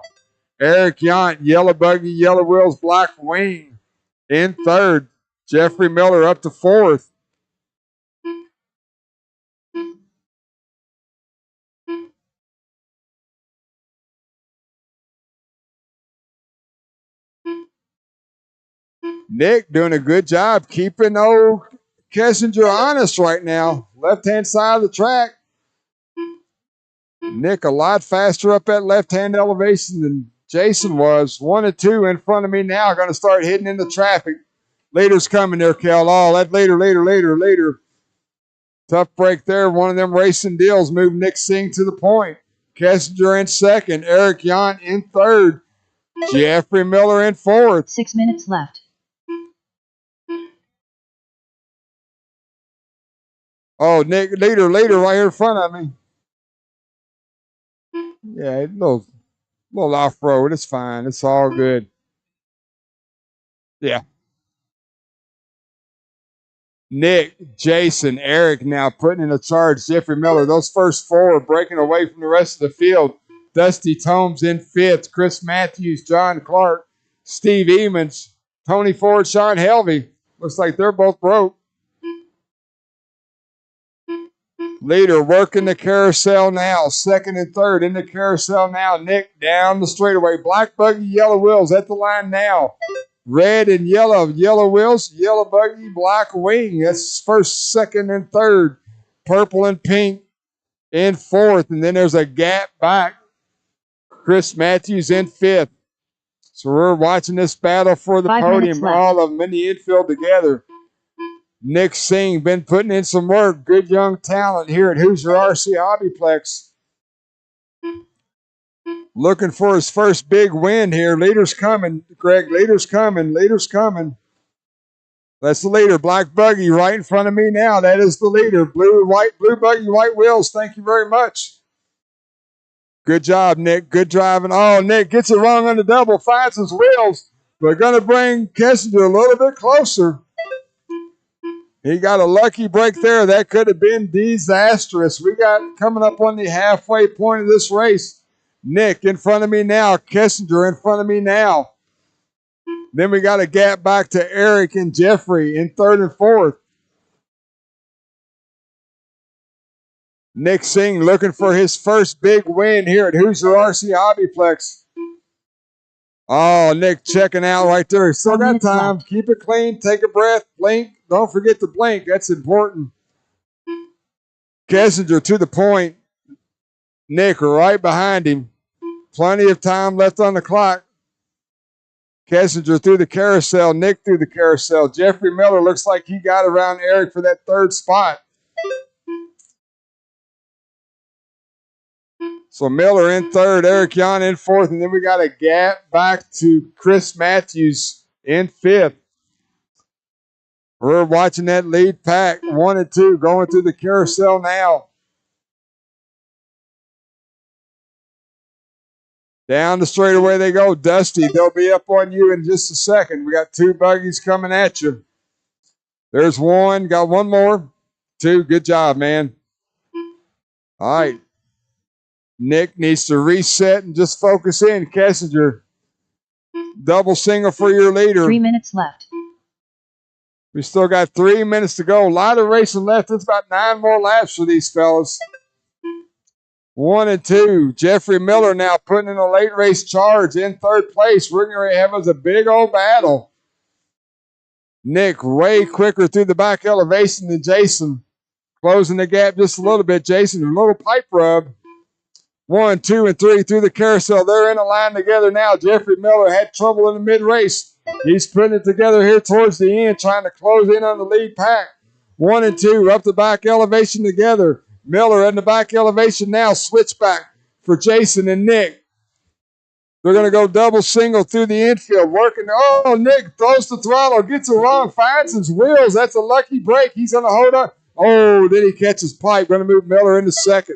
Eric Yount, yellow buggy, yellow wheels, black wing. In third, Jeffrey Miller up to 4th. Nick doing a good job keeping old Kessinger honest right now. Left-hand side of the track. Nick a lot faster up that left-hand elevation than Jason was. 1 and 2 in front of me now. Going to start hitting into traffic. Leader's coming there, Kel. Oh, that leader. Tough break there. One of them racing deals moved Nick Singh to the point. Kessinger in second. Eric Yount in third. Jeffrey Miller in fourth. 6 minutes left. Oh, Nick, leader right here in front of me. Yeah, a little off-road. It's fine. It's all good. Yeah. Nick, Jason, Eric now putting in a charge. Jeffrey Miller. Those first 4 are breaking away from the rest of the field. Dusty Tomes in 5th. Chris Matthews, John Clark, Steve Emons, Tony Ford, Sean Helvey. Looks like they're both broke. Leader working the carousel now. Second and third in the carousel now. Nick down the straightaway. Black buggy, yellow wheels at the line now. Red and yellow wheels, yellow buggy, black wing. That's first, second, and third. Purple and pink in fourth. And then there's a gap back. Chris Matthews in 5th. So we're watching this battle for the podium. All of them in the infield together. Nick Singh been putting in some work. Good young talent here at Hoosier RC Hobbyplex. Looking for his first big win here. Leader's coming, Greg. Leader's coming. That's the leader. Black buggy right in front of me now. That is the leader. Blue buggy, white wheels. Thank you very much. Good job, Nick. Good driving. Oh, Nick gets it wrong on the double. Finds his wheels. We're going to bring Kessinger a little bit closer. He got a lucky break there. That could have been disastrous. We got coming up on the halfway point of this race. Nick in front of me now. Kessinger in front of me now. Then we got a gap back to Eric and Jeffrey in third and fourth. Nick Singh looking for his first big win here at Hoosier RC Hobbyplex. Oh, Nick checking out right there. Still got time. Keep it clean. Take a breath. Blink. Don't forget to blink. That's important. Kessinger to the point. Nick right behind him. Plenty of time left on the clock. Kessinger through the carousel. Nick through the carousel. Jeffrey Miller looks like he got around Eric for that third spot. So Miller in third, Eric Yount in fourth, and then we got a gap back to Chris Matthews in 5th. We're watching that lead pack, 1 and 2, going through the carousel now. Down the straightaway they go. Dusty, they'll be up on you in just a second. We got 2 buggies coming at you. There's 1. Got 1 more. 2. Good job, man. All right. Nick needs to reset and just focus in. Kessinger, double single for your leader. 3 minutes left. We still got 3 minutes to go. A lot of racing left. It's about 9 more laps for these fellas. 1 and 2. Jeffrey Miller now putting in a late race charge in 3rd place. We're going to have us a big old battle. Nick way quicker through the back elevation than Jason. Closing the gap just a little bit. Jason, a little pipe rub. 1, 2, and 3 through the carousel. They're in a line together now. Jeffrey Miller had trouble in the mid-race. He's putting it together here towards the end, trying to close in on the lead pack. 1 and 2 up the back elevation together. Miller in the back elevation now. Switchback for Jason and Nick. They're going to go double single through the infield. Working. Oh, Nick throws the throttle. Gets it wrong. Finds his wheels. That's a lucky break. He's going to hold on. Oh, then he catches pipe. Going to move Miller into 2nd.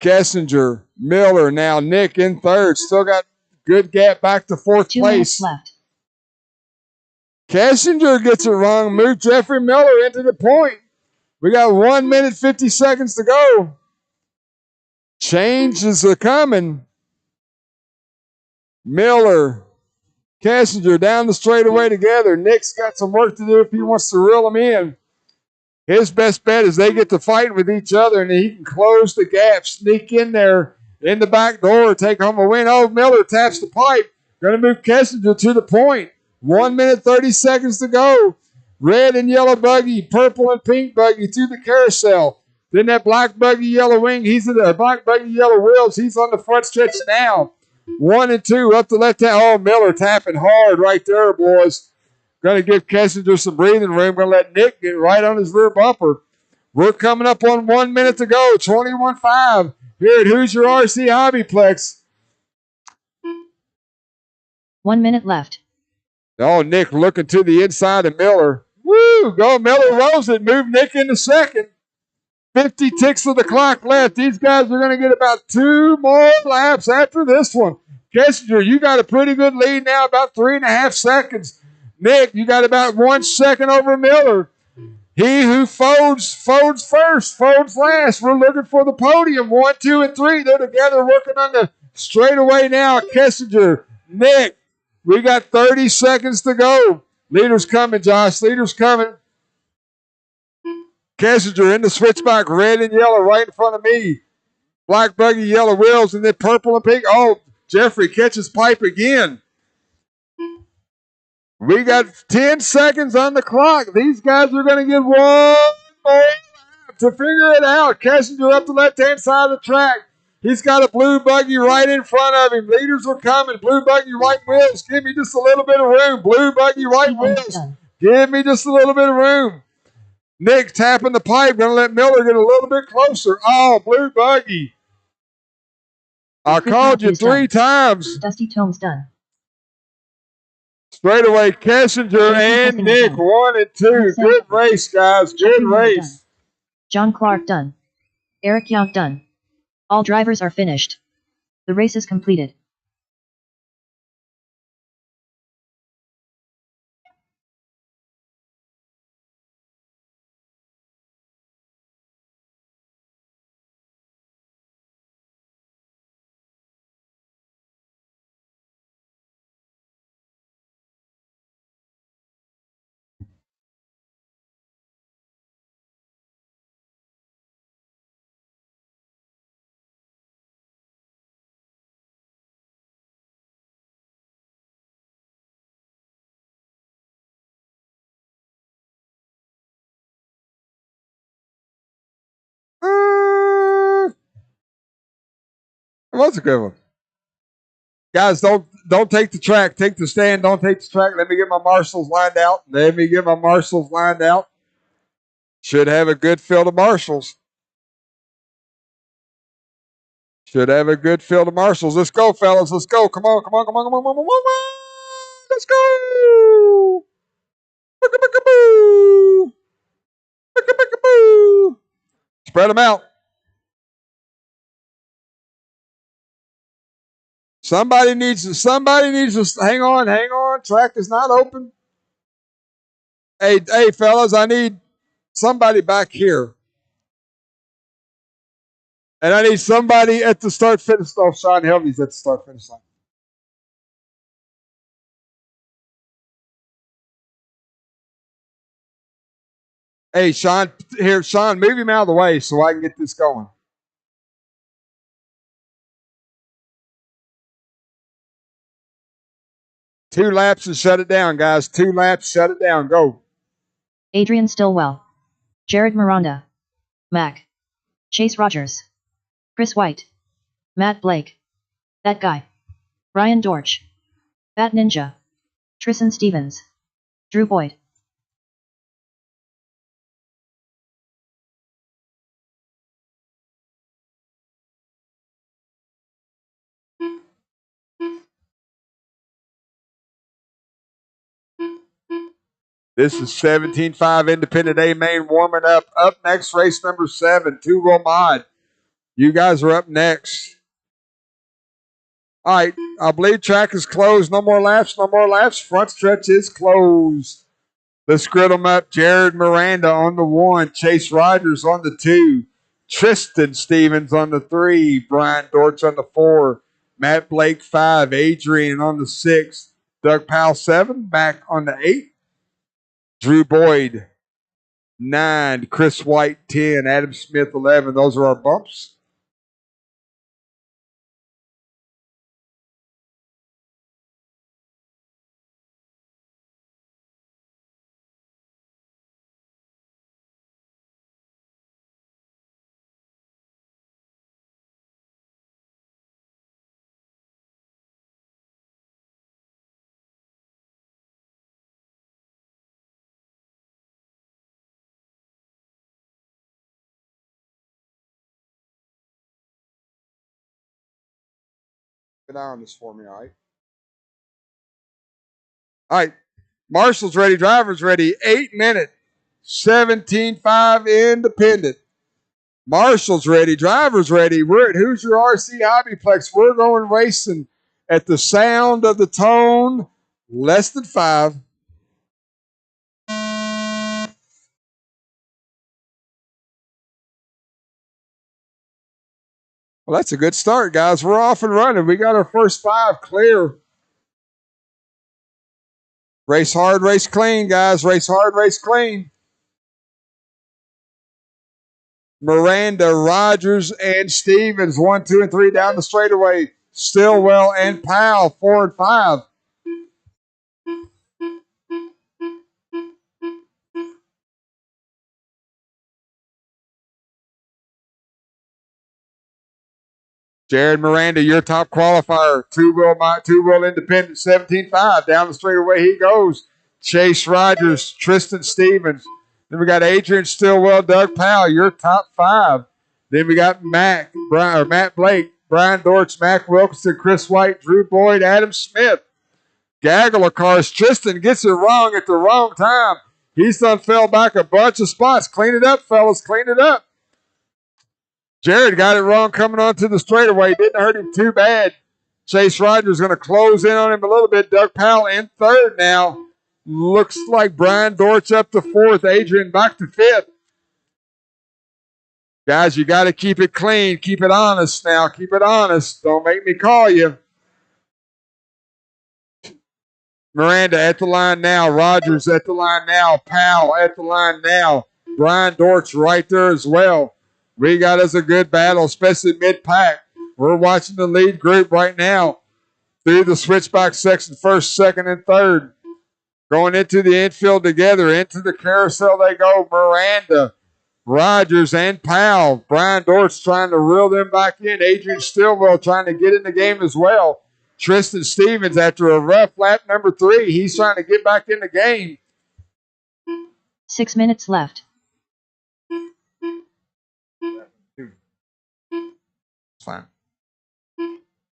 Kessinger, Miller, now Nick in 3rd. Still got good gap back to 4th 2 place. minutes left. Kessinger gets it wrong. Moved Jeffrey Miller into the point. We got 1 minute, 50 seconds to go. Changes are coming. Miller, Kessinger down the straightaway together. Nick's got some work to do if he wants to reel them in. His best bet is they get to fight with each other and he can close the gap, sneak in there in the back door, take home a win. Oh, Miller taps the pipe. Going to move Kessinger to the point. 1 minute, 30 seconds to go. Red and yellow buggy, purple and pink buggy through the carousel. Then that black buggy, yellow wing. He's in the black buggy, yellow wheels. He's on the front stretch now. 1 and 2 up the left hand. Oh, Miller tapping hard right there, boys. Going to give Kessinger some breathing room. Going to let Nick get right on his rear bumper. We're coming up on 1 minute to go. 21-5 here at Hoosier RC Hobbyplex. 1 minute left. Oh, Nick looking to the inside of Miller. Woo! Go Miller rolls it. Move Nick into 2nd. 50 ticks of the clock left. These guys are going to get about 2 more laps after this one. Kessinger, you got a pretty good lead now, about 3.5 seconds. Nick, you got about 1 second over Miller. He who folds first, folds last. We're looking for the podium. 1, 2, and 3. They're together working on the straightaway now. Kessinger, Nick, we got 30 seconds to go. Leader's coming, Josh. Leader's coming. Kessinger in the switchback, red and yellow right in front of me. Black buggy, yellow wheels, and then purple and pink. Oh, Jeffrey catches pipe again. We got 10 seconds on the clock. These guys are going to get 1 more lap to figure it out. Kessinger up the left-hand side of the track. He's got a blue buggy right in front of him. Leaders are coming. Blue buggy, white wheels. Give me just a little bit of room. Blue buggy, white wheels. Give me just a little bit of room. Nick tapping the pipe. Going to let Miller get a little bit closer. Oh, blue buggy. I called you 3 times. Dusty Tomes done. Straightaway, Kessinger and Nick, 1 and 2. Good race, guys. Good race. John Clark done. Eric Yount done. All drivers are finished. The race is completed. That's a good one. Guys, don't take the track. Take the stand. Don't take the track. Let me get my marshals lined out. Should have a good field of marshals. Let's go, fellas. Let's go. Come on. Let's go. Spread them out. Somebody needs to hang on. Track is not open. Hey, fellas, I need somebody back here. And I need somebody at the start finish. Oh, Sean Helmy's at the start finish line. Hey, Sean, move him out of the way so I can get this going. Two laps and shut it down, guys. 2 laps, shut it down. Go. Adrian Stillwell. Jared Miranda. Mac. Chase Rogers. Chris White. Matt Blake. That Guy. Ryan Dortch. Bat Ninja. Tristan Stevens. Drew Boyd. This is 17.5 Independent A Main warming up. Up next, race number 7, 2-wheel mod. You guys are up next. All right, I believe track is closed. No more laps. Front stretch is closed. Let's grid them up. Jared Miranda on the 1. Chase Rogers on the 2. Tristan Stevens on the 3. Brian Dortch on the 4. Matt Blake 5. Adrian on the 6. Doug Powell 7. Back on the 8. Drew Boyd 9. Chris White 10. Adam Smith 11. Those are our bumps. Get on this for me, all right? All right. Marshall's ready. Driver's ready. 8 minute. 17.5 Independent. Marshall's ready. Driver's ready. We're at Hoosier RC Hobbyplex. We're going racing at the sound of the tone. Less than 5. Well, that's a good start, guys. We're off and running. We got our first 5 clear. Race hard, race clean, guys. Race hard, race clean. Miranda, Rogers, and Stevens, 1, 2, and 3 down the straightaway. Stillwell and Powell, 4 and 5. Jared Miranda, your top qualifier. Two-wheel independent, 17.5. Down the straightaway he goes. Chase Rogers, Tristan Stevens. Then we got Adrian Stillwell, Doug Powell, your top 5. Then we got Matt Blake, Brian Dortch, Mac Wilkinson, Chris White, Drew Boyd, Adam Smith. Gaggle of cars. Tristan gets it wrong at the wrong time. He's done fell back a bunch of spots. Clean it up, fellas. Clean it up. Jared got it wrong coming onto the straightaway. Didn't hurt him too bad. Chase Rogers going to close in on him a little bit. Doug Powell in 3rd now. Looks like Brian Dortch up to 4th. Adrian back to 5th. Guys, you got to keep it clean. Keep it honest now. Keep it honest. Don't make me call you. Miranda at the line now. Rogers at the line now. Powell at the line now. Brian Dortch right there as well. We got us a good battle, especially mid-pack. We're watching the lead group right now through the switchback section, 1st, 2nd, and 3rd. Going into the infield together. Into the carousel they go. Miranda, Rogers, and Powell. Brian Dortch trying to reel them back in. Adrian Stillwell trying to get in the game as well. Tristan Stevens, after a rough lap number 3, he's trying to get back in the game. 6 minutes left. Fine.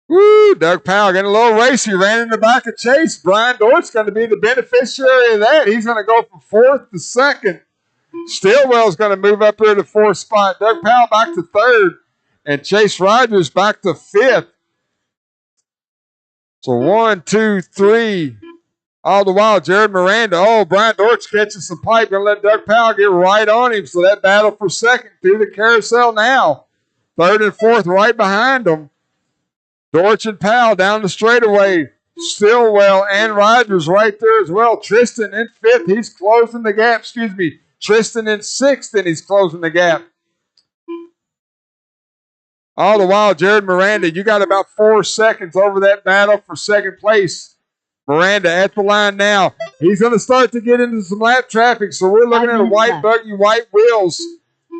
Woo! Doug Powell getting a little racy. Ran in the back of Chase. Brian Dortch's going to be the beneficiary of that. He's going to go from 4th to 2nd. Stillwell's going to move up here to 4th spot. Doug Powell back to 3rd. And Chase Rogers back to 5th. So 1, 2, 3. All the while, Jared Miranda. Oh, Brian Dortch catching some pipe. Going to let Doug Powell get right on him. So that battle for second through the carousel now. Third and fourth right behind them. Dortch and Powell down the straightaway. Stillwell and Rogers right there as well. Tristan in fifth. He's closing the gap. Tristan in sixth, and he's closing the gap. All the while, Jared Miranda, you got about 4 seconds over that battle for second place. Miranda at the line now. He's going to start to get into some lap traffic, so we're looking at a white buggy, white wheels.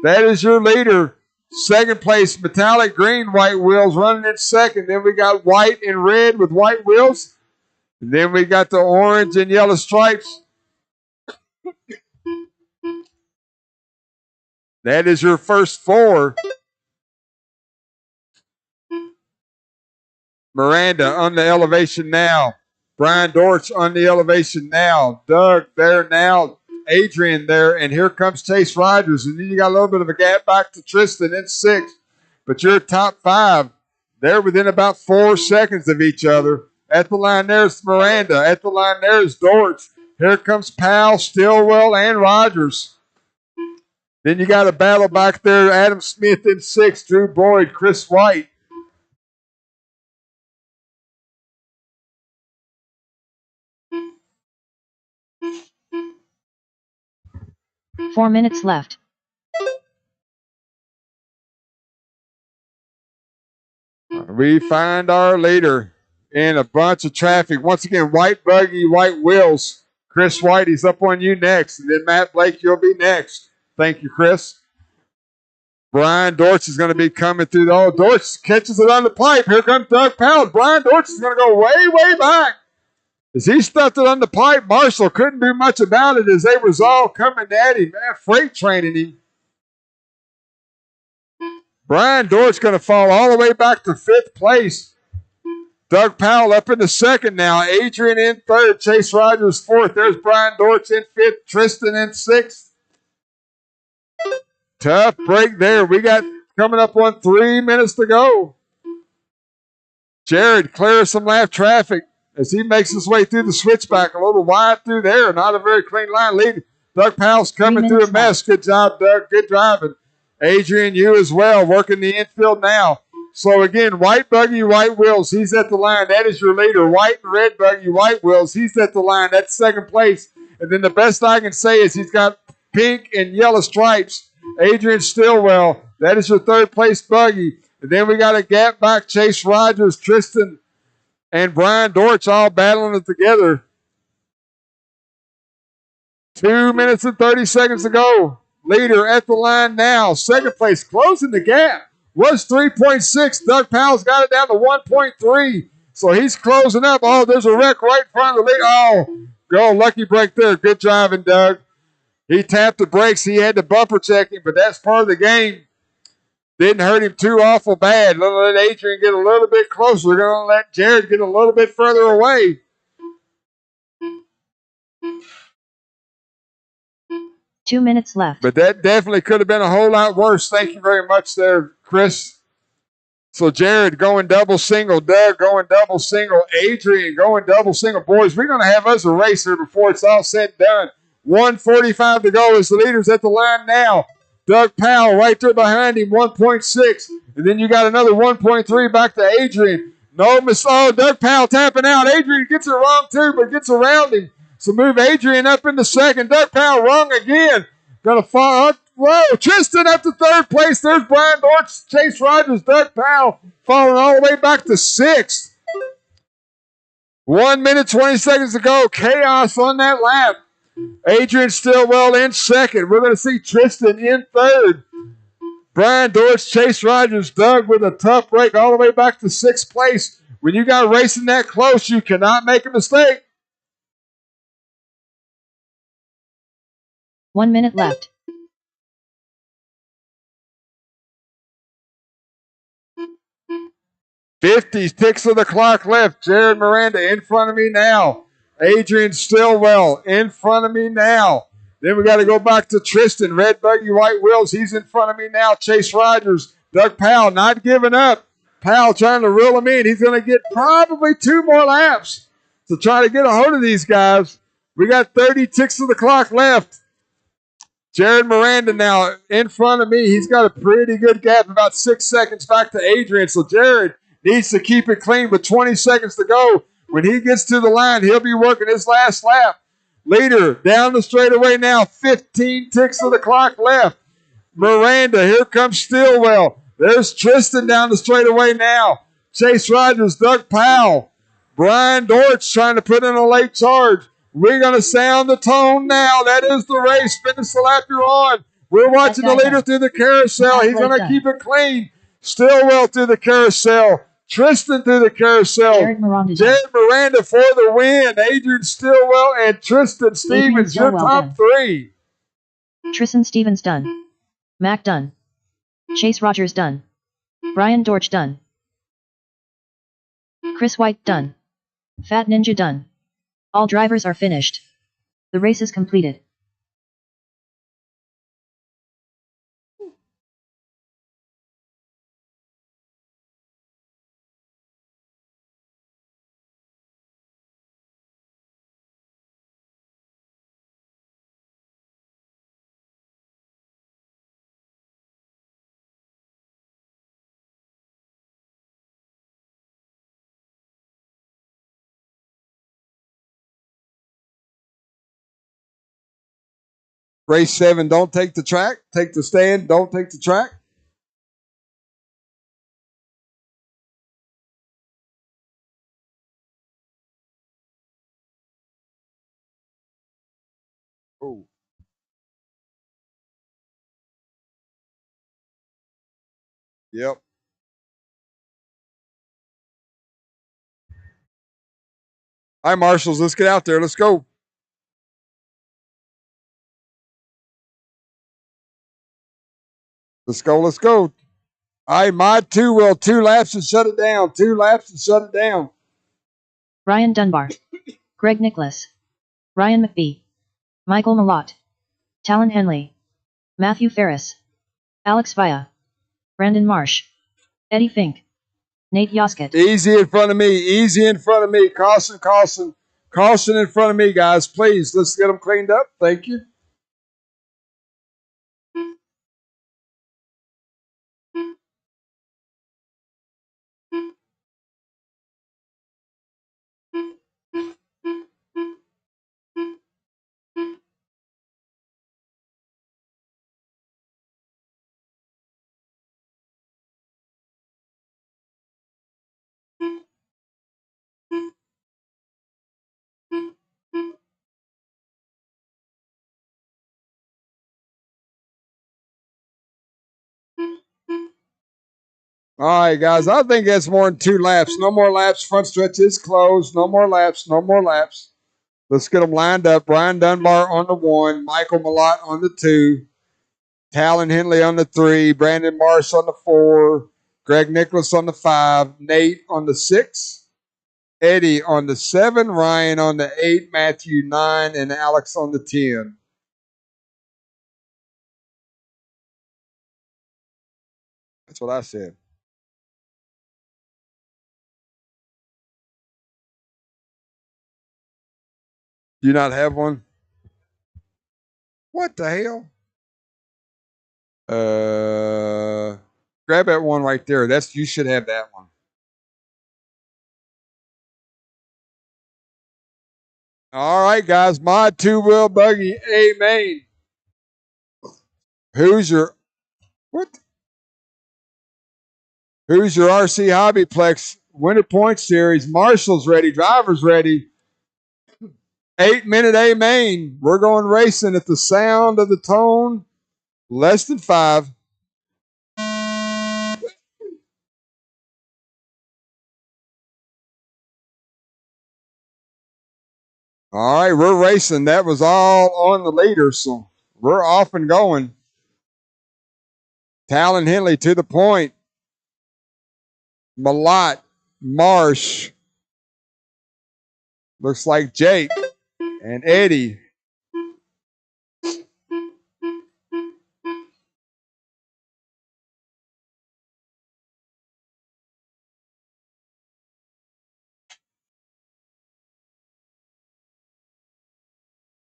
That is your leader. Second place, metallic green, white wheels running in second. Then we got white and red with white wheels. And then we got the orange and yellow stripes. That is your first 4. Miranda on the elevation now. Brian Dortch on the elevation now. Doug there now. Adrian there. And here comes Chase Rogers. And then you got a little bit of a gap back to Tristan in 6th. But your top 5, they're within about 4 seconds of each other. At the line there's Miranda. At the line there's Dortch. Here comes Powell, Stillwell, and Rogers. Then you got a battle back there. Adam Smith in 6th. Drew Boyd, Chris White. Four minutes left. We find our leader in a bunch of traffic. Once again, white buggy, white wheels. Chris White, he's up on you next. And then Matt Blake, you'll be next. Thank you, Chris. Brian Dortch is going to be coming through. Oh, Dortch catches it on the pipe. Here comes Doug Powell. Brian Dortch is going to go way, way back. As he stuffed it on the pipe, Marshall couldn't do much about it as they was all coming at him, freight training him. Brian Dortch going to fall all the way back to 5th place. Doug Powell up in the 2nd now. Adrian in 3rd. Chase Rogers 4th. There's Brian Dortch in 5th. Tristan in 6th. Tough break there. We got coming up on 3 minutes to go. Jared clears some lap traffic as he makes his way through the switchback. A little wide through there. Not a very clean line lead. Doug Powell's coming through a mess. Good job, Doug. Good driving. Adrian, you as well, working the infield now. So again, white buggy, white wheels. He's at the line. That is your leader. White and red buggy, white wheels. He's at the line. That's 2nd place. And then the best I can say is he's got pink and yellow stripes. Adrian Stillwell. That is your 3rd place buggy. And then we got a gap back. Chase Rogers, Tristan, and Brian Dortch all battling it together. 2 minutes and 30 seconds to go. Leader at the line now. 2nd place closing the gap. Was 3.6. Doug Powell's got it down to 1.3. So he's closing up. Oh, there's a wreck right in front of the lead. Oh, go. Lucky break there. Good driving, Doug. He tapped the brakes. He had to bumper check him, but that's part of the game. Didn't hurt him too awful bad. Going to let Adrian get a little bit closer. Going to let Jared get a little bit further away. 2 minutes left. But that definitely could have been a whole lot worse. Thank you very much there, Chris. So Jared going double single. Doug going double single. Adrian going double single. Boys, we're going to have us a race here before it's all said and done. 1:45 to go as the leader's at the line now. Doug Powell right there behind him, 1.6. And then you got another 1.3 back to Adrian. No miss. Oh, Doug Powell tapping out. Adrian gets it wrong too, but gets around him. So move Adrian up into 2nd. Doug Powell wrong again. Going to fall up. Whoa, Tristan up to 3rd place. There's Brian Dortch, Chase Rogers, Doug Powell falling all the way back to 6th. 1 minute, 20 seconds to go. Chaos on that lap. Adrian Stillwell in 2nd. We're going to see Tristan in 3rd. Brian Dortch, Chase Rogers, Doug with a tough break all the way back to 6th place. When you got racing that close, you cannot make a mistake. 1 minute left. 50 ticks of the clock left. Jared Miranda in front of me now. Adrian Stillwell in front of me now. Then we got to go back to Tristan. Red buggy, white wheels. He's in front of me now. Chase Rogers. Doug Powell not giving up. Powell trying to reel him in. He's going to get probably 2 more laps to try to get a hold of these guys. We got 30 ticks of the clock left. Jared Miranda now in front of me. He's got a pretty good gap, about 6 seconds back to Adrian. So Jared needs to keep it clean with 20 seconds to go. When he gets to the line, he'll be working his last lap. Leader down the straightaway now. 15 ticks of the clock left. Miranda, here comes Stillwell. There's Tristan down the straightaway now. Chase Rogers, Doug Powell. Brian Dortch trying to put in a late charge. We're going to sound the tone now. That is the race. Finish the lap you're on. We're watching the leader through the carousel. He's going to keep it clean. Stillwell through the carousel. Tristan through the carousel. Jared Miranda for the win. Adrian Stillwell and Tristan Stevens, your top 3. Tristan Stevens done. Mac done. Chase Rogers done. Brian Dortch done. Chris White done. Fat Ninja done. All drivers are finished. The race is completed. Race 7, don't take the track. Take the stand, don't take the track. Oh. Yep. All right, Marshals, let's get out there. Let's go. Let's go. Let's go. All right, Mod 2 will 2 laps and shut it down. 2 laps and shut it down. Ryan Dunbar. Greg Nicholas. Ryan McBee. Michael Malott. Talon Henley. Matthew Ferris. Alex Villa. Brandon Marsh. Eddie Fink. Nate Yoskett. Easy in front of me. Easy in front of me. Caution, caution. Caution in front of me, guys. Please, let's get them cleaned up. Thank you. All right, guys. I think that's more than 2 laps. No more laps. Front stretch is closed. No more laps. No more laps. Let's get them lined up. Brian Dunbar on the 1. Michael Malott on the 2. Talon Henley on the 3. Brandon Marsh on the 4. Greg Nicholas on the 5. Nate on the 6. Eddie on the 7. Ryan on the 8. Matthew 9. And Alex on the 10. That's what I said. Do you not have one? What the hell? Grab that one right there. You should have that one. All right, guys. Mod 2 wheel buggy A main. Who's your RC Hobbyplex Winter Point Series? Marshall's ready. Driver's ready. 8-minute A main. We're going racing at the sound of the tone. Less than 5. All right, we're racing. That was all on the leader, so we're off and going. Talon Henley to the point. Malott, Marsh. Looks like Jake and Eddie.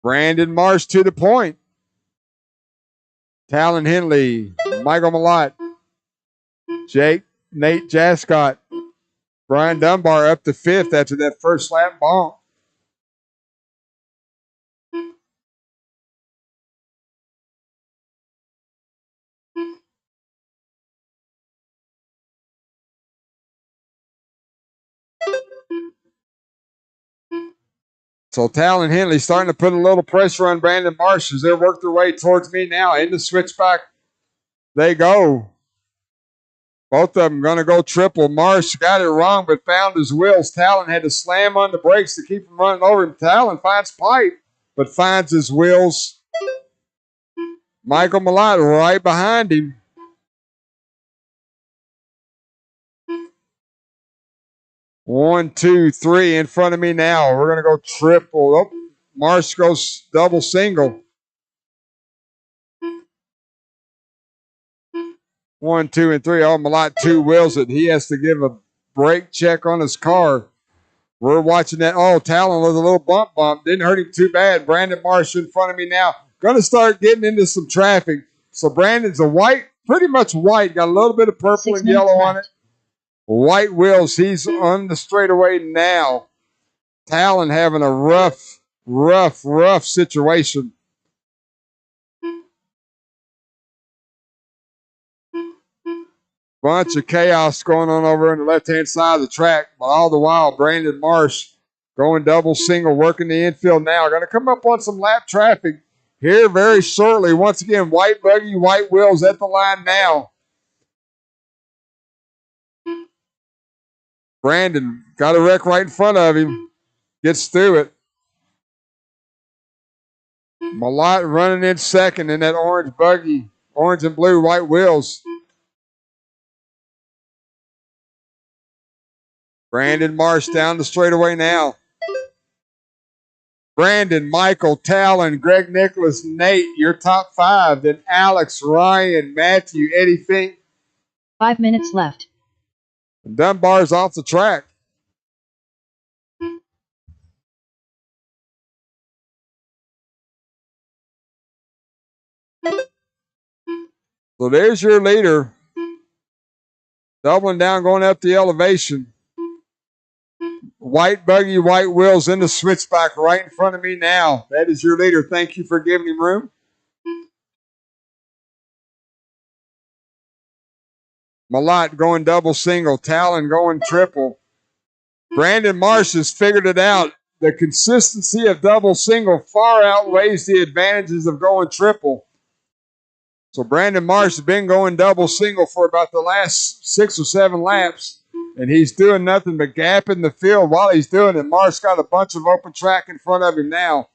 Brandon Marsh to the point. Talon Henley, Michael Malott, Nate Jascott, Brian Dunbar up to 5th after that first lap bump. So Talon Henley starting to put a little pressure on Brandon Marsh as they work their way towards me now. In the switchback they go. Both of them going to go triple. Marsh got it wrong, but found his wheels. Talon had to slam on the brakes to keep him running over him. Talon finds pipe, but finds his wheels. Michael Malott right behind him. One, two, three in front of me now. We're going to go triple. Oh, Marsh goes double single. 1, 2, and 3. Oh, Malott 2 wheels it. He has to give a brake check on his car. We're watching that. Oh, Talon with a little bump. Didn't hurt him too bad. Brandon Marsh in front of me now. Going to start getting into some traffic. So Brandon's a white, pretty much white. Got a little bit of purple and yellow on it. White wheels. He's on the straightaway now. Talon having a rough situation. Bunch of chaos going on over on the left-hand side of the track. But all the while, Brandon Marsh going double single, working the infield now. Going to come up on some lap traffic here very shortly. Once again, white buggy, white wheels at the line now. Brandon got a wreck right in front of him. Gets through it. Malott running in second in that orange buggy. Orange and blue, white wheels. Brandon Marsh down the straightaway now. Brandon, Michael, Talon, Greg Nicholas, Nate, your top 5. Then Alex, Ryan, Matthew, Eddie Fink. 5 minutes left. Dunbar's off the track. So there's your leader. Doubling down, going up the elevation. White buggy, white wheels in the switchback right in front of me now. That is your leader. Thank you for giving him room. Malott going double single. Talon going triple. Brandon Marsh has figured it out. The consistency of double single far outweighs the advantages of going triple. So Brandon Marsh has been going double single for about the last 6 or 7 laps. And he's doing nothing but gapping the field while he's doing it. Marsh got a bunch of open track in front of him now.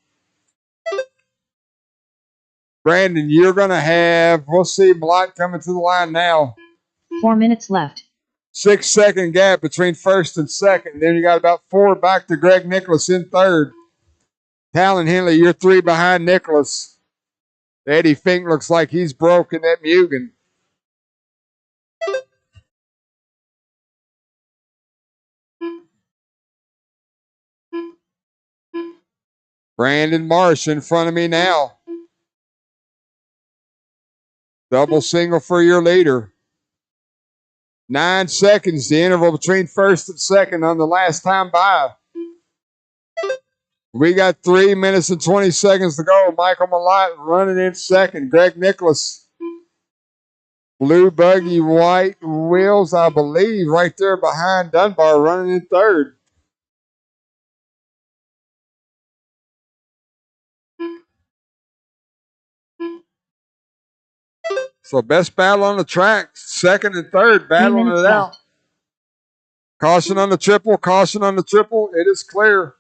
Brandon, you're going to have, we'll see, Malott coming to the line now. 4 minutes left. 6-second gap between first and second. Then you got about 4 back to Greg Nicholas in third. Talon Henley, you're 3 behind Nicholas. Eddie Fink looks like he's broken that Mugen. Brandon Marsh in front of me now. Double single for your leader. 9 seconds, the interval between first and second on the last time by. We got 3 minutes and 20 seconds to go. Michael Malott running in second. Greg Nicholas. Blue buggy, white wheels, I believe, right there behind Dunbar, running in third. So best battle on the track, second and third, battling it out. Caution on the triple, caution on the triple. It is clear.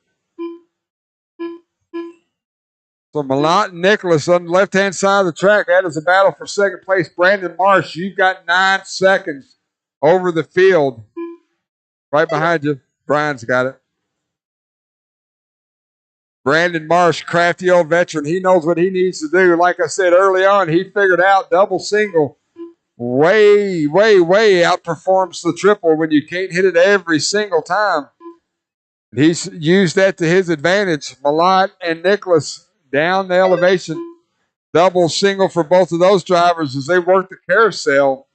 So Malott and Nicholas on the left-hand side of the track. That is a battle for second place. Brandon Marsh, you've got 9 seconds over the field. Right behind you. Brian's got it. Brandon Marsh, crafty old veteran. He knows what he needs to do. Like I said early on, he figured out double single way outperforms the triple when you can't hit it every single time. He's used that to his advantage. Malott and Nicholas down the elevation. Double, single for both of those drivers as they work the carousel.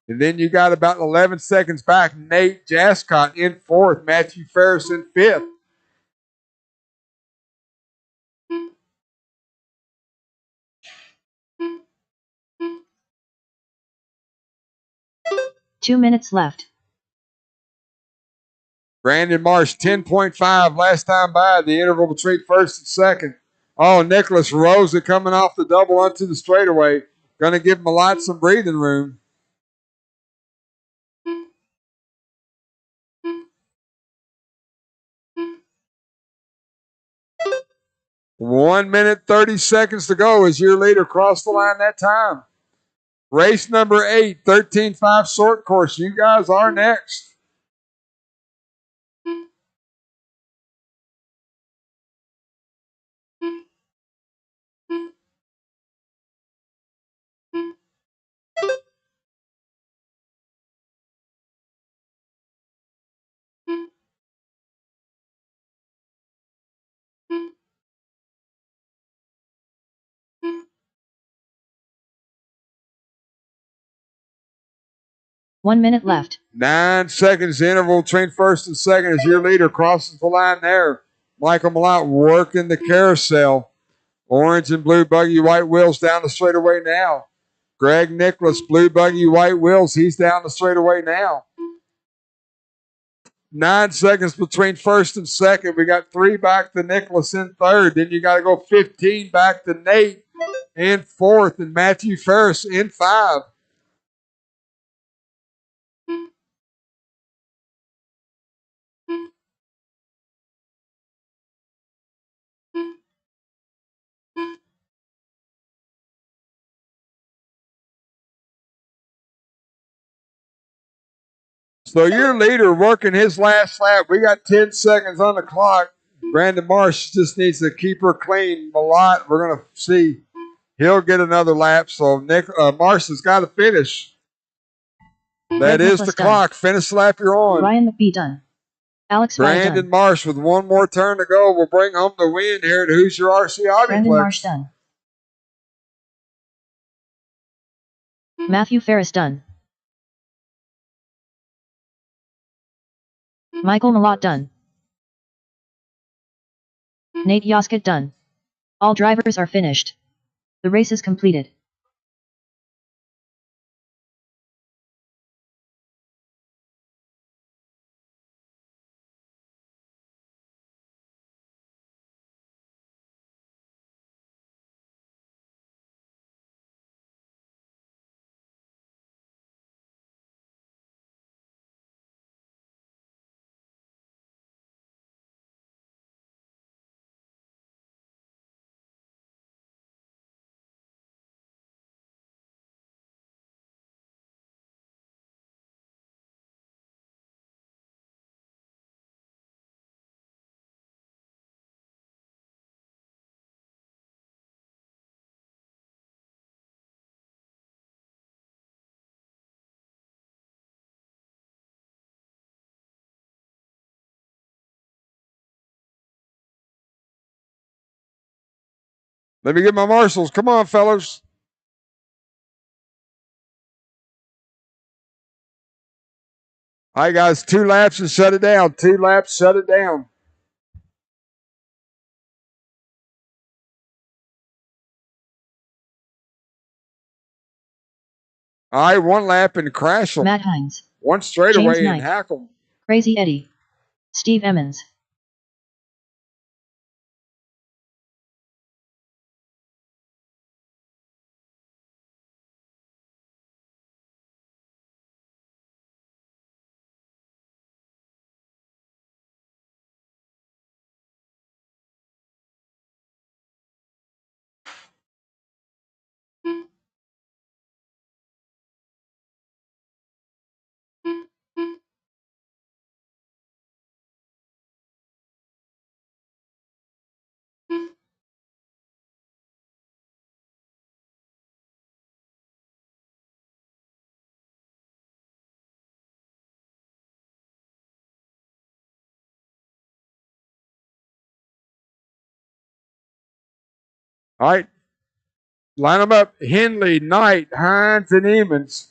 And then you got about 11 seconds back. Nate Jascott in fourth. Matthew Ferris in fifth. Two minutes left. Brandon Marsh, 10.5 last time by, the interval between first and second. Oh, Nicholas Rosa coming off the double onto the straightaway. Going to give Malott some breathing room. One minute, 30 seconds to go as your leader crossed the line that time. Race number 8, 13.5 short course. You guys are next. One minute left. 9 seconds interval between first and second as your leader crosses the line there. Michael Malott working the carousel. Orange and blue buggy, white wheels down the straightaway now. Greg Nicholas, blue buggy, white wheels. He's down the straightaway now. 9 seconds between first and second. We got 3 back to Nicholas in third. Then you got to go 15 back to Nate in fourth and Matthew Ferris in 5. So your leader working his last lap. We got 10 seconds on the clock. Brandon Marsh just needs to keep her clean. Malott, we're going to see. He'll get another lap. So Marsh has got to finish. That is the clock. Finish the lap you're on. Ryan McBee done. Alex Brandon Marsh with one more turn to go will bring home the win here at Hoosier RC Audiplex. Brandon Marsh done. Matthew Ferris done. Michael Malott done. Nate Jascott done. All drivers are finished. The race is completed. Let me get my marshals. Come on, fellas. All right, guys. 2 laps and shut it down. 2 laps, shut it down. All right, 1 lap and crash them. Matt Hines. 1 straightaway and hack them. Crazy Eddie. Steve Emmons. All right. Line them up. Henley, Knight, Hines, and Emmons.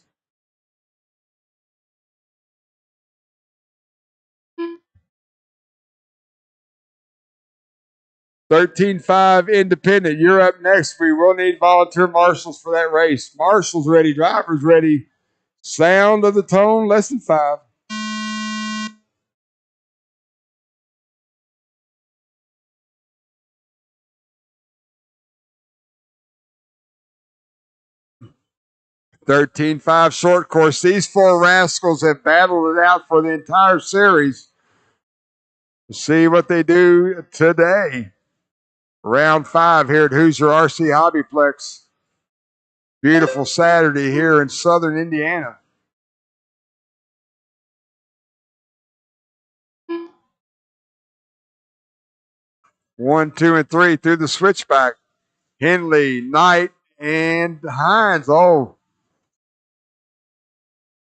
$13.5 independent. You're up next. We will need volunteer marshals for that race. Marshals ready. Drivers ready. Sound of the tone, less than 5. $13.5 short course. These 4 rascals have battled it out for the entire series. Let's see what they do today. Round 5 here at Hoosier RC Hobbyplex. Beautiful Saturday here in southern Indiana. One, two, and 3 through the switchback. Henley, Knight, and Hines. Oh,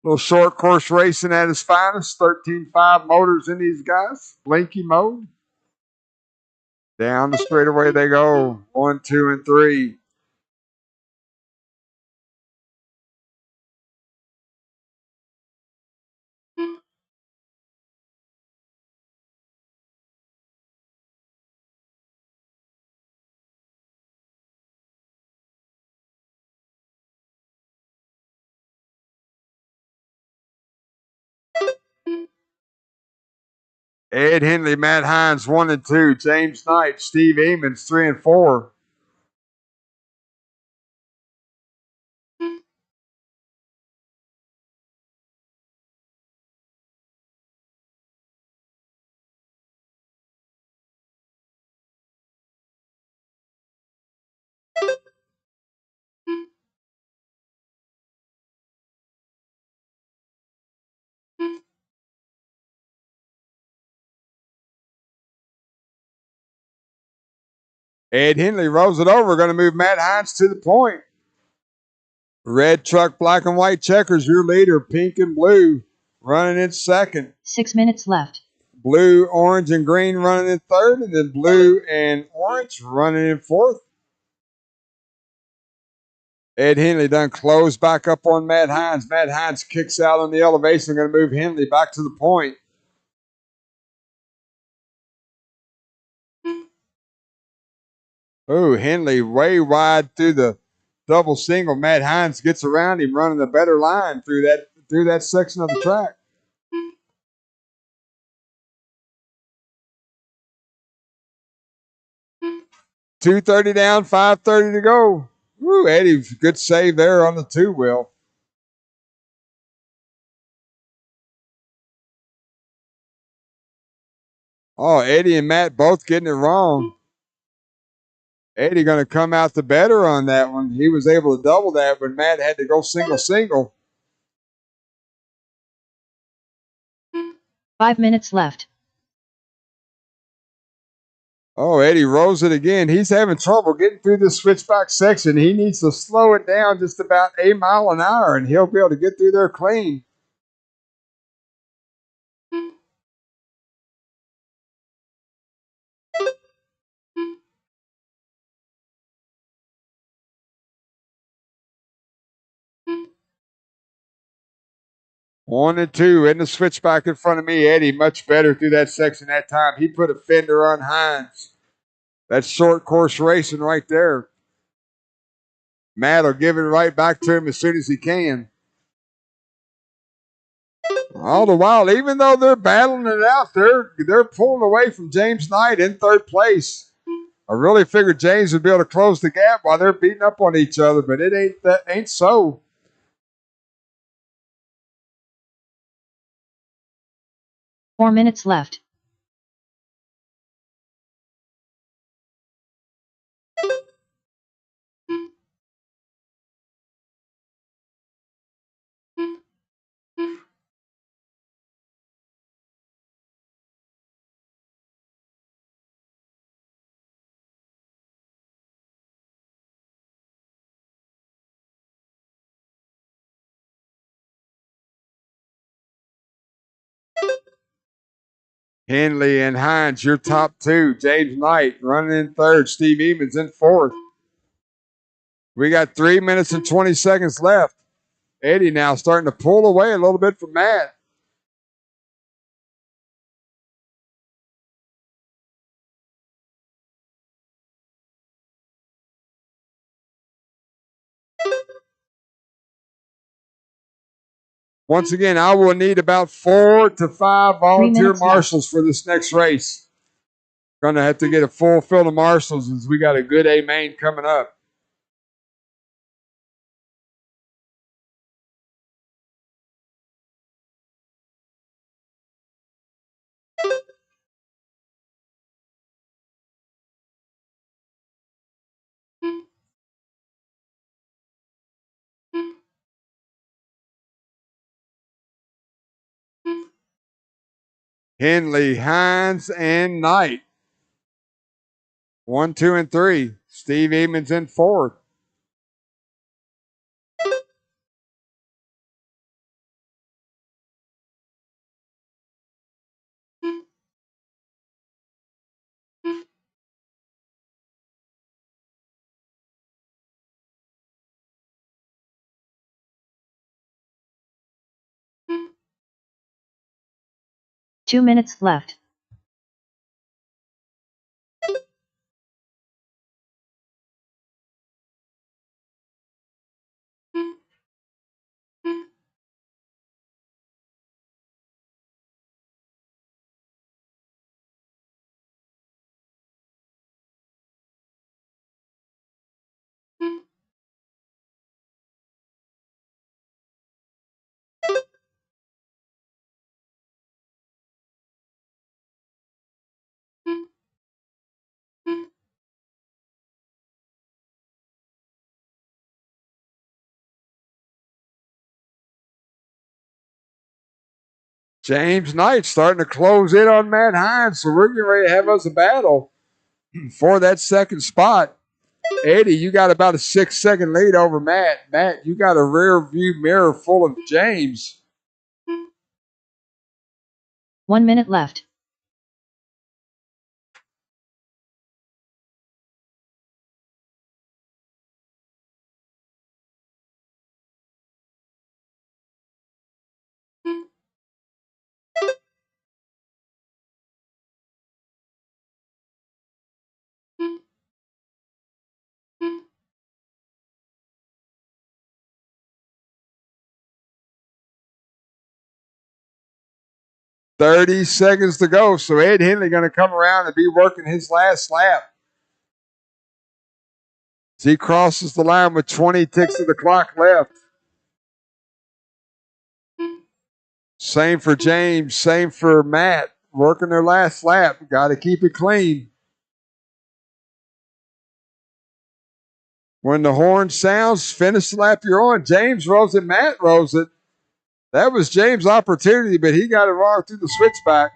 little short course racing at its finest. 13.5 motors in these guys. Blinky mode. Down the straightaway they go. 1, 2, and 3. Ed Henley, Matt Hines, 1 and 2. James Knight, Steve Emmons, 3 and 4. Ed Henley rolls it over. Going to move Matt Hines to the point. Red truck, black and white checkers, your leader, pink and blue, running in second. 6 minutes left. Blue, orange, and green running in third, and then blue and orange running in fourth. Ed Henley done closed back up on Matt Hines. Matt Hines kicks out on the elevation. Going to move Henley back to the point. Oh, Henley way wide through the double single. Matt Hines gets around him, running a better line through that section of the track. $230 down, $530 to go. Woo, Eddie, good save there on the 2-wheel. Oh, Eddie and Matt both getting it wrong. Eddie going to come out the better on that one. He was able to double that, but Matt had to go single. 5 minutes left. Oh, Eddie rolls it again. He's having trouble getting through this switchback section. He needs to slow it down just about 8 miles an hour, and he'll be able to get through there clean. One and 2 in the switchback in front of me. Eddie much better through that section that time. He put a fender on Hines. That's short course racing right there. Matt will give it right back to him as soon as he can. All the while, even though they're battling it out, they're pulling away from James Knight in third place. I really figured James would be able to close the gap while they're beating up on each other, but it ain't so. Four minutes left. Henley and Hines, your top 2. James Knight running in third. Steve Emmons in fourth. We got 3 minutes and 20 seconds left. Eddie now starting to pull away a little bit from Matt. Once again, I will need about 4 to 5 volunteer marshals for this next race. Going to have to get a full field of marshals as we got a good A main coming up. Henley, Hines, and Knight. 1, 2, and 3. Steve Eamons in fourth. Two minutes left. James Knight starting to close in on Matt Hines, so we're getting ready to have us a battle for that second spot. Eddie, you got about a 6-second lead over Matt. Matt, you got a rear view mirror full of James. 1 minute left. $30 seconds to go. So Ed Henley going to come around and be working his last lap. As he crosses the line with 20 ticks of the clock left. Same for James. Same for Matt. Working their last lap. Got to keep it clean. When the horn sounds, finish the lap you're on. James rolls it. Matt rolls it. That was James' opportunity, but he got it wrong through the switchback.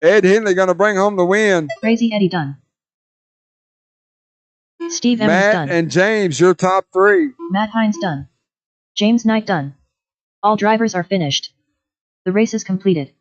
Ed Henley going to bring home the win. Crazy Eddie done. Steve Evans Matt done. and James, your top three. Matt Hines done. James Knight done. All drivers are finished. The race is completed.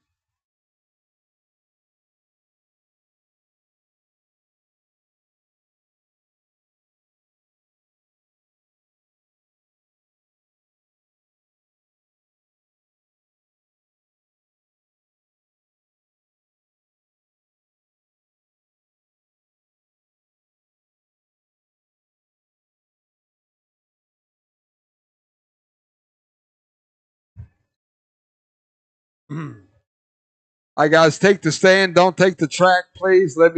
All right, guys, take the stand. Don't take the track, please. I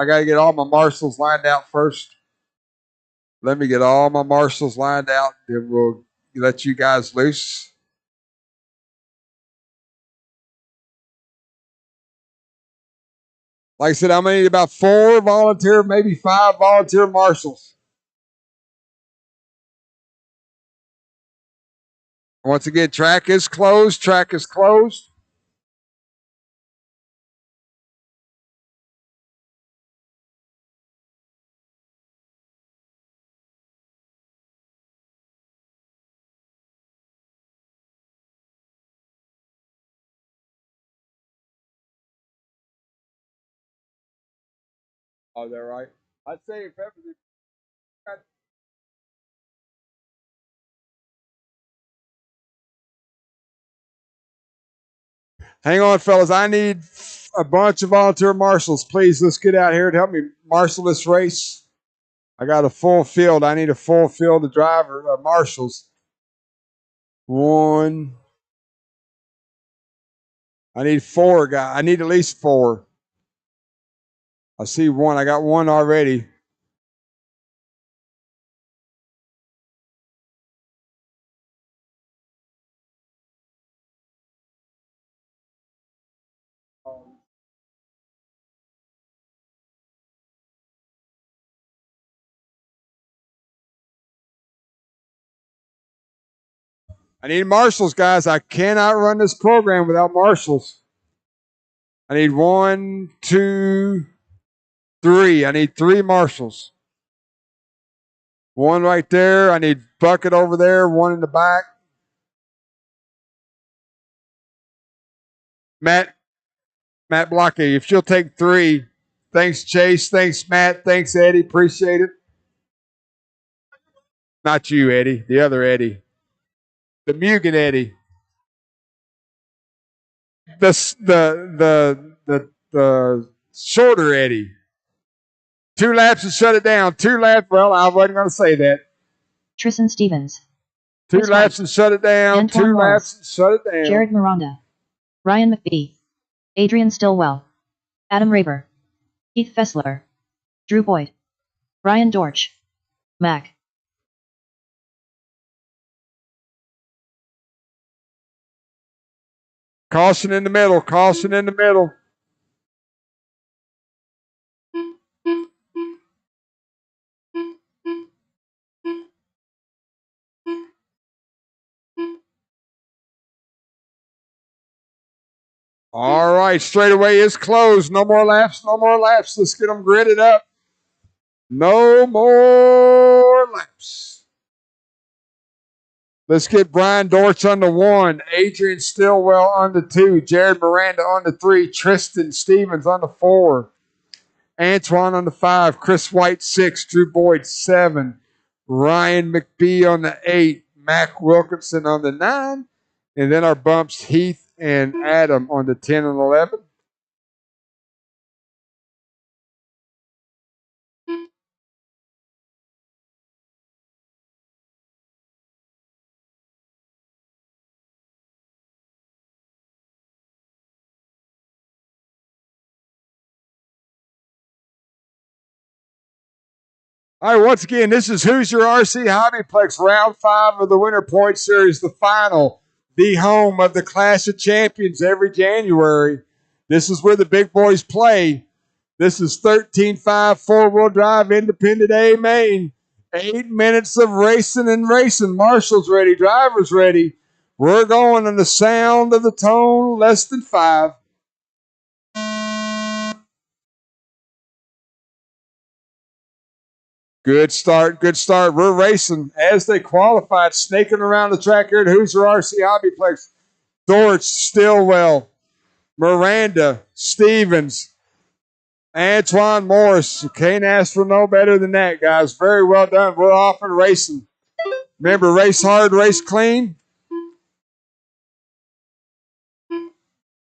got to get all my marshals lined out first. Let me get all my marshals lined out, then we'll let you guys loose. Like I said, I'm going to need about 4 volunteer, maybe 5 volunteer marshals. Once again, track is closed. Track is closed. Oh, they're right. I'd say if everything Hang on, fellas. I need a bunch of volunteer marshals. Please, let's get out here to help me marshal this race. I got a full field. I need a full field of marshals. One. I need 4 guys. I need at least 4. I see 1. I got 1 already. I need marshals, guys. I cannot run this program without marshals. I need 1, 2, 3. I need 3 marshals. 1 right there. I need bucket over there. 1 in the back. Matt Blockade, if you'll take 3. Thanks, Chase. Thanks, Matt. Thanks, Eddie. Appreciate it. Not you, Eddie. The other Eddie. The Mugen Eddie. The shorter Eddie. 2 laps and shut it down. 2 laps. Well, I wasn't going to say that. Tristan Stevens. 2 laps and shut it down. Antoine 2 laps and shut it down. Jared Miranda. Ryan McBee. Adrian Stillwell. Adam Raber. Heath Fessler. Drew Boyd. Ryan Dorch. Mac. Caution in the middle. Caution in the middle. All right, straightaway is closed. No more laps, no more laps. Let's get them gridded up. No more laps. Let's get Brian Dortch on the 1, Adrian Stillwell on the 2, Jared Miranda on the 3, Tristan Stevens on the 4, Antoine on the 5, Chris White 6, Drew Boyd 7, Ryan McBee on the 8, Mac Wilkinson on the 9, and then our bumps Heath and Adam on the 10 and 11. All right, once again, this is Hoosier RC Hobbyplex, round 5 of the Winter Point Series, the final, the home of the Clash of Champions every January. This is where the big boys play. This is 13.5 4-wheel drive independent A main. 8 minutes of racing and racing. Marshals ready, drivers ready. We're going on the sound of the tone, less than 5. Good start, good start. We're racing as they qualified, snaking around the track here at Hoosier RC Hobbyplex. Dorch, Stillwell, Miranda, Stevens, Antoine Morris. You can't ask for no better than that, guys. Very well done. We're off and racing. Remember, race hard, race clean.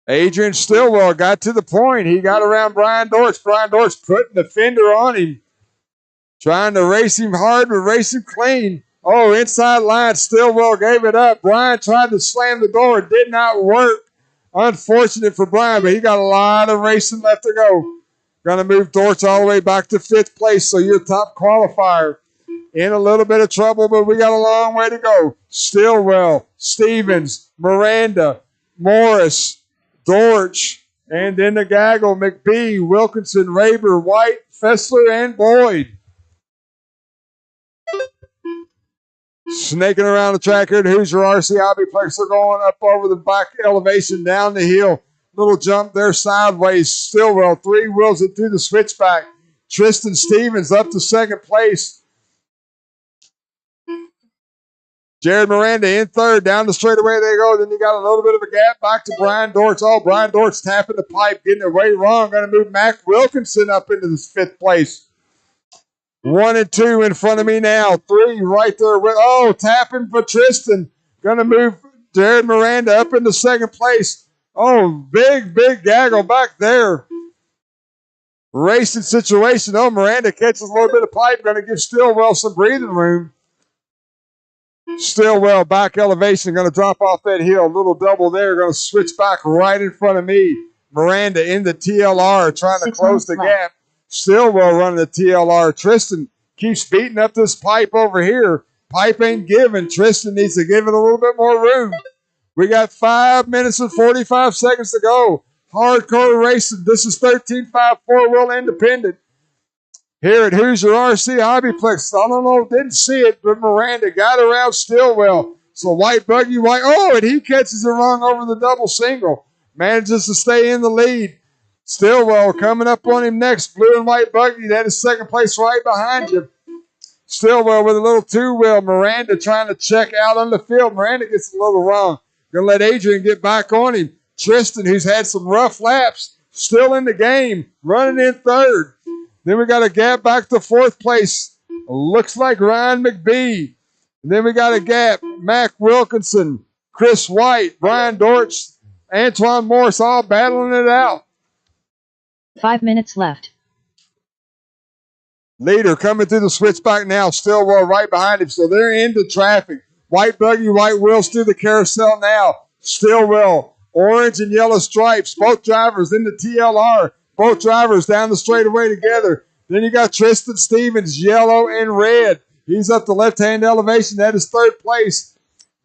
Adrian Stillwell got to the point. He got around Brian Dorch. Brian Dorch putting the fender on him. Trying to race him hard, but race him clean. Oh, inside line, Stillwell gave it up. Brian tried to slam the door. It did not work. Unfortunate for Brian, but he got a lot of racing left to go. Going to move Dorch all the way back to 5th place, so your top qualifier. In a little bit of trouble, but we got a long way to go. Stillwell, Stevens, Miranda, Morris, Dorch, and then the gaggle, McBee, Wilkinson, Raber, White, Fessler, and Boyd. Snaking around the track here at Hoosier RC Hobbyplex. They're going up over the back elevation, down the hill. Little jump there sideways. Stillwell 3 wheels it through the switchback. Tristan Stevens up to 2nd place. Jared Miranda in 3rd. Down the straightaway they go. Then you got a little bit of a gap back to Brian Dorch. Oh, Brian Dorch tapping the pipe, getting it way wrong. Going to move Mac Wilkinson up into the 5th place. 1 and 2 in front of me now. 3 right there. Tapping for Tristan. Going to move Jared Miranda up into 2nd place. Oh, big gaggle back there. Racing situation. Oh, Miranda catches a little bit of pipe. Going to give Stillwell some breathing room. Stillwell back elevation. Going to drop off that hill. A little double there. Going to switch back right in front of me. Miranda in the TLR trying to close the gap. Stillwell running the TLR. Tristan keeps beating up this pipe over here. Pipe ain't giving. Tristan needs to give it a little bit more room. We got 5 minutes and 45 seconds to go. Hardcore racing. This is 13.5 four-wheel independent here at Hoosier RC Hobbyplex. I don't know, didn't see it, but Miranda got around Stillwell. So white buggy, white. Oh, and he catches it wrong over the double single. Manages to stay in the lead. Stillwell coming up on him next. Blue and white buggy. That is second place right behind you. Stillwell with a little two-wheel. Miranda trying to check out on the field. Miranda gets a little wrong. Going to let Adrian get back on him. Tristan, who's had some rough laps, still in the game, running in third. Then we got a gap back to fourth place. Looks like Ryan McBee. And then we got a gap. Mac Wilkinson, Chris White, Brian Dortch, Antoine Morse all battling it out. 5 minutes left. Leader coming through the switchback now. Stillwell right behind him. So they're into traffic. White buggy, white wheels through the carousel now. Stillwell. Orange and yellow stripes. Both drivers in the TLR. Both drivers down the straightaway together. Then you got Tristan Stevens, yellow and red. He's up the left-hand elevation. That is third place.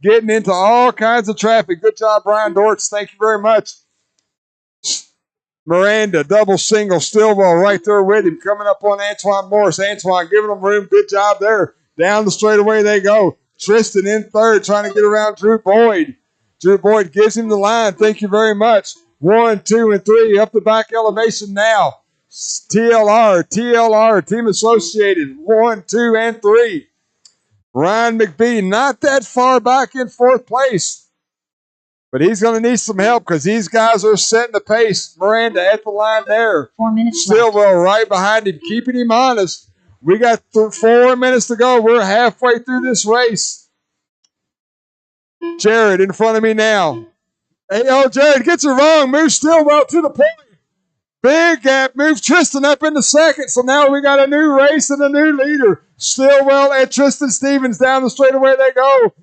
Getting into all kinds of traffic. Good job, Brian Dortz. Thank you very much. Miranda, double single. Stillwell right there with him. Coming up on Antoine Morris. Antoine giving him room. Good job there. Down the straightaway they go. Tristan in third, trying to get around Drew Boyd. Drew Boyd gives him the line. Thank you very much. 1, 2, and 3 up the back elevation now. TLR, Team Associated. 1, 2, and 3. Ryan McBee not that far back in fourth place. But he's going to need some help because these guys are setting the pace. Miranda at the line there. 4 minutes Stillwell right behind him, keeping him honest. We got 4 minutes to go. We're halfway through this race. Jared in front of me now. Hey, Jared gets it wrong. Moves Stillwell to the point. Big gap. Moves Tristan up into second. So now we got a new race and a new leader. Stillwell and Tristan Stevens down the straightaway they go.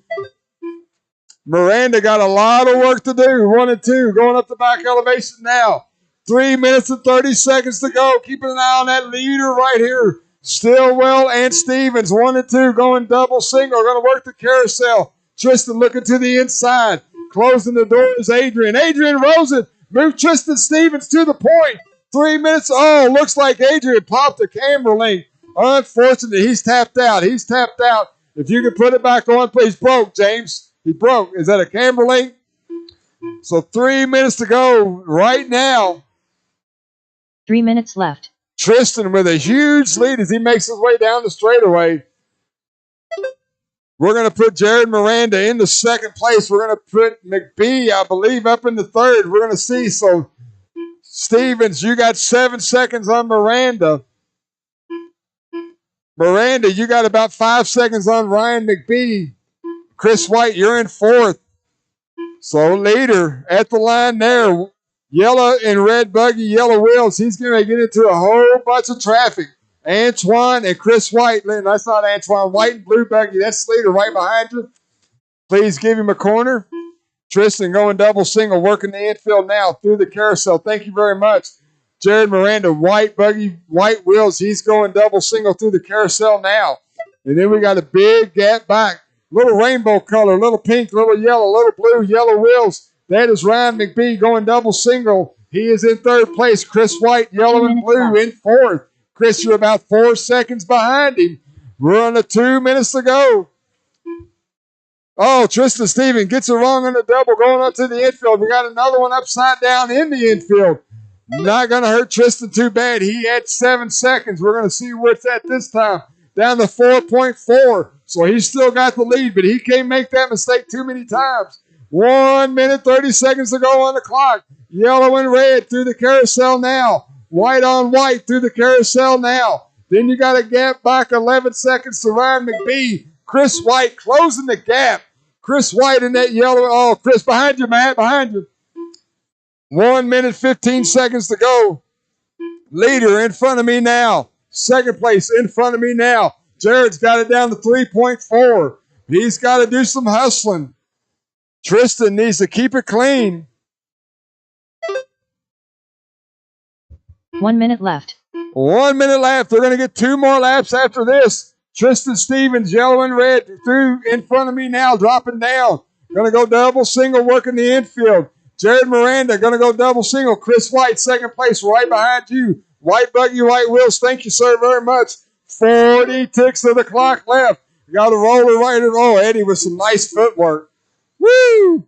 Miranda got a lot of work to do. 1 and 2 going up the back elevation now. 3 minutes and 30 seconds to go. Keeping an eye on that leader right here. Stillwell and Stevens. 1 and 2 going double single. Going to work the carousel. Tristan looking to the inside. Closing the door is Adrian. Adrian Rosen moved Tristan Stevens to the point. 3 minutes. Oh, looks like Adrian popped the camera link. Unfortunately, he's tapped out. He's tapped out. If you can put it back on, please. Broke, James. He broke. Is that a camera link? So 3 minutes to go right now. 3 minutes left. Tristan with a huge lead as he makes his way down the straightaway. We're going to put Jared Miranda in the second place. We're going to put McBee, I believe, up in the third. We're going to see. So, Stevens, you got 7 seconds on Miranda. Miranda, you got about 5 seconds on Ryan McBee. Chris White, you're in fourth. So, leader at the line there. Yellow and red buggy, yellow wheels. He's going to get into a whole bunch of traffic. Antoine and Chris White. That's not Antoine. White and blue buggy. That's Slater right behind you. Please give him a corner. Tristan going double single, working the infield now through the carousel. Thank you very much. Jared Miranda, white buggy, white wheels. He's going double single through the carousel now. And then we got a big gap back. Little rainbow color, little pink, little yellow, little blue, yellow wheels. That is Ryan McBee going double single. He is in third place. Chris White, yellow and blue in fourth. Chris, you're about 4 seconds behind him. We're on the 2 minutes to go. Oh, Tristan Stevens gets it wrong on the double going up to the infield. We got another one upside down in the infield. Not going to hurt Tristan too bad. He had 7 seconds. We're going to see where it's at this time. Down to 4.4. So he's still got the lead, but he can't make that mistake too many times. 1 minute, 30 seconds to go on the clock. Yellow and red through the carousel now. White on white through the carousel now. Then you got a gap back 11 seconds to Ryan McBee. Chris White closing the gap. Chris White in that yellow. Oh, Chris, behind you, Matt, behind you. 1 minute, 15 seconds to go. Leader in front of me now. Second place in front of me now. Jared's got it down to 3.4. He's got to do some hustling. Tristan needs to keep it clean. 1 minute left. 1 minute left. They're going to get 2 more laps after this. Tristan Stevens, yellow and red, through in front of me now, dropping down. Going to go double single, working the infield. Jared Miranda going to go double single. Chris White, second place, right behind you. White buggy, white wheels. Thank you, sir, very much. 40 ticks of the clock left. Got a roller right and roll. Eddie with some nice footwork. Woo!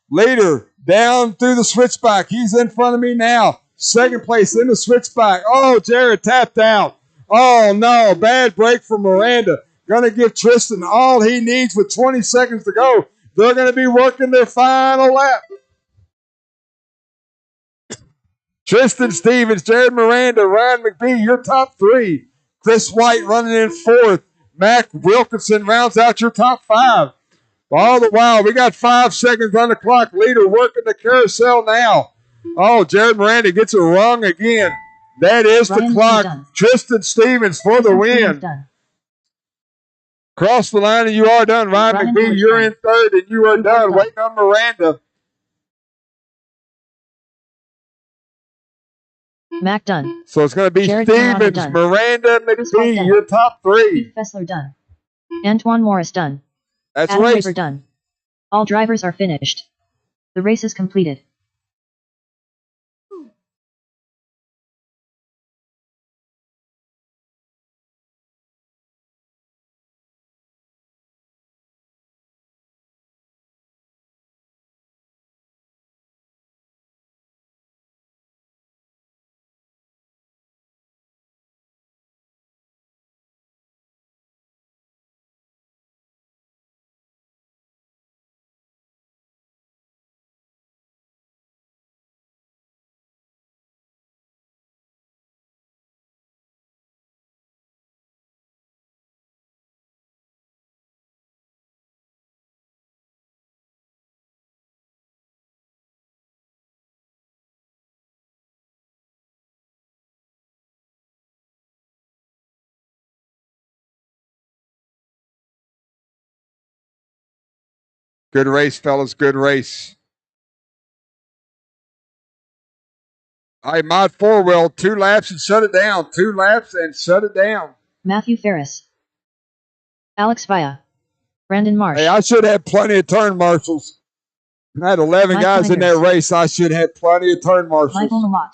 Leader down through the switchback. He's in front of me now. Second place in the switchback. Oh, Jared tapped out. Oh, no. Bad break for Miranda. Going to give Tristan all he needs with 20 seconds to go. They're going to be working their final lap. Tristan Stevens, Jared Miranda, Ryan McBee, your top 3. Chris White running in 4th. Mac Wilkinson rounds out your top 5. All the while, we got 5 seconds on the clock. Leader working the carousel now. Oh, Jared Miranda gets it wrong again. That is the clock. Tristan Stevens for the win. Cross the line and you are done. Ryan McBee, you're in 3rd and you are done. Waiting on Miranda. Mac done. So it's going to be Jared Stevens, Miranda, McBee, your top 3. Fessler done. Antoine Morris done. That's Adam race. Weber done. All drivers are finished. The race is completed. Good race, fellas. Good race. All right, Mod 4-wheel, 2 laps and shut it down. 2 laps and shut it down. Matthew Ferris. Alex Villa. Brandon Marsh. Hey, I should have plenty of turn marshals. I had 11 Mike guys in that Hinders. race. I should have plenty of turn marshals. Michael Malott.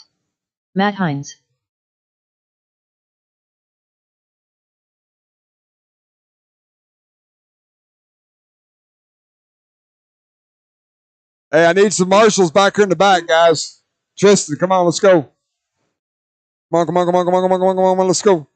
Matt Hines. Hey, I need some marshals back here in the back, guys. Tristan, come on, let's go. Come on, let's go.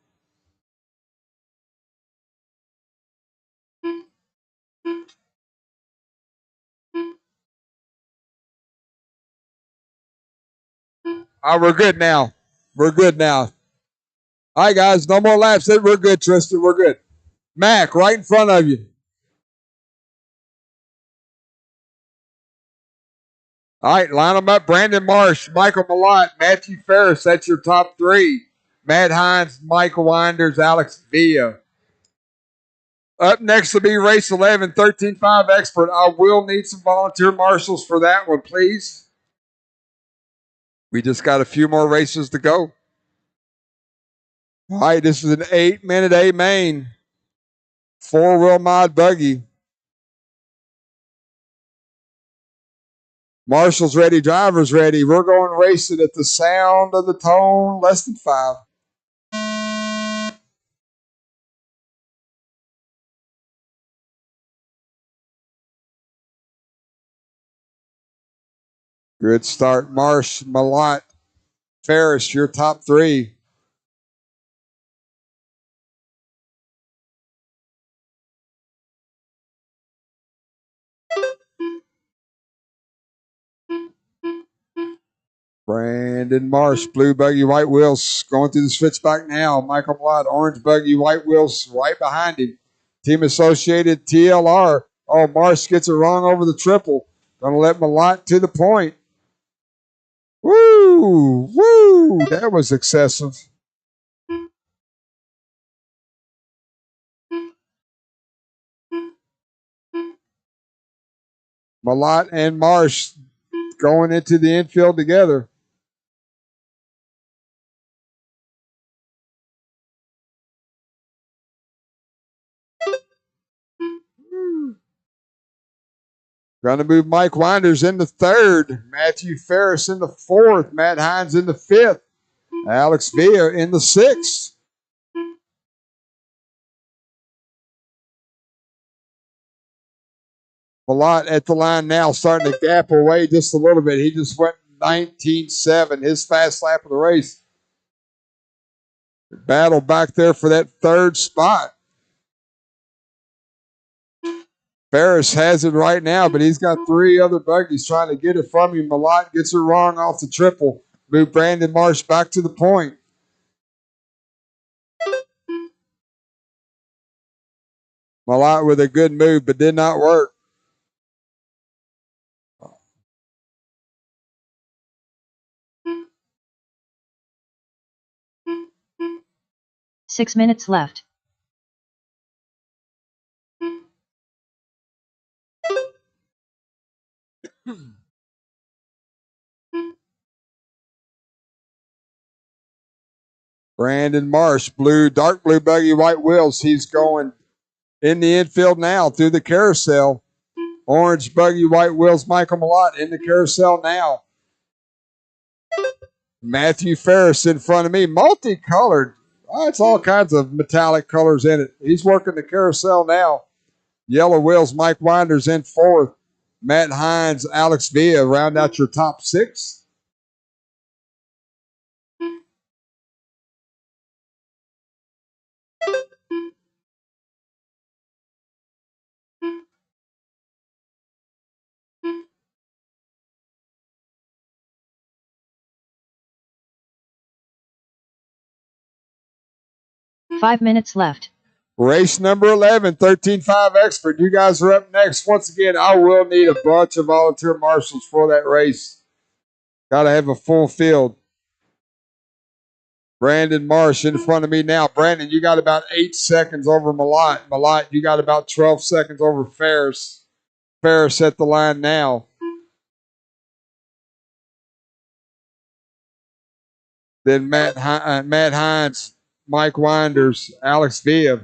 All right, we're good now. We're good now. All right, guys, no more laps. We're good, Tristan. We're good. Mac, right in front of you. All right, line them up. Brandon Marsh, Michael Malott, Matthew Ferris. That's your top 3. Matt Hines, Michael Winders, Alex Villa. Up next will be race 11, 13.5 expert. I will need some volunteer marshals for that one, please. We just got a few more races to go. All right, this is an 8-minute A main. 4-wheel mod buggy. Marshals ready, drivers ready. We're going racing at the sound of the tone, less than 5. Good start, Marsh, Malott, Ferris, your top 3. Brandon Marsh, blue buggy, white wheels, going through the switchback now. Michael Malott, orange buggy, white wheels, right behind him. Team Associated TLR. Oh, Marsh gets it wrong over the triple. Going to let Malott to the point. Woo! Woo! That was excessive. Malott and Marsh going into the infield together. Going to move Mike Winders in the third. Matthew Ferris in the fourth. Matt Hines in the fifth. Alex Villa in the sixth. Malott at the line now, starting to gap away just a little bit. He just went 19.7, his fast lap of the race. Battle back there for that third spot. Ferris has it right now, but he's got three other buggies trying to get it from him. Malott gets it wrong off the triple. Move Brandon Marsh back to the point. Malott with a good move, but did not work. Six minutes left. Brandon Marsh, dark blue buggy, white wheels. He's going in the infield now through the carousel. Orange buggy, white wheels, Michael Malott in the carousel now. Matthew Ferris in front of me, multicolored. Oh, it's all kinds of metallic colors in it. He's working the carousel now. Yellow wheels, Mike Winders in fourth. Matt Hines, Alex Villa round out your top six. Five minutes left. Race number 11, 13.5 Expert. You guys are up next. Once again, I will need a bunch of volunteer marshals for that race. Got to have a full field. Brandon Marsh in front of me now. Brandon, you got about 8 seconds over Malott. Malott, you got about 12 seconds over Ferris. Ferris at the line now. Then Matt Hines, Mike Winders, Alex Villa.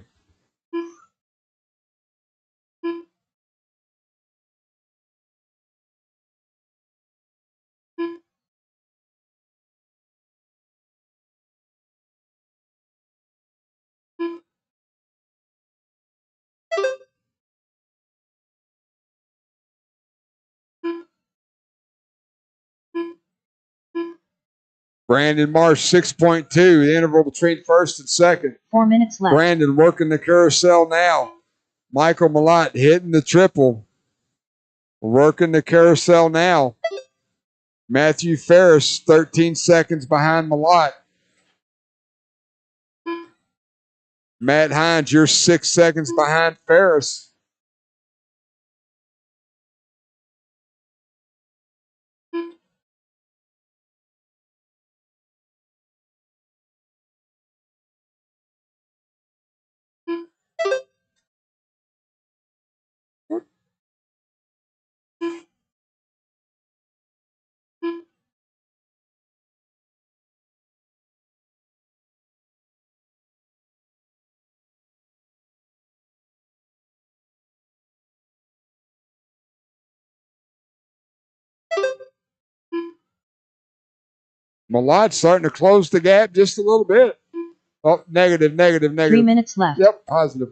Brandon Marsh, 6.2, the interval between first and second. 4 minutes left. Brandon working the carousel now. Michael Malott hitting the triple. Working the carousel now. Matthew Ferris, 13 seconds behind Malott. Matt Hines, you're 6 seconds behind Ferris. Malott starting to close the gap just a little bit. Oh, negative. 3 minutes left. Yep, positive.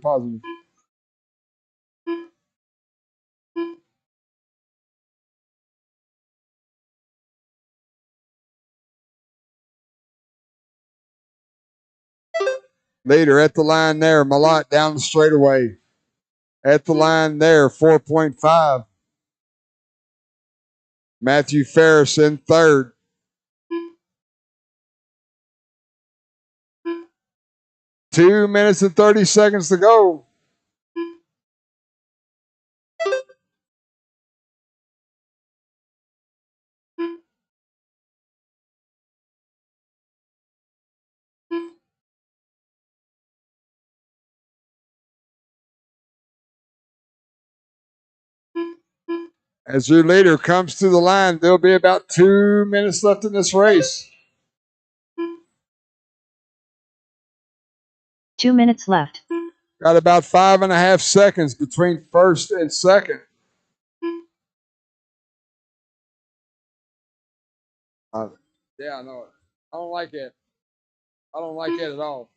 Leader at the line there. Malott down the straightaway. At the line there, 4.5. Matthew Ferris in third. Two minutes and 30 seconds to go. As your leader comes to the line, there'll be about 2 minutes left in this race. 2 minutes left. Got about 5.5 seconds between first and second. Yeah, I know it. I don't like it. I don't like it at all.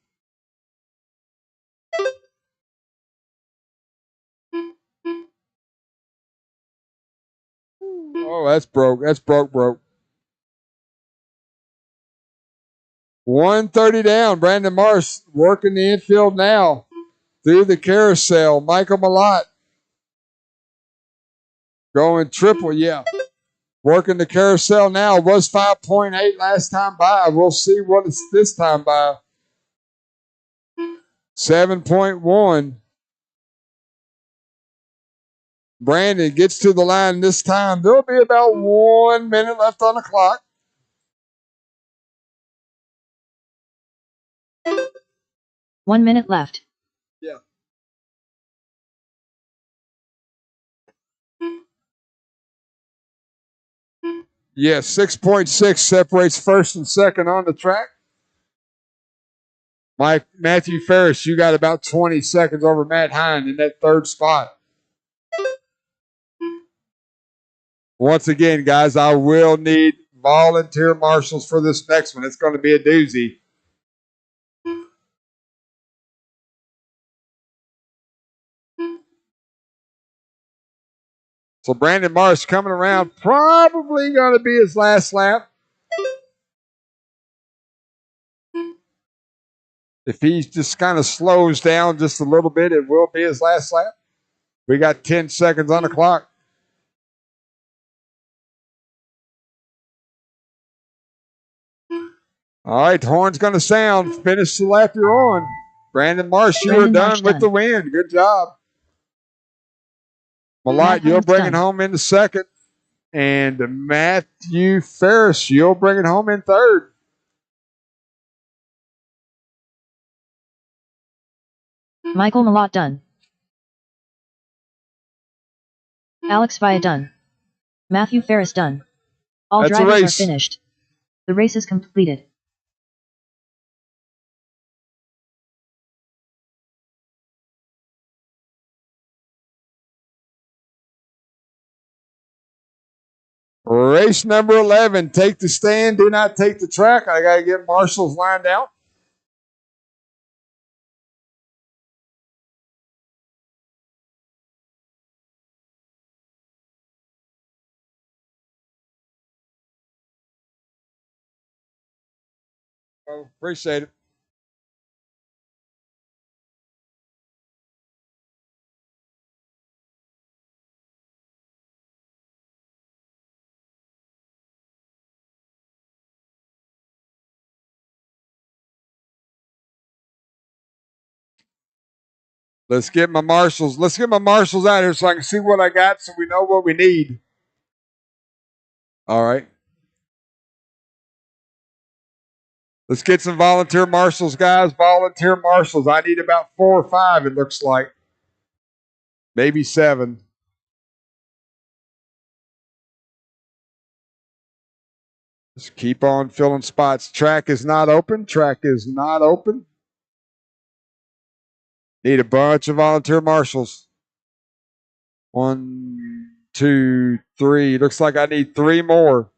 Oh, that's broke. That's broke. 130 down. Brandon Marsh working the infield now. Through the carousel. Michael Malott going triple. Yeah. Working the carousel now. It was 5.8 last time by. We'll see what it's this time by. 7.1. Brandon gets to the line this time. There'll be about 1 minute left on the clock. One minute left. Yeah. Yes, 6.6 separates first and second on the track. Matthew Ferris, you got about 20 seconds over Matt Hine in that third spot. Once again, guys, I will need volunteer marshals for this next one. It's going to be a doozy. So Brandon Marsh coming around, probably going to be his last lap. If he just kind of slows down just a little bit, it will be his last lap. We got 10 seconds on the clock. All right, the horn's going to sound. Finish the lap you're on. Brandon Marsh, you are done with the win. Good job. Malott, you'll bring it home in the second. And Matthew Ferris, you'll bring it home in third. Michael Malott done. Alex Via done. Matthew Ferris done. All drivers are finished. The race is completed. Race number 11. Take the stand. Do not take the track. I got to get marshals lined out. Oh, appreciate it. Let's get my marshals. Let's get my marshals out here so I can see what I got so we know what we need. All right. Let's get some volunteer marshals, guys. Volunteer marshals. I need about 4 or 5, it looks like. Maybe 7. Just keep on filling spots. Track is not open. Track is not open. Need a bunch of volunteer marshals. 1, 2, 3. Looks like I need 3 more.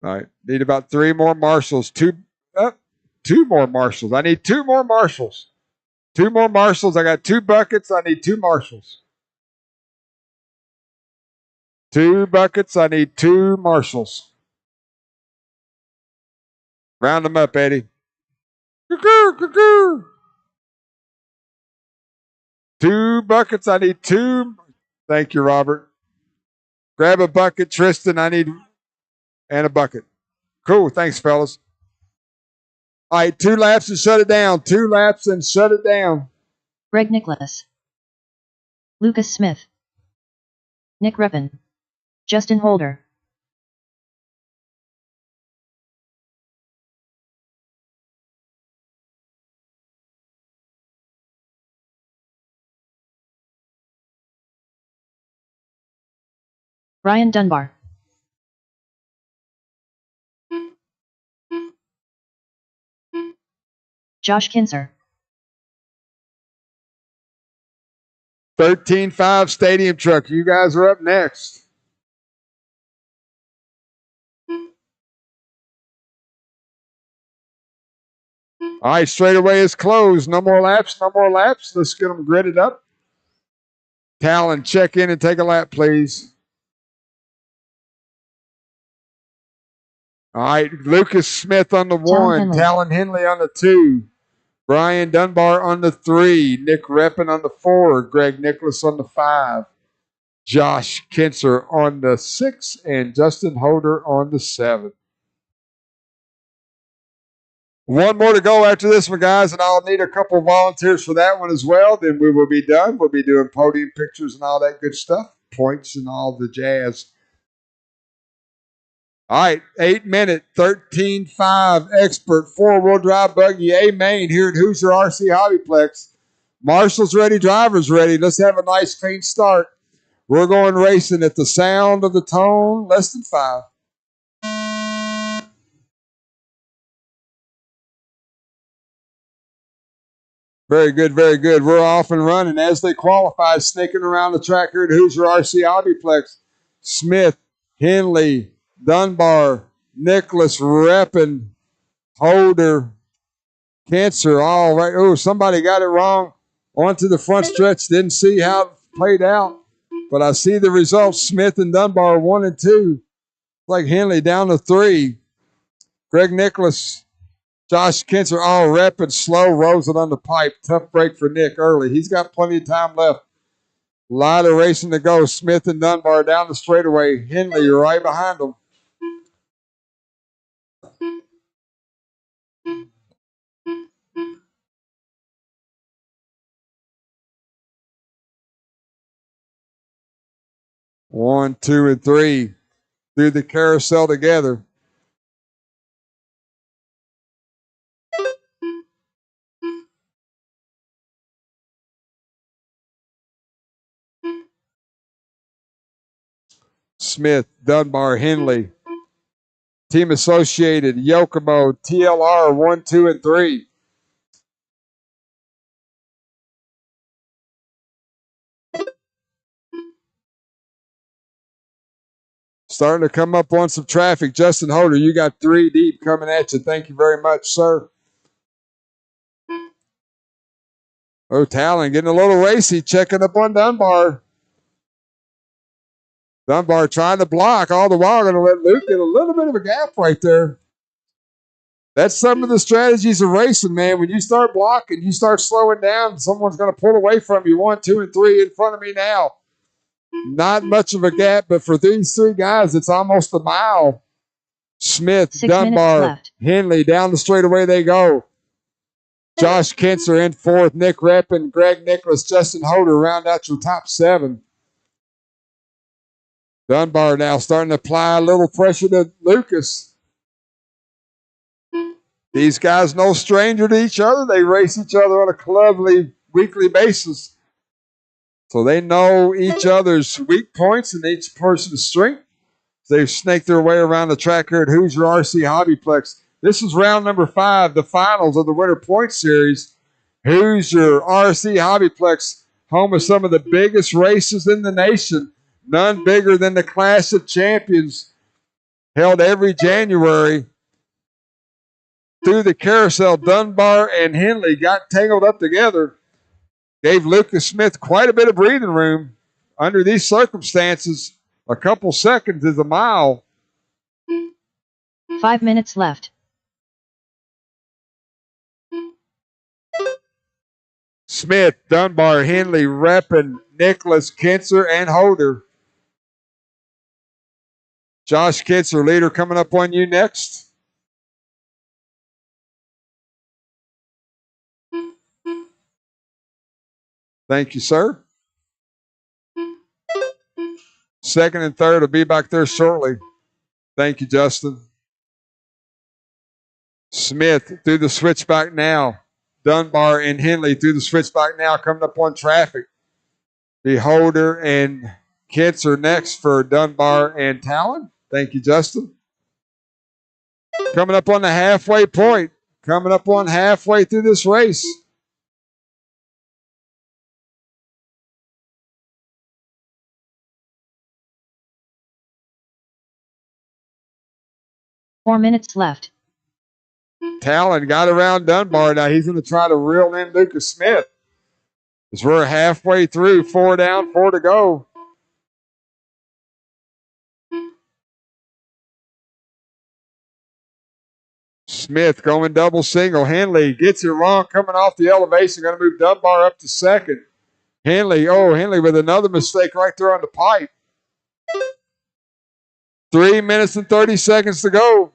All right. Need about 3 more marshals. 2 more marshals. I need 2 more marshals. 2 more marshals. I got 2 buckets. I need 2 marshals. 2 buckets. I need 2 marshals. Round them up, Eddie. Cuckoo, cuckoo. 2 buckets. I need 2. Thank you, Robert. Grab a bucket, Tristan. I need and a bucket. Cool. Thanks, fellas. All right, 2 laps and shut it down. 2 laps and shut it down. Greg Nicholas. Lucas Smith. Nick Reppin. Justin Holder. Ryan Dunbar. Josh Kinser. 13-5 Stadium Truck. You guys are up next. All right, straightaway is closed. No more laps, no more laps. Let's get them gridded up. Talon, check in and take a lap, please. All right, Lucas Smith on the 1, Talon Henley on the 2, Brian Dunbar on the 3, Nick Reppin on the 4, Greg Nicholas on the 5, Josh Kinser on the 6, and Justin Holder on the 7. One more to go after this one, guys, and I'll need a couple of volunteers for that one as well. Then we will be done. We'll be doing podium pictures and all that good stuff, points and all the jazz. All right, 8-minute, 13.5 expert 4-wheel drive buggy A main here at Hoosier RC Hobbyplex. Marshall's ready, drivers ready. Let's have a nice clean start. We're going racing at the sound of the tone, less than 5. Very good, very good. We're off and running as they qualify, snaking around the track here at Hoosier RC Hobbyplex. Smith, Henley, Dunbar, Nicholas, Reppin, Holder, Kinser, all right. Oh, somebody got it wrong. Onto the front stretch. Didn't see how it played out, but I see the results. Smith and Dunbar 1 and 2. Like Henley down to 3. Greg Nicholas, Josh Kinser, all Reppin, slow, rose it on the pipe. Tough break for Nick early. He's got plenty of time left. A lot of racing to go. Smith and Dunbar down the straightaway. Henley, you're right behind them. One, 2, and 3 through the carousel together. Smith, Dunbar, Henley. Team Associated, Yokomo, TLR 1, 2, and 3. Starting to come up on some traffic. Justin Holder, you got 3 deep coming at you. Thank you very much, sir. Oh, Talon getting a little racy, checking up on Dunbar. Dunbar trying to block, all the while going to let Luke get a little bit of a gap right there. That's some of the strategies of racing, man. When you start blocking, you start slowing down, someone's going to pull away from you. 1, 2, and 3 in front of me now. Not much of a gap, but for these 3 guys, it's almost a mile. Smith, Dunbar, Henley, down the straightaway they go. Josh Kinser in 4th, Nick Reppin, Greg Nicholas, Justin Holder round out your top 7. Dunbar now starting to apply a little pressure to Lucas. These guys no stranger to each other. They race each other on a clubly weekly basis. So they know each other's weak points and each person's strength. They've snaked their way around the track here at Hoosier RC Hobbyplex. This is round number 5, the finals of the Winter Point Series. Hoosier RC Hobbyplex, home of some of the biggest races in the nation. None bigger than the Clash of Champions, held every January. Through the carousel, Dunbar and Henley got tangled up together. Gave Lucas Smith quite a bit of breathing room. Under these circumstances, a couple seconds is a mile. 5 minutes left. Smith, Dunbar, Henley, Reppin, Nicholas, Kinser, and Holder. Josh Kinser, leader, coming up on you next. Thank you, sir. Second and third will be back there shortly. Thank you, Justin. Smith through the switchback now. Dunbar and Henley through the switchback now, coming up on traffic. The Holder and Kits are next for Dunbar and Talon. Thank you, Justin. Coming up on the halfway point. Coming up on halfway through this race. Four minutes left. Talon got around Dunbar. Now he's going to try to reel in Lucas Smith. As we're halfway through, 4 down, 4 to go. Smith going double single. Henley gets it wrong coming off the elevation. Going to move Dunbar up to second. Henley with another mistake right there on the pipe. 3 minutes and 30 seconds to go.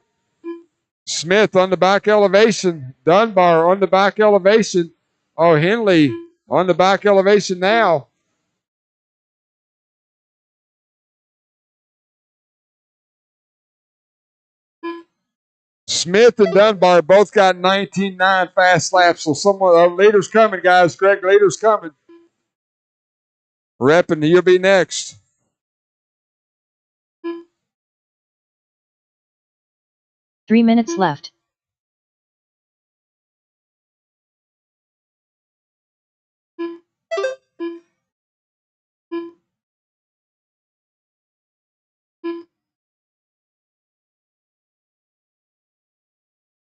Smith on the back elevation. Dunbar on the back elevation. Oh, Henley on the back elevation now. Smith and Dunbar both got 19.9 fast laps. So someone, leader's coming, guys. Greg, leader's coming. Reppin', you'll be next. Three minutes left.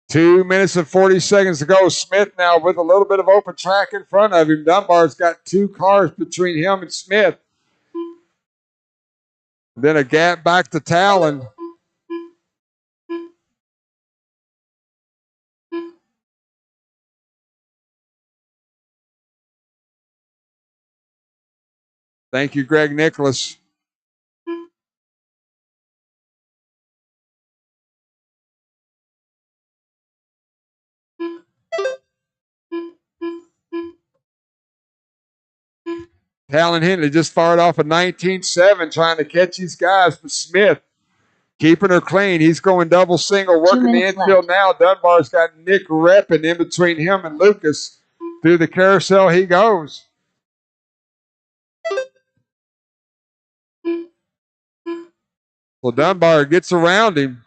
Two minutes and 40 seconds to go. Smith now with a little bit of open track in front of him. Dunbar's got 2 cars between him and Smith. Then a gap back to Talon. Thank you, Greg Nicholas. Talon Henley just fired off a 19.7 trying to catch these guys, but Smith keeping her clean. He's going double single, working the infield now. Dunbar's got Nick Reppin in between him and Lucas. Through the carousel he goes. Well, Dunbar gets around him.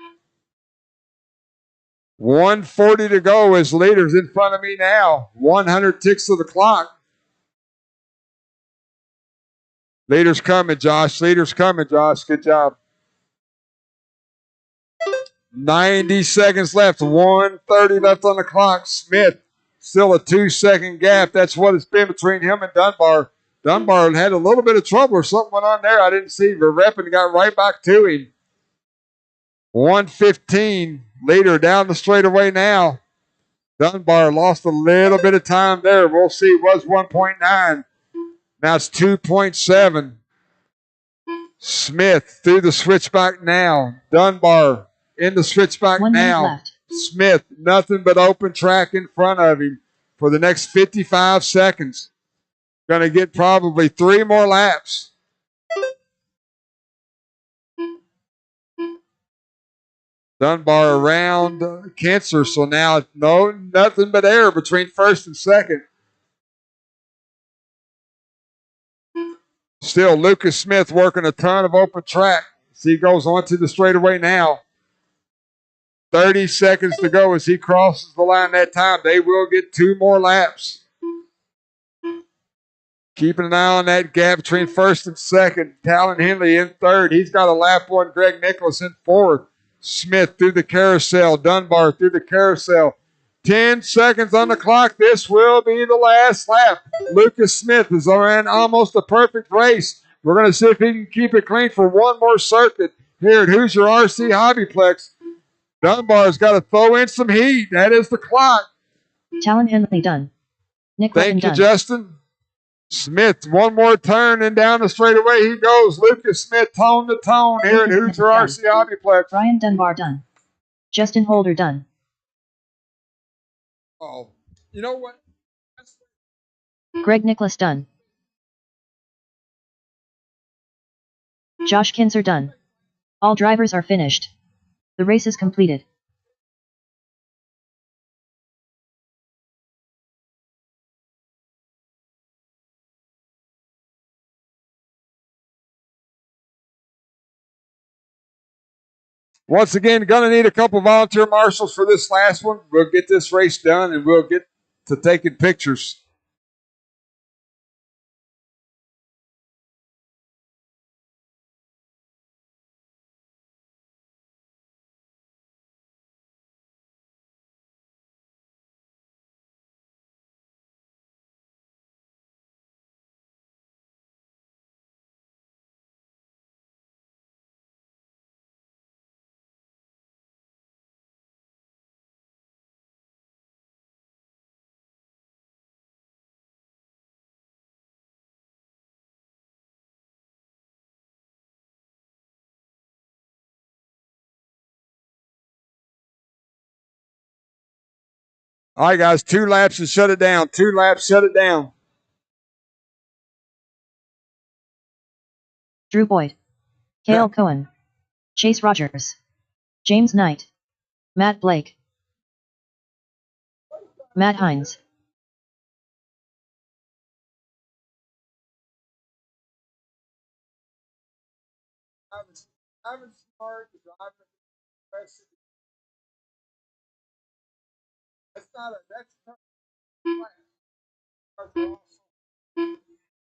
140 to go as leaders in front of me now. 100 ticks of the clock. Leaders coming, Josh. Leaders coming, Josh. Good job. 90 seconds left. 1:30 left on the clock. Smith, still a 2-second gap. That's what it's been between him and Dunbar. Dunbar had a little bit of trouble or something went on there. I didn't see. But Reppin got right back to him. 1:15. Leader down the straightaway now. Dunbar lost a little bit of time there. We'll see. It was 1.9. Now it's 2.7. Smith through the switchback now. Dunbar in the switchback now. Smith, nothing but open track in front of him for the next 55 seconds. Going to get probably 3 more laps. Dunbar around Kinser, so now nothing but air between first and second. Still, Lucas Smith working a ton of open track as he goes onto the straightaway now. 30 seconds to go as he crosses the line that time. They will get 2 more laps. Keeping an eye on that gap between first and second. Talon Henley in third. He's got a lap 1. Greg Nicholas in fourth. Smith through the carousel. Dunbar through the carousel. 10 seconds on the clock. This will be the last lap. Lucas Smith has ran almost a perfect race. We're going to see if he can keep it clean for one more circuit here at Hoosier RC Hobbyplex. Dunbar's got to throw in some heat. That is the clock. Talon Henley done. Nick Thank you, done. Justin. Smith, one more turn and down the straightaway he goes. Lucas Smith, tone to tone here at Hoosier RC Hobbyplex. Brian Dunbar done. Justin Holder done. Oh, you know what? Greg Nicholas done. Josh Kinser done. All drivers are finished. The race is completed. Once again, going to need a couple volunteer marshals for this last one. We'll get this race done and we'll get to taking pictures. All right, guys, 2 laps and shut it down. 2 laps, shut it down. Drew Boyd, Cale Cohen, Chase Rogers, James Knight, Matt Blake, Matt Hines. That's not a, that's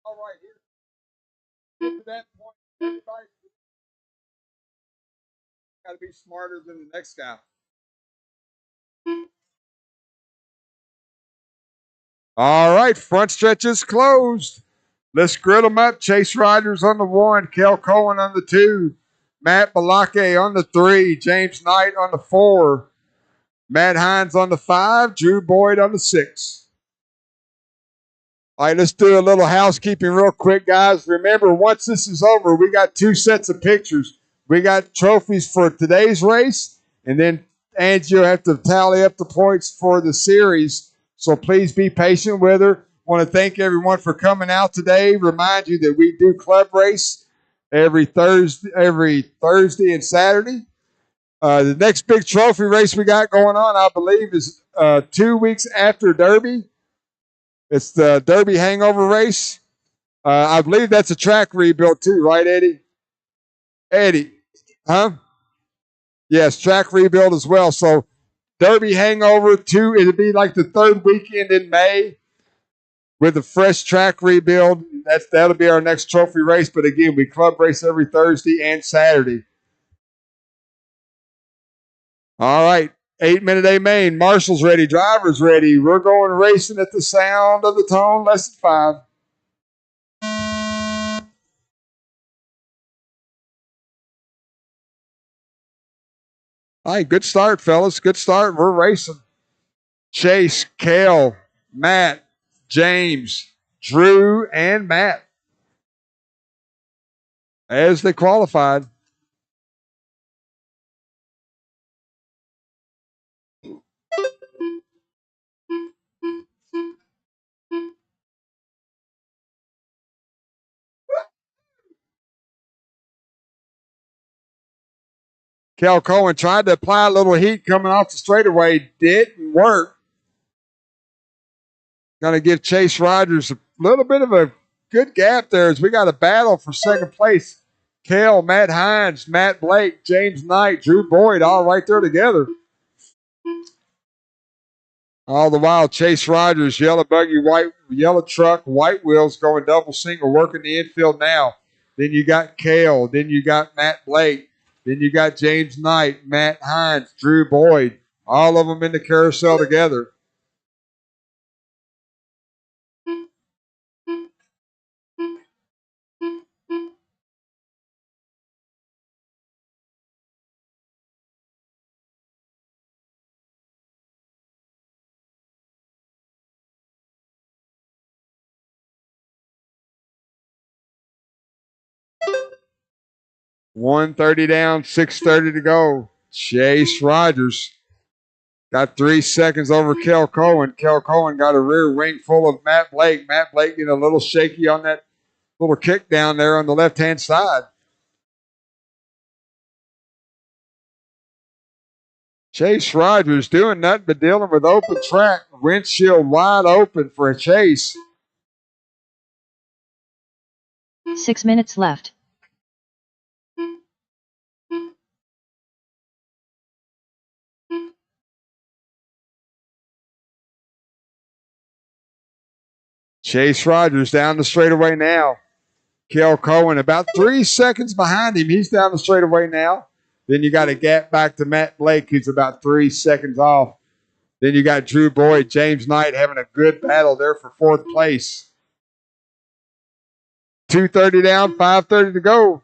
all right here. Get to that point, everybody's got to be smarter than the next guy. All right, front stretch is closed. Let's grid them up. Chase Rogers on the 1, Kel Cohen on the 2, Matt Balake on the 3, James Knight on the 4, Matt Hines on the 5, Drew Boyd on the 6. All right, let's do a little housekeeping real quick, guys. Remember, once this is over, we got 2 sets of pictures. We got trophies for today's race, and then Angie will have to tally up the points for the series. So please be patient with her. Want to thank everyone for coming out today. Remind you that we do club race every Thursday and Saturday. The next big trophy race we got going on, I believe, is 2 weeks after Derby. It's the Derby Hangover Race. I believe that's a track rebuild too, right, Eddie? Eddie, huh? Yes, track rebuild as well. So Derby Hangover 2, it'll be like the 3rd weekend in May with a fresh track rebuild. That'll be our next trophy race. But again, we club race every Thursday and Saturday. All right, 8-minute A main. Marshall's ready. Driver's ready. We're going racing at the sound of the tone. Lesson 5. All right, good start, fellas. Good start. We're racing. Chase, Cale, Matt, James, Drew, and Matt as they qualified. Kel Cohen tried to apply a little heat coming off the straightaway. Didn't work. Going to give Chase Rogers a little bit of a good gap there as we got a battle for second place. Cale, Matt Hines, Matt Blake, James Knight, Drew Boyd, all right there together. All the while, Chase Rogers, yellow buggy, yellow truck, white wheels going double single, working the infield now. Then you got Cale. Then you got Matt Blake. Then you got James Knight, Matt Hines, Drew Boyd. All of them in the carousel together. $130 down, $630 to go. Chase Rogers got 3 seconds over Kel Cohen. Kel Cohen got a rear wing full of Matt Blake. Matt Blake getting a little shaky on that little kick down there on the left-hand side. Chase Rogers doing nothing but dealing with open track. Windshield wide open for a chase. 6 minutes left. Chase Rogers down the straightaway now. Cale Cohen about 3 seconds behind him. He's down the straightaway now. Then you got a gap back to Matt Blake, who's about 3 seconds off. Then you got Drew Boyd, James Knight having a good battle there for 4th place. 2:30 down, 5:30 to go.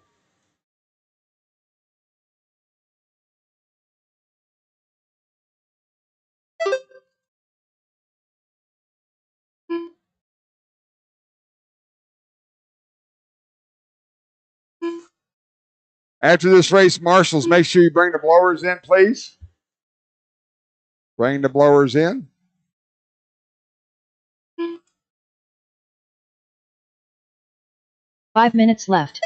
After this race, marshals, make sure you bring the blowers in, please. Bring the blowers in. Five minutes left.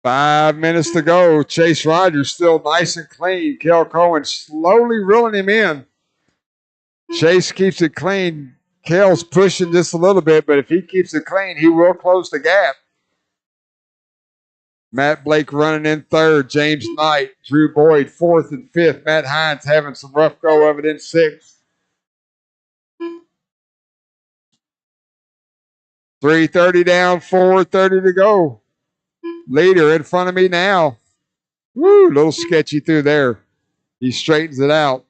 5 minutes to go. Chase Rogers still nice and clean. Cale Cohen slowly reeling him in. Chase keeps it clean. Cale's pushing just a little bit, but if he keeps it clean, he will close the gap. Matt Blake running in 3rd. James Knight, Drew Boyd 4th and 5th. Matt Hines having some rough go of it in 6th. 3:30 down, 4:30 to go. Leader in front of me now. Woo, a little sketchy through there. He straightens it out.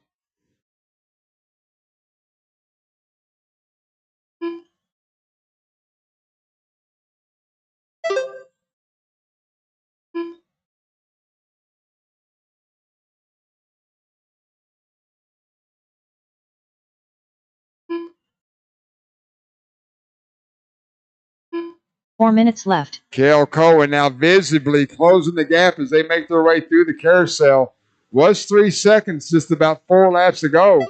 Four minutes left. Cale Cohen now visibly closing the gap as they make their way through the carousel. Was 3 seconds, just about 4 laps to go.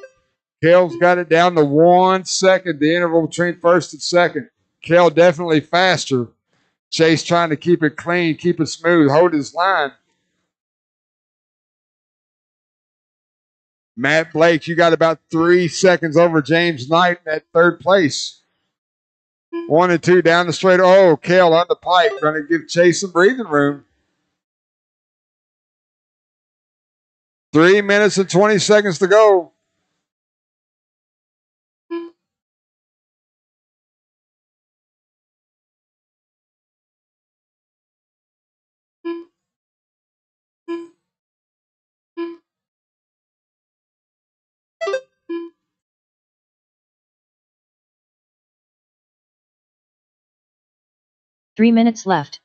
Cale's got it down to 1 second, the interval between 1st and 2nd. Cale definitely faster. Chase trying to keep it clean, keep it smooth, hold his line. Matt Blake, you got about 3 seconds over James Knight in that 3rd place. 1 and 2 down the straight. Oh, Cale on the pipe, going to give Chase some breathing room. 3 minutes and 20 seconds to go. Three minutes left.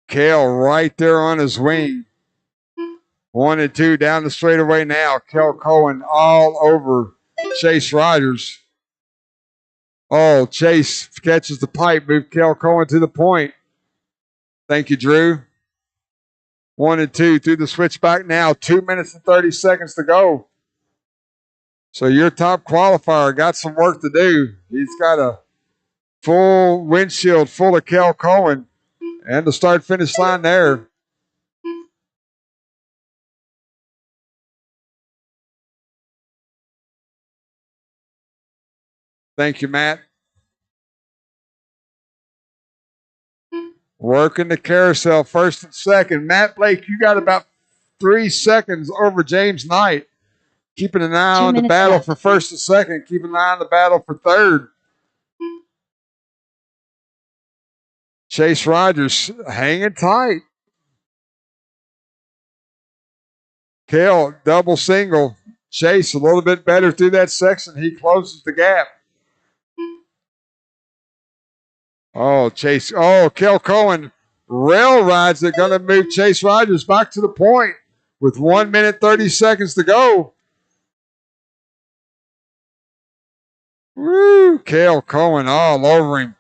Cale right there on his wing. 1 and 2 down the straightaway now. Cale Cohen all over Chase Rogers. Oh, Chase catches the pipe, move Cale Cohen to the point. Thank you, Drew. 1 and 2 through the switchback now. 2 minutes and 30 seconds to go. So your top qualifier got some work to do. He's got a full windshield full of Cale Cohen and the start-finish line there. Thank you, Matt. Working the carousel 1st and 2nd. Matt Blake, you got about 3 seconds over James Knight. Keeping an eye on the battle for 1st and 2nd. Keeping an eye on the battle for 3rd. Chase Rogers hanging tight. Cale, double single. Chase a little bit better through that section. He closes the gap. Oh, Chase. Oh, Cale Cohen rail rides it. Going to move Chase Rogers back to the point with 1 minute, 30 seconds to go. Woo, Cale Cohen all over him.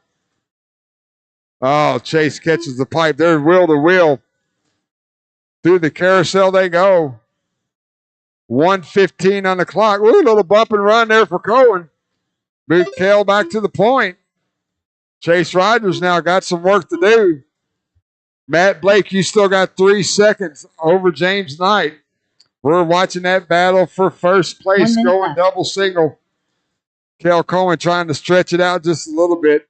Oh, Chase catches the pipe. They're wheel to wheel. Through the carousel they go. 1:15 on the clock. Ooh, a little bump and run there for Cohen. Move Cale back to the point. Chase Rogers now got some work to do. Matt Blake, you still got 3 seconds over James Knight. We're watching that battle for 1st place going double single. Cale Cohen trying to stretch it out just a little bit.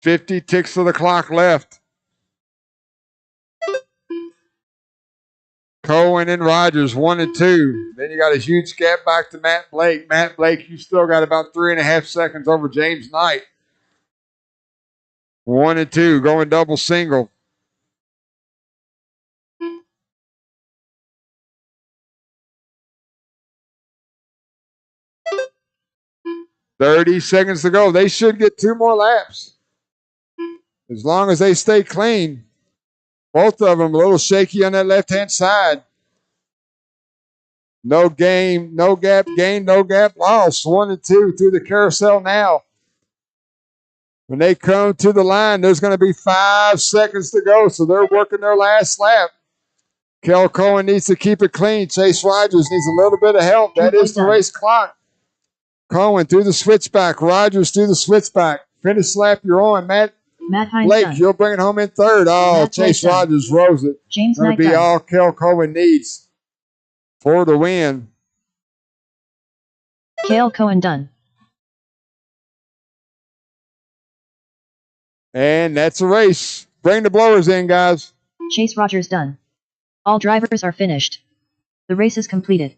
50 ticks of the clock left. Cohen and Rogers, 1 and 2. Then you got a huge gap back to Matt Blake. Matt Blake, you still got about 3.5 seconds over James Knight. 1 and 2, going double single. $30 seconds to go. They should get 2 more laps. As long as they stay clean. Both of them a little shaky on that left-hand side. No game, no gap gain, no gap loss. 1 and 2 through the carousel now. When they come to the line, there's going to be 5 seconds to go, so they're working their last lap. Kel Cohen needs to keep it clean. Chase Rogers needs a little bit of help. That is the race clock. Cohen through the switchback. Rogers through the switchback. Finish lap, you're on. Matt Blake, done. you'll bring it home in third. Oh, Matt Chase Blake Rogers rose it. James That'll Knight be done. all Kel Cohen needs for the win. Cale Cohen done. And that's a race. Bring the blowers in, guys. Chase Rogers done. All drivers are finished. The race is completed.